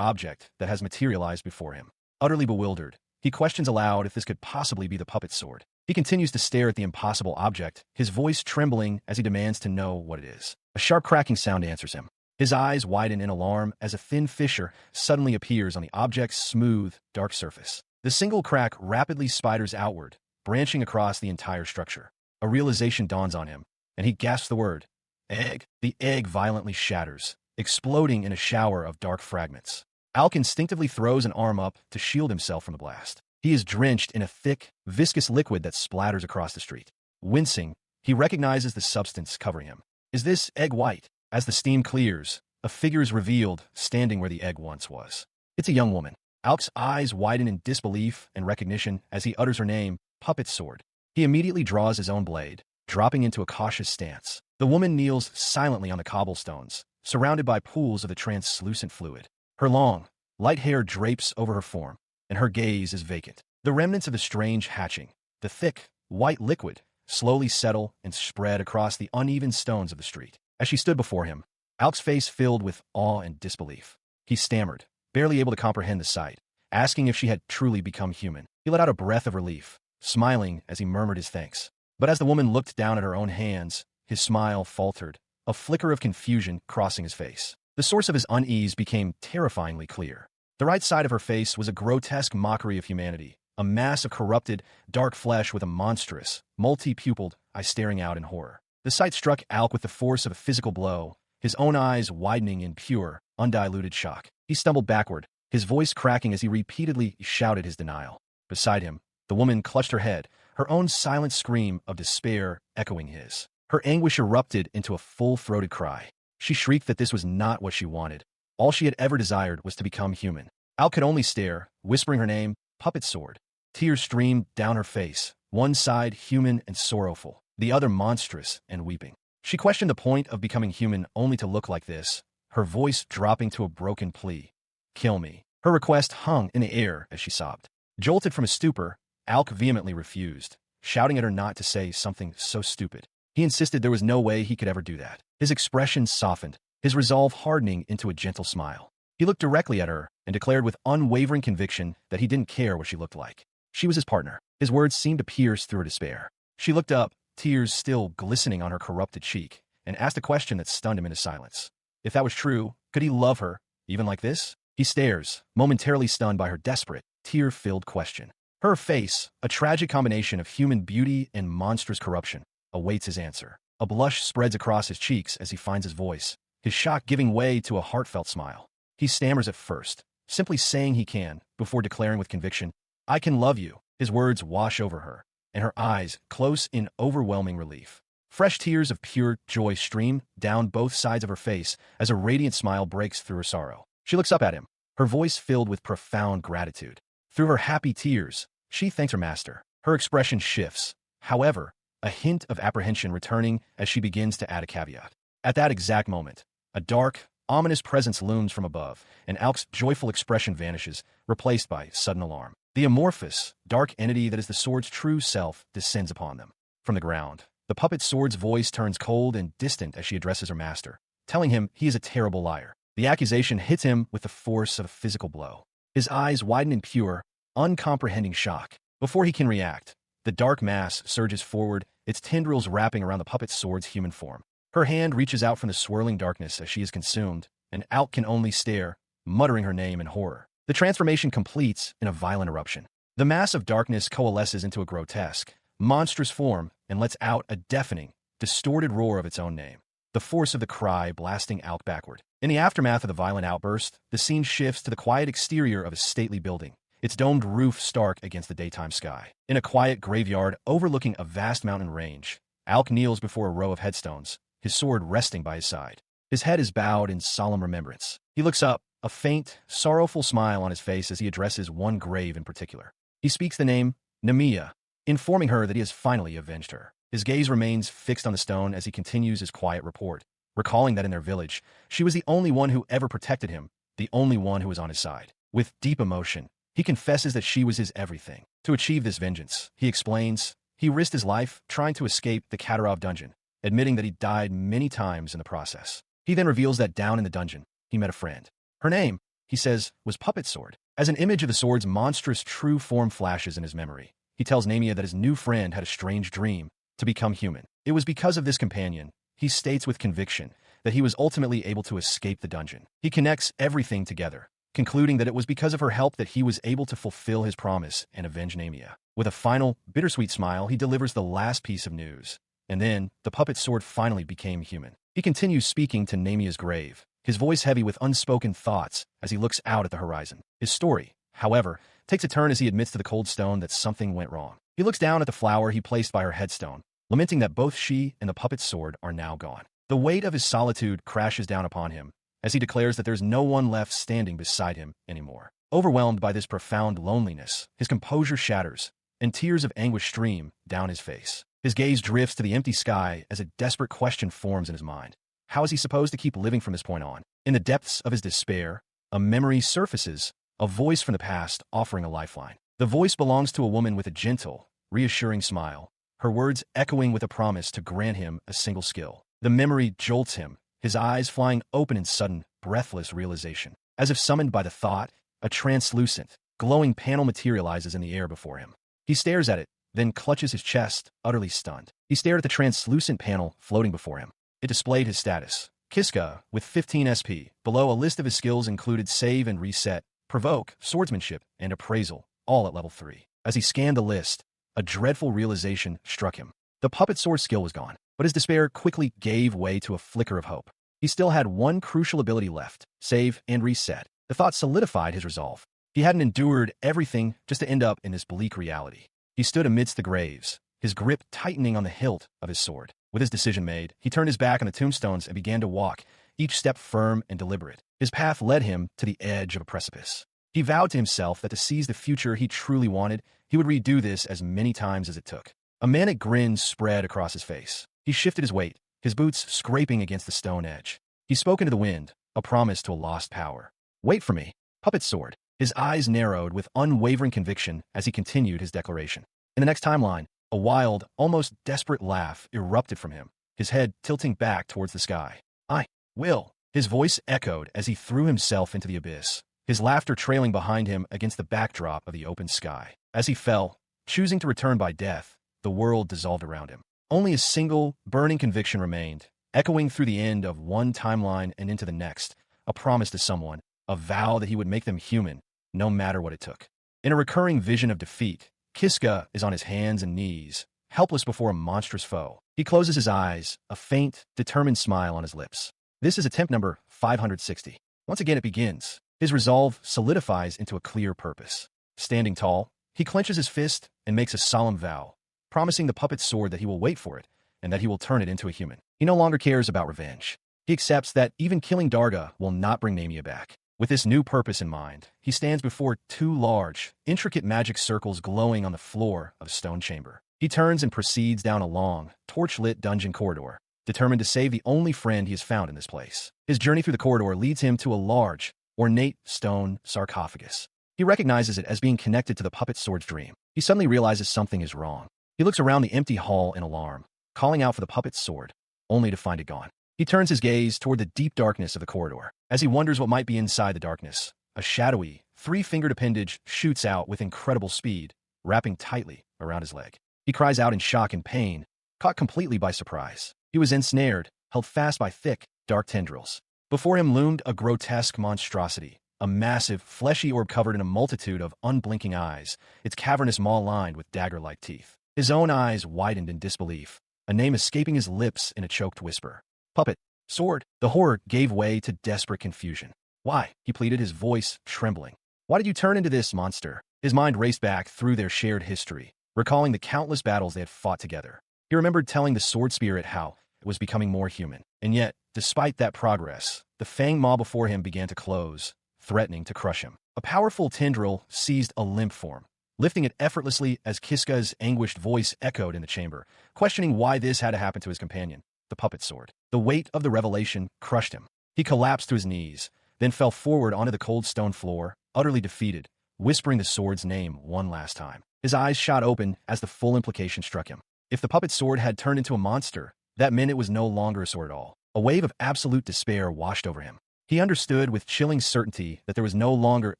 Speaker 1: object that has materialized before him. Utterly bewildered, he questions aloud if this could possibly be the puppet's sword. He continues to stare at the impossible object, his voice trembling as he demands to know what it is. A sharp cracking sound answers him. His eyes widen in alarm as a thin fissure suddenly appears on the object's smooth, dark surface. The single crack rapidly spiders outward, branching across the entire structure. A realization dawns on him, and he gasps the word, egg. The egg violently shatters, exploding in a shower of dark fragments. Alk instinctively throws an arm up to shield himself from the blast. He is drenched in a thick, viscous liquid that splatters across the street. Wincing, he recognizes the substance covering him. Is this egg white? As the steam clears, a figure is revealed, standing where the egg once was. It's a young woman. Alk's eyes widen in disbelief and recognition as he utters her name, Puppet Sword. He immediately draws his own blade, dropping into a cautious stance. The woman kneels silently on the cobblestones, surrounded by pools of the translucent fluid. Her long, light hair drapes over her form, and her gaze is vacant. The remnants of the strange hatching, the thick, white liquid, slowly settle and spread across the uneven stones of the street. As she stood before him, Alk's face filled with awe and disbelief. He stammered, barely able to comprehend the sight, asking if she had truly become human. He let out a breath of relief, smiling as he murmured his thanks. But as the woman looked down at her own hands, his smile faltered, a flicker of confusion crossing his face. The source of his unease became terrifyingly clear. The right side of her face was a grotesque mockery of humanity, a mass of corrupted, dark flesh with a monstrous, multi-pupiled eye staring out in horror. The sight struck Alk with the force of a physical blow, his own eyes widening in pure, undiluted shock. He stumbled backward, his voice cracking as he repeatedly shouted his denial. Beside him, the woman clutched her head, her own silent scream of despair echoing his. Her anguish erupted into a full-throated cry. She shrieked that this was not what she wanted. All she had ever desired was to become human. Al could only stare, whispering her name, Puppet Sword. Tears streamed down her face, one side human and sorrowful, the other monstrous and weeping. She questioned the point of becoming human only to look like this, her voice dropping to a broken plea. Kill me. Her request hung in the air as she sobbed. Jolted from a stupor, Alk vehemently refused, shouting at her not to say something so stupid. He insisted there was no way he could ever do that. His expression softened, his resolve hardening into a gentle smile. He looked directly at her and declared with unwavering conviction that he didn't care what she looked like. She was his partner. His words seemed to pierce through her despair. She looked up, tears still glistening on her corrupted cheek, and asked a question that stunned him into silence. If that was true, could he love her, even like this? He stares, momentarily stunned by her desperate, tear-filled question. Her face, a tragic combination of human beauty and monstrous corruption, awaits his answer. A blush spreads across his cheeks as he finds his voice, his shock giving way to a heartfelt smile. He stammers at first, simply saying he can, before declaring with conviction, I can love you. His words wash over her, and her eyes close in overwhelming relief. Fresh tears of pure joy stream down both sides of her face as a radiant smile breaks through her sorrow. She looks up at him, her voice filled with profound gratitude. Through her happy tears, she thanks her master. Her expression shifts, however, a hint of apprehension returning as she begins to add a caveat. At that exact moment, a dark, ominous presence looms from above, and Alk's joyful expression vanishes, replaced by sudden alarm. The amorphous, dark entity that is the sword's true self descends upon them. From the ground, the puppet sword's voice turns cold and distant as she addresses her master, telling him he is a terrible liar. The accusation hits him with the force of a physical blow. His eyes widen in pure, uncomprehending shock. Before he can react, the dark mass surges forward, its tendrils wrapping around the puppet sword's human form. Her hand reaches out from the swirling darkness as she is consumed, and Alk can only stare, muttering her name in horror. The transformation completes in a violent eruption. The mass of darkness coalesces into a grotesque, monstrous form and lets out a deafening, distorted roar of its own name, the force of the cry blasting Alk backward. In the aftermath of the violent outburst, the scene shifts to the quiet exterior of a stately building, its domed roof stark against the daytime sky. In a quiet graveyard overlooking a vast mountain range, Alk kneels before a row of headstones, his sword resting by his side. His head is bowed in solemn remembrance. He looks up, a faint, sorrowful smile on his face as he addresses one grave in particular. He speaks the name, Nemiya, informing her that he has finally avenged her. His gaze remains fixed on the stone as he continues his quiet report, recalling that in their village, she was the only one who ever protected him, the only one who was on his side. With deep emotion, he confesses that she was his everything. To achieve this vengeance, he explains, he risked his life trying to escape the Katarov dungeon, admitting that he died many times in the process. He then reveals that down in the dungeon, he met a friend. Her name, he says, was Puppet Sword. As an image of the sword's monstrous true form flashes in his memory, he tells Nemiya that his new friend had a strange dream to become human. It was because of this companion, he states with conviction, that he was ultimately able to escape the dungeon. He connects everything together, concluding that it was because of her help that he was able to fulfill his promise and avenge Nemiya. With a final, bittersweet smile, he delivers the last piece of news. And then, the puppet sword finally became human. He continues speaking to Nemiya's grave, his voice heavy with unspoken thoughts as he looks out at the horizon. His story, however, takes a turn as he admits to the cold stone that something went wrong. He looks down at the flower he placed by her headstone, lamenting that both she and the puppet sword are now gone. The weight of his solitude crashes down upon him as he declares that there's no one left standing beside him anymore. Overwhelmed by this profound loneliness, his composure shatters, and tears of anguish stream down his face. His gaze drifts to the empty sky as a desperate question forms in his mind. How is he supposed to keep living from this point on? In the depths of his despair, a memory surfaces, a voice from the past offering a lifeline. The voice belongs to a woman with a gentle, reassuring smile, her words echoing with a promise to grant him a single skill. The memory jolts him, his eyes flying open in sudden, breathless realization. As if summoned by the thought, a translucent, glowing panel materializes in the air before him. He stares at it, then clutches his chest, utterly stunned. He stared at the translucent panel floating before him. It displayed his status. Kiska, with 15 SP. Below, a list of his skills included Save and Reset, Provoke, Swordsmanship, and Appraisal, all at level 3. As he scanned the list, a dreadful realization struck him. The puppet sword skill was gone, but his despair quickly gave way to a flicker of hope. He still had one crucial ability left, Save and Reset. The thought solidified his resolve. He hadn't endured everything just to end up in this bleak reality. He stood amidst the graves, his grip tightening on the hilt of his sword. With his decision made, he turned his back on the tombstones and began to walk, each step firm and deliberate. His path led him to the edge of a precipice. He vowed to himself that to seize the future he truly wanted, he would redo this as many times as it took. A manic grin spread across his face. He shifted his weight, his boots scraping against the stone edge. He spoke into the wind, a promise to a lost power. "Wait for me." Puppet soared. His eyes narrowed with unwavering conviction as he continued his declaration. In the next timeline, a wild, almost desperate laugh erupted from him, his head tilting back towards the sky. "I will." His voice echoed as he threw himself into the abyss, his laughter trailing behind him against the backdrop of the open sky. As he fell, choosing to return by death, the world dissolved around him. Only a single, burning conviction remained, echoing through the end of one timeline and into the next, a promise to someone, a vow that he would make them human, no matter what it took. In a recurring vision of defeat, Kiska is on his hands and knees, helpless before a monstrous foe. He closes his eyes, a faint, determined smile on his lips. This is attempt number 560. Once again it begins. His resolve solidifies into a clear purpose. Standing tall, he clenches his fist and makes a solemn vow, promising the puppet sword that he will wait for it and that he will turn it into a human. He no longer cares about revenge. He accepts that even killing Darga will not bring Namia back. With this new purpose in mind, he stands before two large, intricate magic circles glowing on the floor of a stone chamber. He turns and proceeds down a long, torch-lit dungeon corridor, determined to save the only friend he has found in this place. His journey through the corridor leads him to a large, ornate stone sarcophagus. He recognizes it as being connected to the puppet sword's dream. He suddenly realizes something is wrong. He looks around the empty hall in alarm, calling out for the puppet sword, only to find it gone. He turns his gaze toward the deep darkness of the corridor. As he wonders what might be inside the darkness, a shadowy, three-fingered appendage shoots out with incredible speed, wrapping tightly around his leg. He cries out in shock and pain, caught completely by surprise. He was ensnared, held fast by thick, dark tendrils. Before him loomed a grotesque monstrosity, a massive, fleshy orb covered in a multitude of unblinking eyes, its cavernous maw lined with dagger-like teeth. His own eyes widened in disbelief, a name escaping his lips in a choked whisper. "Puppet, sword." The horror gave way to desperate confusion. "Why?" he pleaded, his voice trembling. "Why did you turn into this monster?" His mind raced back through their shared history, recalling the countless battles they had fought together. He remembered telling the sword spirit how it was becoming more human. And yet, despite that progress, the fang maw before him began to close, threatening to crush him. A powerful tendril seized a limp form, lifting it effortlessly as Kiska's anguished voice echoed in the chamber, questioning why this had to happen to his companion, the puppet sword. The weight of the revelation crushed him. He collapsed to his knees, then fell forward onto the cold stone floor, utterly defeated, whispering the sword's name one last time. His eyes shot open as the full implication struck him. If the puppet sword had turned into a monster, that meant it was no longer a sword at all. A wave of absolute despair washed over him. He understood with chilling certainty that there was no longer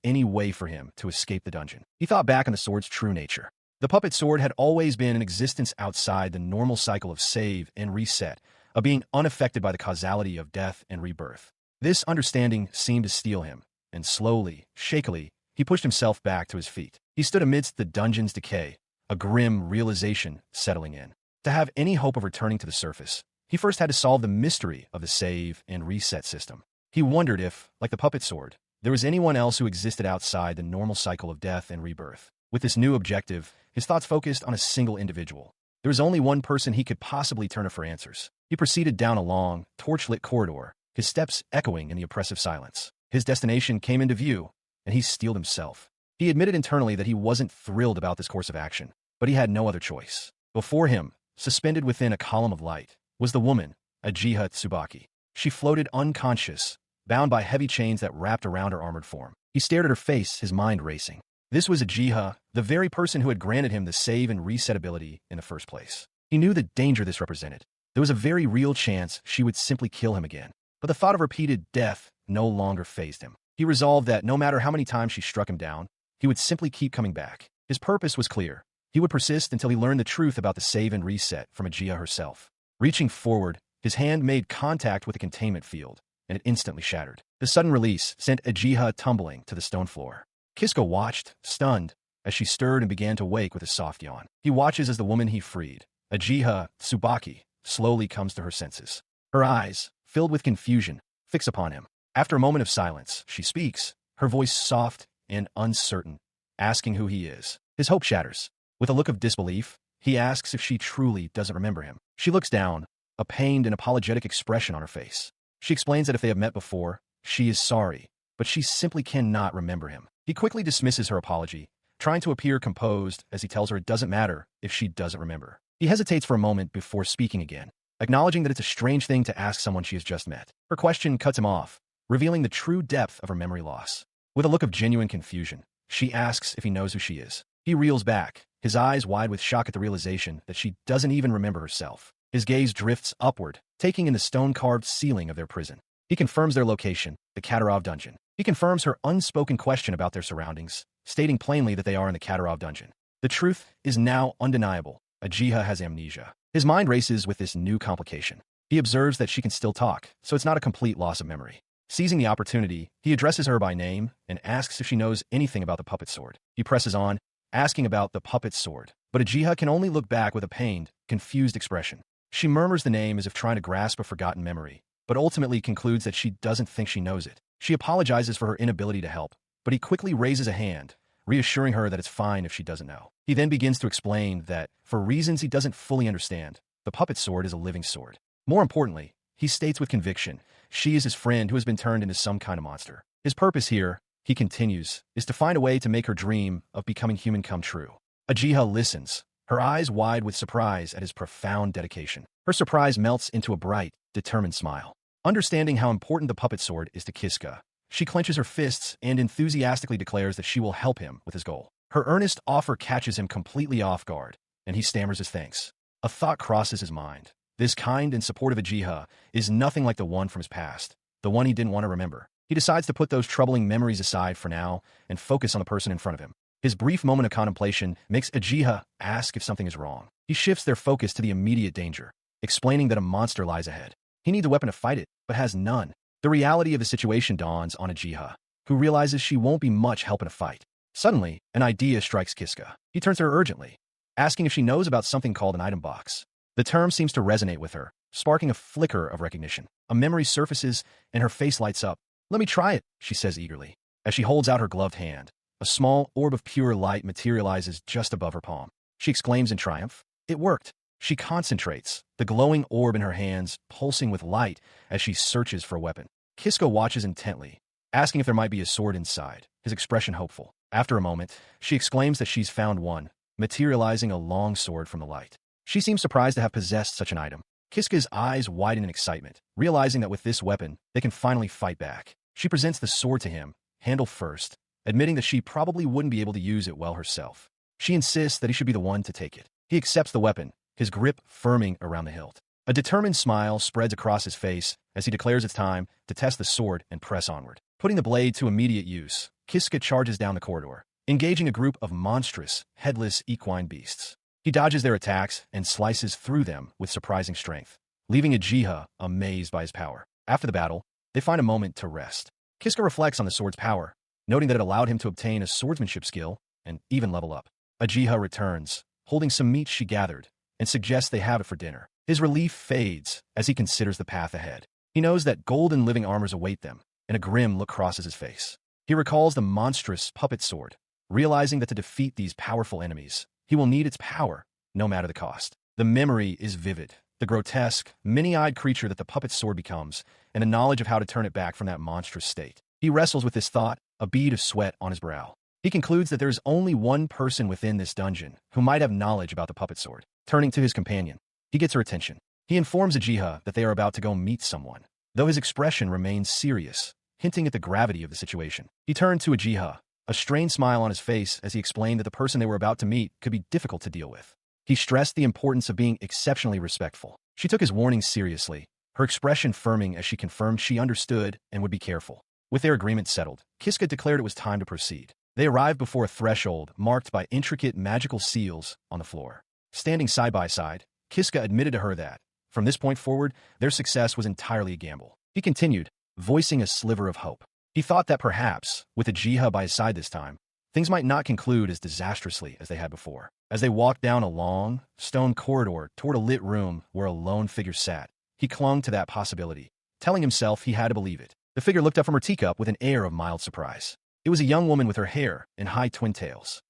Speaker 1: any way for him to escape the dungeon. He thought back on the sword's true nature. The puppet sword had always been an existence outside the normal cycle of save and reset, of being unaffected by the causality of death and rebirth. This understanding seemed to steel him, and slowly, shakily, he pushed himself back to his feet. He stood amidst the dungeon's decay, a grim realization settling in. To have any hope of returning to the surface, he first had to solve the mystery of the save and reset system. He wondered if, like the puppet sword, there was anyone else who existed outside the normal cycle of death and rebirth. With this new objective, his thoughts focused on a single individual. There was only one person he could possibly turn to for answers. He proceeded down a long, torch-lit corridor, his steps echoing in the oppressive silence. His destination came into view, and he steeled himself. He admitted internally that he wasn't thrilled about this course of action, but he had no other choice. Before him, suspended within a column of light, was the woman, Ajiha Tsubaki. She floated unconscious, bound by heavy chains that wrapped around her armored form. He stared at her face, his mind racing. This was Ajiha, the very person who had granted him the save and reset ability in the first place. He knew the danger this represented. There was a very real chance she would simply kill him again. But the thought of repeated death no longer fazed him. He resolved that no matter how many times she struck him down, he would simply keep coming back. His purpose was clear. He would persist until he learned the truth about the save and reset from Ajiha herself. Reaching forward, his hand made contact with the containment field, and it instantly shattered. The sudden release sent Ajiha tumbling to the stone floor. Kiska watched, stunned, as she stirred and began to wake with a soft yawn. He watches as the woman he freed, Ajiha Tsubaki, slowly comes to her senses. Her eyes, filled with confusion, fix upon him. After a moment of silence, she speaks, her voice soft and uncertain, asking who he is. His hope shatters. With a look of disbelief, he asks if she truly doesn't remember him. She looks down, a pained and apologetic expression on her face. She explains that if they have met before, she is sorry, but she simply cannot remember him. He quickly dismisses her apology, trying to appear composed as he tells her it doesn't matter if she doesn't remember. He hesitates for a moment before speaking again, acknowledging that it's a strange thing to ask someone she has just met. Her question cuts him off, revealing the true depth of her memory loss. With a look of genuine confusion, she asks if he knows who she is. He reels back, his eyes wide with shock at the realization that she doesn't even remember herself. His gaze drifts upward, taking in the stone-carved ceiling of their prison. He confirms their location, the Katarov dungeon. He confirms her unspoken question about their surroundings, stating plainly that they are in the Katarov dungeon. The truth is now undeniable. Ajiha has amnesia. His mind races with this new complication. He observes that she can still talk, so it's not a complete loss of memory. Seizing the opportunity, he addresses her by name and asks if she knows anything about the puppet sword. He presses on, asking about the puppet sword, but Ajiha can only look back with a pained, confused expression. She murmurs the name as if trying to grasp a forgotten memory, but ultimately concludes that she doesn't think she knows it. She apologizes for her inability to help, but he quickly raises a hand, reassuring her that it's fine if she doesn't know. He then begins to explain that, for reasons he doesn't fully understand, the puppet sword is a living sword. More importantly, he states with conviction, she is his friend who has been turned into some kind of monster. His purpose here, he continues, is to find a way to make her dream of becoming human come true. Ajiha listens, her eyes wide with surprise at his profound dedication. Her surprise melts into a bright, determined smile. Understanding how important the puppet sword is to Kiska, she clenches her fists and enthusiastically declares that she will help him with his goal. Her earnest offer catches him completely off guard, and he stammers his thanks. A thought crosses his mind. This kind and supportive Ajiha is nothing like the one from his past, the one he didn't want to remember. He decides to put those troubling memories aside for now and focus on the person in front of him. His brief moment of contemplation makes Ajiha ask if something is wrong. He shifts their focus to the immediate danger, explaining that a monster lies ahead. He needs a weapon to fight it, but has none. The reality of the situation dawns on Ajiha, who realizes she won't be much help in a fight. Suddenly, an idea strikes Kiska. He turns to her urgently, asking if she knows about something called an item box. The term seems to resonate with her, sparking a flicker of recognition. A memory surfaces, and her face lights up. "Let me try it," she says eagerly. As she holds out her gloved hand, a small orb of pure light materializes just above her palm. She exclaims in triumph, "It worked!" She concentrates, the glowing orb in her hands pulsing with light as she searches for a weapon. Kiska watches intently, asking if there might be a sword inside, his expression hopeful. After a moment, she exclaims that she's found one, materializing a long sword from the light. She seems surprised to have possessed such an item. Kiska's eyes widen in excitement, realizing that with this weapon, they can finally fight back. She presents the sword to him, handle first, admitting that she probably wouldn't be able to use it well herself. She insists that he should be the one to take it. He accepts the weapon, his grip firming around the hilt. A determined smile spreads across his face as he declares it's time to test the sword and press onward. Putting the blade to immediate use, Kiska charges down the corridor, engaging a group of monstrous, headless equine beasts. He dodges their attacks and slices through them with surprising strength, leaving Ajiha amazed by his power. After the battle, they find a moment to rest. Kiska reflects on the sword's power, noting that it allowed him to obtain a swordsmanship skill and even level up. Ajiha returns, holding some meat she gathered, and suggests they have it for dinner. His relief fades as he considers the path ahead. He knows that golden living armors await them, and a grim look crosses his face. He recalls the monstrous puppet sword, realizing that to defeat these powerful enemies, he will need its power, no matter the cost. The memory is vivid, the grotesque, many-eyed creature that the puppet sword becomes, and the knowledge of how to turn it back from that monstrous state. He wrestles with this thought, a bead of sweat on his brow. He concludes that there is only one person within this dungeon who might have knowledge about the puppet sword. Turning to his companion, he gets her attention. He informs Ajiha that they are about to go meet someone, though his expression remains serious, hinting at the gravity of the situation. He turned to Ajiha, a strained smile on his face as he explained that the person they were about to meet could be difficult to deal with. He stressed the importance of being exceptionally respectful. She took his warning seriously, her expression firming as she confirmed she understood and would be careful. With their agreement settled, Kiska declared it was time to proceed. They arrived before a threshold marked by intricate magical seals on the floor. Standing side by side, Kiska admitted to her that, from this point forward, their success was entirely a gamble. He continued, voicing a sliver of hope. He thought that perhaps, with Ajiha by his side this time, things might not conclude as disastrously as they had before. As they walked down a long, stone corridor toward a lit room where a lone figure sat, he clung to that possibility, telling himself he had to believe it. The figure looked up from her teacup with an air of mild surprise. It was a young woman with her hair in high twin tails.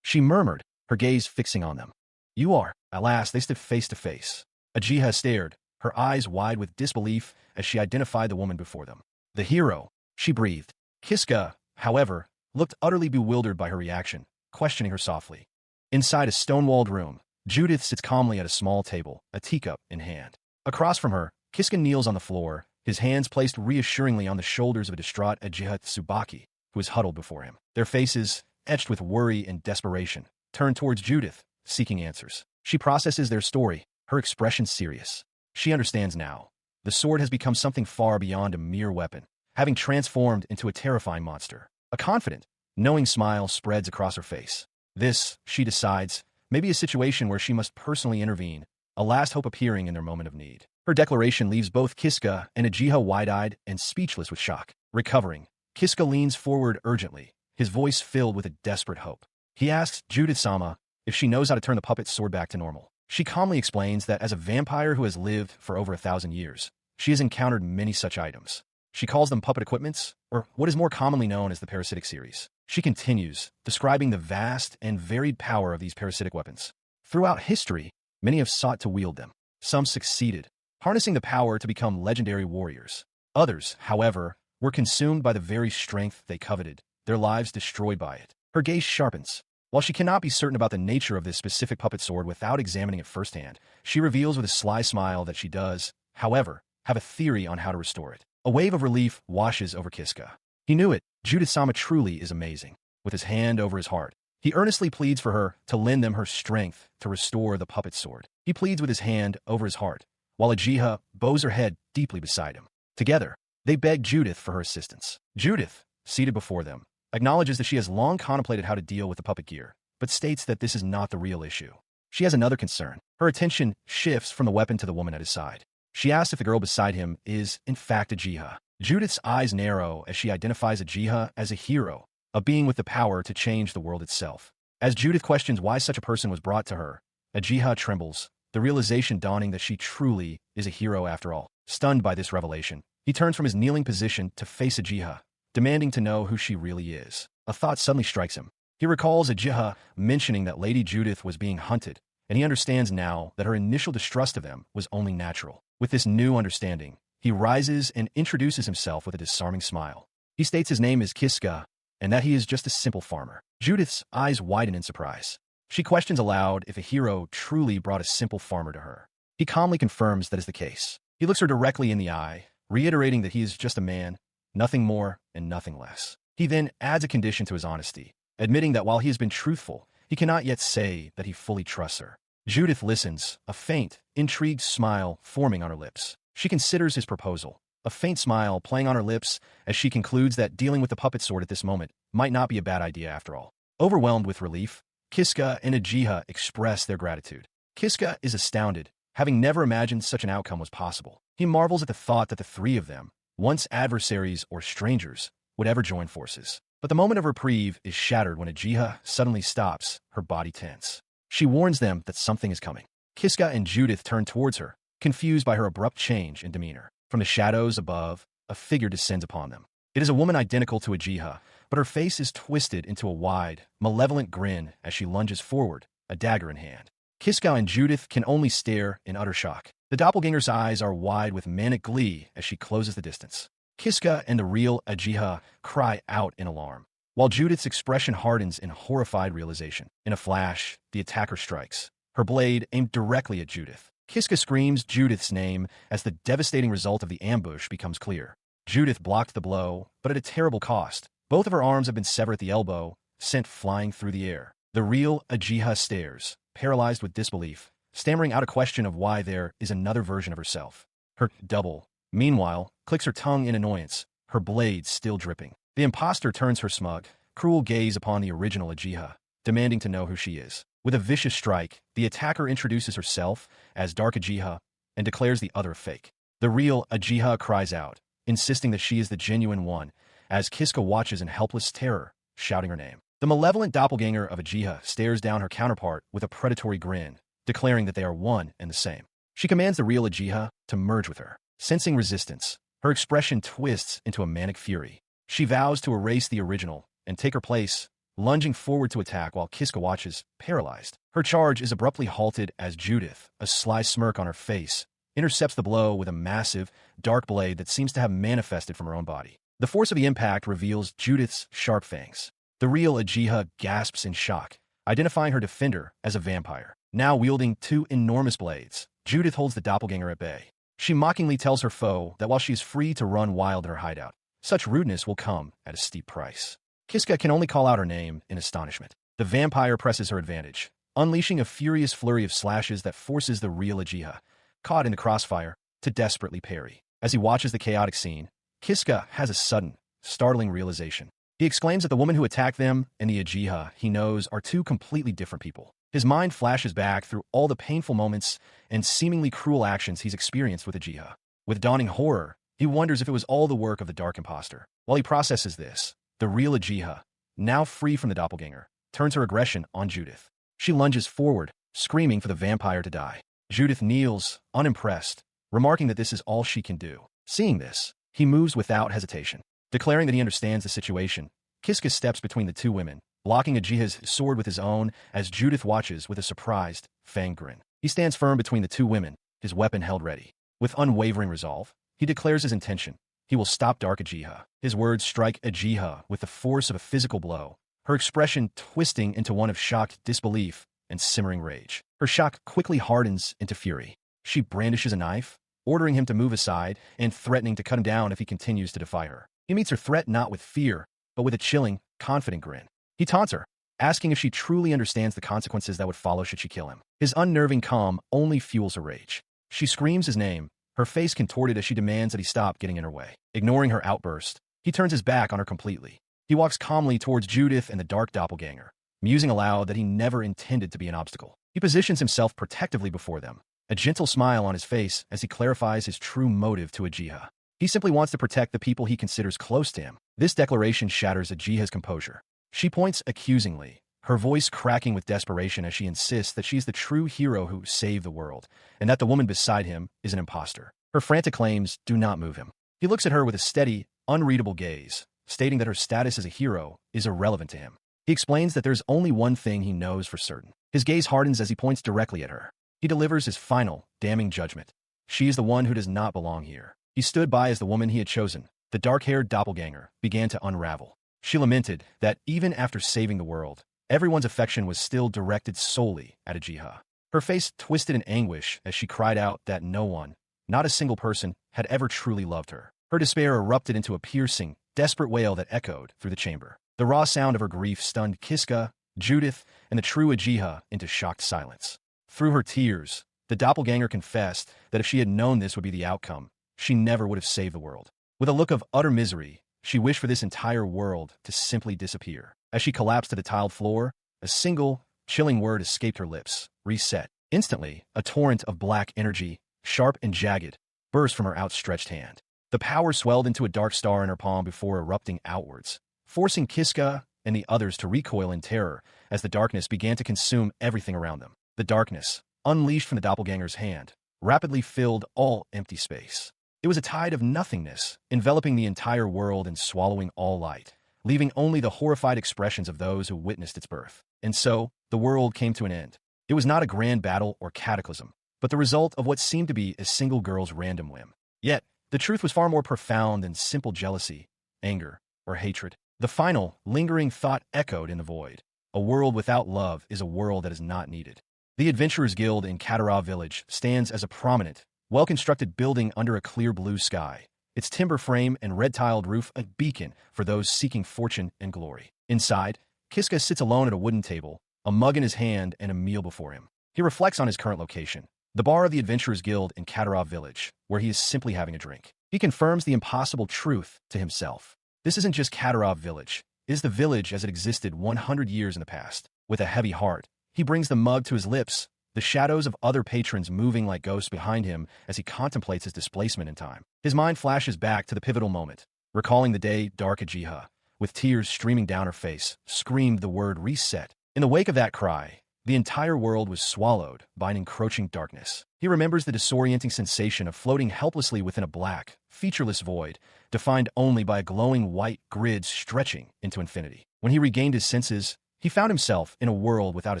Speaker 1: She murmured, her gaze fixing on them. "You are." At last, they stood face to face. Ajiha stared, her eyes wide with disbelief as she identified the woman before them. The hero, she breathed. Kiska, however, looked utterly bewildered by her reaction, questioning her softly. Inside a stone-walled room, Judith sits calmly at a small table, a teacup in hand. Across from her, Kiska kneels on the floor, his hands placed reassuringly on the shoulders of a distraught Ajiha Tsubaki, who is huddled before him. Their faces, etched with worry and desperation, turn towards Judith, seeking answers. She processes their story, her expression serious. She understands now. The sword has become something far beyond a mere weapon, having transformed into a terrifying monster. A confident, knowing smile spreads across her face. This, she decides, may be a situation where she must personally intervene, a last hope appearing in their moment of need. Her declaration leaves both Kiska and Ajiha wide-eyed and speechless with shock. Recovering, Kiska leans forward urgently, his voice filled with a desperate hope. He asks Judith-sama if she knows how to turn the puppet's sword back to normal. She calmly explains that as a vampire who has lived for over 1,000 years, she has encountered many such items. She calls them puppet equipments, or what is more commonly known as the parasitic series. She continues, describing the vast and varied power of these parasitic weapons. Throughout history, many have sought to wield them. Some succeeded, harnessing the power to become legendary warriors. Others, however, were consumed by the very strength they coveted, their lives destroyed by it. Her gaze sharpens. While she cannot be certain about the nature of this specific puppet sword without examining it firsthand, she reveals with a sly smile that she does, however, have a theory on how to restore it. A wave of relief washes over Kiska. He knew it. Judith-sama truly is amazing. With his hand over his heart, he earnestly pleads for her to lend them her strength to restore the puppet sword. He pleads with his hand over his heart, while Ajiha bows her head deeply beside him. Together, they beg Judith for her assistance. Judith, seated before them, acknowledges that she has long contemplated how to deal with the puppet gear, but states that this is not the real issue. She has another concern. Her attention shifts from the weapon to the woman at his side. She asks if the girl beside him is, in fact, Ajiha. Judith's eyes narrow as she identifies Ajiha as a hero, a being with the power to change the world itself. As Judith questions why such a person was brought to her, Ajiha trembles, the realization dawning that she truly is a hero after all. Stunned by this revelation, he turns from his kneeling position to face Ajiha, demanding to know who she really is. A thought suddenly strikes him. He recalls Ajiha mentioning that Lady Judith was being hunted, and he understands now that her initial distrust of them was only natural. With this new understanding, he rises and introduces himself with a disarming smile. He states his name is Kiska, and that he is just a simple farmer. Judith's eyes widen in surprise. She questions aloud if a hero truly brought a simple farmer to her. He calmly confirms that is the case. He looks her directly in the eye, reiterating that he is just a man, nothing more and nothing less. He then adds a condition to his honesty, admitting that while he has been truthful, he cannot yet say that he fully trusts her. Judith listens, a faint, intrigued smile forming on her lips. She considers his proposal, a faint smile playing on her lips as she concludes that dealing with the puppet sword at this moment might not be a bad idea after all. Overwhelmed with relief, Kiska and Ajiha express their gratitude. Kiska is astounded, having never imagined such an outcome was possible. He marvels at the thought that the three of them, once adversaries or strangers, would ever join forces. But the moment of reprieve is shattered when Ajiha suddenly stops, her body tense. She warns them that something is coming. Kiska and Judith turn towards her, confused by her abrupt change in demeanor. From the shadows above, a figure descends upon them. It is a woman identical to Ajiha, but her face is twisted into a wide, malevolent grin as she lunges forward, a dagger in hand. Kiska and Judith can only stare in utter shock. The doppelganger's eyes are wide with manic glee as she closes the distance. Kiska and the real Ajiha cry out in alarm, while Judith's expression hardens in horrified realization. In a flash, the attacker strikes, her blade aimed directly at Judith. Kiska screams Judith's name as the devastating result of the ambush becomes clear. Judith blocked the blow, but at a terrible cost. Both of her arms have been severed at the elbow, sent flying through the air. The real Ajiha stares, paralyzed with disbelief, stammering out a question of why there is another version of herself. Her double, meanwhile, clicks her tongue in annoyance, her blade still dripping. The imposter turns her smug, cruel gaze upon the original Ajiha, demanding to know who she is. With a vicious strike, the attacker introduces herself as Dark Ajiha and declares the other a fake. The real Ajiha cries out, insisting that she is the genuine one, as Kiska watches in helpless terror, shouting her name. The malevolent doppelganger of Ajiha stares down her counterpart with a predatory grin, declaring that they are one and the same. She commands the real Ajiha to merge with her. Sensing resistance, her expression twists into a manic fury. She vows to erase the original and take her place lunging forward to attack while Kiska watches, paralyzed. Her charge is abruptly halted as Judith, a sly smirk on her face, intercepts the blow with a massive, dark blade that seems to have manifested from her own body. The force of the impact reveals Judith's sharp fangs. The real Uchiha gasps in shock, identifying her defender as a vampire. Now wielding two enormous blades, Judith holds the doppelganger at bay. She mockingly tells her foe that while she is free to run wild in her hideout, such rudeness will come at a steep price. Kiska can only call out her name in astonishment. The vampire presses her advantage, unleashing a furious flurry of slashes that forces the real Uchiha, caught in the crossfire, to desperately parry. As he watches the chaotic scene, Kiska has a sudden, startling realization. He exclaims that the woman who attacked them and the Uchiha he knows are two completely different people. His mind flashes back through all the painful moments and seemingly cruel actions he's experienced with Uchiha. With dawning horror, he wonders if it was all the work of the dark imposter. While he processes this, the real Uchiha, now free from the doppelganger, turns her aggression on Judith. She lunges forward, screaming for the vampire to die. Judith kneels, unimpressed, remarking that this is all she can do. Seeing this, he moves without hesitation. Declaring that he understands the situation, Kiska steps between the two women, blocking Uchiha's sword with his own as Judith watches with a surprised, fanged grin. He stands firm between the two women, his weapon held ready. With unwavering resolve, he declares his intention. He will stop Dark Uchiha. His words strike Uchiha with the force of a physical blow, her expression twisting into one of shocked disbelief and simmering rage. Her shock quickly hardens into fury. She brandishes a knife, ordering him to move aside and threatening to cut him down if he continues to defy her. He meets her threat not with fear, but with a chilling, confident grin. He taunts her, asking if she truly understands the consequences that would follow should she kill him. His unnerving calm only fuels her rage. She screams his name, her face contorted as she demands that he stop getting in her way. Ignoring her outburst, he turns his back on her completely. He walks calmly towards Judith and the dark doppelganger, musing aloud that he never intended to be an obstacle. He positions himself protectively before them, a gentle smile on his face as he clarifies his true motive to Uchiha. He simply wants to protect the people he considers close to him. This declaration shatters Uchiha's composure. She points accusingly, her voice cracking with desperation as she insists that she is the true hero who saved the world, and that the woman beside him is an imposter. Her frantic claims do not move him. He looks at her with a steady, unreadable gaze, stating that her status as a hero is irrelevant to him. He explains that there's only one thing he knows for certain. His gaze hardens as he points directly at her. He delivers his final, damning judgment. She is the one who does not belong here. He stood by as the woman he had chosen. The dark-haired doppelganger began to unravel. She lamented that even after saving the world, everyone's affection was still directed solely at Uchiha. Her face twisted in anguish as she cried out that no one, not a single person, had ever truly loved her. Her despair erupted into a piercing, desperate wail that echoed through the chamber. The raw sound of her grief stunned Kiska, Judith, and the true Uchiha into shocked silence. Through her tears, the doppelganger confessed that if she had known this would be the outcome, she never would have saved the world. With a look of utter misery, she wished for this entire world to simply disappear. As she collapsed to the tiled floor, a single, chilling word escaped her lips: reset. Instantly, a torrent of black energy, sharp and jagged, burst from her outstretched hand. The power swelled into a dark star in her palm before erupting outwards, forcing Kiska and the others to recoil in terror as the darkness began to consume everything around them. The darkness, unleashed from the doppelganger's hand, rapidly filled all empty space. It was a tide of nothingness, enveloping the entire world and swallowing all light, leaving only the horrified expressions of those who witnessed its birth. And so, the world came to an end. It was not a grand battle or cataclysm, but the result of what seemed to be a single girl's random whim. Yet, the truth was far more profound than simple jealousy, anger, or hatred. The final, lingering thought echoed in the void. A world without love is a world that is not needed. The Adventurers Guild in Katara Village stands as a prominent, well-constructed building under a clear blue sky, its timber frame and red-tiled roof a beacon for those seeking fortune and glory. Inside, Kiska sits alone at a wooden table, a mug in his hand and a meal before him. He reflects on his current location, the bar of the Adventurers Guild in Katara Village, where he is simply having a drink. He confirms the impossible truth to himself. This isn't just Katara Village. It is the village as it existed 100 years in the past. With a heavy heart, he brings the mug to his lips, the shadows of other patrons moving like ghosts behind him as he contemplates his displacement in time. His mind flashes back to the pivotal moment, recalling the day Dark Uchiha, with tears streaming down her face, screamed the word reset. In the wake of that cry, the entire world was swallowed by an encroaching darkness. He remembers the disorienting sensation of floating helplessly within a black, featureless void, defined only by a glowing white grid stretching into infinity. When he regained his senses, he found himself in a world without a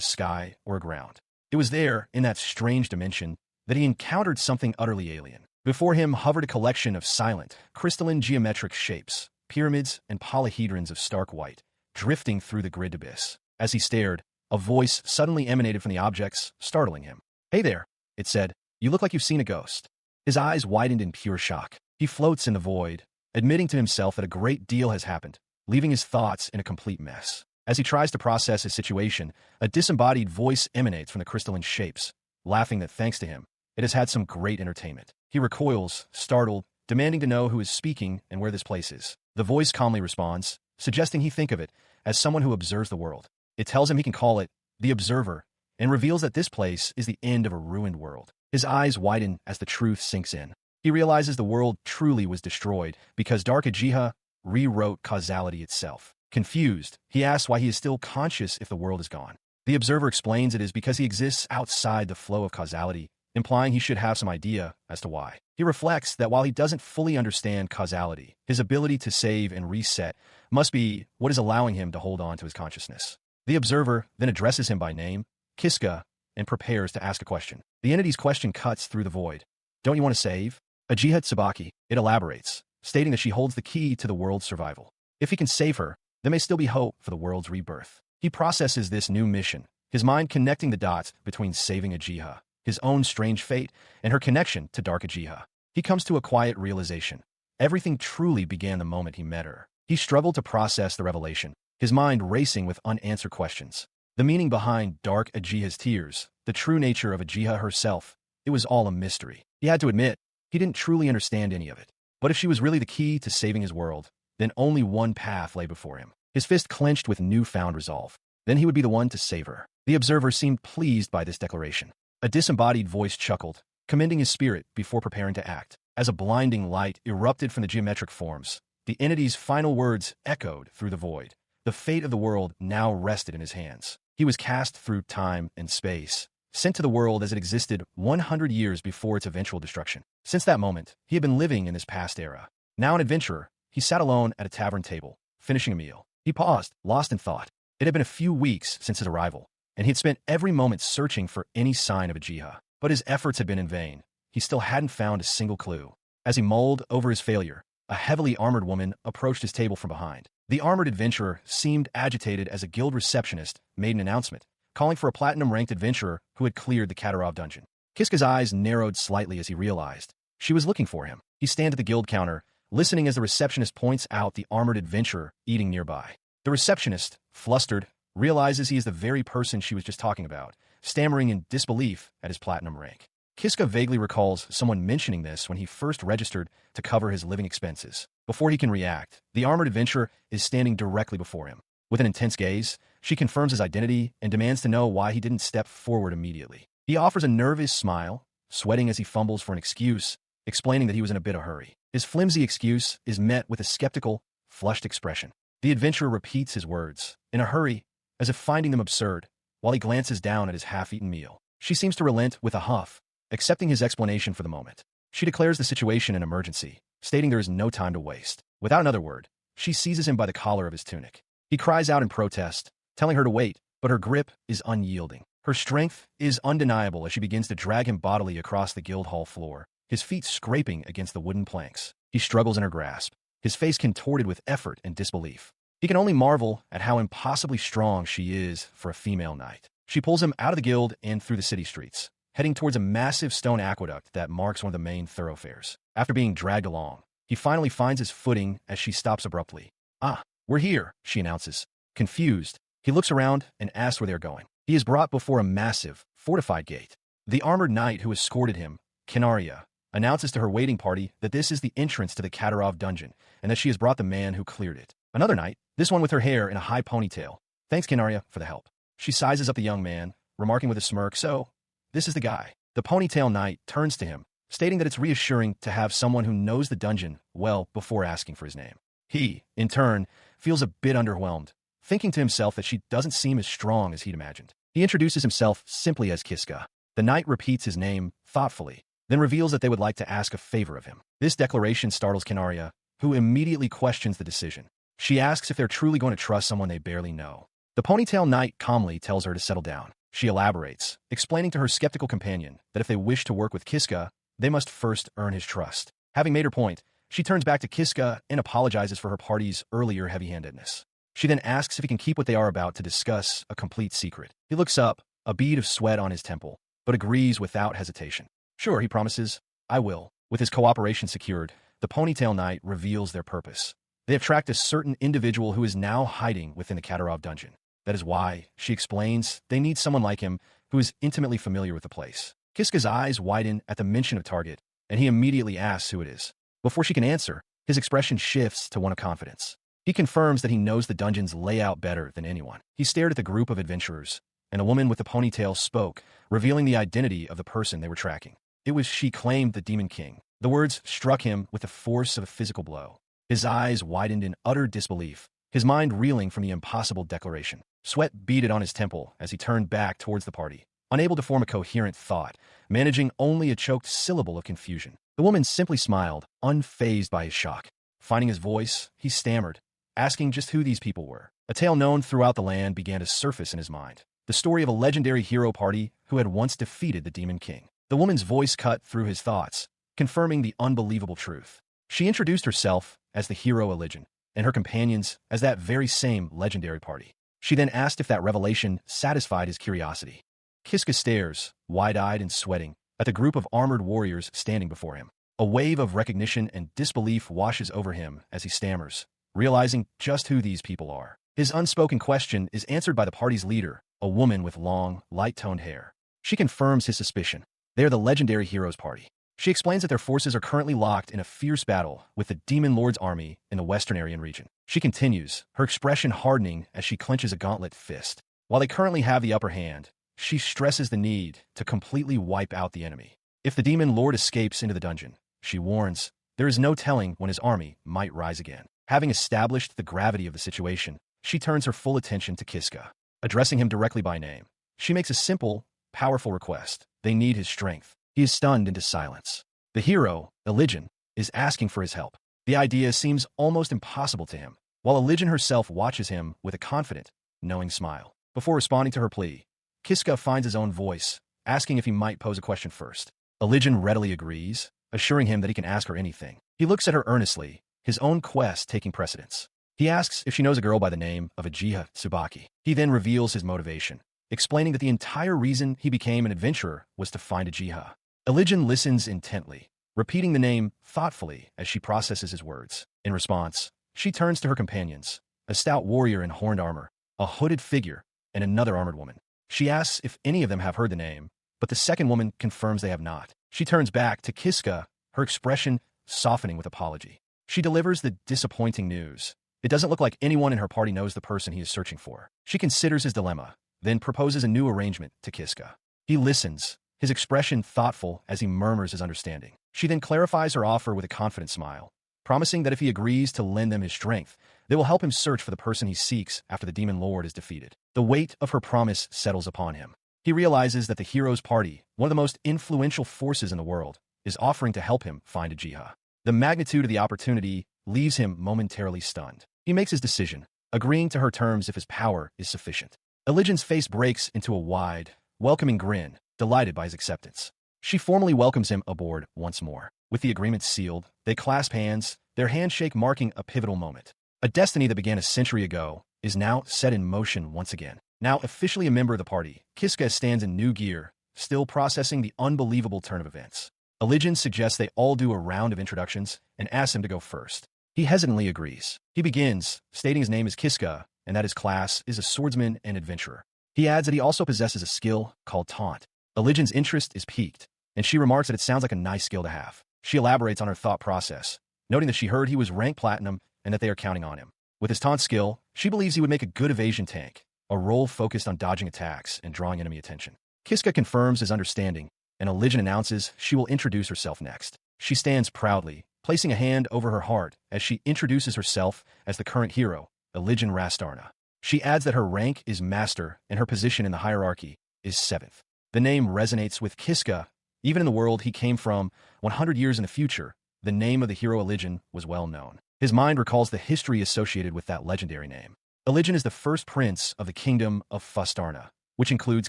Speaker 1: sky or a ground. It was there, in that strange dimension, that he encountered something utterly alien. Before him hovered a collection of silent, crystalline geometric shapes, pyramids and polyhedrons of stark white, drifting through the grid abyss. As he stared, a voice suddenly emanated from the objects, startling him. "Hey there," it said. "You look like you've seen a ghost." His eyes widened in pure shock. He floats in the void, admitting to himself that a great deal has happened, leaving his thoughts in a complete mess. As he tries to process his situation, a disembodied voice emanates from the crystalline shapes, laughing that thanks to him, it has had some great entertainment. He recoils, startled, demanding to know who is speaking and where this place is. The voice calmly responds, suggesting he think of it as someone who observes the world. It tells him he can call it the Observer, and reveals that this place is the end of a ruined world. His eyes widen as the truth sinks in. He realizes the world truly was destroyed because Dark Ajiha rewrote causality itself. Confused, he asks why he is still conscious if the world is gone. The Observer explains it is because he exists outside the flow of causality, implying he should have some idea as to why. He reflects that while he doesn't fully understand causality, his ability to save and reset must be what is allowing him to hold on to his consciousness. The Observer then addresses him by name, Kiska, and prepares to ask a question. The entity's question cuts through the void. "Don't you want to save?" Ajiha Tsubaki, it elaborates, stating that she holds the key to the world's survival. If he can save her, there may still be hope for the world's rebirth. He processes this new mission, his mind connecting the dots between saving Ajiha, his own strange fate, and her connection to Dark Ajiha. He comes to a quiet realization. Everything truly began the moment he met her. He struggled to process the revelation, his mind racing with unanswered questions. The meaning behind Dark Ajiha's tears, the true nature of Ajiha herself, it was all a mystery. He had to admit, he didn't truly understand any of it. But if she was really the key to saving his world, then only one path lay before him. His fist clenched with newfound resolve. Then he would be the one to save her. The Observer seemed pleased by this declaration. A disembodied voice chuckled, commending his spirit before preparing to act. As a blinding light erupted from the geometric forms, the entity's final words echoed through the void. The fate of the world now rested in his hands. He was cast through time and space, sent to the world as it existed 100 years before its eventual destruction. Since that moment, he had been living in this past era. Now an adventurer, he sat alone at a tavern table, finishing a meal. He paused, lost in thought. It had been a few weeks since his arrival, and he had spent every moment searching for any sign of Ajiha. But his efforts had been in vain. He still hadn't found a single clue. As he mulled over his failure, a heavily armored woman approached his table from behind. The armored adventurer seemed agitated as a guild receptionist made an announcement, calling for a platinum-ranked adventurer who had cleared the Katarov dungeon. Kiska's eyes narrowed slightly as he realized she was looking for him. He stands at the guild counter, listening as the receptionist points out the armored adventurer eating nearby. The receptionist, flustered, realizes he is the very person she was just talking about, stammering in disbelief at his platinum rank. Kiska vaguely recalls someone mentioning this when he first registered to cover his living expenses. Before he can react, the armored adventurer is standing directly before him. With an intense gaze, she confirms his identity and demands to know why he didn't step forward immediately. He offers a nervous smile, sweating as he fumbles for an excuse, explaining that he was in a bit of a hurry. His flimsy excuse is met with a skeptical, flushed expression. The adventurer repeats his words, in a hurry, as if finding them absurd, while he glances down at his half-eaten meal. She seems to relent with a huff, accepting his explanation for the moment. She declares the situation an emergency, stating there is no time to waste. Without another word, she seizes him by the collar of his tunic. He cries out in protest, telling her to wait, but her grip is unyielding. Her strength is undeniable as she begins to drag him bodily across the guild hall floor, his feet scraping against the wooden planks. He struggles in her grasp, his face contorted with effort and disbelief. He can only marvel at how impossibly strong she is for a female knight. She pulls him out of the guild and through the city streets, heading towards a massive stone aqueduct that marks one of the main thoroughfares. After being dragged along, he finally finds his footing as she stops abruptly. "Ah, we're here," she announces. Confused, he looks around and asks where they're going. He is brought before a massive, fortified gate. The armored knight who escorted him, Kinaria, announces to her waiting party that this is the entrance to the Katarov dungeon and that she has brought the man who cleared it. Another knight, this one with her hair in a high ponytail, thanks Kinaria for the help. She sizes up the young man, remarking with a smirk, "So, this is the guy." The ponytail knight turns to him, stating that it's reassuring to have someone who knows the dungeon well before asking for his name. He, in turn, feels a bit underwhelmed, thinking to himself that she doesn't seem as strong as he'd imagined. He introduces himself simply as Kiska. The knight repeats his name thoughtfully, then reveals that they would like to ask a favor of him. This declaration startles Kinaria, who immediately questions the decision. She asks if they're truly going to trust someone they barely know. The ponytail knight calmly tells her to settle down. She elaborates, explaining to her skeptical companion that if they wish to work with Kiska, they must first earn his trust. Having made her point, she turns back to Kiska and apologizes for her party's earlier heavy-handedness. She then asks if he can keep what they are about to discuss a complete secret. He looks up, a bead of sweat on his temple, but agrees without hesitation. Sure, he promises, I will. With his cooperation secured, the ponytail knight reveals their purpose. They have tracked a certain individual who is now hiding within the Katarov dungeon. That is why, she explains, they need someone like him who is intimately familiar with the place. Kiska's eyes widen at the mention of target, and he immediately asks who it is. Before she can answer, his expression shifts to one of confidence. He confirms that he knows the dungeon's layout better than anyone. He stared at the group of adventurers, and a woman with a ponytail spoke, revealing the identity of the person they were tracking. It was she claimed the Demon King. The words struck him with the force of a physical blow. His eyes widened in utter disbelief, his mind reeling from the impossible declaration. Sweat beaded on his temple as he turned back towards the party, unable to form a coherent thought, managing only a choked syllable of confusion. The woman simply smiled, unfazed by his shock. Finding his voice, he stammered, asking just who these people were. A tale known throughout the land began to surface in his mind. The story of a legendary hero party who had once defeated the Demon King. The woman's voice cut through his thoughts, confirming the unbelievable truth. She introduced herself as the hero Eligen, and her companions as that very same legendary party. She then asked if that revelation satisfied his curiosity. Kiska stares, wide-eyed and sweating, at the group of armored warriors standing before him. A wave of recognition and disbelief washes over him as he stammers, realizing just who these people are. His unspoken question is answered by the party's leader, a woman with long, light-toned hair. She confirms his suspicion. They are the legendary heroes party. She explains that their forces are currently locked in a fierce battle with the Demon Lord's army in the Western Aryan region. She continues, her expression hardening as she clenches a gauntlet fist. While they currently have the upper hand, she stresses the need to completely wipe out the enemy. If the Demon Lord escapes into the dungeon, she warns, there is no telling when his army might rise again. Having established the gravity of the situation, she turns her full attention to Kiska. Addressing him directly by name, she makes a simple, powerful request. They need his strength. He is stunned into silence. The hero, Eligen, is asking for his help. The idea seems almost impossible to him, while Eligen herself watches him with a confident, knowing smile. Before responding to her plea, Kiska finds his own voice, asking if he might pose a question first. Eligen readily agrees, assuring him that he can ask her anything. He looks at her earnestly, his own quest taking precedence. He asks if she knows a girl by the name of Ajiha Tsubaki. He then reveals his motivation, explaining that the entire reason he became an adventurer was to find Ajiha. Eligen listens intently, repeating the name thoughtfully as she processes his words. In response, she turns to her companions, a stout warrior in horned armor, a hooded figure, and another armored woman. She asks if any of them have heard the name, but the second woman confirms they have not. She turns back to Kiska, her expression softening with apology. She delivers the disappointing news. It doesn't look like anyone in her party knows the person he is searching for. She considers his dilemma, then proposes a new arrangement to Kiska. He listens, his expression thoughtful as he murmurs his understanding. She then clarifies her offer with a confident smile, promising that if he agrees to lend them his strength, they will help him search for the person he seeks after the Demon Lord is defeated. The weight of her promise settles upon him. He realizes that the hero's party, one of the most influential forces in the world, is offering to help him find Ajiha. The magnitude of the opportunity leaves him momentarily stunned. He makes his decision, agreeing to her terms if his power is sufficient. Eligen's face breaks into a wide, welcoming grin, delighted by his acceptance. She formally welcomes him aboard once more. With the agreement sealed, they clasp hands, their handshake marking a pivotal moment. A destiny that began a century ago is now set in motion once again. Now officially a member of the party, Kiska stands in new gear, still processing the unbelievable turn of events. Eligen suggests they all do a round of introductions and asks him to go first. He hesitantly agrees. He begins, stating his name is Kiska and that his class is a swordsman and adventurer. He adds that he also possesses a skill called taunt. Eligen's interest is piqued, and she remarks that it sounds like a nice skill to have. She elaborates on her thought process, noting that she heard he was ranked platinum and that they are counting on him. With his taunt skill, she believes he would make a good evasion tank, a role focused on dodging attacks and drawing enemy attention. Kiska confirms his understanding, and Eligen announces she will introduce herself next. She stands proudly, placing a hand over her heart as she introduces herself as the current hero, Eligen Rastarna. She adds that her rank is master and her position in the hierarchy is 7th. The name resonates with Kiska. Even in the world he came from 100 years in the future, the name of the hero Elijin was well known. His mind recalls the history associated with that legendary name. Elijin is the first prince of the kingdom of Fustarna, which includes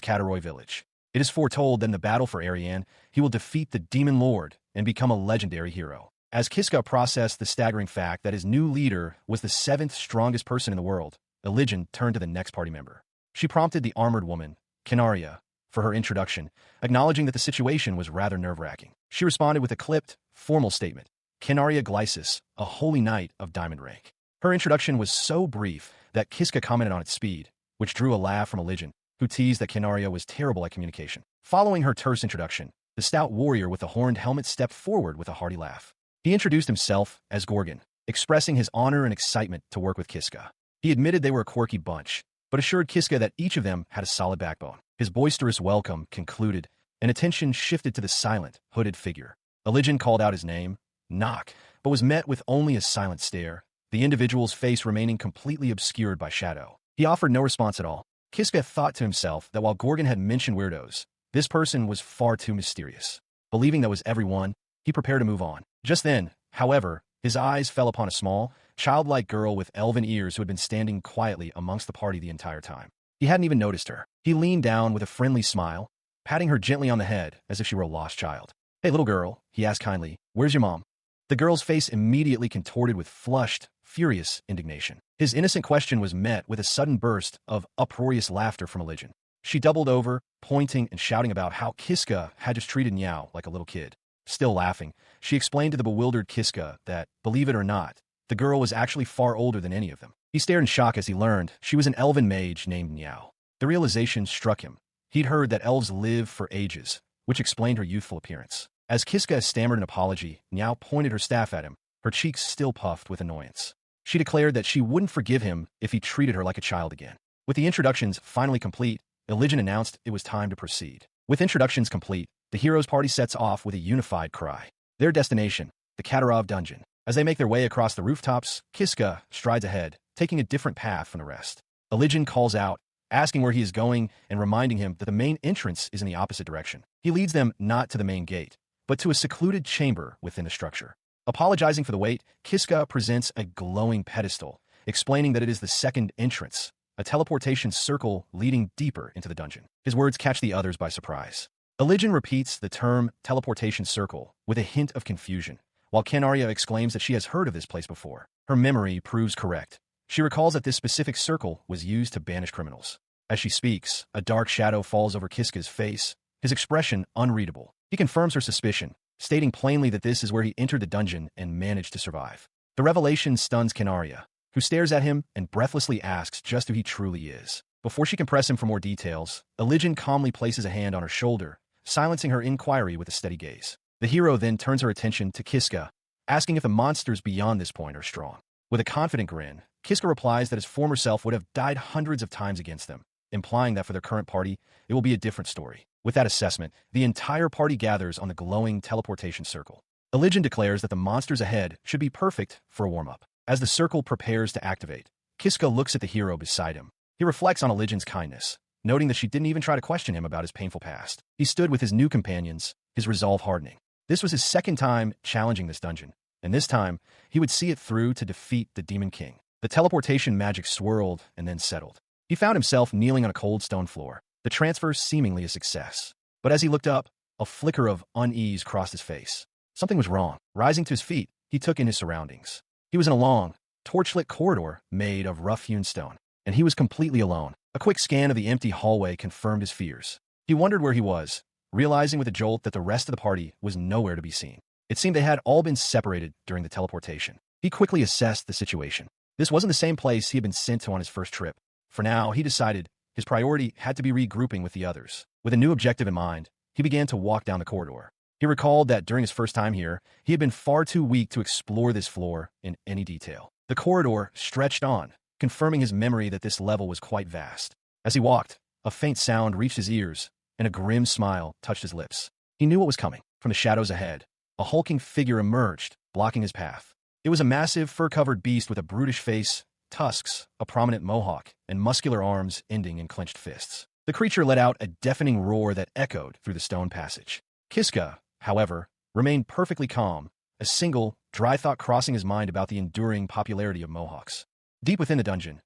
Speaker 1: Kataroy village. It is foretold that in the battle for Ariane, he will defeat the demon lord and become a legendary hero. As Kiska processed the staggering fact that his new leader was the 7th strongest person in the world, Elijin turned to the next party member. She prompted the armored woman, Kanaria, for her introduction, acknowledging that the situation was rather nerve-wracking. She responded with a clipped, formal statement, Kanaria Glycis, a holy knight of diamond rank. Her introduction was so brief that Kiska commented on its speed, which drew a laugh from Elijin, who teased that Kanaria was terrible at communication. Following her terse introduction, the stout warrior with the horned helmet stepped forward with a hearty laugh. He introduced himself as Gorgon, expressing his honor and excitement to work with Kiska. He admitted they were a quirky bunch, but assured Kiska that each of them had a solid backbone. His boisterous welcome concluded, and attention shifted to the silent, hooded figure. Elijin called out his name, Knock, but was met with only a silent stare, the individual's face remaining completely obscured by shadow. He offered no response at all. Kiska thought to himself that while Gorgon had mentioned weirdos, this person was far too mysterious. Believing that was everyone, he prepared to move on. Just then, however, his eyes fell upon a small, childlike girl with elven ears who had been standing quietly amongst the party the entire time. He hadn't even noticed her. He leaned down with a friendly smile, patting her gently on the head as if she were a lost child. Hey, little girl, he asked kindly, where's your mom? The girl's face immediately contorted with flushed, furious indignation. His innocent question was met with a sudden burst of uproarious laughter from Elijin. She doubled over, pointing and shouting about how Kiska had just treated Niao like a little kid. Still laughing, she explained to the bewildered Kiska that, believe it or not, the girl was actually far older than any of them. He stared in shock as he learned she was an elven mage named Niao. The realization struck him. He'd heard that elves live for ages, which explained her youthful appearance. As Kiska stammered an apology, Niao pointed her staff at him, her cheeks still puffed with annoyance. She declared that she wouldn't forgive him if he treated her like a child again. With the introductions finally complete, Elijin announced it was time to proceed. With introductions complete, the heroes' party sets off with a unified cry. Their destination, the Katarov dungeon. As they make their way across the rooftops, Kiska strides ahead, taking a different path from the rest. Elijin calls out, asking where he is going and reminding him that the main entrance is in the opposite direction. He leads them not to the main gate, but to a secluded chamber within the structure. Apologizing for the wait, Kiska presents a glowing pedestal, explaining that it is the second entrance, a teleportation circle leading deeper into the dungeon. His words catch the others by surprise. Elijin repeats the term teleportation circle with a hint of confusion, while Kanaria exclaims that she has heard of this place before. Her memory proves correct. She recalls that this specific circle was used to banish criminals. As she speaks, a dark shadow falls over Kiska's face, his expression unreadable. He confirms her suspicion, stating plainly that this is where he entered the dungeon and managed to survive. The revelation stuns Kanaria, who stares at him and breathlessly asks just who he truly is. Before she can press him for more details, Elijin calmly places a hand on her shoulder, silencing her inquiry with a steady gaze. The hero then turns her attention to Kiska, asking if the monsters beyond this point are strong. With a confident grin, Kiska replies that his former self would have died hundreds of times against them, implying that for their current party, it will be a different story. With that assessment, the entire party gathers on the glowing teleportation circle. Elijin declares that the monsters ahead should be perfect for a warm-up. As the circle prepares to activate, Kiska looks at the hero beside him. He reflects on Elijin's kindness, noting that she didn't even try to question him about his painful past. He stood with his new companions, his resolve hardening. This was his second time challenging this dungeon, and this time, he would see it through to defeat the Demon King. The teleportation magic swirled and then settled. He found himself kneeling on a cold stone floor, the transfer seemingly a success. But as he looked up, a flicker of unease crossed his face. Something was wrong. Rising to his feet, he took in his surroundings. He was in a long, torchlit corridor made of rough-hewn stone, and he was completely alone. A quick scan of the empty hallway confirmed his fears. He wondered where he was, realizing with a jolt that the rest of the party was nowhere to be seen. It seemed they had all been separated during the teleportation. He quickly assessed the situation. This wasn't the same place he had been sent to on his first trip. For now, he decided his priority had to be regrouping with the others. With a new objective in mind, he began to walk down the corridor. He recalled that during his first time here, he had been far too weak to explore this floor in any detail. The corridor stretched on, confirming his memory that this level was quite vast. As he walked, a faint sound reached his ears, and a grim smile touched his lips. He knew what was coming. From the shadows ahead, a hulking figure emerged, blocking his path. It was a massive, fur-covered beast with a brutish face, tusks, a prominent mohawk, and muscular arms ending in clenched fists. The creature let out a deafening roar that echoed through the stone passage. Kiska, however, remained perfectly calm, a single, dry thought crossing his mind about the enduring popularity of mohawks. Deep within the dungeon,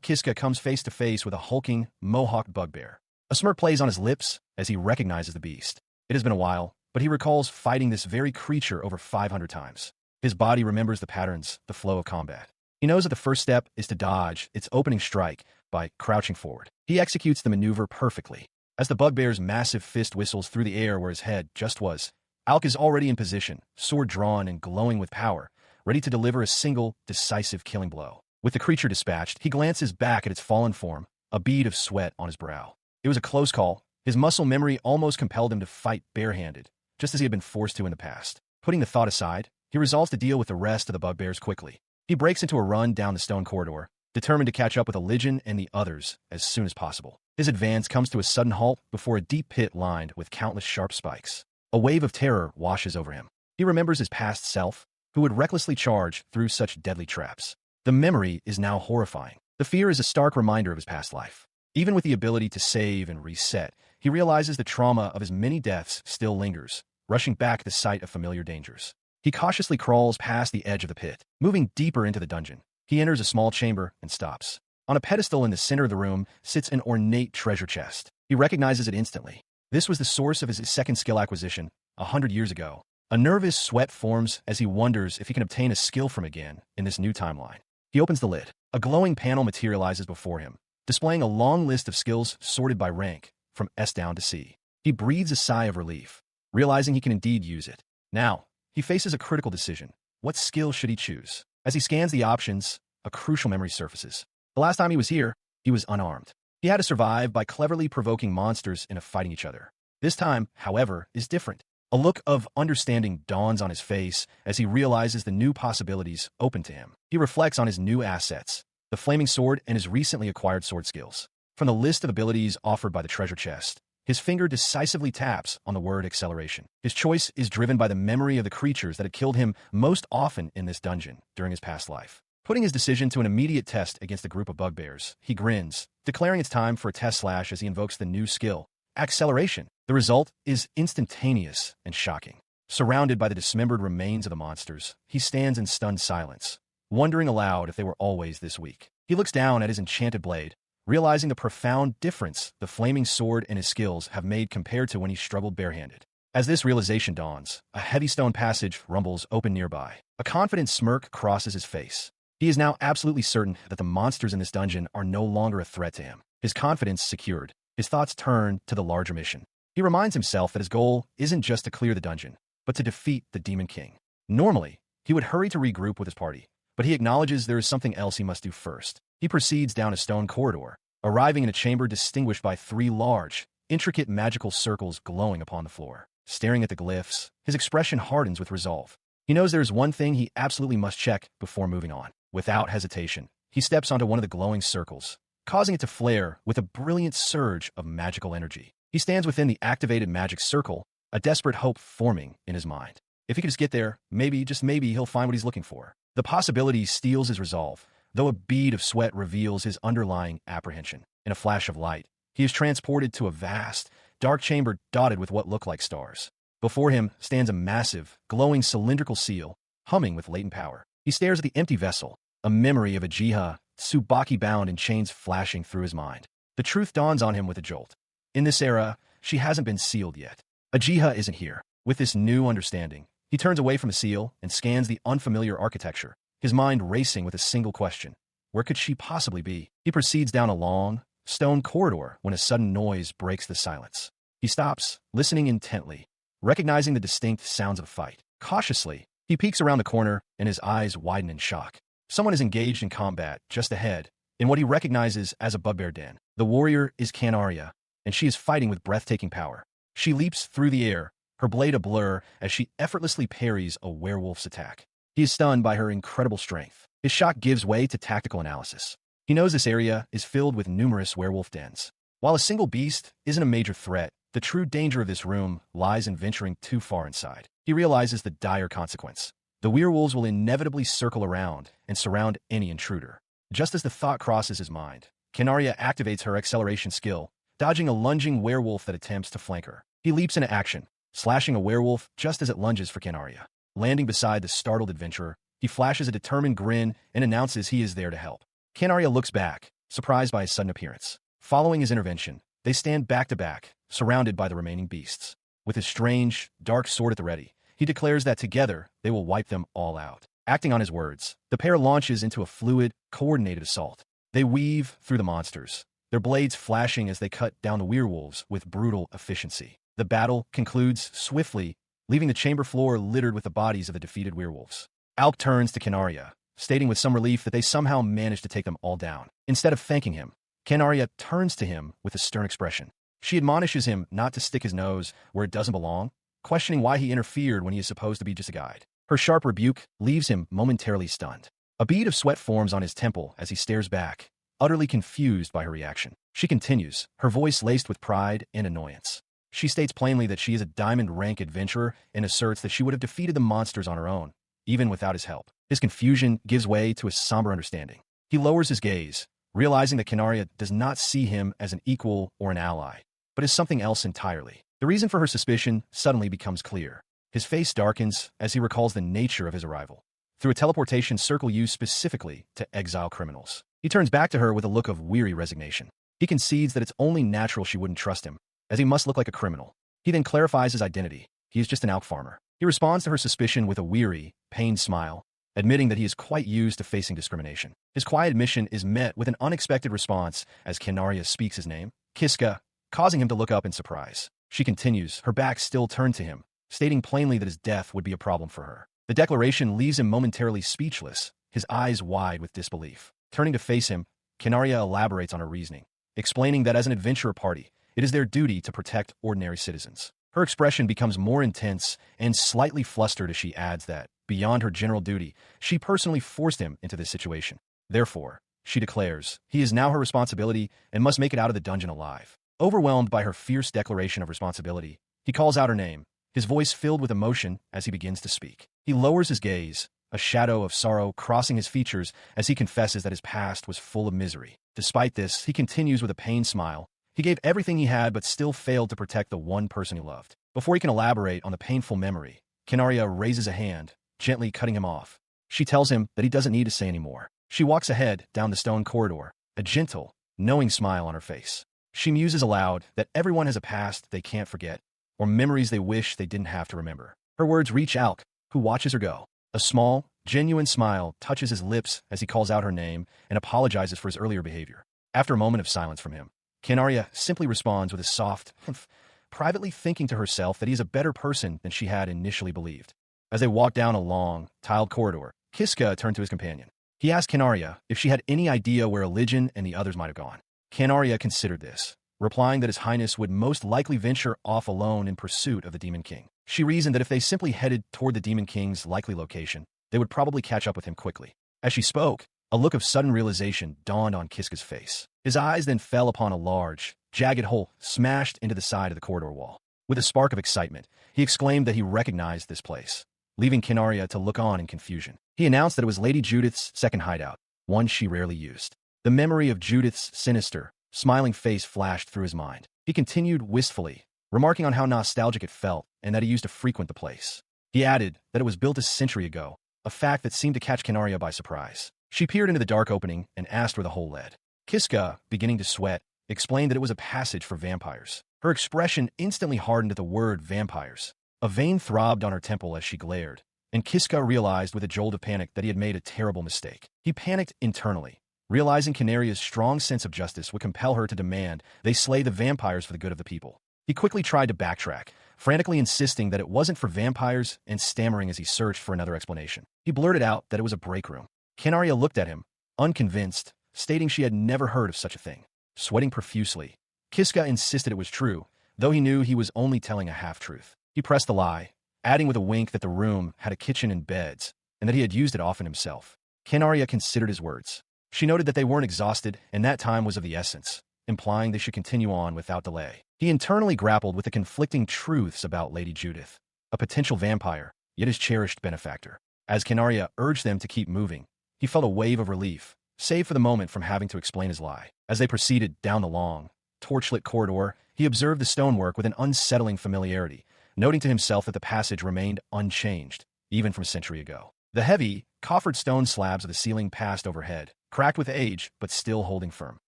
Speaker 1: Kiska comes face to face with a hulking, mohawk bugbear. A smirk plays on his lips as he recognizes the beast. It has been a while, but he recalls fighting this very creature over 500 times. His body remembers the patterns, the flow of combat. He knows that the first step is to dodge its opening strike by crouching forward. He executes the maneuver perfectly. As the bugbear's massive fist whistles through the air where his head just was, Alk is already in position, sword drawn and glowing with power, ready to deliver a single, decisive killing blow. With the creature dispatched, he glances back at its fallen form, a bead of sweat on his brow. It was a close call. His muscle memory almost compelled him to fight barehanded, just as he had been forced to in the past. Putting the thought aside, he resolves to deal with the rest of the bugbears quickly. He breaks into a run down the stone corridor, determined to catch up with Elijah and the others as soon as possible. His advance comes to a sudden halt before a deep pit lined with countless sharp spikes. A wave of terror washes over him. He remembers his past self, who would recklessly charge through such deadly traps. The memory is now horrifying. The fear is a stark reminder of his past life. Even with the ability to save and reset, he realizes the trauma of his many deaths still lingers, rushing back at the sight of familiar dangers. He cautiously crawls past the edge of the pit, moving deeper into the dungeon. He enters a small chamber and stops. On a pedestal in the center of the room sits an ornate treasure chest. He recognizes it instantly. This was the source of his second skill acquisition 100 years ago. A nervous sweat forms as he wonders if he can obtain a skill from again in this new timeline. He opens the lid. A glowing panel materializes before him, displaying a long list of skills sorted by rank, from S down to C. He breathes a sigh of relief, realizing he can indeed use it. Now, he faces a critical decision. What skill should he choose? As he scans the options, a crucial memory surfaces. The last time he was here, he was unarmed. He had to survive by cleverly provoking monsters into fighting each other. This time, however, is different. A look of understanding dawns on his face as he realizes the new possibilities open to him. He reflects on his new assets, the flaming sword and his recently acquired sword skills. From the list of abilities offered by the treasure chest, his finger decisively taps on the word acceleration. His choice is driven by the memory of the creatures that had killed him most often in this dungeon during his past life. Putting his decision to an immediate test against a group of bugbears, he grins, declaring it's time for a test slash as he invokes the new skill, acceleration. The result is instantaneous and shocking. Surrounded by the dismembered remains of the monsters, he stands in stunned silence, wondering aloud if they were always this weak. He looks down at his enchanted blade, realizing the profound difference the flaming sword and his skills have made compared to when he struggled barehanded. As this realization dawns, a heavy stone passage rumbles open nearby. A confident smirk crosses his face. He is now absolutely certain that the monsters in this dungeon are no longer a threat to him. His confidence secured, his thoughts turn to the larger mission. He reminds himself that his goal isn't just to clear the dungeon, but to defeat the Demon King. Normally, he would hurry to regroup with his party, but he acknowledges there is something else he must do first. He proceeds down a stone corridor, arriving in a chamber distinguished by 3 large, intricate magical circles glowing upon the floor. Staring at the glyphs, his expression hardens with resolve. He knows there is one thing he absolutely must check before moving on. Without hesitation, he steps onto one of the glowing circles, causing it to flare with a brilliant surge of magical energy. He stands within the activated magic circle, a desperate hope forming in his mind. If he could just get there, maybe, just maybe, he'll find what he's looking for. The possibility steals his resolve, though a bead of sweat reveals his underlying apprehension. In a flash of light, he is transported to a vast, dark chamber dotted with what look like stars. Before him stands a massive, glowing cylindrical seal, humming with latent power. He stares at the empty vessel, a memory of a Jiha, Tsubaki bound in chains flashing through his mind. The truth dawns on him with a jolt. In this era, she hasn't been sealed yet. A Jiha isn't here. With this new understanding, he turns away from the seal and scans the unfamiliar architecture, his mind racing with a single question. Where could she possibly be? He proceeds down a long, stone corridor when a sudden noise breaks the silence. He stops, listening intently, recognizing the distinct sounds of a fight. Cautiously, he peeks around the corner and his eyes widen in shock. Someone is engaged in combat just ahead, in what he recognizes as a bugbear den. The warrior is Canaria, and she is fighting with breathtaking power. She leaps through the air, her blade a blur as she effortlessly parries a werewolf's attack. He is stunned by her incredible strength. His shock gives way to tactical analysis. He knows this area is filled with numerous werewolf dens. While a single beast isn't a major threat, the true danger of this room lies in venturing too far inside. He realizes the dire consequence. The werewolves will inevitably circle around and surround any intruder. Just as the thought crosses his mind, Canaria activates her acceleration skill, dodging a lunging werewolf that attempts to flank her. He leaps into action, slashing a werewolf just as it lunges for Canaria. Landing beside the startled adventurer, he flashes a determined grin and announces he is there to help. Canaria looks back, surprised by his sudden appearance. Following his intervention, they stand back to back, surrounded by the remaining beasts. With his strange, dark sword at the ready, he declares that together they will wipe them all out. Acting on his words, the pair launches into a fluid, coordinated assault. They weave through the monsters, their blades flashing as they cut down the werewolves with brutal efficiency. The battle concludes swiftly, leaving the chamber floor littered with the bodies of the defeated werewolves. Alk turns to Canaria, stating with some relief that they somehow managed to take them all down. Instead of thanking him, Canaria turns to him with a stern expression. She admonishes him not to stick his nose where it doesn't belong, questioning why he interfered when he is supposed to be just a guide. Her sharp rebuke leaves him momentarily stunned. A bead of sweat forms on his temple as he stares back, utterly confused by her reaction. She continues, her voice laced with pride and annoyance. She states plainly that she is a diamond-rank adventurer and asserts that she would have defeated the monsters on her own, even without his help. His confusion gives way to a somber understanding. He lowers his gaze, realizing that Canaria does not see him as an equal or an ally, but as something else entirely. The reason for her suspicion suddenly becomes clear. His face darkens as he recalls the nature of his arrival. Through a teleportation circle used specifically to exile criminals. He turns back to her with a look of weary resignation. He concedes that it's only natural she wouldn't trust him, as he must look like a criminal. He then clarifies his identity. He is just an alk farmer. He responds to her suspicion with a weary, pained smile, admitting that he is quite used to facing discrimination. His quiet admission is met with an unexpected response as Canaria speaks his name, Kiska, causing him to look up in surprise. She continues, her back still turned to him, stating plainly that his death would be a problem for her. The declaration leaves him momentarily speechless, his eyes wide with disbelief. Turning to face him, Canaria elaborates on her reasoning, explaining that as an adventurer party, it is their duty to protect ordinary citizens. Her expression becomes more intense and slightly flustered as she adds that, beyond her general duty, she personally forced him into this situation. Therefore, she declares, he is now her responsibility and must make it out of the dungeon alive. Overwhelmed by her fierce declaration of responsibility, he calls out her name, his voice filled with emotion as he begins to speak. He lowers his gaze, a shadow of sorrow crossing his features as he confesses that his past was full of misery. Despite this, he continues with a pained smile. He gave everything he had but still failed to protect the one person he loved. Before he can elaborate on the painful memory, Canaria raises a hand, gently cutting him off. She tells him that he doesn't need to say any more. She walks ahead down the stone corridor, a gentle, knowing smile on her face. She muses aloud that everyone has a past they can't forget, or memories they wish they didn't have to remember. Her words reach Alk, who watches her go. A small, genuine smile touches his lips as he calls out her name and apologizes for his earlier behavior. After a moment of silence from him, Canaria simply responds with a soft humph, privately thinking to herself that he is a better person than she had initially believed. As they walk down a long, tiled corridor, Kiska turned to his companion. He asked Canaria if she had any idea where Elysian and the others might have gone. Canaria considered this, replying that His Highness would most likely venture off alone in pursuit of the Demon King. She reasoned that if they simply headed toward the Demon King's likely location, they would probably catch up with him quickly. As she spoke, a look of sudden realization dawned on Kiska's face. His eyes then fell upon a large, jagged hole smashed into the side of the corridor wall. With a spark of excitement, he exclaimed that he recognized this place, leaving Canaria to look on in confusion. He announced that it was Lady Judith's second hideout, one she rarely used. The memory of Judith's sinister, smiling face flashed through his mind. He continued wistfully, remarking on how nostalgic it felt and that he used to frequent the place. He added that it was built a century ago, a fact that seemed to catch Canaria by surprise. She peered into the dark opening and asked where the hole led. Kiska, beginning to sweat, explained that it was a passage for vampires. Her expression instantly hardened at the word vampires. A vein throbbed on her temple as she glared, and Kiska realized with a jolt of panic that he had made a terrible mistake. He panicked internally, realizing Canaria's strong sense of justice would compel her to demand they slay the vampires for the good of the people. He quickly tried to backtrack, frantically insisting that it wasn't for vampires and stammering as he searched for another explanation. He blurted out that it was a break room. Canaria looked at him, unconvinced, stating she had never heard of such a thing. Sweating profusely, Kiska insisted it was true, though he knew he was only telling a half-truth. He pressed the lie, adding with a wink that the room had a kitchen and beds, and that he had used it often himself. Canaria considered his words. She noted that they weren't exhausted, and that time was of the essence, implying they should continue on without delay. He internally grappled with the conflicting truths about Lady Judith, a potential vampire, yet his cherished benefactor. As Canaria urged them to keep moving, he felt a wave of relief, save for the moment from having to explain his lie. As they proceeded down the long, torchlit corridor, he observed the stonework with an unsettling familiarity, noting to himself that the passage remained unchanged, even from a century ago. The heavy, coffered stone slabs of the ceiling passed overhead, cracked with age but still holding firm.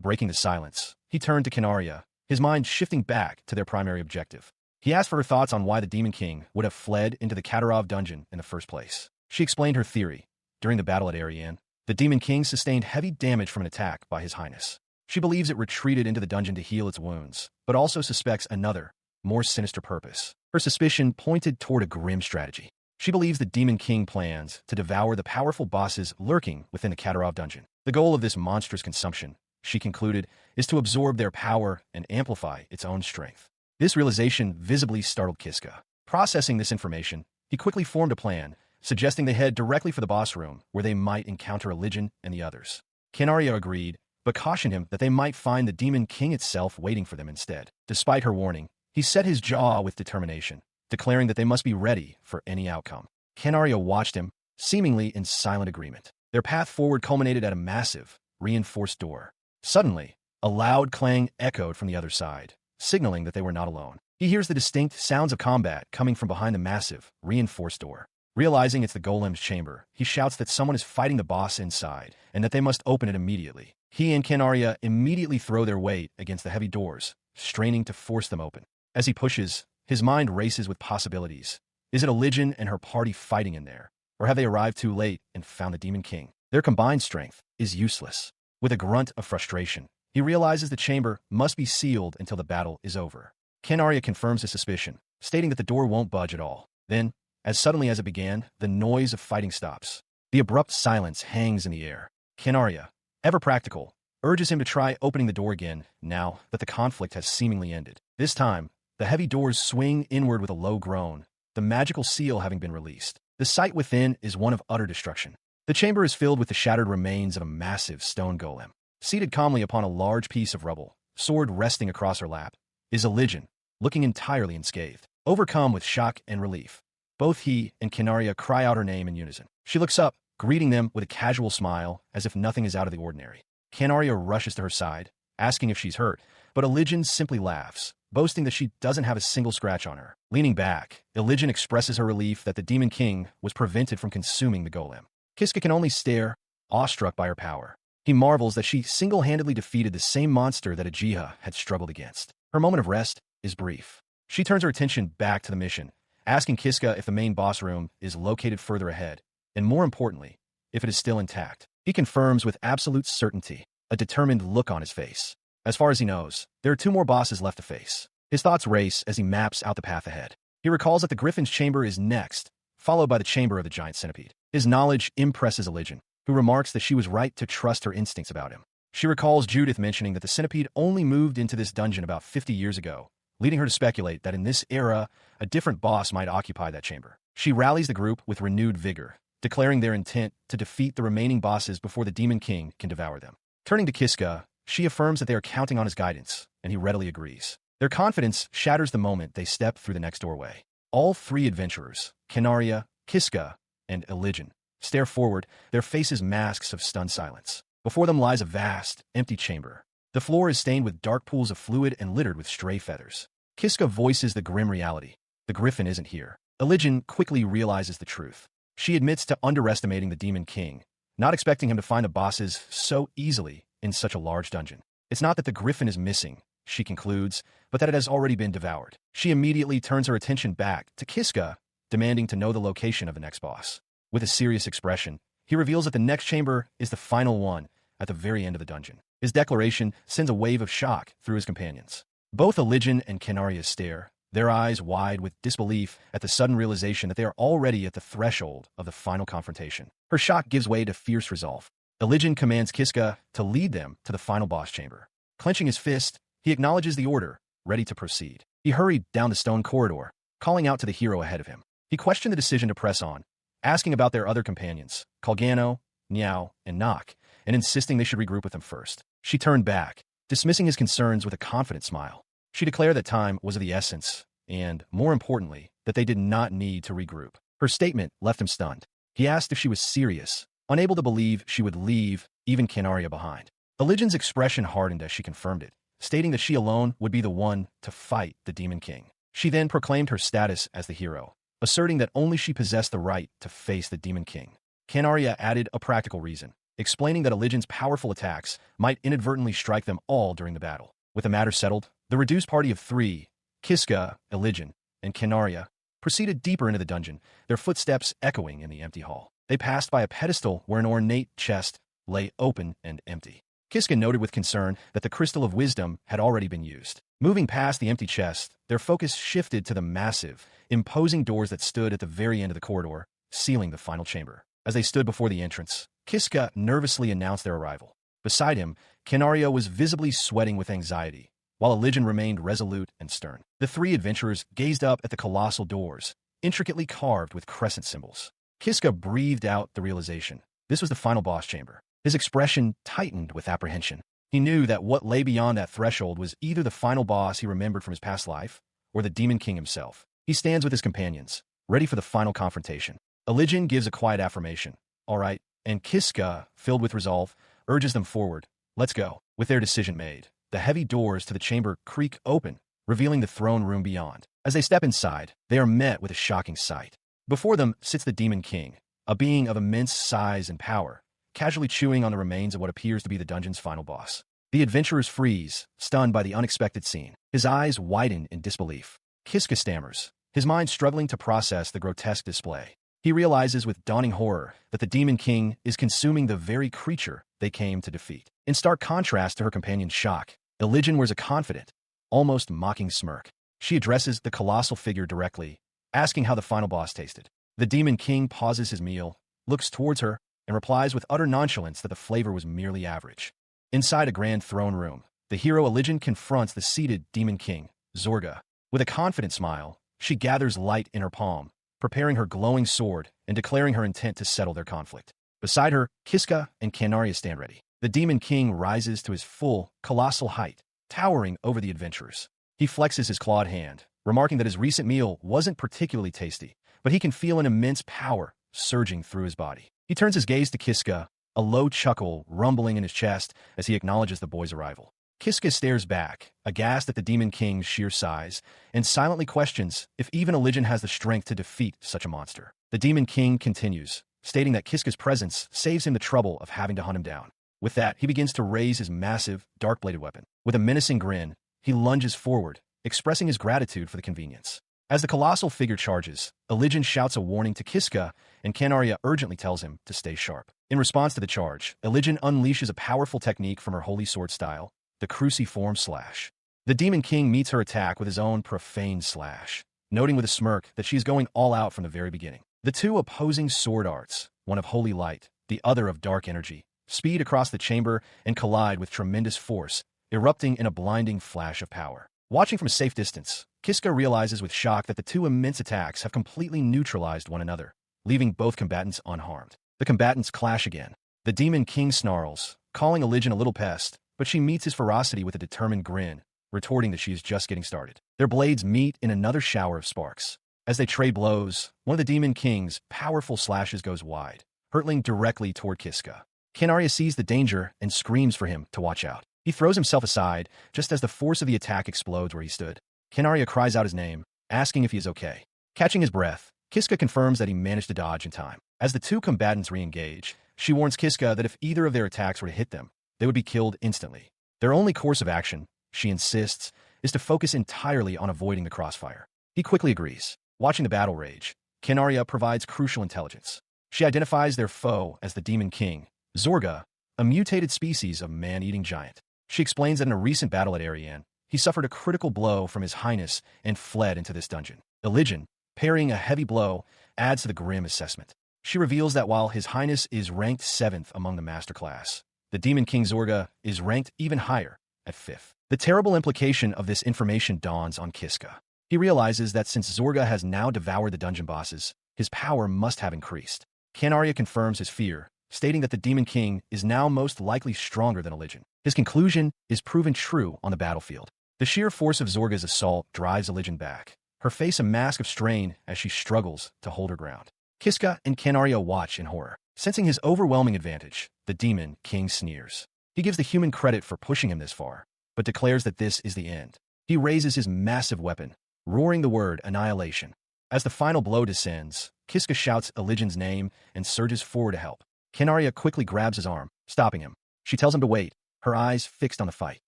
Speaker 1: Breaking the silence, he turned to Canaria, his mind shifting back to their primary objective. He asked for her thoughts on why the Demon King would have fled into the Katarov dungeon in the first place. She explained her theory. During the battle at Ariane, the Demon King sustained heavy damage from an attack by His Highness. She believes it retreated into the dungeon to heal its wounds, but also suspects another, more sinister purpose. Her suspicion pointed toward a grim strategy. She believes the Demon King plans to devour the powerful bosses lurking within the Katarov dungeon. The goal of this monstrous consumption, she concluded, is to absorb their power and amplify its own strength. This realization visibly startled Kiska. Processing this information, he quickly formed a plan, suggesting they head directly for the boss room, where they might encounter Religion and the others. Canaria agreed, but cautioned him that they might find the Demon King itself waiting for them instead. Despite her warning, he set his jaw with determination, declaring that they must be ready for any outcome. Canaria watched him, seemingly in silent agreement. Their path forward culminated at a massive, reinforced door. Suddenly, a loud clang echoed from the other side, signaling that they were not alone. He hears the distinct sounds of combat coming from behind the massive, reinforced door. Realizing it's the golem's chamber, he shouts that someone is fighting the boss inside, and that they must open it immediately. He and Canaria immediately throw their weight against the heavy doors, straining to force them open. As he pushes, his mind races with possibilities. Is it Religion and her party fighting in there? Or have they arrived too late and found the Demon King? Their combined strength is useless. With a grunt of frustration, he realizes the chamber must be sealed until the battle is over. Canaria confirms his suspicion, stating that the door won't budge at all. Then, as suddenly as it began, the noise of fighting stops. The abrupt silence hangs in the air. Canaria, ever practical, urges him to try opening the door again, now that the conflict has seemingly ended. This time, the heavy doors swing inward with a low groan, the magical seal having been released. The sight within is one of utter destruction. The chamber is filled with the shattered remains of a massive stone golem. Seated calmly upon a large piece of rubble, sword resting across her lap, is Religion, looking entirely unscathed. Overcome with shock and relief, both he and Canaria cry out her name in unison. She looks up, greeting them with a casual smile, as if nothing is out of the ordinary. Canaria rushes to her side, asking if she's hurt, but Religion simply laughs, boasting that she doesn't have a single scratch on her. Leaning back, Religion expresses her relief that the Demon King was prevented from consuming the golem. Kiska can only stare, awestruck by her power. He marvels that she single-handedly defeated the same monster that Ajiha had struggled against. Her moment of rest is brief. She turns her attention back to the mission, asking Kiska if the main boss room is located further ahead, and more importantly, if it is still intact. He confirms with absolute certainty, a determined look on his face. As far as he knows, there are 2 more bosses left to face. His thoughts race as he maps out the path ahead. He recalls that the Griffin's chamber is next, followed by the chamber of the giant centipede. His knowledge impresses Religion, who remarks that she was right to trust her instincts about him. She recalls Judith mentioning that the centipede only moved into this dungeon about 50 years ago, leading her to speculate that in this era, a different boss might occupy that chamber. She rallies the group with renewed vigor, declaring their intent to defeat the remaining bosses before the Demon King can devour them. Turning to Kiska, she affirms that they are counting on his guidance, and he readily agrees. Their confidence shatters the moment they step through the next doorway. All 3 adventurers, Canaria, Kiska, and Religion, stare forward, their faces masks of stunned silence. Before them lies a vast, empty chamber. The floor is stained with dark pools of fluid and littered with stray feathers. Kiska voices the grim reality. The Griffin isn't here. Religion quickly realizes the truth. She admits to underestimating the Demon King, not expecting him to find the bosses so easily in such a large dungeon. It's not that the Griffin is missing, she concludes, but that it has already been devoured. She immediately turns her attention back to Kiska, demanding to know the location of the next boss. With a serious expression, he reveals that the next chamber is the final one, at the very end of the dungeon. His declaration sends a wave of shock through his companions. Both Religion and Canaria stare, their eyes wide with disbelief at the sudden realization that they are already at the threshold of the final confrontation. Her shock gives way to fierce resolve. Religion commands Kiska to lead them to the final boss chamber. Clenching his fist, he acknowledges the order, ready to proceed. He hurried down the stone corridor, calling out to the hero ahead of him. He questioned the decision to press on, asking about their other companions, Kalgano, Niao, and Nok, and insisting they should regroup with him first. She turned back, dismissing his concerns with a confident smile. She declared that time was of the essence, and, more importantly, that they did not need to regroup. Her statement left him stunned. He asked if she was serious, unable to believe she would leave even Canaria behind. Religion's expression hardened as she confirmed it, stating that she alone would be the one to fight the Demon King. She then proclaimed her status as the hero, asserting that only she possessed the right to face the Demon King. Canaria added a practical reason, explaining that Elijin's powerful attacks might inadvertently strike them all during the battle. With the matter settled, the reduced party of three, Kiska, Elijin, and Canaria, proceeded deeper into the dungeon, their footsteps echoing in the empty hall. They passed by a pedestal where an ornate chest lay open and empty. Kiska noted with concern that the Crystal of Wisdom had already been used. Moving past the empty chest, their focus shifted to the massive, imposing doors that stood at the very end of the corridor, sealing the final chamber. As they stood before the entrance, Kiska nervously announced their arrival. Beside him, Canaria was visibly sweating with anxiety, while Elijin remained resolute and stern. The three adventurers gazed up at the colossal doors, intricately carved with crescent symbols. Kiska breathed out the realization. This was the final boss chamber. His expression tightened with apprehension. He knew that what lay beyond that threshold was either the final boss he remembered from his past life, or the Demon King himself. He stands with his companions, ready for the final confrontation. Elijin gives a quiet affirmation. All right, and Kiska, filled with resolve, urges them forward. Let's go. With their decision made, the heavy doors to the chamber creak open, revealing the throne room beyond. As they step inside, they are met with a shocking sight. Before them sits the Demon King, a being of immense size and power, casually chewing on the remains of what appears to be the dungeon's final boss. The adventurers freeze, stunned by the unexpected scene. His eyes widen in disbelief. Kiska stammers, his mind struggling to process the grotesque display. He realizes with dawning horror that the Demon King is consuming the very creature they came to defeat. In stark contrast to her companion's shock, Elijin wears a confident, almost mocking smirk. She addresses the colossal figure directly, asking how the final boss tasted. The Demon King pauses his meal, looks towards her, and replies with utter nonchalance that the flavor was merely average. Inside a grand throne room, the hero Elijin confronts the seated Demon King, Zorga. With a confident smile, she gathers light in her palm, preparing her glowing sword and declaring her intent to settle their conflict. Beside her, Kiska and Canaria stand ready. The Demon King rises to his full, colossal height, towering over the adventurers. He flexes his clawed hand, remarking that his recent meal wasn't particularly tasty, but he can feel an immense power surging through his body. He turns his gaze to Kiska, a low chuckle rumbling in his chest as he acknowledges the boy's arrival. Kiska stares back, aghast at the Demon King's sheer size, and silently questions if even Elijin has the strength to defeat such a monster. The Demon King continues, stating that Kiska's presence saves him the trouble of having to hunt him down. With that, he begins to raise his massive, dark-bladed weapon. With a menacing grin, he lunges forward, expressing his gratitude for the convenience. As the colossal figure charges, Elijin shouts a warning to Kiska, and Canaria urgently tells him to stay sharp. In response to the charge, Elijin unleashes a powerful technique from her holy sword style, the cruciform slash. The Demon King meets her attack with his own profane slash, noting with a smirk that she is going all out from the very beginning. The two opposing sword arts, one of holy light, the other of dark energy, speed across the chamber and collide with tremendous force, erupting in a blinding flash of power. Watching from a safe distance, Kiska realizes with shock that the two immense attacks have completely neutralized one another, leaving both combatants unharmed. The combatants clash again. The Demon King snarls, calling Elijin a little pest, but she meets his ferocity with a determined grin, retorting that she is just getting started. Their blades meet in another shower of sparks. As they trade blows, one of the Demon King's powerful slashes goes wide, hurtling directly toward Kiska. Canaria sees the danger and screams for him to watch out. He throws himself aside just as the force of the attack explodes where he stood. Canaria cries out his name, asking if he is okay. Catching his breath, Kiska confirms that he managed to dodge in time. As the two combatants re-engage, she warns Kiska that if either of their attacks were to hit them, they would be killed instantly. Their only course of action, she insists, is to focus entirely on avoiding the crossfire. He quickly agrees. Watching the battle rage, Canaria provides crucial intelligence. She identifies their foe as the Demon King, Zorga, a mutated species of man-eating giant. She explains that in a recent battle at Ariane, he suffered a critical blow from his highness and fled into this dungeon. Elijin, parrying a heavy blow, adds to the grim assessment. She reveals that while his highness is ranked 7th among the master class, the Demon King Zorga is ranked even higher, at 5th. The terrible implication of this information dawns on Kiska. He realizes that since Zorga has now devoured the dungeon bosses, his power must have increased. Canaria confirms his fear, stating that the Demon King is now most likely stronger than Elijin. His conclusion is proven true on the battlefield. The sheer force of Zorga's assault drives Elijin back, her face a mask of strain as she struggles to hold her ground. Kiska and Canaria watch in horror. Sensing his overwhelming advantage, the Demon King sneers. He gives the human credit for pushing him this far, but declares that this is the end. He raises his massive weapon, roaring the word annihilation. As the final blow descends, Kiska shouts Elijin's name and surges forward to help. Kinaria quickly grabs his arm, stopping him. She tells him to wait, her eyes fixed on the fight.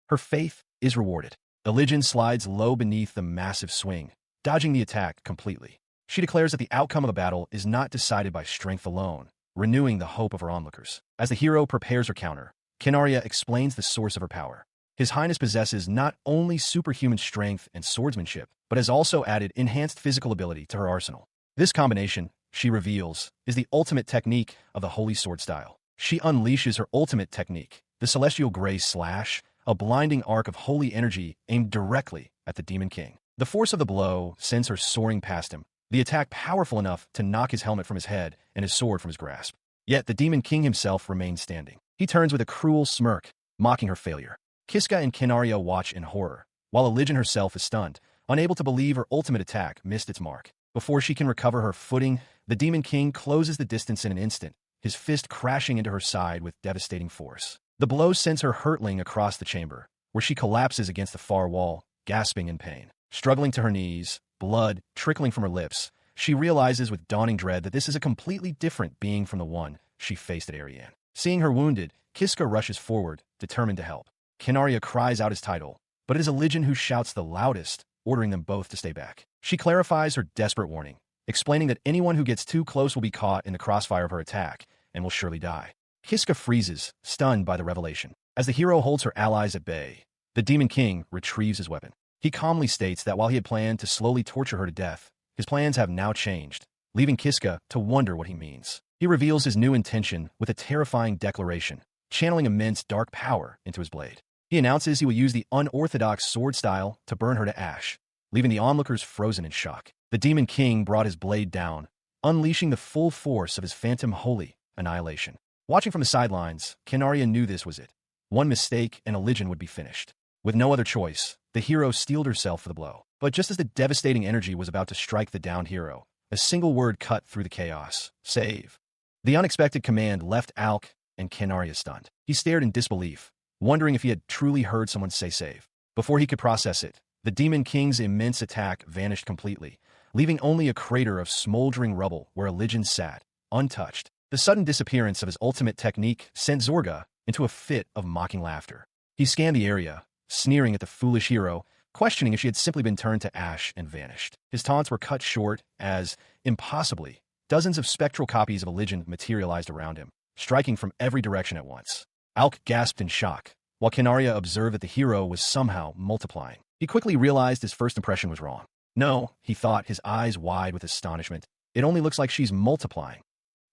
Speaker 1: Her faith is rewarded. Elijin slides low beneath the massive swing, dodging the attack completely. She declares that the outcome of a battle is not decided by strength alone, renewing the hope of her onlookers. As the hero prepares her counter, Kinaria explains the source of her power. His Highness possesses not only superhuman strength and swordsmanship, but has also added enhanced physical ability to her arsenal. This combination, she reveals, is the ultimate technique of the Holy Sword style. She unleashes her ultimate technique, the Celestial Grace Slash, a blinding arc of holy energy aimed directly at the Demon King. The force of the blow sends her soaring past him, the attack powerful enough to knock his helmet from his head and his sword from his grasp. Yet the Demon King himself remains standing. He turns with a cruel smirk, mocking her failure. Kiska and Kinaria watch in horror, while Elijin herself is stunned, unable to believe her ultimate attack missed its mark. Before she can recover her footing, the Demon King closes the distance in an instant, his fist crashing into her side with devastating force. The blow sends her hurtling across the chamber, where she collapses against the far wall, gasping in pain. Struggling to her knees, blood trickling from her lips, she realizes with dawning dread that this is a completely different being from the one she faced at Ariane. Seeing her wounded, Kiska rushes forward, determined to help. Kinaria cries out his title, but it is Elijin who shouts the loudest, ordering them both to stay back. She clarifies her desperate warning, explaining that anyone who gets too close will be caught in the crossfire of her attack and will surely die. Kiska freezes, stunned by the revelation. As the hero holds her allies at bay, the Demon King retrieves his weapon. He calmly states that while he had planned to slowly torture her to death, his plans have now changed, leaving Kiska to wonder what he means. He reveals his new intention with a terrifying declaration, channeling immense dark power into his blade. He announces he will use the unorthodox sword style to burn her to ash, leaving the onlookers frozen in shock. The Demon King brought his blade down, unleashing the full force of his phantom holy annihilation. Watching from the sidelines, Kinaria knew this was it. One mistake and Elijin would be finished. With no other choice, the hero steeled herself for the blow. But just as the devastating energy was about to strike the downed hero, a single word cut through the chaos: save. The unexpected command left Alk and Kinaria stunned. He stared in disbelief, wondering if he had truly heard someone say save. Before he could process it, the Demon King's immense attack vanished completely, leaving only a crater of smoldering rubble where Elijin sat, untouched. The sudden disappearance of his ultimate technique sent Zorga into a fit of mocking laughter. He scanned the area, sneering at the foolish hero, questioning if she had simply been turned to ash and vanished. His taunts were cut short as, impossibly, dozens of spectral copies of Elijin materialized around him, striking from every direction at once. Alk gasped in shock, while Kinaria observed that the hero was somehow multiplying. He quickly realized his first impression was wrong. No, he thought, his eyes wide with astonishment. It only looks like she's multiplying.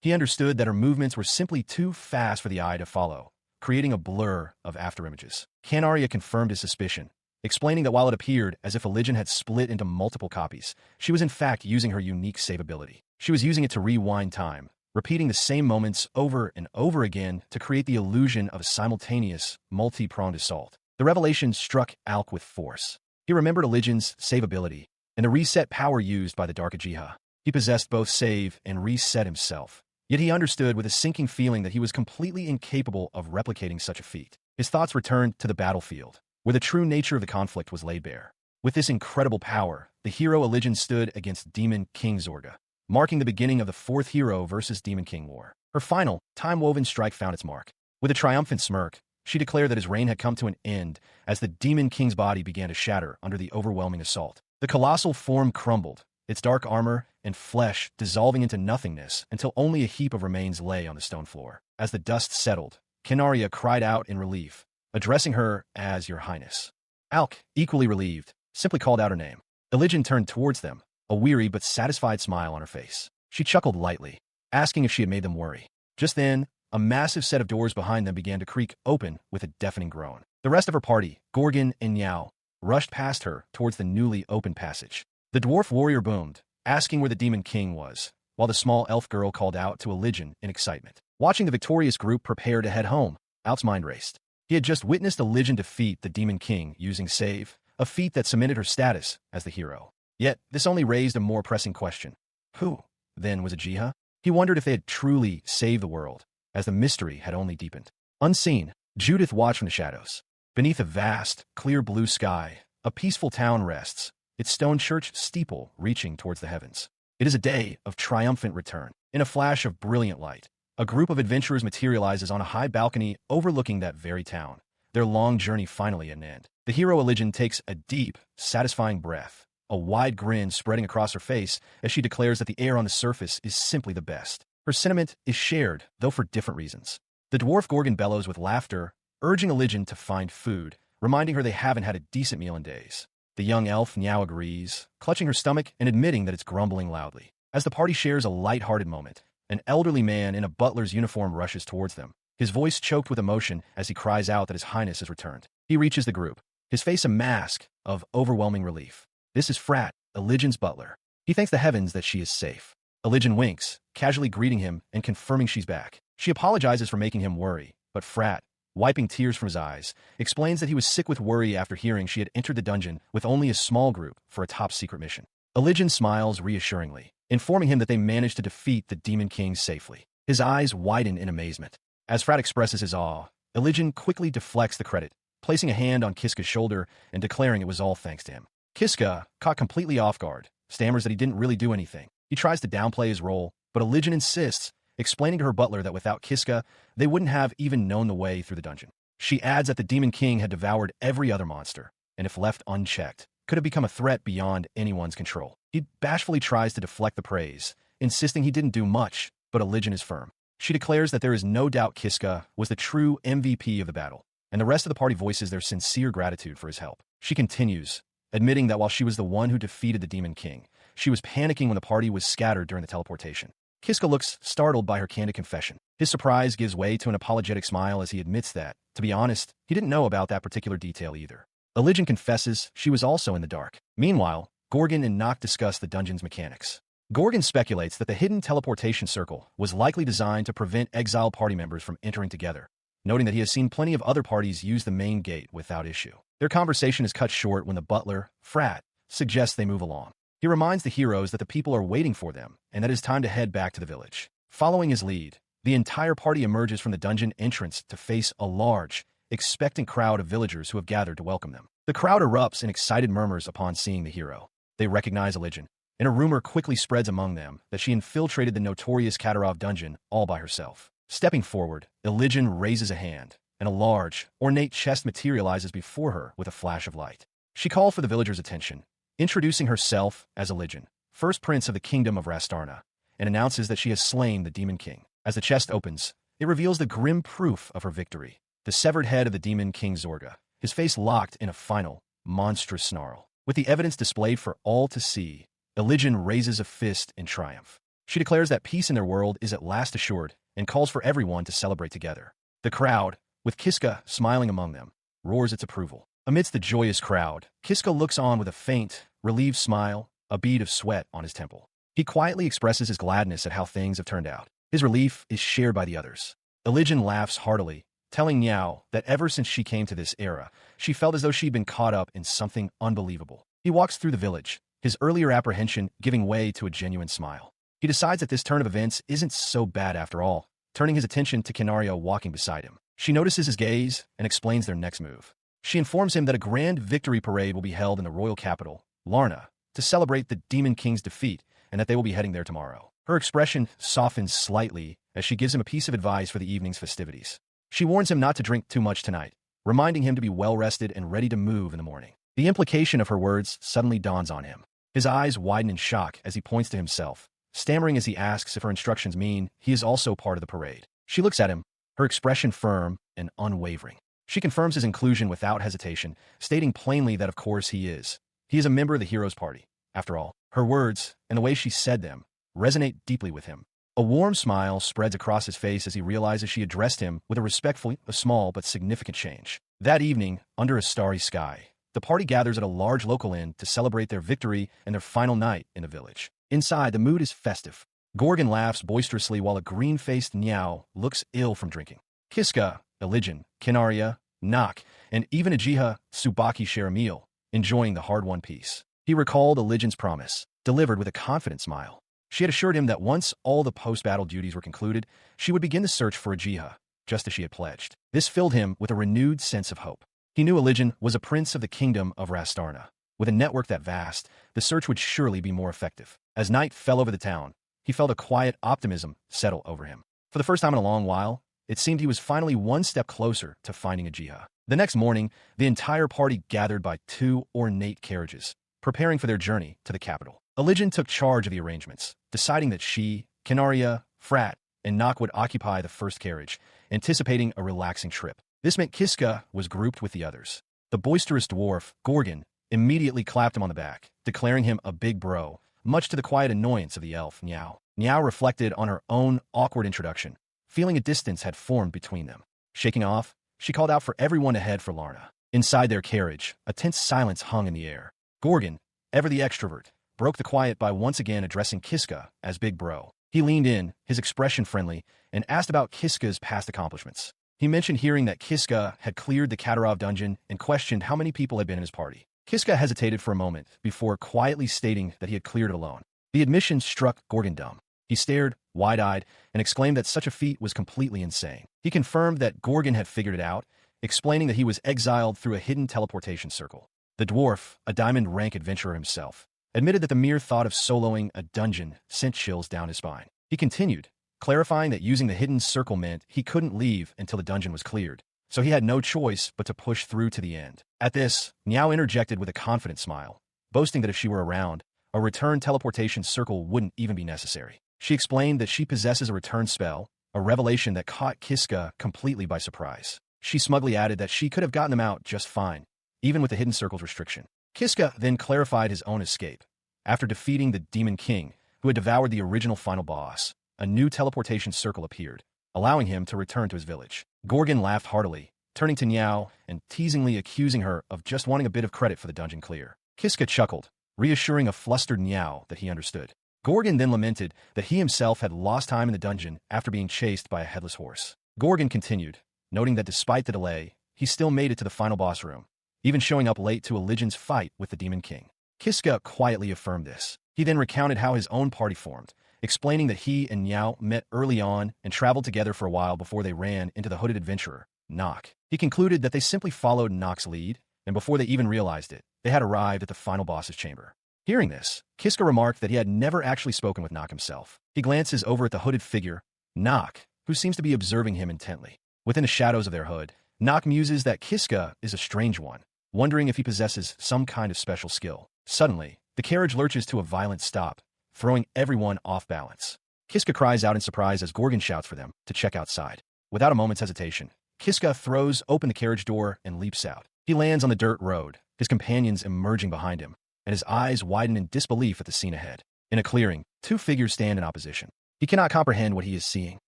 Speaker 1: He understood that her movements were simply too fast for the eye to follow, creating a blur of afterimages. Kinaria confirmed his suspicion, explaining that while it appeared as if Elijin had split into multiple copies, she was in fact using her unique save ability. She was using it to rewind time, repeating the same moments over and over again to create the illusion of a simultaneous, multi-pronged assault. The revelation struck Alk with force. He remembered Elijin's save ability and the reset power used by the Dark Uchiha. He possessed both save and reset himself, yet he understood with a sinking feeling that he was completely incapable of replicating such a feat. His thoughts returned to the battlefield, where the true nature of the conflict was laid bare. With this incredible power, the hero Elijin stood against Demon King Zorga, marking the beginning of the fourth hero versus Demon King war. Her final, time-woven strike found its mark. With a triumphant smirk, she declared that his reign had come to an end as the Demon King's body began to shatter under the overwhelming assault. The colossal form crumbled, its dark armor and flesh dissolving into nothingness until only a heap of remains lay on the stone floor. As the dust settled, Kinaria cried out in relief, addressing her as Your Highness. Alk, equally relieved, simply called out her name. Elijin turned towards them, a weary but satisfied smile on her face. She chuckled lightly, asking if she had made them worry. Just then, a massive set of doors behind them began to creak open with a deafening groan. The rest of her party, Gorgon and Yao, rushed past her towards the newly opened passage. The dwarf warrior boomed, asking where the Demon King was, while the small elf girl called out to Elijin in excitement. Watching the victorious group prepare to head home, Alk's mind raced. He had just witnessed Elijin defeat the Demon King using save, a feat that cemented her status as the hero. Yet, this only raised a more pressing question. Who, then, was Uchiha? He wondered if they had truly saved the world, as the mystery had only deepened. Unseen, Judith watched from the shadows. Beneath a vast, clear blue sky, a peaceful town rests, its stone church steeple reaching towards the heavens. It is a day of triumphant return. In a flash of brilliant light, a group of adventurers materializes on a high balcony overlooking that very town, their long journey finally at an end. The hero Elijin takes a deep, satisfying breath, a wide grin spreading across her face as she declares that the air on the surface is simply the best. Her sentiment is shared, though for different reasons. The dwarf Gorgon bellows with laughter, urging Elijin to find food, reminding her they haven't had a decent meal in days. The young elf Niao agrees, clutching her stomach and admitting that it's grumbling loudly. As the party shares a light-hearted moment, an elderly man in a butler's uniform rushes towards them, his voice choked with emotion as he cries out that his highness has returned. He reaches the group, his face a mask of overwhelming relief. This is Frat, Elijin's butler. He thanks the heavens that she is safe. Elijin winks, casually greeting him and confirming she's back. She apologizes for making him worry, but Frat, wiping tears from his eyes, explains that he was sick with worry after hearing she had entered the dungeon with only a small group for a top-secret mission. Elijin smiles reassuringly, informing him that they managed to defeat the Demon King safely. His eyes widen in amazement. As Frat expresses his awe, Elijin quickly deflects the credit, placing a hand on Kiska's shoulder and declaring it was all thanks to him. Kiska, caught completely off guard, stammers that he didn't really do anything. He tries to downplay his role, but Elijin insists, explaining to her butler that without Kiska, they wouldn't have even known the way through the dungeon. She adds that the Demon King had devoured every other monster, and if left unchecked, could have become a threat beyond anyone's control. He bashfully tries to deflect the praise, insisting he didn't do much, but Elijin is firm. She declares that there is no doubt Kiska was the true MVP of the battle, and the rest of the party voices their sincere gratitude for his help. She continues, admitting that while she was the one who defeated the Demon King, she was panicking when the party was scattered during the teleportation. Kiska looks startled by her candid confession. His surprise gives way to an apologetic smile as he admits that, to be honest, he didn't know about that particular detail either. Elijin confesses she was also in the dark. Meanwhile, Gorgon and Nock discuss the dungeon's mechanics. Gorgon speculates that the hidden teleportation circle was likely designed to prevent exile party members from entering together, noting that he has seen plenty of other parties use the main gate without issue. Their conversation is cut short when the butler, Frat, suggests they move along. He reminds the heroes that the people are waiting for them and that it is time to head back to the village. Following his lead, the entire party emerges from the dungeon entrance to face a large, expectant crowd of villagers who have gathered to welcome them. The crowd erupts in excited murmurs upon seeing the hero. They recognize Elijin, and a rumor quickly spreads among them that she infiltrated the notorious Katarov dungeon all by herself. Stepping forward, Elijin raises a hand, and a large, ornate chest materializes before her with a flash of light. She calls for the villagers' attention, introducing herself as Elijin, first prince of the kingdom of Rastarna, and announces that she has slain the Demon King. As the chest opens, it reveals the grim proof of her victory, the severed head of the Demon King Zorga, his face locked in a final, monstrous snarl. With the evidence displayed for all to see, Elijin raises a fist in triumph. She declares that peace in their world is at last assured and calls for everyone to celebrate together. The crowd, with Kiska smiling among them, roars its approval. Amidst the joyous crowd, Kiska looks on with a faint, relieved smile, a bead of sweat on his temple. He quietly expresses his gladness at how things have turned out. His relief is shared by the others. Elijin laughs heartily, telling Niao that ever since she came to this era, she felt as though she'd been caught up in something unbelievable. He walks through the village, his earlier apprehension giving way to a genuine smile. He decides that this turn of events isn't so bad after all, turning his attention to Canario walking beside him. She notices his gaze and explains their next move. She informs him that a grand victory parade will be held in the royal capital, Larna, to celebrate the Demon King's defeat, and that they will be heading there tomorrow. Her expression softens slightly as she gives him a piece of advice for the evening's festivities. She warns him not to drink too much tonight, reminding him to be well-rested and ready to move in the morning. The implication of her words suddenly dawns on him. His eyes widen in shock as he points to himself, stammering as he asks if her instructions mean he is also part of the parade. She looks at him, her expression firm and unwavering. She confirms his inclusion without hesitation, stating plainly that of course he is. He is a member of the hero's party. After all, her words, and the way she said them, resonate deeply with him. A warm smile spreads across his face as he realizes she addressed him with a small but significant change. That evening, under a starry sky, the party gathers at a large local inn to celebrate their victory and their final night in the village. Inside, the mood is festive. Gorgon laughs boisterously while a green-faced Niao looks ill from drinking. Kiska, Elijin, Kinaria, Nock, and even Ajiha Tsubaki share a meal, enjoying the hard-won peace. He recalled Elijin's promise, delivered with a confident smile. She had assured him that once all the post-battle duties were concluded, she would begin the search for Ajiha, just as she had pledged. This filled him with a renewed sense of hope. He knew Elijin was a prince of the kingdom of Rastarna. With a network that vast, the search would surely be more effective. As night fell over the town, he felt a quiet optimism settle over him. For the first time in a long while, it seemed he was finally one step closer to finding a Jiha. The next morning, the entire party gathered by two ornate carriages, preparing for their journey to the capital. Elijin took charge of the arrangements, deciding that she, Canaria, Frat, and Nock would occupy the first carriage, anticipating a relaxing trip. This meant Kiska was grouped with the others. The boisterous dwarf, Gorgon, immediately clapped him on the back, declaring him a big bro, much to the quiet annoyance of the elf, Niao. Niao reflected on her own awkward introduction, feeling a distance had formed between them. Shaking off, she called out for everyone to head for Larna. Inside their carriage, a tense silence hung in the air. Gorgon, ever the extrovert, broke the quiet by once again addressing Kiska as Big Bro. He leaned in, his expression friendly, and asked about Kiska's past accomplishments. He mentioned hearing that Kiska had cleared the Katarov dungeon and questioned how many people had been in his party. Kiska hesitated for a moment before quietly stating that he had cleared it alone. The admission struck Gorgon dumb. He stared, wide-eyed, and exclaimed that such a feat was completely insane. He confirmed that Gorgon had figured it out, explaining that he was exiled through a hidden teleportation circle. The dwarf, a diamond rank adventurer himself, admitted that the mere thought of soloing a dungeon sent chills down his spine. He continued, clarifying that using the hidden circle meant he couldn't leave until the dungeon was cleared, so he had no choice but to push through to the end. At this, Niao interjected with a confident smile, boasting that if she were around, a return teleportation circle wouldn't even be necessary. She explained that she possesses a return spell, a revelation that caught Kiska completely by surprise. She smugly added that she could have gotten them out just fine, even with the hidden circle's restriction. Kiska then clarified his own escape. After defeating the Demon King, who had devoured the original final boss, a new teleportation circle appeared, allowing him to return to his village. Gorgon laughed heartily, turning to Niao and teasingly accusing her of just wanting a bit of credit for the dungeon clear. Kiska chuckled, reassuring a flustered Niao that he understood. Gorgon then lamented that he himself had lost time in the dungeon after being chased by a headless horse. Gorgon continued, noting that despite the delay, he still made it to the final boss room, even showing up late to Elijin's fight with the Demon King. Kiska quietly affirmed this. He then recounted how his own party formed, explaining that he and Niao met early on and traveled together for a while before they ran into the hooded adventurer, Nock. He concluded that they simply followed Nock's lead, and before they even realized it, they had arrived at the final boss's chamber. Hearing this, Kiska remarked that he had never actually spoken with Nock himself. He glances over at the hooded figure, Nock, who seems to be observing him intently. Within the shadows of their hood, Nock muses that Kiska is a strange one, wondering if he possesses some kind of special skill. Suddenly, the carriage lurches to a violent stop, throwing everyone off balance. Kiska cries out in surprise as Gorgon shouts for them to check outside. Without a moment's hesitation, Kiska throws open the carriage door and leaps out. He lands on the dirt road, his companions emerging behind him, and his eyes widen in disbelief at the scene ahead. In a clearing, two figures stand in opposition. He cannot comprehend what he is seeing.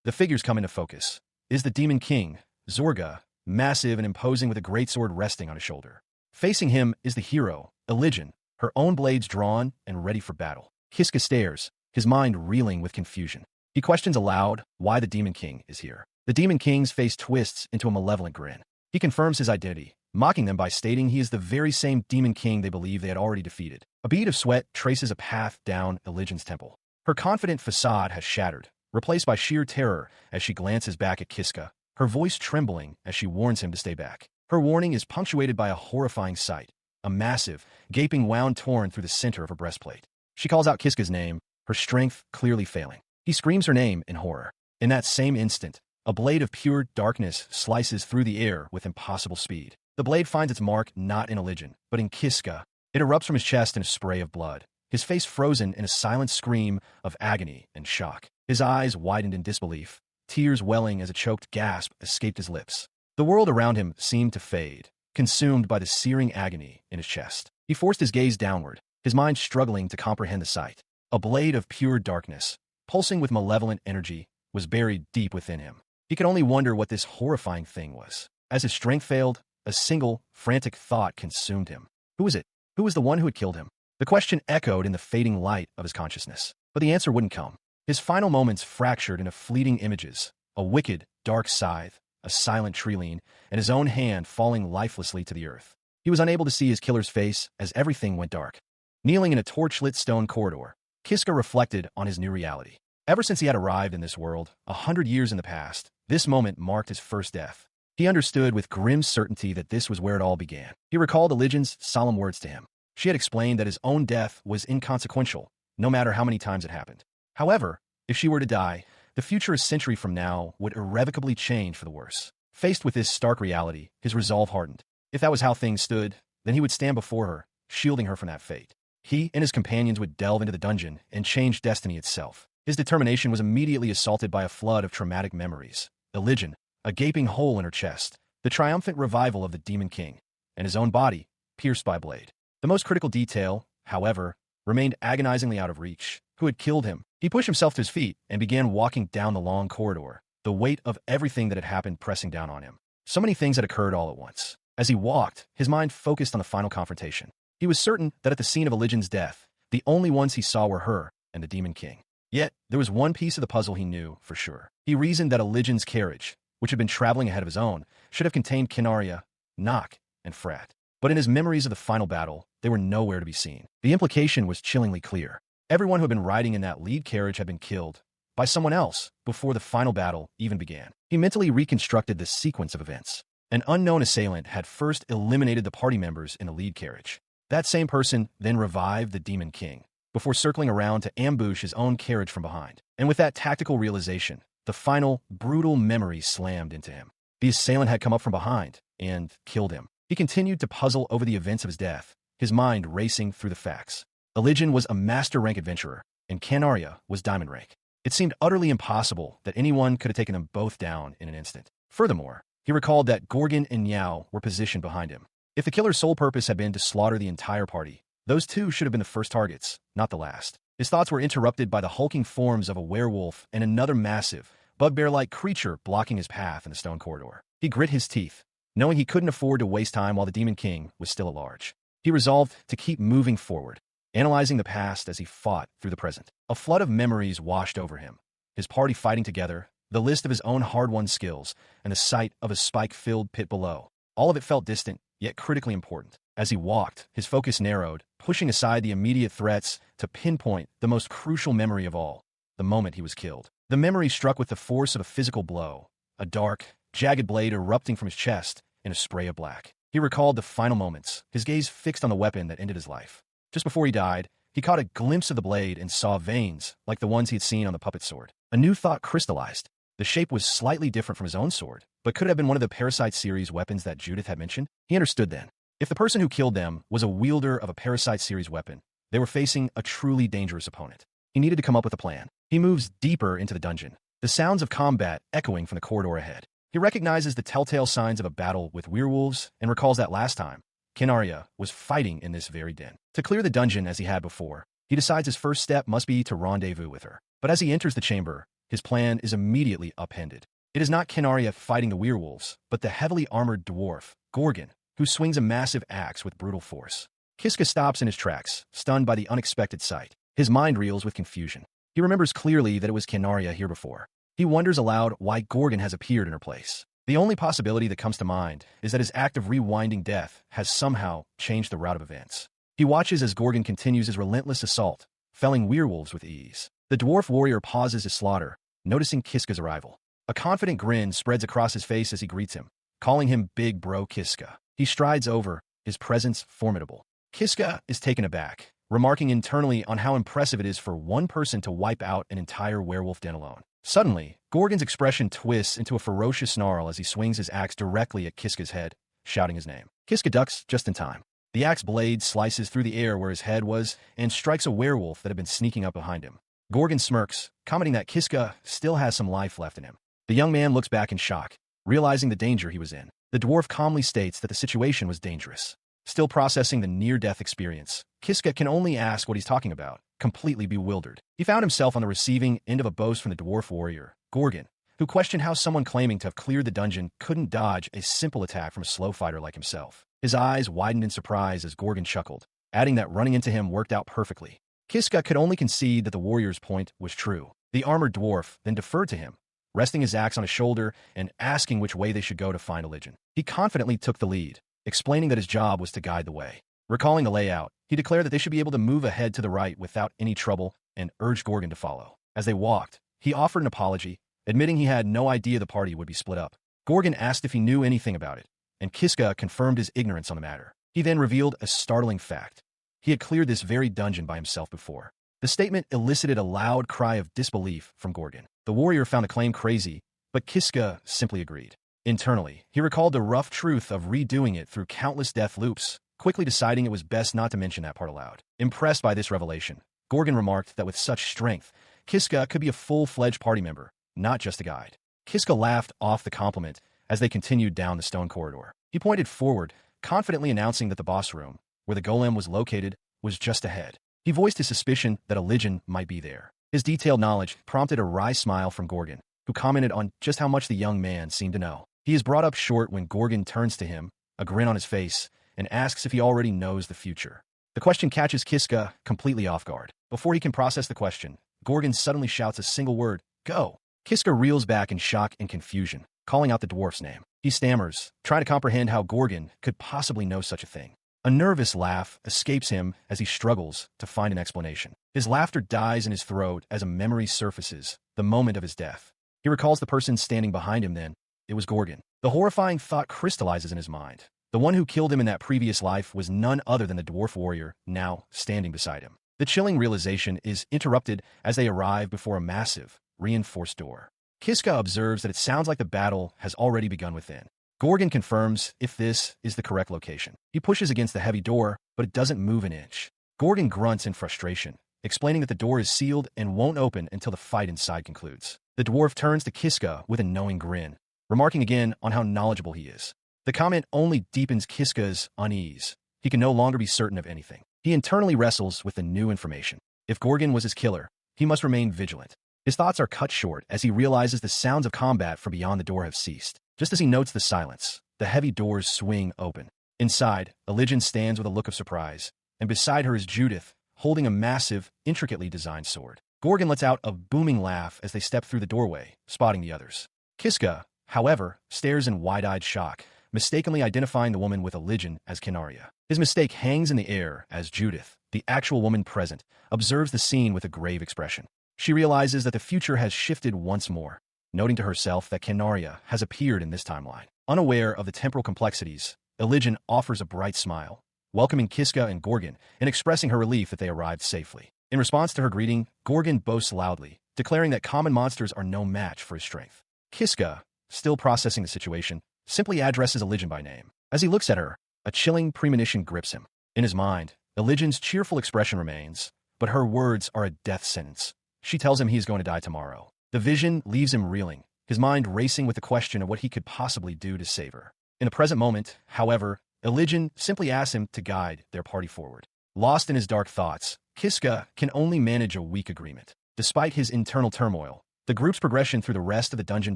Speaker 1: The figures come into focus. It is the Demon King, Zorga, massive and imposing with a greatsword resting on his shoulder. Facing him is the hero, Elijin, her own blades drawn and ready for battle. Kiska stares, his mind reeling with confusion. He questions aloud why the Demon King is here. The Demon King's face twists into a malevolent grin. He confirms his identity, mocking them by stating he is the very same Demon King they believe they had already defeated. A bead of sweat traces a path down Elijin's temple. Her confident facade has shattered, replaced by sheer terror as she glances back at Kiska, her voice trembling as she warns him to stay back. Her warning is punctuated by a horrifying sight, a massive, gaping wound torn through the center of her breastplate. She calls out Kiska's name, her strength clearly failing. He screams her name in horror. In that same instant, a blade of pure darkness slices through the air with impossible speed. The blade finds its mark not in Elijin, but in Kiska. It erupts from his chest in a spray of blood, his face frozen in a silent scream of agony and shock. His eyes widened in disbelief, tears welling as a choked gasp escaped his lips. The world around him seemed to fade, consumed by the searing agony in his chest. He forced his gaze downward, his mind struggling to comprehend the sight. A blade of pure darkness, pulsing with malevolent energy, was buried deep within him. He could only wonder what this horrifying thing was. As his strength failed, a single, frantic thought consumed him. Who was it? Who was the one who had killed him? The question echoed in the fading light of his consciousness, but the answer wouldn't come. His final moments fractured into fleeting images, a wicked, dark scythe, a silent treeline, and his own hand falling lifelessly to the earth. He was unable to see his killer's face as everything went dark. Kneeling in a torch-lit stone corridor, Kiska reflected on his new reality. Ever since he had arrived in this world, 100 years in the past, this moment marked his first death. He understood with grim certainty that this was where it all began. He recalled Elijin's solemn words to him. She had explained that his own death was inconsequential, no matter how many times it happened. However, if she were to die, the future a century from now would irrevocably change for the worse. Faced with this stark reality, his resolve hardened. If that was how things stood, then he would stand before her, shielding her from that fate. He and his companions would delve into the dungeon and change destiny itself. His determination was immediately assaulted by a flood of traumatic memories. Elijin, a gaping hole in her chest, the triumphant revival of the Demon King, and his own body, pierced by a blade. The most critical detail, however, remained agonizingly out of reach. Who had killed him? He pushed himself to his feet and began walking down the long corridor, the weight of everything that had happened pressing down on him. So many things had occurred all at once. As he walked, his mind focused on the final confrontation. He was certain that at the scene of Elijin's death, the only ones he saw were her and the Demon King. Yet, there was one piece of the puzzle he knew for sure. He reasoned that Elijin's carriage, which had been traveling ahead of his own, should have contained Kinaria, Nock, and Frat. But in his memories of the final battle, they were nowhere to be seen. The implication was chillingly clear. Everyone who had been riding in that lead carriage had been killed by someone else before the final battle even began. He mentally reconstructed this sequence of events. An unknown assailant had first eliminated the party members in the lead carriage. That same person then revived the Demon King, before circling around to ambush his own carriage from behind. And with that tactical realization, the final, brutal memory slammed into him. The assailant had come up from behind and killed him. He continued to puzzle over the events of his death, his mind racing through the facts. Elijin was a master rank adventurer, and Kinaria was diamond rank. It seemed utterly impossible that anyone could have taken them both down in an instant. Furthermore, he recalled that Gorgon and Niao were positioned behind him. If the killer's sole purpose had been to slaughter the entire party, those two should have been the first targets, not the last. His thoughts were interrupted by the hulking forms of a werewolf and another massive, bugbear-like creature blocking his path in the stone corridor. He grit his teeth, knowing he couldn't afford to waste time while the Demon King was still at large. He resolved to keep moving forward, analyzing the past as he fought through the present. A flood of memories washed over him. His party fighting together, the list of his own hard-won skills, and the sight of a spike-filled pit below. All of it felt distant, yet critically important. As he walked, his focus narrowed, pushing aside the immediate threats to pinpoint the most crucial memory of all, the moment he was killed. The memory struck with the force of a physical blow, a dark, jagged blade erupting from his chest in a spray of black. He recalled the final moments, his gaze fixed on the weapon that ended his life. Just before he died, he caught a glimpse of the blade and saw veins like the ones he had seen on the puppet sword. A new thought crystallized. The shape was slightly different from his own sword, but could it have been one of the Parasite series weapons that Judith had mentioned? He understood then. If the person who killed them was a wielder of a Parasite series weapon, they were facing a truly dangerous opponent. He needed to come up with a plan. He moves deeper into the dungeon, the sounds of combat echoing from the corridor ahead. He recognizes the telltale signs of a battle with werewolves and recalls that last time, Kinaria was fighting in this very den. To clear the dungeon as he had before, he decides his first step must be to rendezvous with her. But as he enters the chamber, his plan is immediately upended. It is not Kinaria fighting the werewolves, but the heavily armored dwarf, Gorgon, who swings a massive axe with brutal force. Kiska stops in his tracks, stunned by the unexpected sight. His mind reels with confusion. He remembers clearly that it was Kinaria here before. He wonders aloud why Gorgon has appeared in her place. The only possibility that comes to mind is that his act of rewinding death has somehow changed the route of events. He watches as Gorgon continues his relentless assault, felling werewolves with ease. The dwarf warrior pauses his slaughter, noticing Kiska's arrival. A confident grin spreads across his face as he greets him, calling him Big Bro Kiska. He strides over, his presence formidable. Kiska is taken aback, remarking internally on how impressive it is for one person to wipe out an entire werewolf den alone. Suddenly, Gorgon's expression twists into a ferocious snarl as he swings his axe directly at Kiska's head, shouting his name. Kiska ducks just in time. The axe blade slices through the air where his head was and strikes a werewolf that had been sneaking up behind him. Gorgon smirks, commenting that Kiska still has some life left in him. The young man looks back in shock, realizing the danger he was in. The dwarf calmly states that the situation was dangerous. Still processing the near-death experience, Kiska can only ask what he's talking about, completely bewildered. He found himself on the receiving end of a boast from the dwarf warrior, Gorgon, who questioned how someone claiming to have cleared the dungeon couldn't dodge a simple attack from a slow fighter like himself. His eyes widened in surprise as Gorgon chuckled, adding that running into him worked out perfectly. Kiska could only concede that the warrior's point was true. The armored dwarf then deferred to him, resting his axe on his shoulder and asking which way they should go to find Elijin. He confidently took the lead, explaining that his job was to guide the way. Recalling the layout, he declared that they should be able to move ahead to the right without any trouble and urged Gorgon to follow. As they walked, he offered an apology, admitting he had no idea the party would be split up. Gorgon asked if he knew anything about it, and Kiska confirmed his ignorance on the matter. He then revealed a startling fact. He had cleared this very dungeon by himself before. The statement elicited a loud cry of disbelief from Gorgon. The warrior found the claim crazy, but Kiska simply agreed. Internally, he recalled the rough truth of redoing it through countless death loops, quickly deciding it was best not to mention that part aloud. Impressed by this revelation, Gorgon remarked that with such strength, Kiska could be a full-fledged party member, not just a guide. Kiska laughed off the compliment as they continued down the stone corridor. He pointed forward, confidently announcing that the boss room, where the golem was located, was just ahead. He voiced his suspicion that a Legion might be there. His detailed knowledge prompted a wry smile from Gorgon, who commented on just how much the young man seemed to know. He is brought up short when Gorgon turns to him, a grin on his face, and asks if he already knows the future. The question catches Kiska completely off guard. Before he can process the question, Gorgon suddenly shouts a single word, "Go!" Kiska reels back in shock and confusion, calling out the dwarf's name. He stammers, trying to comprehend how Gorgon could possibly know such a thing. A nervous laugh escapes him as he struggles to find an explanation. His laughter dies in his throat as a memory surfaces, the moment of his death. He recalls the person standing behind him then. It was Gorgon. The horrifying thought crystallizes in his mind. The one who killed him in that previous life was none other than the dwarf warrior, now standing beside him. The chilling realization is interrupted as they arrive before a massive, reinforced door. Kiska observes that it sounds like the battle has already begun within. Gorgon confirms if this is the correct location. He pushes against the heavy door, but it doesn't move an inch. Gorgon grunts in frustration, explaining that the door is sealed and won't open until the fight inside concludes. The dwarf turns to Kiska with a knowing grin, remarking again on how knowledgeable he is. The comment only deepens Kiska's unease. He can no longer be certain of anything. He internally wrestles with the new information. If Gorgon was his killer, he must remain vigilant. His thoughts are cut short as he realizes the sounds of combat from beyond the door have ceased. Just as he notes the silence, the heavy doors swing open. Inside, a Legion stands with a look of surprise, and beside her is Judith, holding a massive, intricately designed sword. Gorgon lets out a booming laugh as they step through the doorway, spotting the others. Kiska, however, stares in wide-eyed shock, mistakenly identifying the woman with a Legion as Kinaria. His mistake hangs in the air as Judith, the actual woman present, observes the scene with a grave expression. She realizes that the future has shifted once more, noting to herself that Kinaria has appeared in this timeline. Unaware of the temporal complexities, Legion offers a bright smile, welcoming Kiska and Gorgon and expressing her relief that they arrived safely. In response to her greeting, Gorgon boasts loudly, declaring that common monsters are no match for his strength. Kiska, still processing the situation, simply addresses Legion by name. As he looks at her, a chilling premonition grips him. In his mind, Legion's cheerful expression remains, but her words are a death sentence. She tells him he is going to die tomorrow. The vision leaves him reeling, his mind racing with the question of what he could possibly do to save her. In the present moment, however, Legion simply asks him to guide their party forward. Lost in his dark thoughts, Kiska can only manage a weak agreement. Despite his internal turmoil, the group's progression through the rest of the dungeon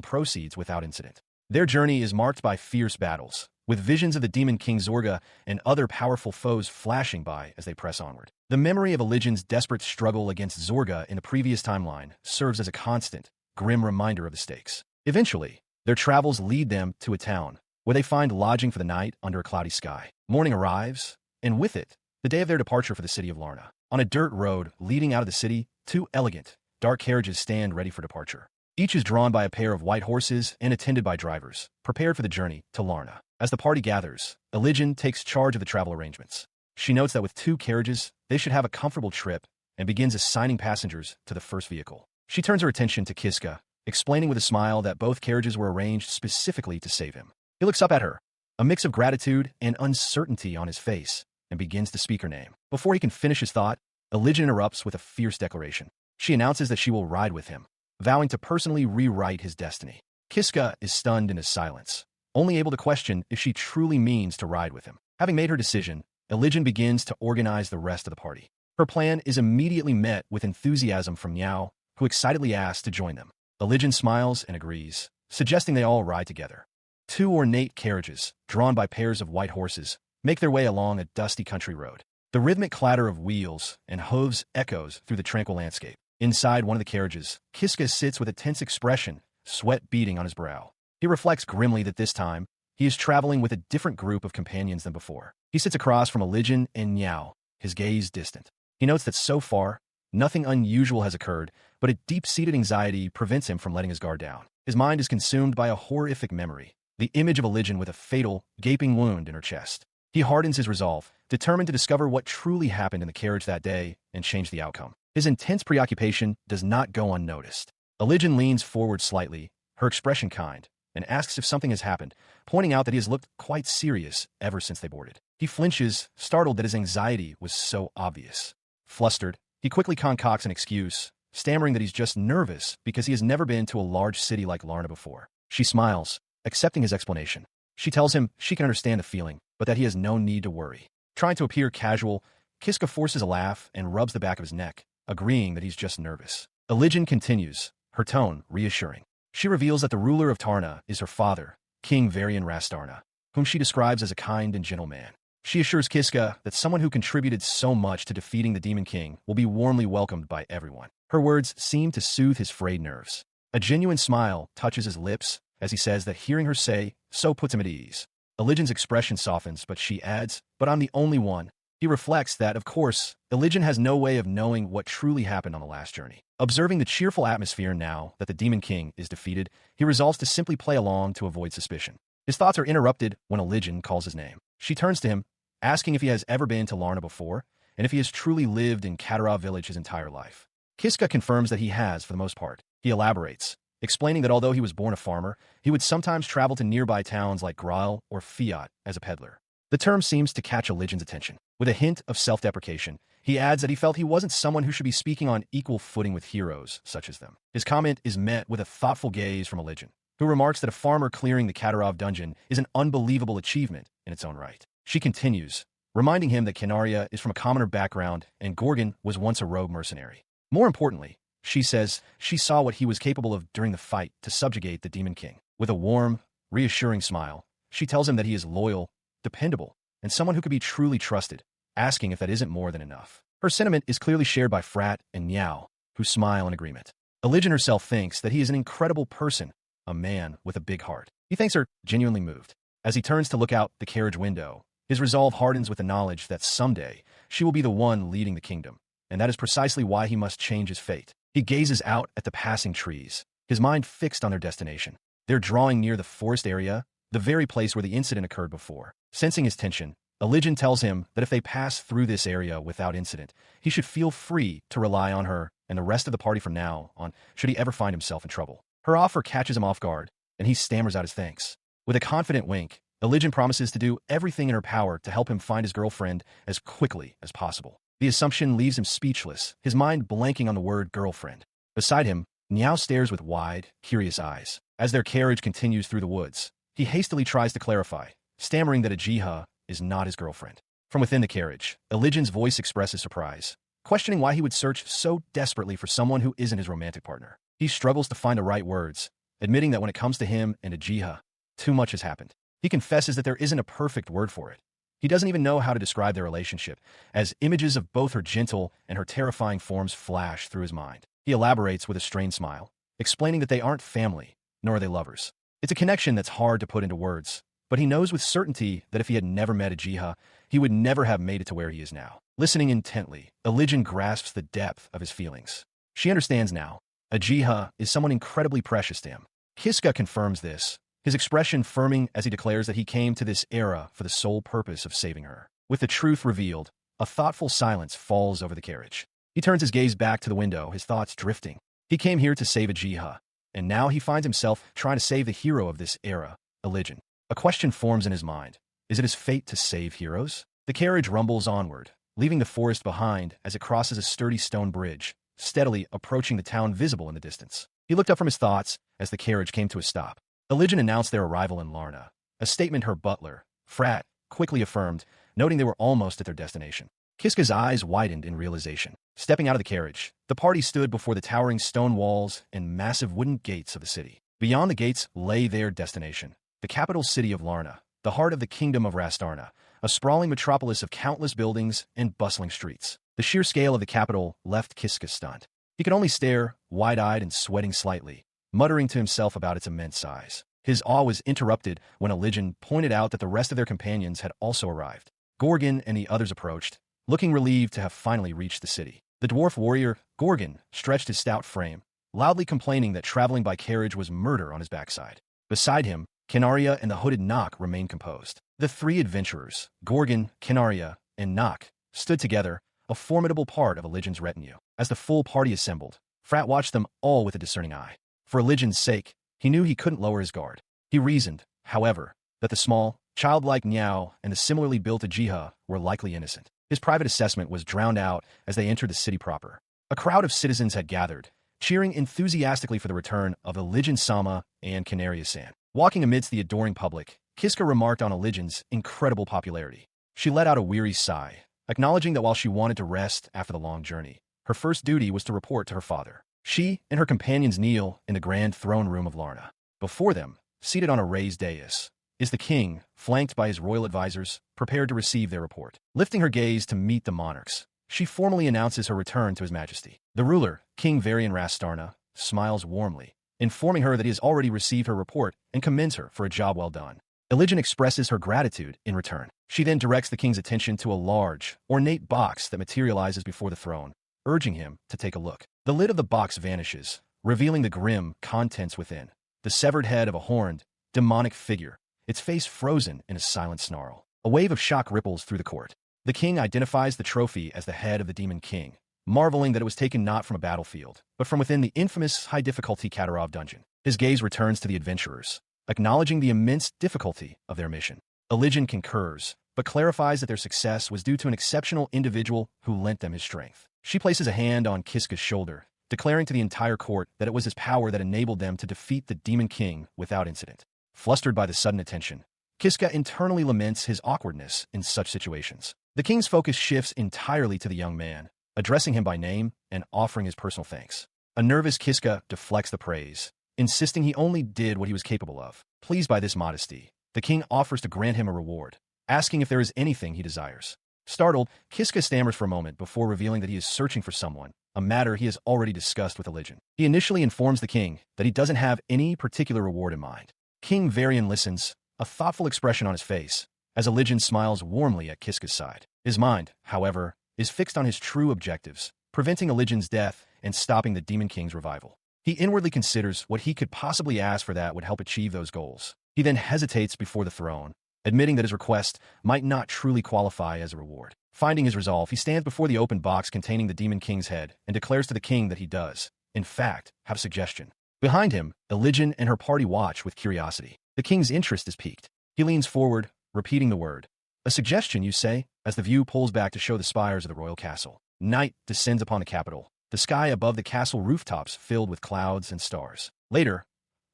Speaker 1: proceeds without incident. Their journey is marked by fierce battles, with visions of the Demon King Zorga and other powerful foes flashing by as they press onward. The memory of Legion's desperate struggle against Zorga in the previous timeline serves as a constant, grim reminder of the stakes. Eventually, their travels lead them to a town, where they find lodging for the night under a cloudy sky. Morning arrives, and with it, the day of their departure for the city of Larna. On a dirt road leading out of the city, two elegant, dark carriages stand ready for departure. Each is drawn by a pair of white horses and attended by drivers, prepared for the journey to Larna. As the party gathers, Legion takes charge of the travel arrangements. She notes that with two carriages, they should have a comfortable trip and begins assigning passengers to the first vehicle. She turns her attention to Kiska, explaining with a smile that both carriages were arranged specifically to save him. He looks up at her, a mix of gratitude and uncertainty on his face, and begins to speak her name. Before he can finish his thought, Legion interrupts with a fierce declaration. She announces that she will ride with him, vowing to personally rewrite his destiny. Kiska is stunned in his silence, only able to question if she truly means to ride with him. Having made her decision, Legion begins to organize the rest of the party. Her plan is immediately met with enthusiasm from Niao, who excitedly asks to join them. Legion smiles and agrees, suggesting they all ride together. Two ornate carriages, drawn by pairs of white horses, make their way along a dusty country road. The rhythmic clatter of wheels and hooves echoes through the tranquil landscape. Inside one of the carriages, Kiska sits with a tense expression, sweat beading on his brow. He reflects grimly that this time, he is traveling with a different group of companions than before. He sits across from Legion and Niao, his gaze distant. He notes that so far, nothing unusual has occurred, but a deep-seated anxiety prevents him from letting his guard down. His mind is consumed by a horrific memory, the image of a Elijin with a fatal, gaping wound in her chest. He hardens his resolve, determined to discover what truly happened in the carriage that day and change the outcome. His intense preoccupation does not go unnoticed. Elijin leans forward slightly, her expression kind, and asks if something has happened, pointing out that he has looked quite serious ever since they boarded. He flinches, startled that his anxiety was so obvious. Flustered, he quickly concocts an excuse, stammering that he's just nervous because he has never been to a large city like Larna before. She smiles, accepting his explanation. She tells him she can understand the feeling, but that he has no need to worry. Trying to appear casual, Kiska forces a laugh and rubs the back of his neck, agreeing that he's just nervous. Elijin continues, her tone reassuring. She reveals that the ruler of Tarna is her father, King Varian Rastarna, whom she describes as a kind and gentle man. She assures Kiska that someone who contributed so much to defeating the Demon King will be warmly welcomed by everyone. Her words seem to soothe his frayed nerves. A genuine smile touches his lips as he says that hearing her say so puts him at ease. Elijin's expression softens, but she adds, "But I'm the only one." He reflects that, of course, Elijin has no way of knowing what truly happened on the last journey. Observing the cheerful atmosphere now that the Demon King is defeated, he resolves to simply play along to avoid suspicion. His thoughts are interrupted when Elijin calls his name. She turns to him, asking if he has ever been to Larna before, and if he has truly lived in Katara village his entire life. Kiska confirms that he has for the most part. He elaborates, explaining that although he was born a farmer, he would sometimes travel to nearby towns like Graal or Fiat as a peddler. The term seems to catch Elijin's attention. With a hint of self-deprecation, he adds that he felt he wasn't someone who should be speaking on equal footing with heroes such as them. His comment is met with a thoughtful gaze from Elijin, who remarks that a farmer clearing the Katarov dungeon is an unbelievable achievement in its own right. She continues, reminding him that Canaria is from a commoner background and Gorgon was once a rogue mercenary. More importantly, she says she saw what he was capable of during the fight to subjugate the Demon King. With a warm, reassuring smile, she tells him that he is loyal, dependable, and someone who could be truly trusted, asking if that isn't more than enough. Her sentiment is clearly shared by Frat and Niao, who smile in agreement. Elijin herself thinks that he is an incredible person, a man with a big heart. He thinks her genuinely moved. As he turns to look out the carriage window, his resolve hardens with the knowledge that someday she will be the one leading the kingdom, and that is precisely why he must change his fate. He gazes out at the passing trees, his mind fixed on their destination. They're drawing near the forest area, the very place where the incident occurred before. Sensing his tension, Elijin tells him that if they pass through this area without incident, he should feel free to rely on her and the rest of the party from now on, should he ever find himself in trouble. Her offer catches him off guard, and he stammers out his thanks. With a confident wink, Elijin promises to do everything in her power to help him find his girlfriend as quickly as possible. The assumption leaves him speechless, his mind blanking on the word girlfriend. Beside him, Niao stares with wide, curious eyes. As their carriage continues through the woods, he hastily tries to clarify, stammering that Ajiha is not his girlfriend. From within the carriage, Elijin's voice expresses surprise, questioning why he would search so desperately for someone who isn't his romantic partner. He struggles to find the right words, admitting that when it comes to him and Ajiha, too much has happened. He confesses that there isn't a perfect word for it. He doesn't even know how to describe their relationship, as images of both her gentle and her terrifying forms flash through his mind. He elaborates with a strained smile, explaining that they aren't family, nor are they lovers. It's a connection that's hard to put into words, but he knows with certainty that if he had never met Ajiha, he would never have made it to where he is now. Listening intently, Elijin grasps the depth of his feelings. She understands now. Ajiha is someone incredibly precious to him. Kiska confirms this, his expression firming as he declares that he came to this era for the sole purpose of saving her. With the truth revealed, a thoughtful silence falls over the carriage. He turns his gaze back to the window, his thoughts drifting. He came here to save Ajiha, and now he finds himself trying to save the hero of this era, Elijin. A question forms in his mind. Is it his fate to save heroes? The carriage rumbles onward, leaving the forest behind as it crosses a sturdy stone bridge, steadily approaching the town visible in the distance. He looked up from his thoughts as the carriage came to a stop. Elijin announced their arrival in Larna, a statement her butler, Frat, quickly affirmed, noting they were almost at their destination. Kiska's eyes widened in realization. Stepping out of the carriage, the party stood before the towering stone walls and massive wooden gates of the city. Beyond the gates lay their destination, the capital city of Larna, the heart of the kingdom of Rastarna, a sprawling metropolis of countless buildings and bustling streets. The sheer scale of the capital left Kiska stunned. He could only stare, wide-eyed and sweating slightly, muttering to himself about its immense size. His awe was interrupted when Elijin pointed out that the rest of their companions had also arrived. Gorgon and the others approached, looking relieved to have finally reached the city. The dwarf warrior, Gorgon, stretched his stout frame, loudly complaining that traveling by carriage was murder on his backside. Beside him, Canaria and the hooded Nock remained composed. The three adventurers, Gorgon, Canaria, and Nock, stood together, a formidable part of Religion's retinue. As the full party assembled, Frat watched them all with a discerning eye. For Religion's sake, he knew he couldn't lower his guard. He reasoned, however, that the small, childlike Niao and the similarly built Ajiha were likely innocent. His private assessment was drowned out as they entered the city proper. A crowd of citizens had gathered, cheering enthusiastically for the return of Elijin Sama and Canaria-san. Walking amidst the adoring public, Kiska remarked on Elijin's incredible popularity. She let out a weary sigh, acknowledging that while she wanted to rest after the long journey, her first duty was to report to her father. She and her companions kneel in the grand throne room of Larna. Before them, seated on a raised dais, is the king, flanked by his royal advisors, prepared to receive their report. Lifting her gaze to meet the monarchs, she formally announces her return to his majesty. The ruler, King Varian Rastarna, smiles warmly, informing her that he has already received her report and commends her for a job well done. Elijin expresses her gratitude in return. She then directs the king's attention to a large, ornate box that materializes before the throne, urging him to take a look. The lid of the box vanishes, revealing the grim contents within. The severed head of a horned, demonic figure, its face frozen in a silent snarl. A wave of shock ripples through the court. The king identifies the trophy as the head of the Demon King, marveling that it was taken not from a battlefield, but from within the infamous high-difficulty Katarov dungeon. His gaze returns to the adventurers, acknowledging the immense difficulty of their mission. Elijin concurs, but clarifies that their success was due to an exceptional individual who lent them his strength. She places a hand on Kiska's shoulder, declaring to the entire court that it was his power that enabled them to defeat the Demon King without incident. Flustered by the sudden attention, Kiska internally laments his awkwardness in such situations. The king's focus shifts entirely to the young man, addressing him by name and offering his personal thanks. A nervous Kiska deflects the praise, insisting he only did what he was capable of. Pleased by this modesty, the king offers to grant him a reward, asking if there is anything he desires. Startled, Kiska stammers for a moment before revealing that he is searching for someone, a matter he has already discussed with Elijin. He initially informs the king that he doesn't have any particular reward in mind. King Varian listens, a thoughtful expression on his face, as Elijin smiles warmly at Kiska's side. His mind, however, is fixed on his true objectives, preventing Elijin's death and stopping the Demon King's revival. He inwardly considers what he could possibly ask for that would help achieve those goals. He then hesitates before the throne, admitting that his request might not truly qualify as a reward. Finding his resolve, he stands before the open box containing the Demon King's head and declares to the king that he does, in fact, have a suggestion. Behind him, Elijin and her party watch with curiosity. The king's interest is piqued. He leans forward, repeating the word. A suggestion, you say, as the view pulls back to show the spires of the royal castle. Night descends upon the capital, the sky above the castle rooftops filled with clouds and stars. Later,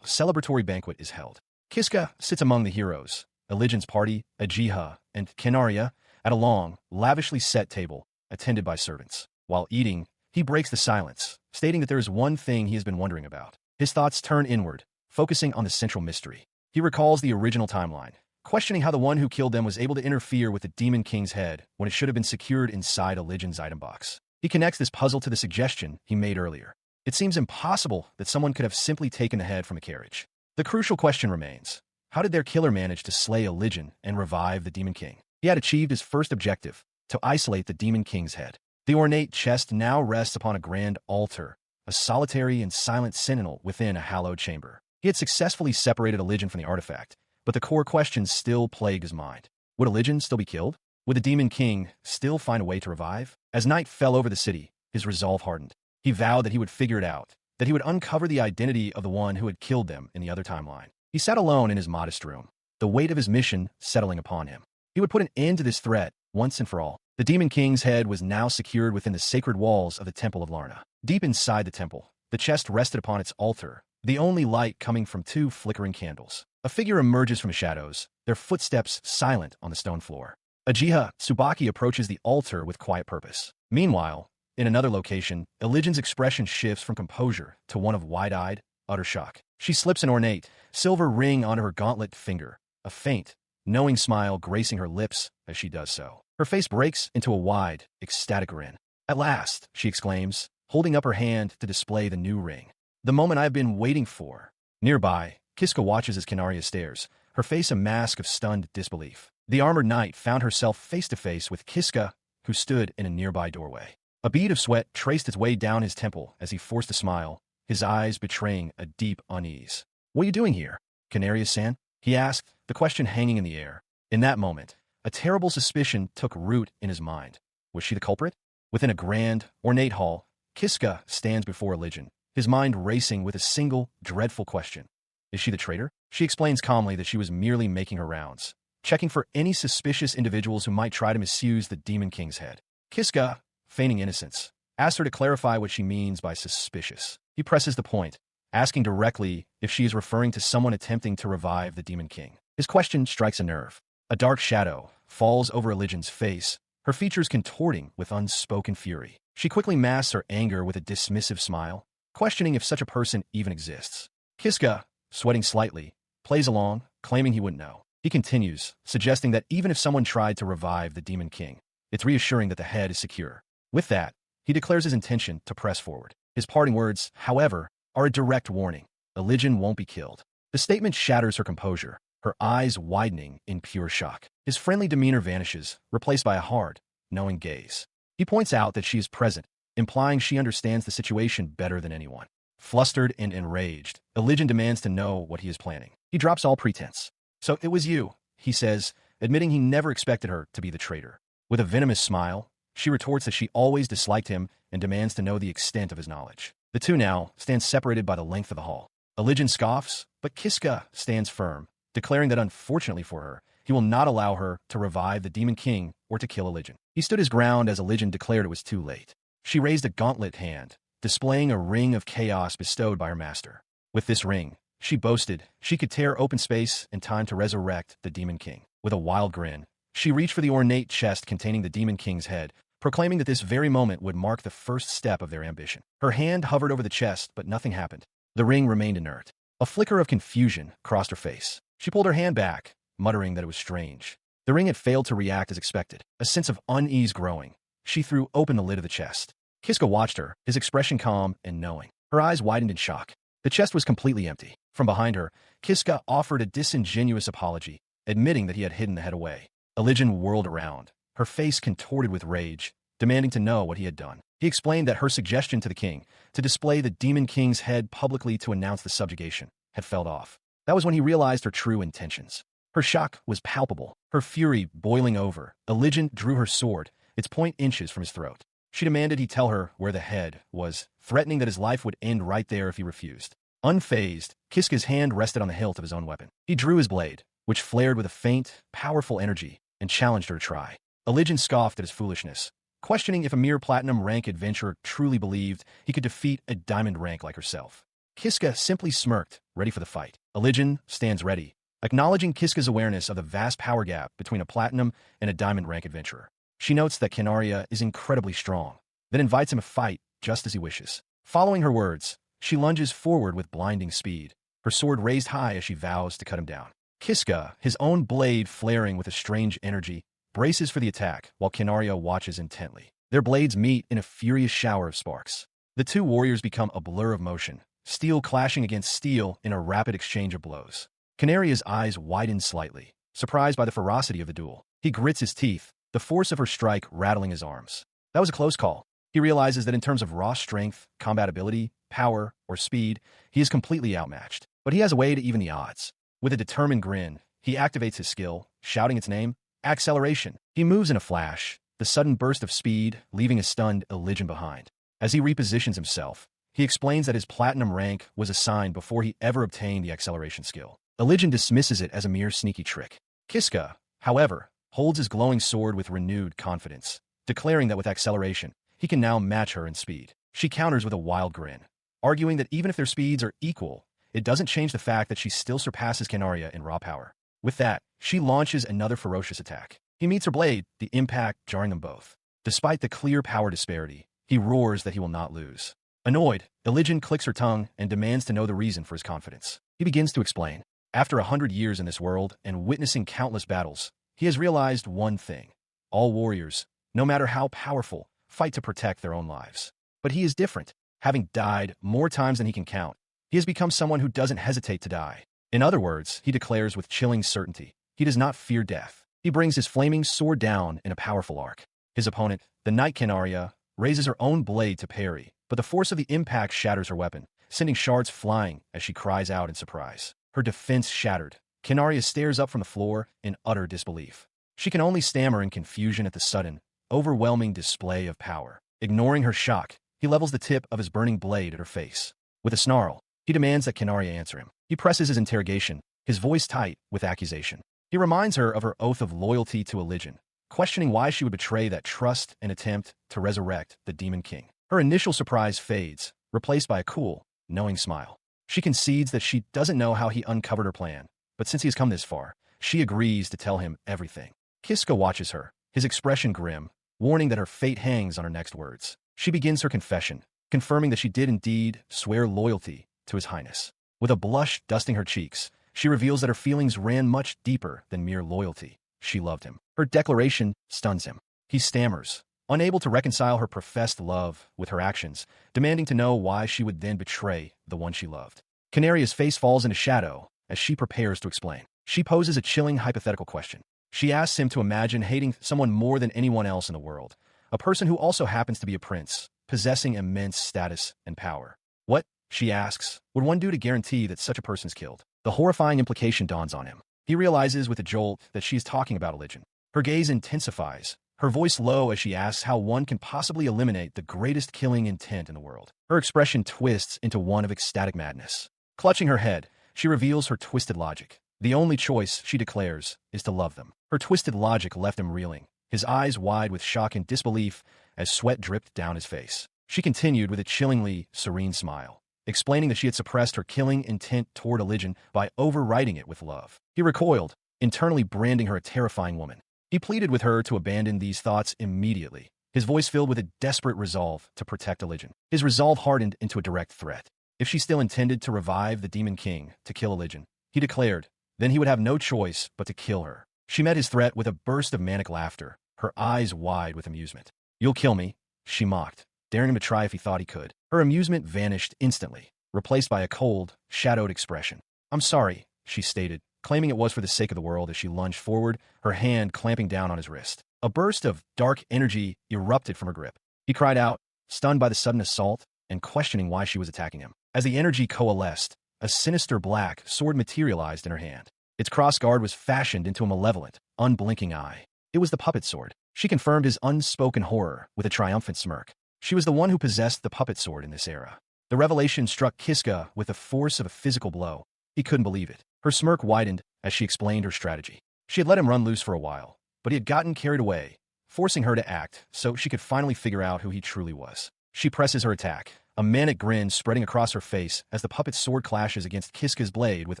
Speaker 1: a celebratory banquet is held. Kiska sits among the heroes, Elijin's party, Ajiha, and Canaria, at a long, lavishly set table, attended by servants. While eating, he breaks the silence, stating that there is one thing he has been wondering about. His thoughts turn inward, focusing on the central mystery. He recalls the original timeline, questioning how the one who killed them was able to interfere with the Demon King's head when it should have been secured inside Elijin's item box. He connects this puzzle to the suggestion he made earlier. It seems impossible that someone could have simply taken the head from a carriage. The crucial question remains, how did their killer manage to slay Elijin and revive the Demon King? He had achieved his first objective, to isolate the Demon King's head. The ornate chest now rests upon a grand altar, a solitary and silent sentinel within a hallowed chamber. He had successfully separated Elijin from the artifact, but the core questions still plagued his mind. Would Elijin still be killed? Would the Demon King still find a way to revive? As night fell over the city, his resolve hardened. He vowed that he would figure it out, that he would uncover the identity of the one who had killed them in the other timeline. He sat alone in his modest room, the weight of his mission settling upon him. He would put an end to this threat once and for all. The Demon King's head was now secured within the sacred walls of the Temple of Larna. Deep inside the temple, the chest rested upon its altar, the only light coming from two flickering candles. A figure emerges from the shadows, their footsteps silent on the stone floor. Ajiha Tsubaki approaches the altar with quiet purpose. Meanwhile, in another location, Elijin's expression shifts from composure to one of wide-eyed, utter shock. She slips an ornate, silver ring onto her gauntlet finger, a faint, knowing smile gracing her lips as she does so. Her face breaks into a wide, ecstatic grin. At last, she exclaims, holding up her hand to display the new ring. The moment I have been waiting for. Nearby, Kiska watches as Canaria stares, her face a mask of stunned disbelief. The armored knight found herself face-to-face with Kiska, who stood in a nearby doorway. A bead of sweat traced its way down his temple as he forced a smile, his eyes betraying a deep unease. What are you doing here, Canaria-san? he asked, the question hanging in the air. In that moment, a terrible suspicion took root in his mind. Was she the culprit? Within a grand, ornate hall, Kiska stands before Religion, his mind racing with a single, dreadful question. Is she the traitor? She explains calmly that she was merely making her rounds, checking for any suspicious individuals who might try to misuse the Demon King's head. Kiska, feigning innocence, asks her to clarify what she means by suspicious. He presses the point, asking directly if she is referring to someone attempting to revive the Demon King. His question strikes a nerve. A dark shadow falls over Religion's face, her features contorting with unspoken fury. She quickly masks her anger with a dismissive smile, questioning if such a person even exists. Kiska, sweating slightly, plays along, claiming he wouldn't know. He continues, suggesting that even if someone tried to revive the Demon King, it's reassuring that the head is secure. With that, he declares his intention to press forward. His parting words, however, are a direct warning. Religion won't be killed. The statement shatters her composure, her eyes widening in pure shock. His friendly demeanor vanishes, replaced by a hard, knowing gaze. He points out that she is present, implying she understands the situation better than anyone. Flustered and enraged, Religion demands to know what he is planning. He drops all pretense. So it was you, he says, admitting he never expected her to be the traitor. With a venomous smile, she retorts that she always disliked him and demands to know the extent of his knowledge. The two now stand separated by the length of the hall. Religion scoffs, but Kiska stands firm, declaring that unfortunately for her, he will not allow her to revive the Demon King or to kill Religion. He stood his ground as Religion declared it was too late. She raised a gauntlet hand, displaying a ring of chaos bestowed by her master. With this ring, she boasted she could tear open space in time to resurrect the Demon King. With a wild grin, she reached for the ornate chest containing the Demon King's head, proclaiming that this very moment would mark the first step of their ambition. Her hand hovered over the chest, but nothing happened. The ring remained inert. A flicker of confusion crossed her face. She pulled her hand back, muttering that it was strange. The ring had failed to react as expected. A sense of unease growing, she threw open the lid of the chest. Kiska watched her, his expression calm and knowing. Her eyes widened in shock. The chest was completely empty. From behind her, Kiska offered a disingenuous apology, admitting that he had hidden the head away. Religion whirled around, her face contorted with rage, demanding to know what he had done. He explained that her suggestion to the king, to display the Demon King's head publicly to announce the subjugation, had felled off. That was when he realized her true intentions. Her shock was palpable, her fury boiling over. Religion drew her sword, its point inches from his throat. She demanded he tell her where the head was, threatening that his life would end right there if he refused. Unfazed, Kiska's hand rested on the hilt of his own weapon. He drew his blade, which flared with a faint, powerful energy, and challenged her to try. Religion scoffed at his foolishness, questioning if a mere platinum rank adventurer truly believed he could defeat a diamond rank like herself. Kiska simply smirked, ready for the fight. Religion stands ready, acknowledging Kiska's awareness of the vast power gap between a platinum and a diamond rank adventurer. She notes that Canaria is incredibly strong, then invites him to fight just as he wishes. Following her words, she lunges forward with blinding speed, her sword raised high as she vows to cut him down. Kiska, his own blade flaring with a strange energy, braces for the attack while Canaria watches intently. Their blades meet in a furious shower of sparks. The two warriors become a blur of motion, steel clashing against steel in a rapid exchange of blows. Canaria's eyes widen slightly, surprised by the ferocity of the duel. He grits his teeth, the force of her strike rattling his arms. That was a close call. He realizes that in terms of raw strength, combat ability, power, or speed, he is completely outmatched. But he has a way to even the odds. With a determined grin, he activates his skill, shouting its name, Acceleration. He moves in a flash, the sudden burst of speed leaving a stunned Religion behind. As he repositions himself, he explains that his platinum rank was assigned before he ever obtained the acceleration skill. Religion dismisses it as a mere sneaky trick. Kiska, however, holds his glowing sword with renewed confidence, declaring that with acceleration, he can now match her in speed. She counters with a wild grin, arguing that even if their speeds are equal, it doesn't change the fact that she still surpasses Canaria in raw power. With that, she launches another ferocious attack. He meets her blade, the impact jarring them both. Despite the clear power disparity, he roars that he will not lose. Annoyed, Religion clicks her tongue and demands to know the reason for his confidence. He begins to explain. After 100 years in this world and witnessing countless battles, he has realized one thing. All warriors, no matter how powerful, fight to protect their own lives. But he is different. Having died more times than he can count, he has become someone who doesn't hesitate to die. In other words, he declares with chilling certainty, he does not fear death. He brings his flaming sword down in a powerful arc. His opponent, the Knight Canaria, raises her own blade to parry, but the force of the impact shatters her weapon, sending shards flying as she cries out in surprise. Her defense shattered, Kinaria stares up from the floor in utter disbelief. She can only stammer in confusion at the sudden, overwhelming display of power. Ignoring her shock, he levels the tip of his burning blade at her face. With a snarl, he demands that Kinaria answer him. He presses his interrogation, his voice tight with accusation. He reminds her of her oath of loyalty to Eligen, questioning why she would betray that trust and attempt to resurrect the Demon King. Her initial surprise fades, replaced by a cool, knowing smile. She concedes that she doesn't know how he uncovered her plan, but since he has come this far, she agrees to tell him everything. Kiska watches her, his expression grim, warning that her fate hangs on her next words. She begins her confession, confirming that she did indeed swear loyalty to His Highness. With a blush dusting her cheeks, she reveals that her feelings ran much deeper than mere loyalty. She loved him. Her declaration stuns him. He stammers, unable to reconcile her professed love with her actions, demanding to know why she would then betray the one she loved. Kinaria's face falls into shadow as she prepares to explain. She poses a chilling hypothetical question. She asks him to imagine hating someone more than anyone else in the world, a person who also happens to be a prince, possessing immense status and power. What, she asks, would one do to guarantee that such a person's killed? The horrifying implication dawns on him. He realizes with a jolt that she is talking about Eligen. Her gaze intensifies, her voice low as she asks how one can possibly eliminate the greatest killing intent in the world. Her expression twists into one of ecstatic madness. Clutching her head, she reveals her twisted logic. The only choice, she declares, is to love them. Her twisted logic left him reeling, his eyes wide with shock and disbelief as sweat dripped down his face. She continued with a chillingly serene smile, explaining that she had suppressed her killing intent toward Eligen by overriding it with love. He recoiled, internally branding her a terrifying woman. He pleaded with her to abandon these thoughts immediately, his voice filled with a desperate resolve to protect Eligen. His resolve hardened into a direct threat. If she still intended to revive the Demon King to kill Eligen, he declared, then he would have no choice but to kill her. She met his threat with a burst of manic laughter, her eyes wide with amusement. You'll kill me, she mocked, daring him to try if he thought he could. Her amusement vanished instantly, replaced by a cold, shadowed expression. I'm sorry, she stated, claiming it was for the sake of the world as she lunged forward, her hand clamping down on his wrist. A burst of dark energy erupted from her grip. He cried out, stunned by the sudden assault and questioning why she was attacking him. As the energy coalesced, a sinister black sword materialized in her hand. Its crossguard was fashioned into a malevolent, unblinking eye. It was the puppet sword. She confirmed his unspoken horror with a triumphant smirk. She was the one who possessed the puppet sword in this era. The revelation struck Kiska with the force of a physical blow. He couldn't believe it. Her smirk widened as she explained her strategy. She had let him run loose for a while, but he had gotten carried away, forcing her to act so she could finally figure out who he truly was. She presses her attack, a manic grin spreading across her face as the puppet's sword clashes against Kiska's blade with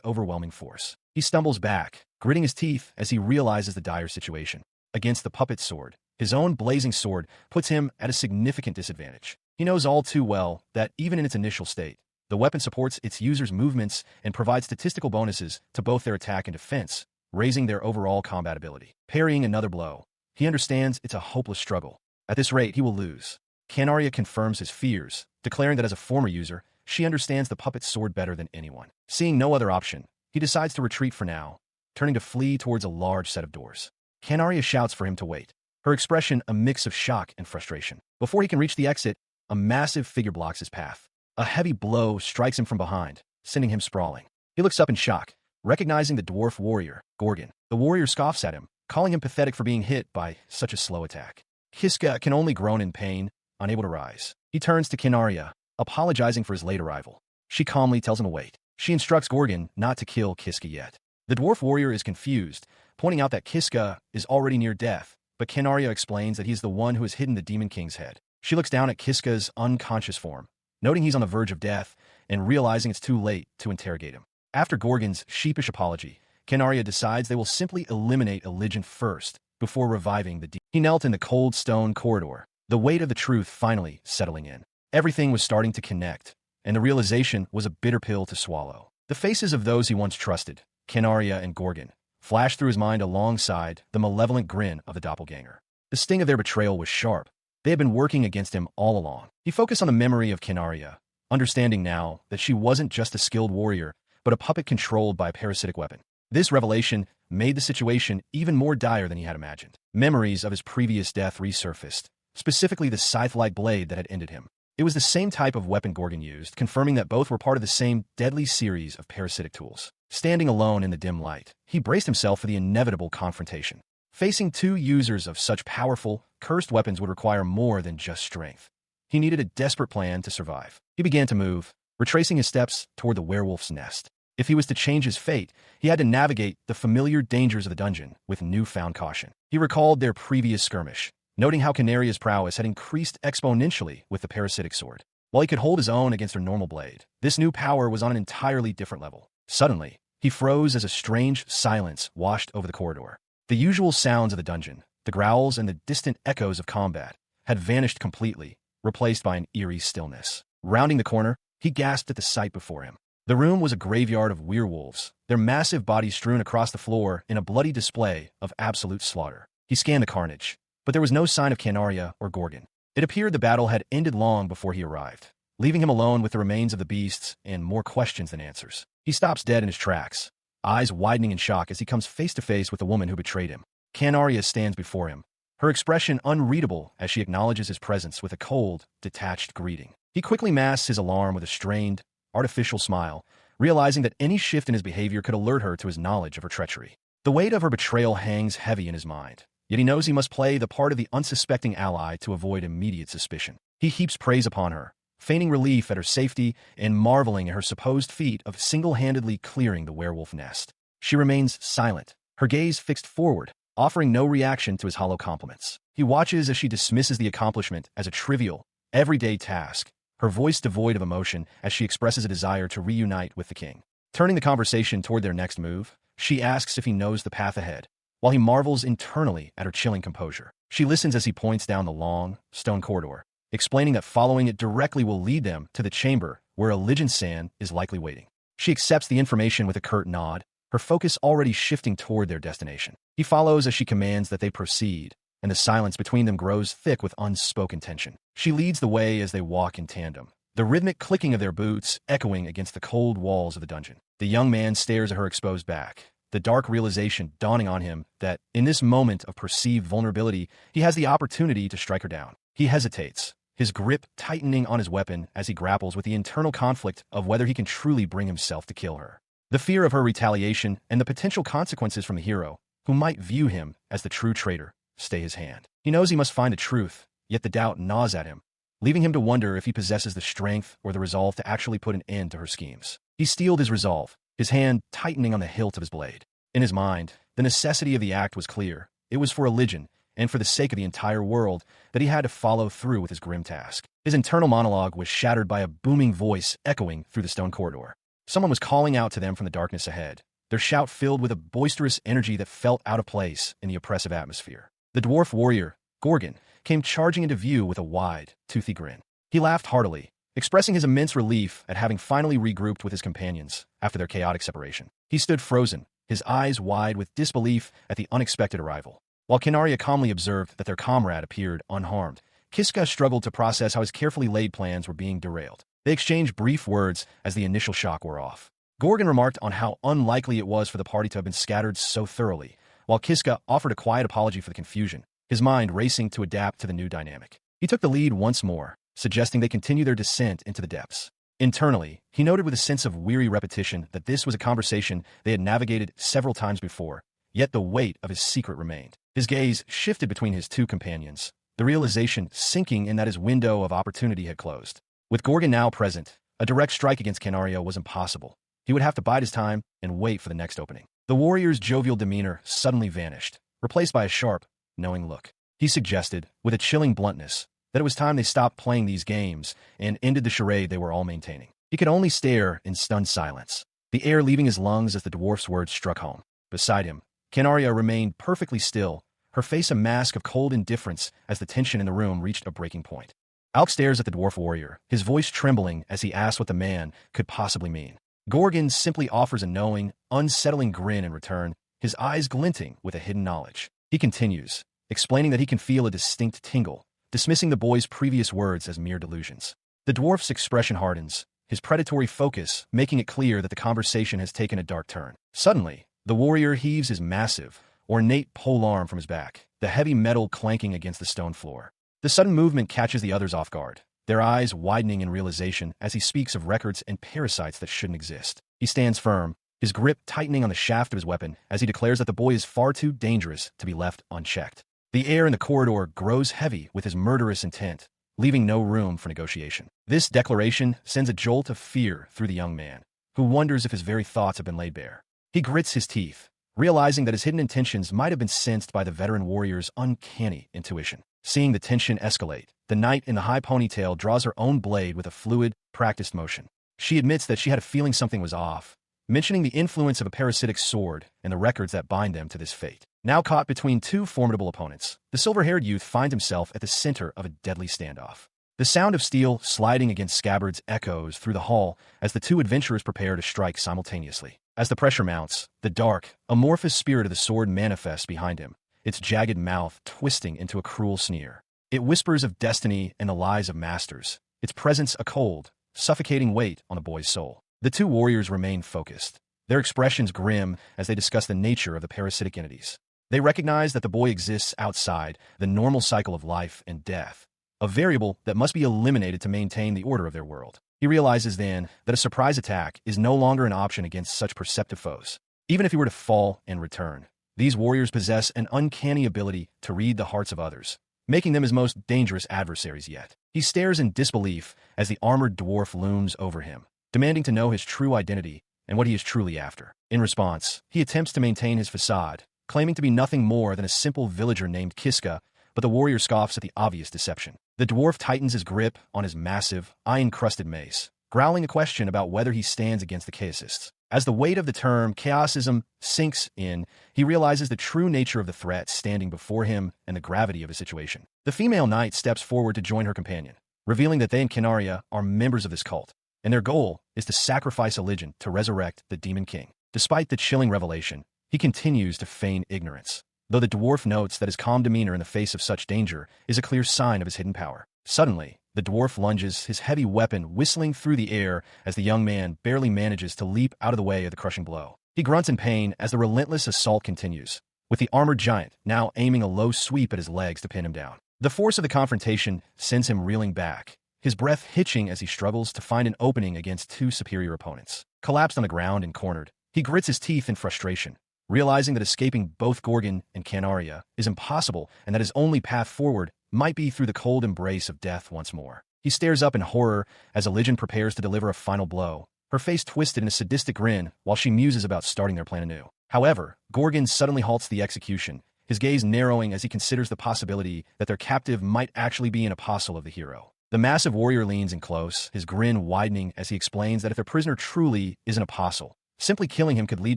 Speaker 1: overwhelming force. He stumbles back, gritting his teeth as he realizes the dire situation. Against the puppet's sword, his own blazing sword puts him at a significant disadvantage. He knows all too well that even in its initial state, the weapon supports its user's movements and provides statistical bonuses to both their attack and defense, raising their overall combat ability. Parrying another blow, he understands it's a hopeless struggle. At this rate, he will lose. Kinaria confirms his fears, declaring that as a former user, she understands the puppet's sword better than anyone. Seeing no other option, he decides to retreat for now, turning to flee towards a large set of doors. Kinaria shouts for him to wait, her expression a mix of shock and frustration. Before he can reach the exit, a massive figure blocks his path. A heavy blow strikes him from behind, sending him sprawling. He looks up in shock, recognizing the dwarf warrior, Gorgon. The warrior scoffs at him, calling him pathetic for being hit by such a slow attack. Kiska can only groan in pain, unable to rise. He turns to Kinaria, apologizing for his late arrival. She calmly tells him to wait. She instructs Gorgon not to kill Kiska yet. The dwarf warrior is confused, pointing out that Kiska is already near death, but Kinaria explains that he's the one who has hidden the Demon King's head. She looks down at Kiska's unconscious form, noting he's on the verge of death and realizing it's too late to interrogate him. After Gorgon's sheepish apology, Kinaria decides they will simply eliminate Eligen first before reviving the demon. He knelt in the cold stone corridor, the weight of the truth finally settling in. Everything was starting to connect, and the realization was a bitter pill to swallow. The faces of those he once trusted, Kinaria and Gorgon, flashed through his mind alongside the malevolent grin of the doppelganger. The sting of their betrayal was sharp. They had been working against him all along. He focused on the memory of Kinaria, understanding now that she wasn't just a skilled warrior, but a puppet controlled by a parasitic weapon. This revelation made the situation even more dire than he had imagined. Memories of his previous death resurfaced, specifically the scythe-like blade that had ended him. It was the same type of weapon Gorgon used, confirming that both were part of the same deadly series of parasitic tools. Standing alone in the dim light, he braced himself for the inevitable confrontation. Facing two users of such powerful, cursed weapons would require more than just strength. He needed a desperate plan to survive. He began to move, retracing his steps toward the werewolf's nest. If he was to change his fate, he had to navigate the familiar dangers of the dungeon with newfound caution. He recalled their previous skirmish, noting how Canaria's prowess had increased exponentially with the parasitic sword. While he could hold his own against her normal blade, this new power was on an entirely different level. Suddenly, he froze as a strange silence washed over the corridor. The usual sounds of the dungeon, the growls and the distant echoes of combat, had vanished completely, replaced by an eerie stillness. Rounding the corner, he gasped at the sight before him. The room was a graveyard of werewolves, their massive bodies strewn across the floor in a bloody display of absolute slaughter. He scanned the carnage, but there was no sign of Canaria or Gorgon. It appeared the battle had ended long before he arrived, leaving him alone with the remains of the beasts and more questions than answers. He stops dead in his tracks, eyes widening in shock as he comes face to face with the woman who betrayed him. Canaria stands before him, her expression unreadable as she acknowledges his presence with a cold, detached greeting. He quickly masks his alarm with a strained, artificial smile, realizing that any shift in his behavior could alert her to his knowledge of her treachery. The weight of her betrayal hangs heavy in his mind, yet he knows he must play the part of the unsuspecting ally to avoid immediate suspicion. He heaps praise upon her, feigning relief at her safety and marveling at her supposed feat of single-handedly clearing the werewolf nest. She remains silent, her gaze fixed forward, offering no reaction to his hollow compliments. He watches as she dismisses the accomplishment as a trivial, everyday task, her voice devoid of emotion as she expresses a desire to reunite with the king. Turning the conversation toward their next move, she asks if he knows the path ahead, while he marvels internally at her chilling composure. She listens as he points down the long, stone corridor, explaining that following it directly will lead them to the chamber where a Lijin San is likely waiting. She accepts the information with a curt nod, her focus already shifting toward their destination. He follows as she commands that they proceed, and the silence between them grows thick with unspoken tension. She leads the way as they walk in tandem, the rhythmic clicking of their boots echoing against the cold walls of the dungeon. The young man stares at her exposed back, the dark realization dawning on him that, in this moment of perceived vulnerability, he has the opportunity to strike her down. He hesitates, his grip tightening on his weapon as he grapples with the internal conflict of whether he can truly bring himself to kill her. The fear of her retaliation and the potential consequences from the hero, who might view him as the true traitor, stay his hand. He knows he must find the truth, yet the doubt gnaws at him, leaving him to wonder if he possesses the strength or the resolve to actually put an end to her schemes. He steeled his resolve, his hand tightening on the hilt of his blade. In his mind, the necessity of the act was clear. It was for religion, and for the sake of the entire world, that he had to follow through with his grim task. His internal monologue was shattered by a booming voice echoing through the stone corridor. Someone was calling out to them from the darkness ahead, their shout filled with a boisterous energy that felt out of place in the oppressive atmosphere. The dwarf warrior, Gorgon, came charging into view with a wide, toothy grin. He laughed heartily, expressing his immense relief at having finally regrouped with his companions after their chaotic separation. He stood frozen, his eyes wide with disbelief at the unexpected arrival. While Canaria calmly observed that their comrade appeared unharmed, Kiska struggled to process how his carefully laid plans were being derailed. They exchanged brief words as the initial shock wore off. Gorgon remarked on how unlikely it was for the party to have been scattered so thoroughly, while Kiska offered a quiet apology for the confusion, his mind racing to adapt to the new dynamic. He took the lead once more, suggesting they continue their descent into the depths. Internally, he noted with a sense of weary repetition that this was a conversation they had navigated several times before, yet the weight of his secret remained. His gaze shifted between his two companions, the realization sinking in that his window of opportunity had closed. With Gorgon now present, a direct strike against Canaria was impossible. He would have to bide his time and wait for the next opening. The warrior's jovial demeanor suddenly vanished, replaced by a sharp, knowing look. He suggested, with a chilling bluntness, that it was time they stopped playing these games and ended the charade they were all maintaining. He could only stare in stunned silence, the air leaving his lungs as the dwarf's words struck home. Beside him, Canaria remained perfectly still, her face a mask of cold indifference as the tension in the room reached a breaking point. Alk stares at the dwarf warrior, his voice trembling as he asked what the man could possibly mean. Gorgon simply offers a knowing, unsettling grin in return, his eyes glinting with a hidden knowledge. He continues, explaining that he can feel a distinct tingle, dismissing the boy's previous words as mere delusions. The dwarf's expression hardens, his predatory focus making it clear that the conversation has taken a dark turn. Suddenly, the warrior heaves his massive, ornate polearm from his back, the heavy metal clanking against the stone floor. The sudden movement catches the others off guard, their eyes widening in realization as he speaks of records and parasites that shouldn't exist. He stands firm, his grip tightening on the shaft of his weapon as he declares that the boy is far too dangerous to be left unchecked. The air in the corridor grows heavy with his murderous intent, leaving no room for negotiation. This declaration sends a jolt of fear through the young man, who wonders if his very thoughts have been laid bare. He grits his teeth, realizing that his hidden intentions might have been sensed by the veteran warrior's uncanny intuition. Seeing the tension escalate, the knight in the high ponytail draws her own blade with a fluid, practiced motion. She admits that she had a feeling something was off, mentioning the influence of a parasitic sword and the records that bind them to this fate. Now caught between two formidable opponents, the silver-haired youth finds himself at the center of a deadly standoff. The sound of steel sliding against scabbards echoes through the hall as the two adventurers prepare to strike simultaneously. As the pressure mounts, the dark, amorphous spirit of the sword manifests behind him, its jagged mouth twisting into a cruel sneer. It whispers of destiny and the lies of masters, its presence a cold, suffocating weight on the boy's soul. The two warriors remain focused, their expressions grim as they discuss the nature of the parasitic entities. They recognize that the boy exists outside the normal cycle of life and death, a variable that must be eliminated to maintain the order of their world. He realizes then that a surprise attack is no longer an option against such perceptive foes. Even if he were to fall and return, these warriors possess an uncanny ability to read the hearts of others, making them his most dangerous adversaries yet. He stares in disbelief as the armored dwarf looms over him, demanding to know his true identity and what he is truly after. In response, he attempts to maintain his facade, claiming to be nothing more than a simple villager named Kiska, but the warrior scoffs at the obvious deception. The dwarf tightens his grip on his massive, iron-crusted mace, growling a question about whether he stands against the chaosists. As the weight of the term chaosism sinks in, he realizes the true nature of the threat standing before him and the gravity of his situation. The female knight steps forward to join her companion, revealing that they and Canaria are members of this cult, and their goal is to sacrifice a legend to resurrect the Demon King. Despite the chilling revelation, he continues to feign ignorance, though the dwarf notes that his calm demeanor in the face of such danger is a clear sign of his hidden power. Suddenly, the dwarf lunges, his heavy weapon whistling through the air as the young man barely manages to leap out of the way of the crushing blow. He grunts in pain as the relentless assault continues, with the armored giant now aiming a low sweep at his legs to pin him down. The force of the confrontation sends him reeling back, his breath hitching as he struggles to find an opening against two superior opponents. Collapsed on the ground and cornered, he grits his teeth in frustration, realizing that escaping both Gorgon and Canaria is impossible and that his only path forward might be through the cold embrace of death once more. He stares up in horror as Elysian prepares to deliver a final blow, her face twisted in a sadistic grin while she muses about starting their plan anew. However, Gorgon suddenly halts the execution, his gaze narrowing as he considers the possibility that their captive might actually be an apostle of the hero. The massive warrior leans in close, his grin widening as he explains that if their prisoner truly is an apostle, simply killing him could lead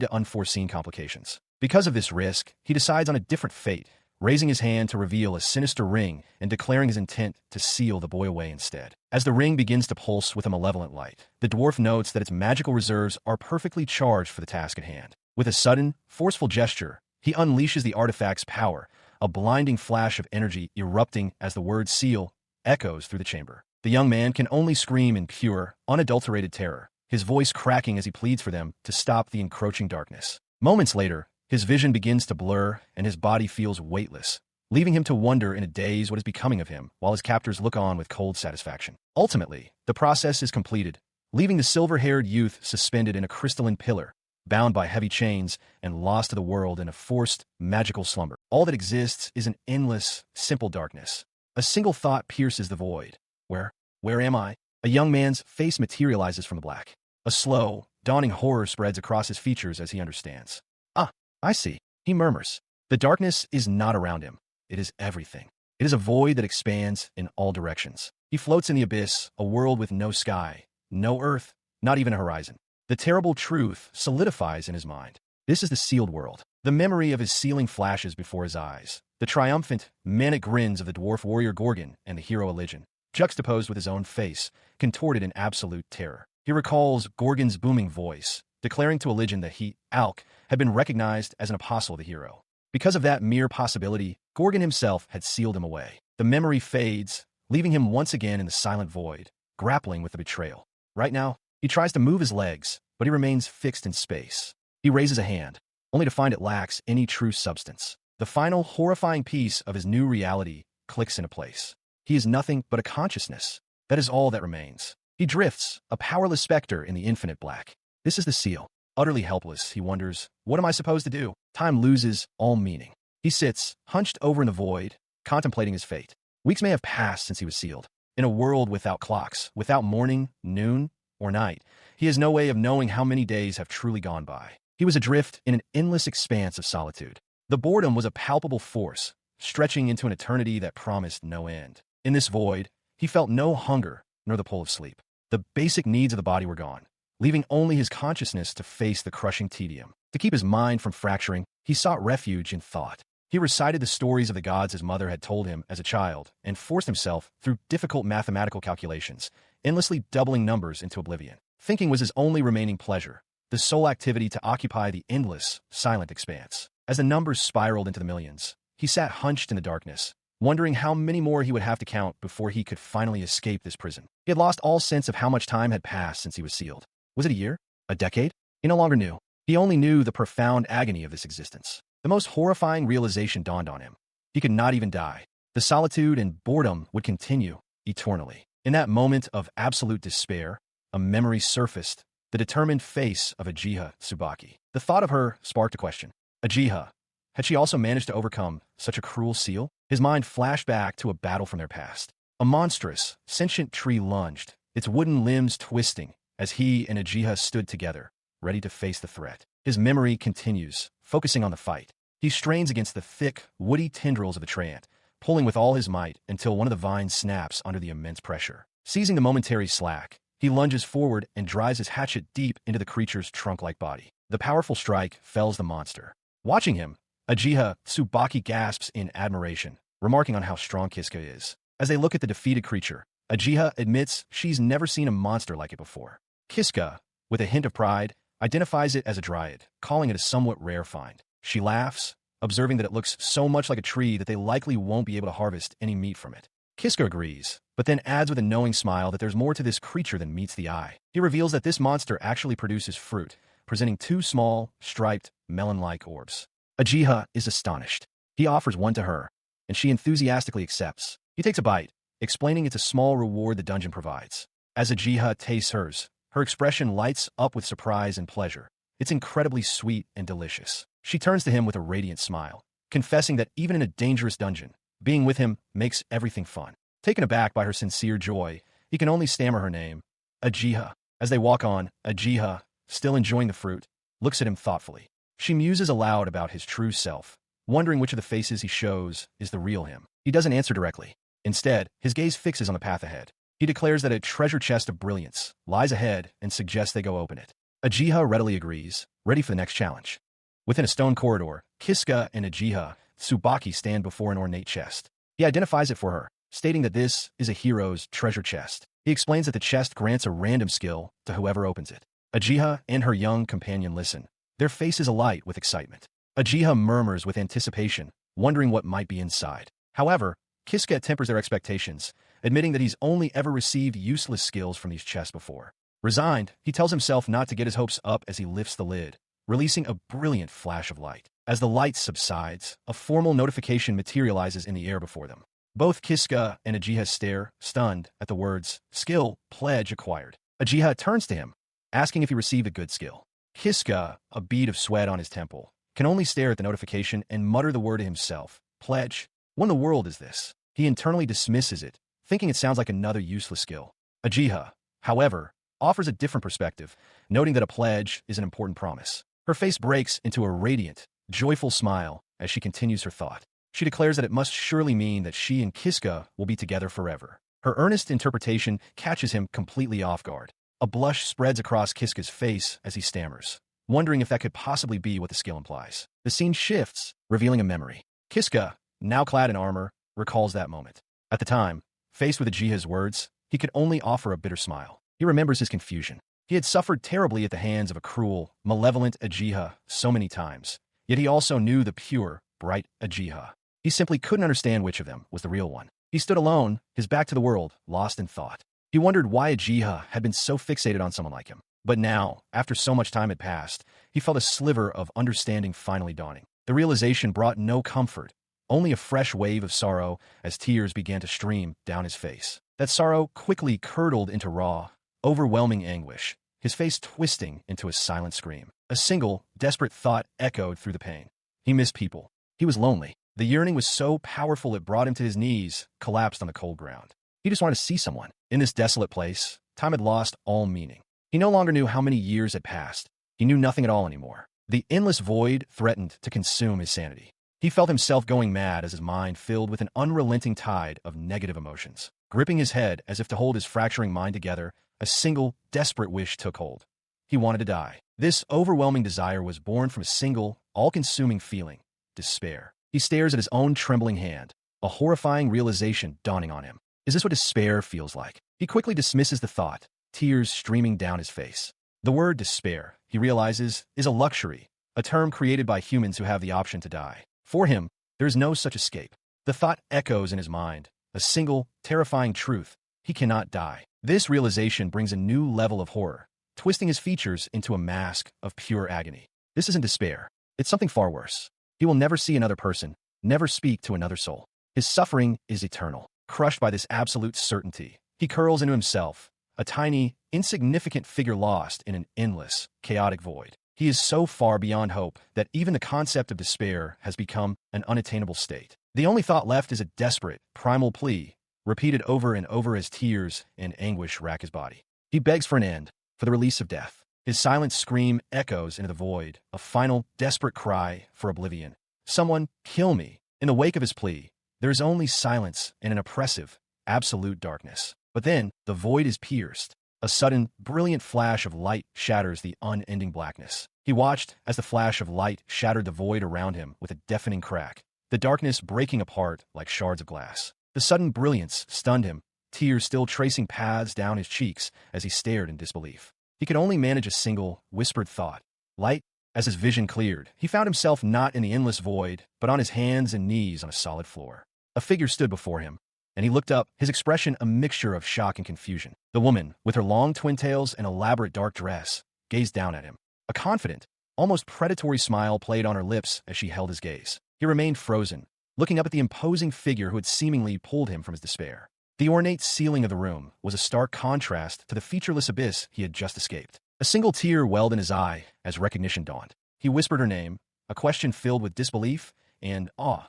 Speaker 1: to unforeseen complications. Because of this risk, he decides on a different fate, raising his hand to reveal a sinister ring and declaring his intent to seal the boy away instead. As the ring begins to pulse with a malevolent light, the dwarf notes that its magical reserves are perfectly charged for the task at hand. With a sudden, forceful gesture, he unleashes the artifact's power, a blinding flash of energy erupting as the word seal echoes through the chamber. The young man can only scream in pure, unadulterated terror, his voice cracking as he pleads for them to stop the encroaching darkness. Moments later, his vision begins to blur and his body feels weightless, leaving him to wonder in a daze what is becoming of him while his captors look on with cold satisfaction. Ultimately, the process is completed, leaving the silver-haired youth suspended in a crystalline pillar, bound by heavy chains and lost to the world in a forced, magical slumber. All that exists is an endless, simple darkness. A single thought pierces the void. Where am I? A young man's face materializes from the black. A slow, dawning horror spreads across his features as he understands. Ah, I see, he murmurs. The darkness is not around him. It is everything. It is a void that expands in all directions. He floats in the abyss, a world with no sky, no earth, not even a horizon. The terrible truth solidifies in his mind. This is the sealed world. The memory of his sealing flashes before his eyes. The triumphant, manic grins of the dwarf warrior Gorgon and the hero Elysian, juxtaposed with his own face, contorted in absolute terror. He recalls Gorgon's booming voice, declaring to Elysian that he, Alk, had been recognized as an apostle of the hero. Because of that mere possibility, Gorgon himself had sealed him away. The memory fades, leaving him once again in the silent void, grappling with the betrayal. Right now, he tries to move his legs, but he remains fixed in space. He raises a hand, only to find it lacks any true substance. The final horrifying piece of his new reality clicks into place. He is nothing but a consciousness, That is all that remains. He drifts, a powerless specter in the infinite black. This is the seal. Utterly helpless, he wonders, what am I supposed to do? Time loses all meaning. He sits, hunched over in the void, contemplating his fate. Weeks may have passed since he was sealed. In a world without clocks, without morning, noon, or night, he has no way of knowing how many days have truly gone by. He was adrift in an endless expanse of solitude. The boredom was a palpable force, stretching into an eternity that promised no end. In this void, he felt no hunger nor the pull of sleep. The basic needs of the body were gone, leaving only his consciousness to face the crushing tedium. To keep his mind from fracturing, he sought refuge in thought. He recited the stories of the gods his mother had told him as a child and forced himself through difficult mathematical calculations, endlessly doubling numbers into oblivion. Thinking was his only remaining pleasure, the sole activity to occupy the endless, silent expanse. As the numbers spiraled into the millions, he sat hunched in the darkness, wondering how many more he would have to count before he could finally escape this prison. He had lost all sense of how much time had passed since he was sealed. Was it a year? A decade? He no longer knew. He only knew the profound agony of this existence. The most horrifying realization dawned on him. He could not even die. The solitude and boredom would continue eternally. In that moment of absolute despair, a memory surfaced, the determined face of Uchiha Tsubaki. The thought of her sparked a question. Uchiha, had she also managed to overcome such a cruel seal? His mind flashed back to a battle from their past. A monstrous, sentient tree lunged, its wooden limbs twisting, as he and Uchiha stood together, ready to face the threat. His memory continues, focusing on the fight. He strains against the thick, woody tendrils of the tree ant, pulling with all his might until one of the vines snaps under the immense pressure. Seizing the momentary slack, he lunges forward and drives his hatchet deep into the creature's trunk-like body. The powerful strike fells the monster. Watching him, Uchiha Tsubaki gasps in admiration, remarking on how strong Kiska is. As they look at the defeated creature, Uchiha admits she's never seen a monster like it before. Kiska, with a hint of pride, identifies it as a dryad, calling it a somewhat rare find. She laughs, observing that it looks so much like a tree that they likely won't be able to harvest any meat from it. Kiska agrees, but then adds with a knowing smile that there's more to this creature than meets the eye. He reveals that this monster actually produces fruit, presenting two small, striped, melon-like orbs. Uchiha is astonished. He offers one to her, and she enthusiastically accepts. He takes a bite, explaining it's a small reward the dungeon provides. As Uchiha tastes hers, her expression lights up with surprise and pleasure. It's incredibly sweet and delicious. She turns to him with a radiant smile, confessing that even in a dangerous dungeon, being with him makes everything fun. Taken aback by her sincere joy, he can only stammer her name, Uchiha. As they walk on, Uchiha, still enjoying the fruit, looks at him thoughtfully. She muses aloud about his true self, wondering which of the faces he shows is the real him. He doesn't answer directly. Instead, his gaze fixes on the path ahead. He declares that a treasure chest of brilliance lies ahead and suggests they go open it. Uchiha readily agrees, ready for the next challenge. Within a stone corridor, Kiska and Uchiha Tsubaki stand before an ornate chest. He identifies it for her, stating that this is a hero's treasure chest. He explains that the chest grants a random skill to whoever opens it. Uchiha and her young companion listen, their faces alight with excitement. Uchiha murmurs with anticipation, wondering what might be inside. However, Kiska tempers their expectations, admitting that he's only ever received useless skills from these chests before. Resigned, he tells himself not to get his hopes up as he lifts the lid, releasing a brilliant flash of light. As the light subsides, a formal notification materializes in the air before them. Both Kiska and Uchiha stare, stunned, at the words, "Skill, pledge acquired." Uchiha turns to him, asking if he received a good skill. Kiska, a bead of sweat on his temple, can only stare at the notification and mutter the word to himself, "Pledge? What in the world is this?" He internally dismisses it, thinking it sounds like another useless skill. Uchiha, however, offers a different perspective, noting that a pledge is an important promise. Her face breaks into a radiant, joyful smile as she continues her thought. She declares that it must surely mean that she and Kiska will be together forever. Her earnest interpretation catches him completely off guard. A blush spreads across Kiska's face as he stammers, wondering if that could possibly be what the skill implies. The scene shifts, revealing a memory. Kiska, now clad in armor, recalls that moment. At the time, faced with Uchiha's words, he could only offer a bitter smile. He remembers his confusion. He had suffered terribly at the hands of a cruel, malevolent Uchiha so many times, yet he also knew the pure, bright Uchiha. He simply couldn't understand which of them was the real one. He stood alone, his back to the world, lost in thought. He wondered why Uchiha had been so fixated on someone like him. But now, after so much time had passed, he felt a sliver of understanding finally dawning. The realization brought no comfort, only a fresh wave of sorrow as tears began to stream down his face. That sorrow quickly curdled into raw, overwhelming anguish, his face twisting into a silent scream. A single, desperate thought echoed through the pain. He missed people. He was lonely. The yearning was so powerful it brought him to his knees, collapsed on the cold ground. He just wanted to see someone. In this desolate place, time had lost all meaning. He no longer knew how many years had passed. He knew nothing at all anymore. The endless void threatened to consume his sanity. He felt himself going mad as his mind filled with an unrelenting tide of negative emotions. Gripping his head as if to hold his fracturing mind together, a single, desperate wish took hold. He wanted to die. This overwhelming desire was born from a single, all-consuming feeling: despair. He stares at his own trembling hand, a horrifying realization dawning on him. Is this what despair feels like? He quickly dismisses the thought, tears streaming down his face. The word despair, he realizes, is a luxury, a term created by humans who have the option to die. For him, there is no such escape. The thought echoes in his mind, a single, terrifying truth: he cannot die. This realization brings a new level of horror, twisting his features into a mask of pure agony. This isn't despair. It's something far worse. He will never see another person, never speak to another soul. His suffering is eternal. Crushed by this absolute certainty, he curls into himself, a tiny, insignificant figure lost in an endless, chaotic void. He is so far beyond hope that even the concept of despair has become an unattainable state. The only thought left is a desperate, primal plea, repeated over and over as tears and anguish rack his body. He begs for an end, for the release of death. His silent scream echoes into the void, a final, desperate cry for oblivion. Someone, kill me. In the wake of his plea, there is only silence and an oppressive, absolute darkness. But then, the void is pierced. A sudden, brilliant flash of light shatters the unending blackness. He watched as the flash of light shattered the void around him with a deafening crack, the darkness breaking apart like shards of glass. The sudden brilliance stunned him, tears still tracing paths down his cheeks as he stared in disbelief. He could only manage a single, whispered thought: light. As his vision cleared, he found himself not in the endless void, but on his hands and knees on a solid floor. A figure stood before him, and he looked up, his expression a mixture of shock and confusion. The woman, with her long twin tails and elaborate dark dress, gazed down at him. A confident, almost predatory smile played on her lips as she held his gaze. He remained frozen, looking up at the imposing figure who had seemingly pulled him from his despair. The ornate ceiling of the room was a stark contrast to the featureless abyss he had just escaped. A single tear welled in his eye as recognition dawned. He whispered her name, a question filled with disbelief and awe.